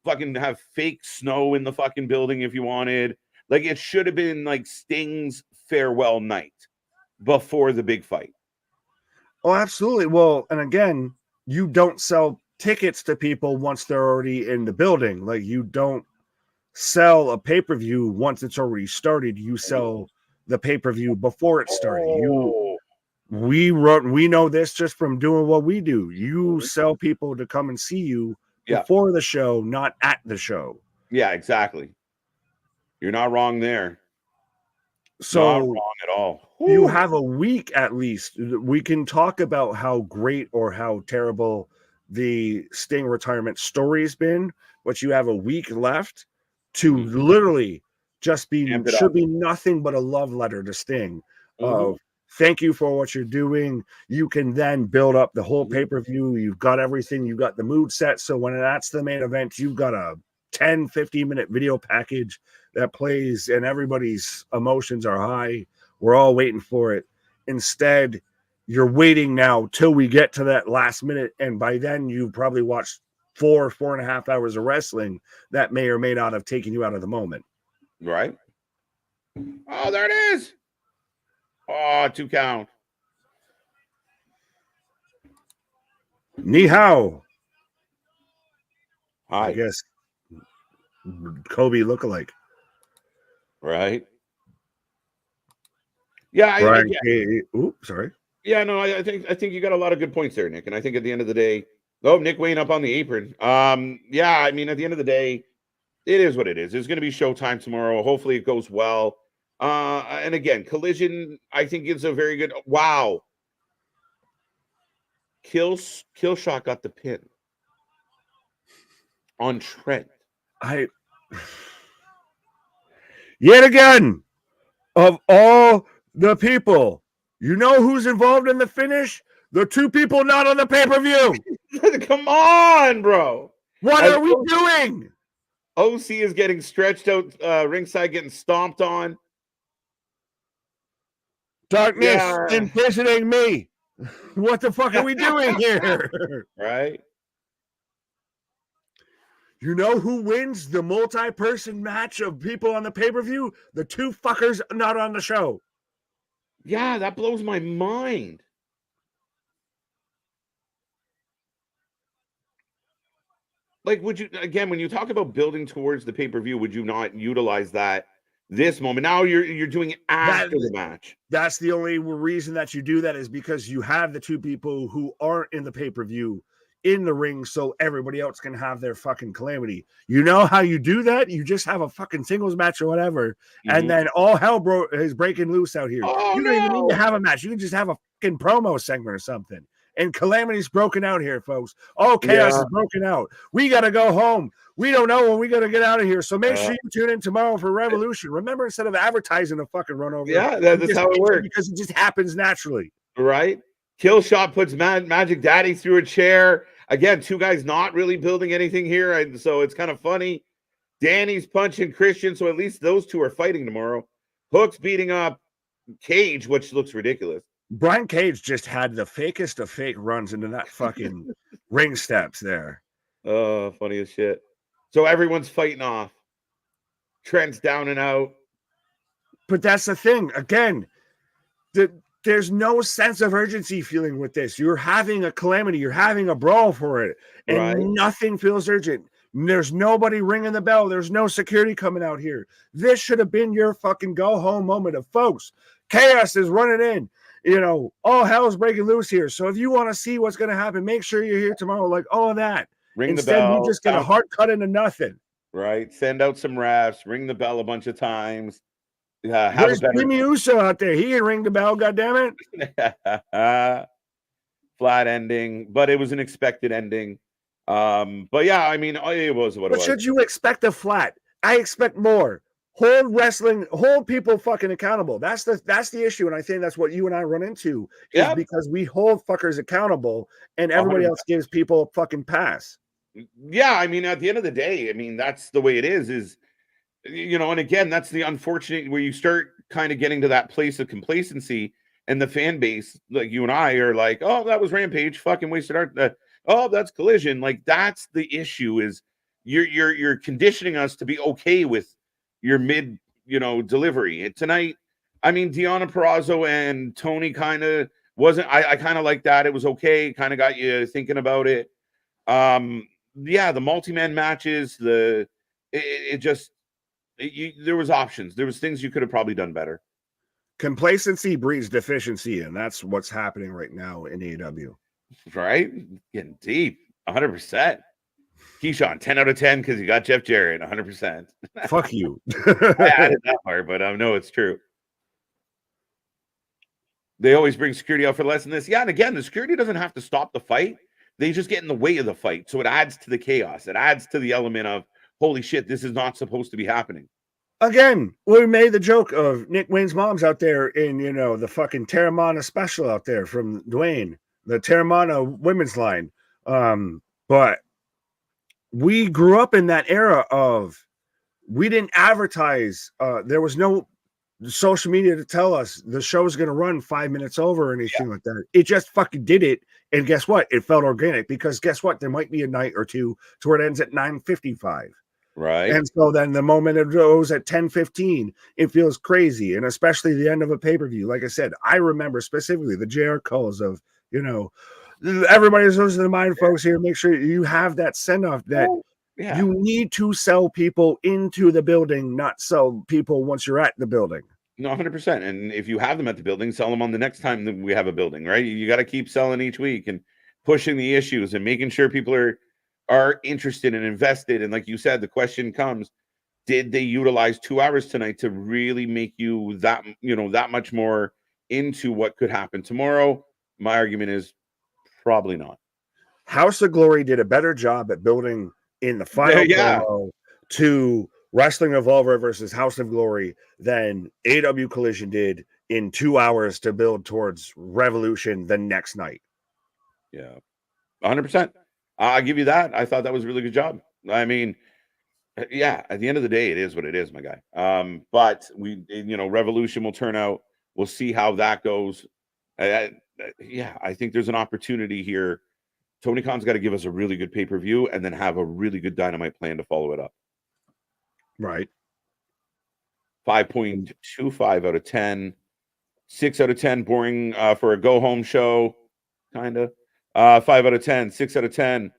fucking have fake snow in the fucking building if you wanted. Like it should have been like Sting's farewell night before the big fight. Oh, absolutely. Well, and again, you don't sell tickets to people once they're already in the building. Like you don't sell a pay-per-view once it's already started. You sell the pay-per-view before it started. We know this just from doing what we do. You sell people to come and see you before the show, not at the show. Yeah, exactly. You're not wrong there. So not wrong at all. You have a week at least. We can talk about how great or how terrible the Sting retirement story has been, but you have a week left to literally just be nothing but a love letter to Sting of thank you for what you're doing. You can then build up the whole pay-per-view. You've got everything. You've got the mood set. So when that's the main event, you've got a 10, 15-minute video package that plays and everybody's emotions are high. We're all waiting for it. Instead, you're waiting now till we get to that last minute. And by then you've probably watched 4.5 hours of wrestling that may or may not have taken you out of the moment. Right. Oh, there it is. Oh, 2 count. Ni hao. Hi. I guess Kobe lookalike. Right. Yeah. Sorry. Yeah, no, I think you got a lot of good points there, Nick. And I think at the end of the day, Nick Wayne up on the apron. Yeah, I mean, at the end of the day, it is what it is. There's going to be showtime tomorrow. Hopefully it goes well. And again, Collision, I think is a very good. Wow. Killshot got the pin on Trent. Yet again, of all the people, you know who's involved in the finish? The 2 people not on the pay-per-view. Come on, bro. What are we doing? OC is getting stretched out ringside, getting stomped on. Darkness imprisoning me. What the fuck are we doing here? Right. You know who wins the multi-person match of people on the pay-per-view? The 2 fuckers not on the show. Yeah, that blows my mind. Like, would you, again, when you talk about building towards the pay-per-view, would you not utilize that this moment? Now you're doing it after the match. That's the only reason that you do that is because you have the 2 people who aren't in the pay-per-view in the ring so everybody else can have their fucking calamity. You know how you do that? You just have a fucking singles match or whatever, and then all hell is breaking loose out here. You don't even need to have a match. You can just have a fucking promo segment or something. And calamity's broken out here, folks. Oh, chaos is broken out. We got to go home. We don't know when we got to get out of here. So make sure you tune in tomorrow for Revolution. Remember, instead of advertising a fucking run over. Yeah, that's how it works. Because it just happens naturally. Right? Killshot puts Magic Daddy through a chair. Again, 2 guys not really building anything here. So it's kind of funny. Danny's punching Christian. So at least those 2 are fighting tomorrow. Hook's beating up Cage, which looks ridiculous. Brian Cage just had the fakest of fake runs into that fucking ring steps there. Oh, funny as shit. So everyone's fighting off. Trent's down and out. But that's the thing. Again, there's no sense of urgency feeling with this. You're having a calamity. You're having a brawl for it. And Right. nothing feels urgent. There's nobody ringing the bell. There's no security coming out here. This should have been your fucking go home moment of, folks, chaos is running in. You know, all hell's breaking loose here. So if you want to see what's going to happen, make sure you're here tomorrow. Like all of that. Ring Instead, the bell. we just get a hard cut into nothing. Right. Send out some refs. Ring the bell a bunch of times. There's Jimmy Uso out there. He didn't ring the bell, goddammit. Flat ending, but it was an expected ending. But yeah, I mean, it was what it was. But should you expect a flat? I expect more. Hold wrestling, hold people fucking accountable. That's the issue, and I think that's what you and I run into is because we hold fuckers accountable, and everybody 100%. Else gives people a fucking pass. Yeah, I mean, at the end of the day, I mean, that's the way it is, you know, and again, that's the unfortunate where you start kind of getting to that place of complacency, and the fan base, like you and I, are like, oh, that was Rampage, fucking wasted our, oh, that's Collision. Like, that's the issue is you're conditioning us to be okay with your mid, you know, delivery. And tonight, I mean, Deonna Purrazzo and Tony kind of wasn't, I kind of like that. It was okay. Kind of got you thinking about it. Yeah, the multi-man matches, there was options. There was things you could have probably done better. Complacency breeds deficiency, and that's what's happening right now in AEW. Right? Getting deep. 100%. Keyshawn, 10 out of 10 because you got Jeff Jarrett, 100%. Fuck you. I added that part, but I know it's true. They always bring security out for less than this. Yeah, and again, the security doesn't have to stop the fight. They just get in the way of the fight. So it adds to the chaos. It adds to the element of, holy shit, this is not supposed to be happening. Again, we made the joke of Nick Wayne's mom's out there in, you know, the fucking Terramana special out there from Dwayne, the Terramana women's line. But we grew up in that era of we didn't advertise. There was no social media to tell us the show was going to run 5 minutes over or anything like that. It just fucking did it. And guess what? It felt organic because guess what? There might be a night or two to where it ends at 9:55. Right. And so then the moment it goes at 10:15, it feels crazy. And especially the end of a pay-per-view. Like I said, I remember specifically the JR calls of, you know, everybody's listening to mine, folks here. Make sure you have that send-off that you need to sell people into the building, not sell people once you're at the building. No, 100%. And if you have them at the building, sell them on the next time that we have a building, right? You got to keep selling each week and pushing the issues and making sure people are interested and invested. And like you said, the question comes, did they utilize 2 hours tonight to really make you that, you know, that much more into what could happen tomorrow? My argument is probably not. House of Glory did a better job at building in the final promo to Wrestling Evolver versus House of Glory than AEW Collision did in 2 hours to build towards Revolution the next night. Yeah, 100%. I'll give you that. I thought that was a really good job. I mean, yeah, at the end of the day, it is what it is, my guy. But we, you know, Revolution will turn out. We'll see how that goes. Yeah, I think there's an opportunity here. Tony Khan's got to give us a really good pay-per-view and then have a really good Dynamite plan to follow it up. Right. 5.25 out of 10. 6 out of 10 boring for a go-home show, kind of. 5 out of 10. 6 out of 10.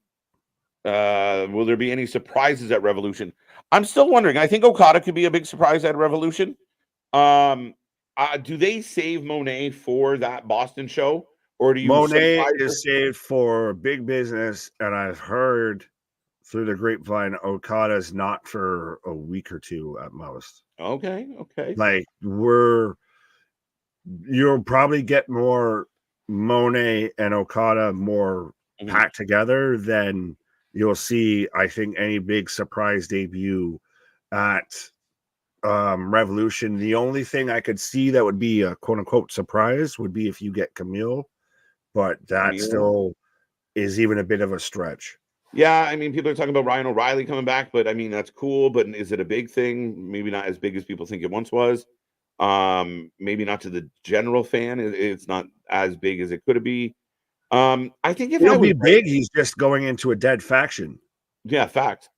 Will there be any surprises at Revolution? I'm still wondering. I think Okada could be a big surprise at Revolution. Do they save Monet for that Boston show? Or do you Monet is saved for big business, and I've heard through the grapevine Okada's not for a week or two at most. Okay. Like you'll probably get more Monet and Okada more packed together than you'll see, I think, any big surprise debut at Revolution. The only thing I could see that would be a quote-unquote surprise would be if you get Camille, but that still is even a bit of a stretch. Yeah, I mean, people are talking about Ryan O'Reilly coming back, but I mean, that's cool, but is it a big thing? Maybe not as big as people think it once was. Maybe not to the general fan. It's not as big as it could be. I think if I It'll was be big. He's just going into a dead faction. yeah, fact.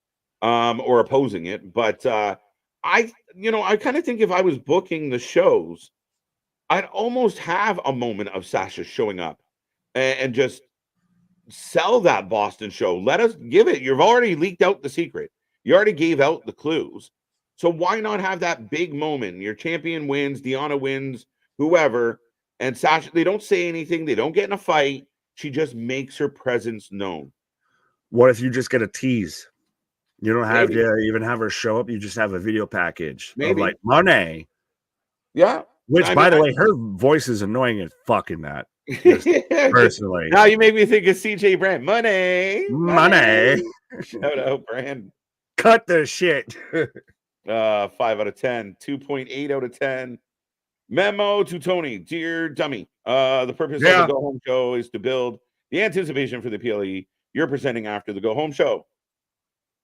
Or opposing it. But I kind of think if I was booking the shows, I'd almost have a moment of Sasha showing up and just sell that Boston show. Let us give it. You've already leaked out the secret. You already gave out the clues. So why not have that big moment? Your champion wins, Deanna wins, whoever, and Sasha, they don't say anything, they don't get in a fight. She just makes her presence known. What if you just get a tease? You don't have Maybe, to even have her show up. You just have a video package of maybe. like money. Yeah. Which, I by mean, the way, her voice is annoying as fucking that. Just personally. Now you make me think of CJ Brand. Money. Money. Shout out, Brand. Cut the shit. 5 out of 10, 2.8 out of 10. Memo to Tony, dear dummy. The purpose of the go home show is to build the anticipation for the PLE you're presenting after the go home show.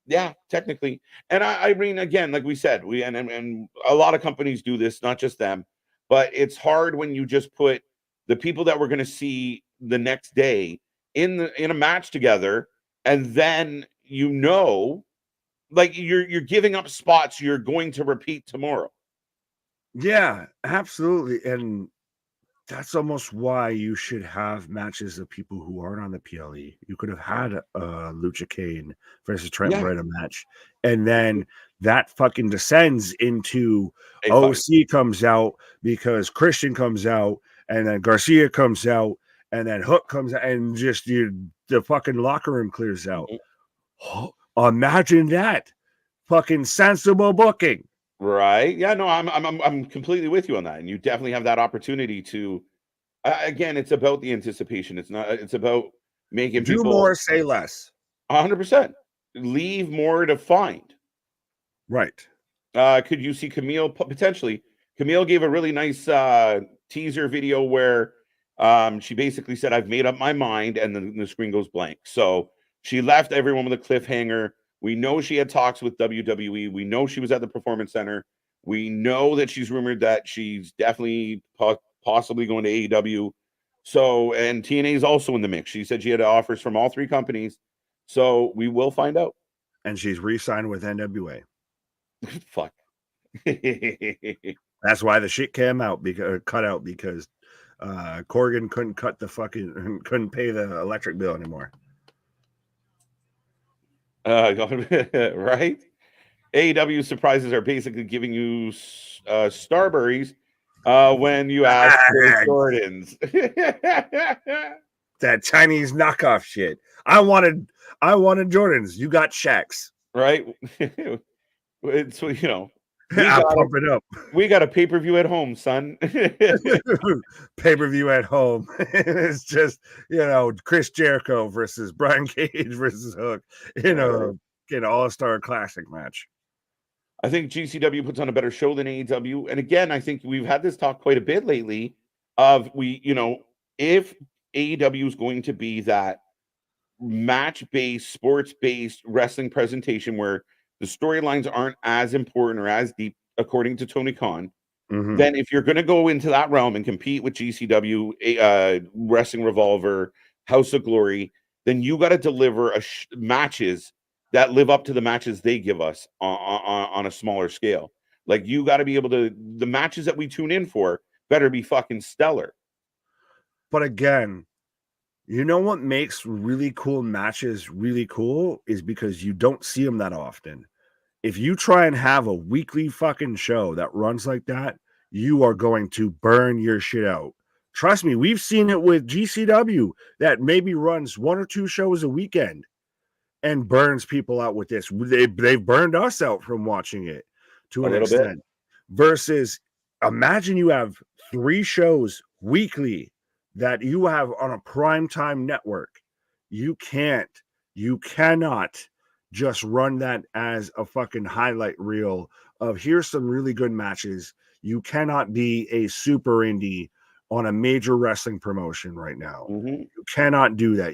Yeah, technically. And I mean, again, like we said, and a lot of companies do this, not just them, but it's hard when you just put the people that we're going to see the next day in a match together, and then like you're giving up spots you're going to repeat tomorrow. Yeah, absolutely. And that's almost why you should have matches of people who aren't on the PLE. You could have had Lucha Kane versus Trent Beretta match, and then that fucking descends into OC comes out because Christian comes out, and then Garcia comes out, and then Hook comes out, and just the fucking locker room clears out. Oh, imagine that fucking sensible booking. Right. Yeah, no, I'm completely with you on that. And you definitely have that opportunity to again, it's about the anticipation. It's about making do people more, say less. 100%. Leave more to find. Right. Could you see Camille potentially? Camille gave a really nice teaser video where she basically said, I've made up my mind, and then the screen goes blank. So she left everyone with a cliffhanger. We know she had talks with WWE. We know she was at the Performance Center. We know that she's rumored that she's definitely possibly going to AEW. So, and TNA is also in the mix. She said she had offers from all three companies. So we will find out. And she's re-signed with NWA. Fuck. That's why the shit came out because cut out because Corgan couldn't pay the electric bill anymore. Right? AEW surprises are basically giving you Starburys when you ask for Jordans. That Chinese knockoff shit. I wanted Jordans. You got Shaqs. Right? It's, I'll pump it up. We got a pay-per-view at home, son. Pay-per-view at home. It's just, Chris Jericho versus Brian Cage versus Hook, an all-star classic match. I think GCW puts on a better show than AEW. And again, I think we've had this talk quite a bit lately of if AEW is going to be that match-based, sports-based wrestling presentation where the storylines aren't as important or as deep, according to Tony Khan, then if you're going to go into that realm and compete with GCW, Wrestling Revolver, House of Glory, then you got to deliver matches that live up to the matches they give us on a smaller scale. Like, you got to be able to, the matches that we tune in for better be fucking stellar. But again, you know what makes really cool matches really cool is because you don't see them that often. If you try and have a weekly fucking show that runs like that, you are going to burn your shit out. Trust me, we've seen it with GCW that maybe runs 1 or 2 shows a weekend and burns people out with this. They've burned us out from watching it to an extent. Versus, imagine you have 3 shows weekly that you have on a primetime network. You cannot just run that as a fucking highlight reel of here's some really good matches. You cannot be a super indie on a major wrestling promotion right now. You cannot do that.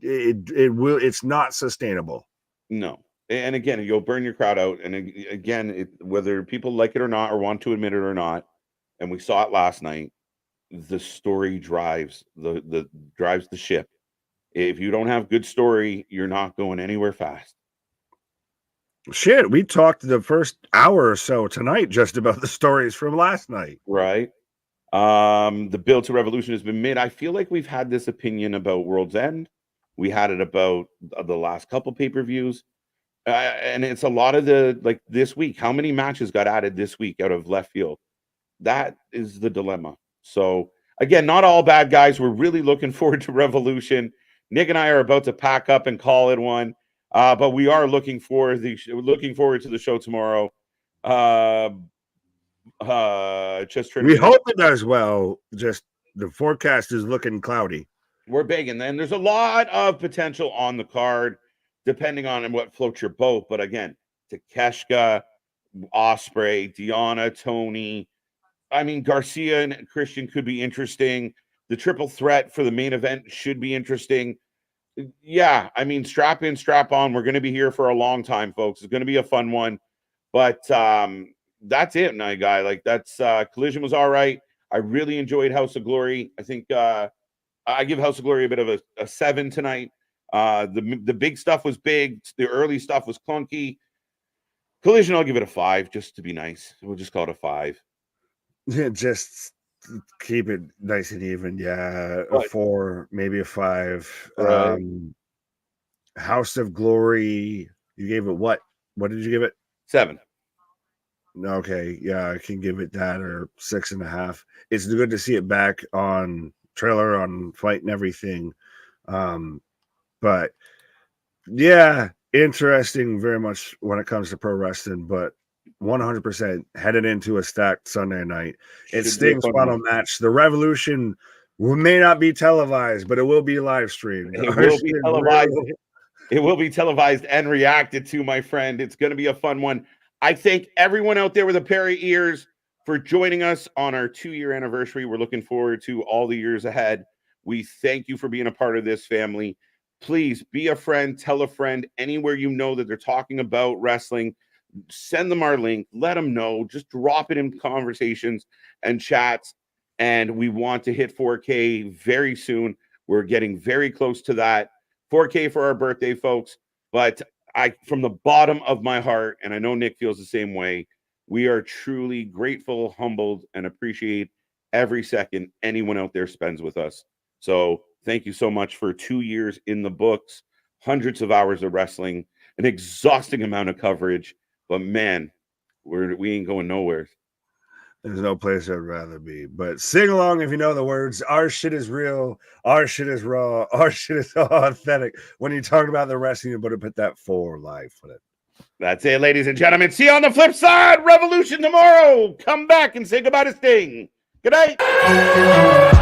It's not sustainable. No. And again, you'll burn your crowd out. And again, whether people like it or not, or want to admit it or not, and we saw it last night. The story drives the ship. If you don't have good story, you're not going anywhere fast. Shit, we talked the first hour or so tonight just about the stories from last night. Right. The build to Revolution has been made. I feel like we've had this opinion about World's End. We had it about the last couple pay-per-views. And it's a lot of this week. How many matches got added this week out of left field? That is the dilemma. So again, not all bad guys. We're really looking forward to Revolution. Nick and I are about to pack up and call it one. But we are looking forward to the show tomorrow. We hope it does well. Just the forecast is looking cloudy. We're big, and then there's a lot of potential on the card, depending on what floats your boat. But again, Takeshka, Ospreay, Deonna, Tony. I mean, Garcia and Christian could be interesting. The triple threat for the main event should be interesting. Yeah, I mean, strap in, strap on. We're going to be here for a long time, folks. It's going to be a fun one. But that's it, my guy. Like, that's Collision was all right. I really enjoyed House of Glory. I think I give House of Glory a bit of a 7 tonight. The big stuff was big. The early stuff was clunky. Collision, I'll give it a 5 just to be nice. We'll just call it a 5. Just keep it nice and even. Yeah, a 4, maybe a 5. Right. House of Glory, you gave it what? What did you give it? 7. Okay, yeah, I can give it that, or 6.5. It's good to see it back on trailer, on Fight and everything. But yeah, interesting very much when it comes to pro wrestling, but 100% headed into a stacked Sunday night. It's Sting's final match. The Revolution may not be televised, but it will be live streamed. It will be televised. It will be televised and reacted to, my friend. It's going to be a fun one. I thank everyone out there with a pair of ears for joining us on our 2-year anniversary. We're looking forward to all the years ahead. We thank you for being a part of this family. Please be a friend, tell a friend anywhere you know that they're talking about wrestling. Send them our link, let them know, just drop it in conversations and chats. And we want to hit 4K very soon. We're getting very close to that. 4K for our birthday, folks. But from the bottom of my heart, and I know Nick feels the same way, we are truly grateful, humbled, and appreciate every second anyone out there spends with us. So thank you so much for 2 years in the books, hundreds of hours of wrestling, an exhausting amount of coverage. But man, we ain't going nowhere. There's no place I'd rather be. But sing along if you know the words. Our shit is real. Our shit is raw. Our shit is authentic. When you talk about the wrestling, you better put that 4 live with it. That's it, ladies and gentlemen. See you on the flip side. Revolution tomorrow. Come back and say goodbye to Sting. Good night.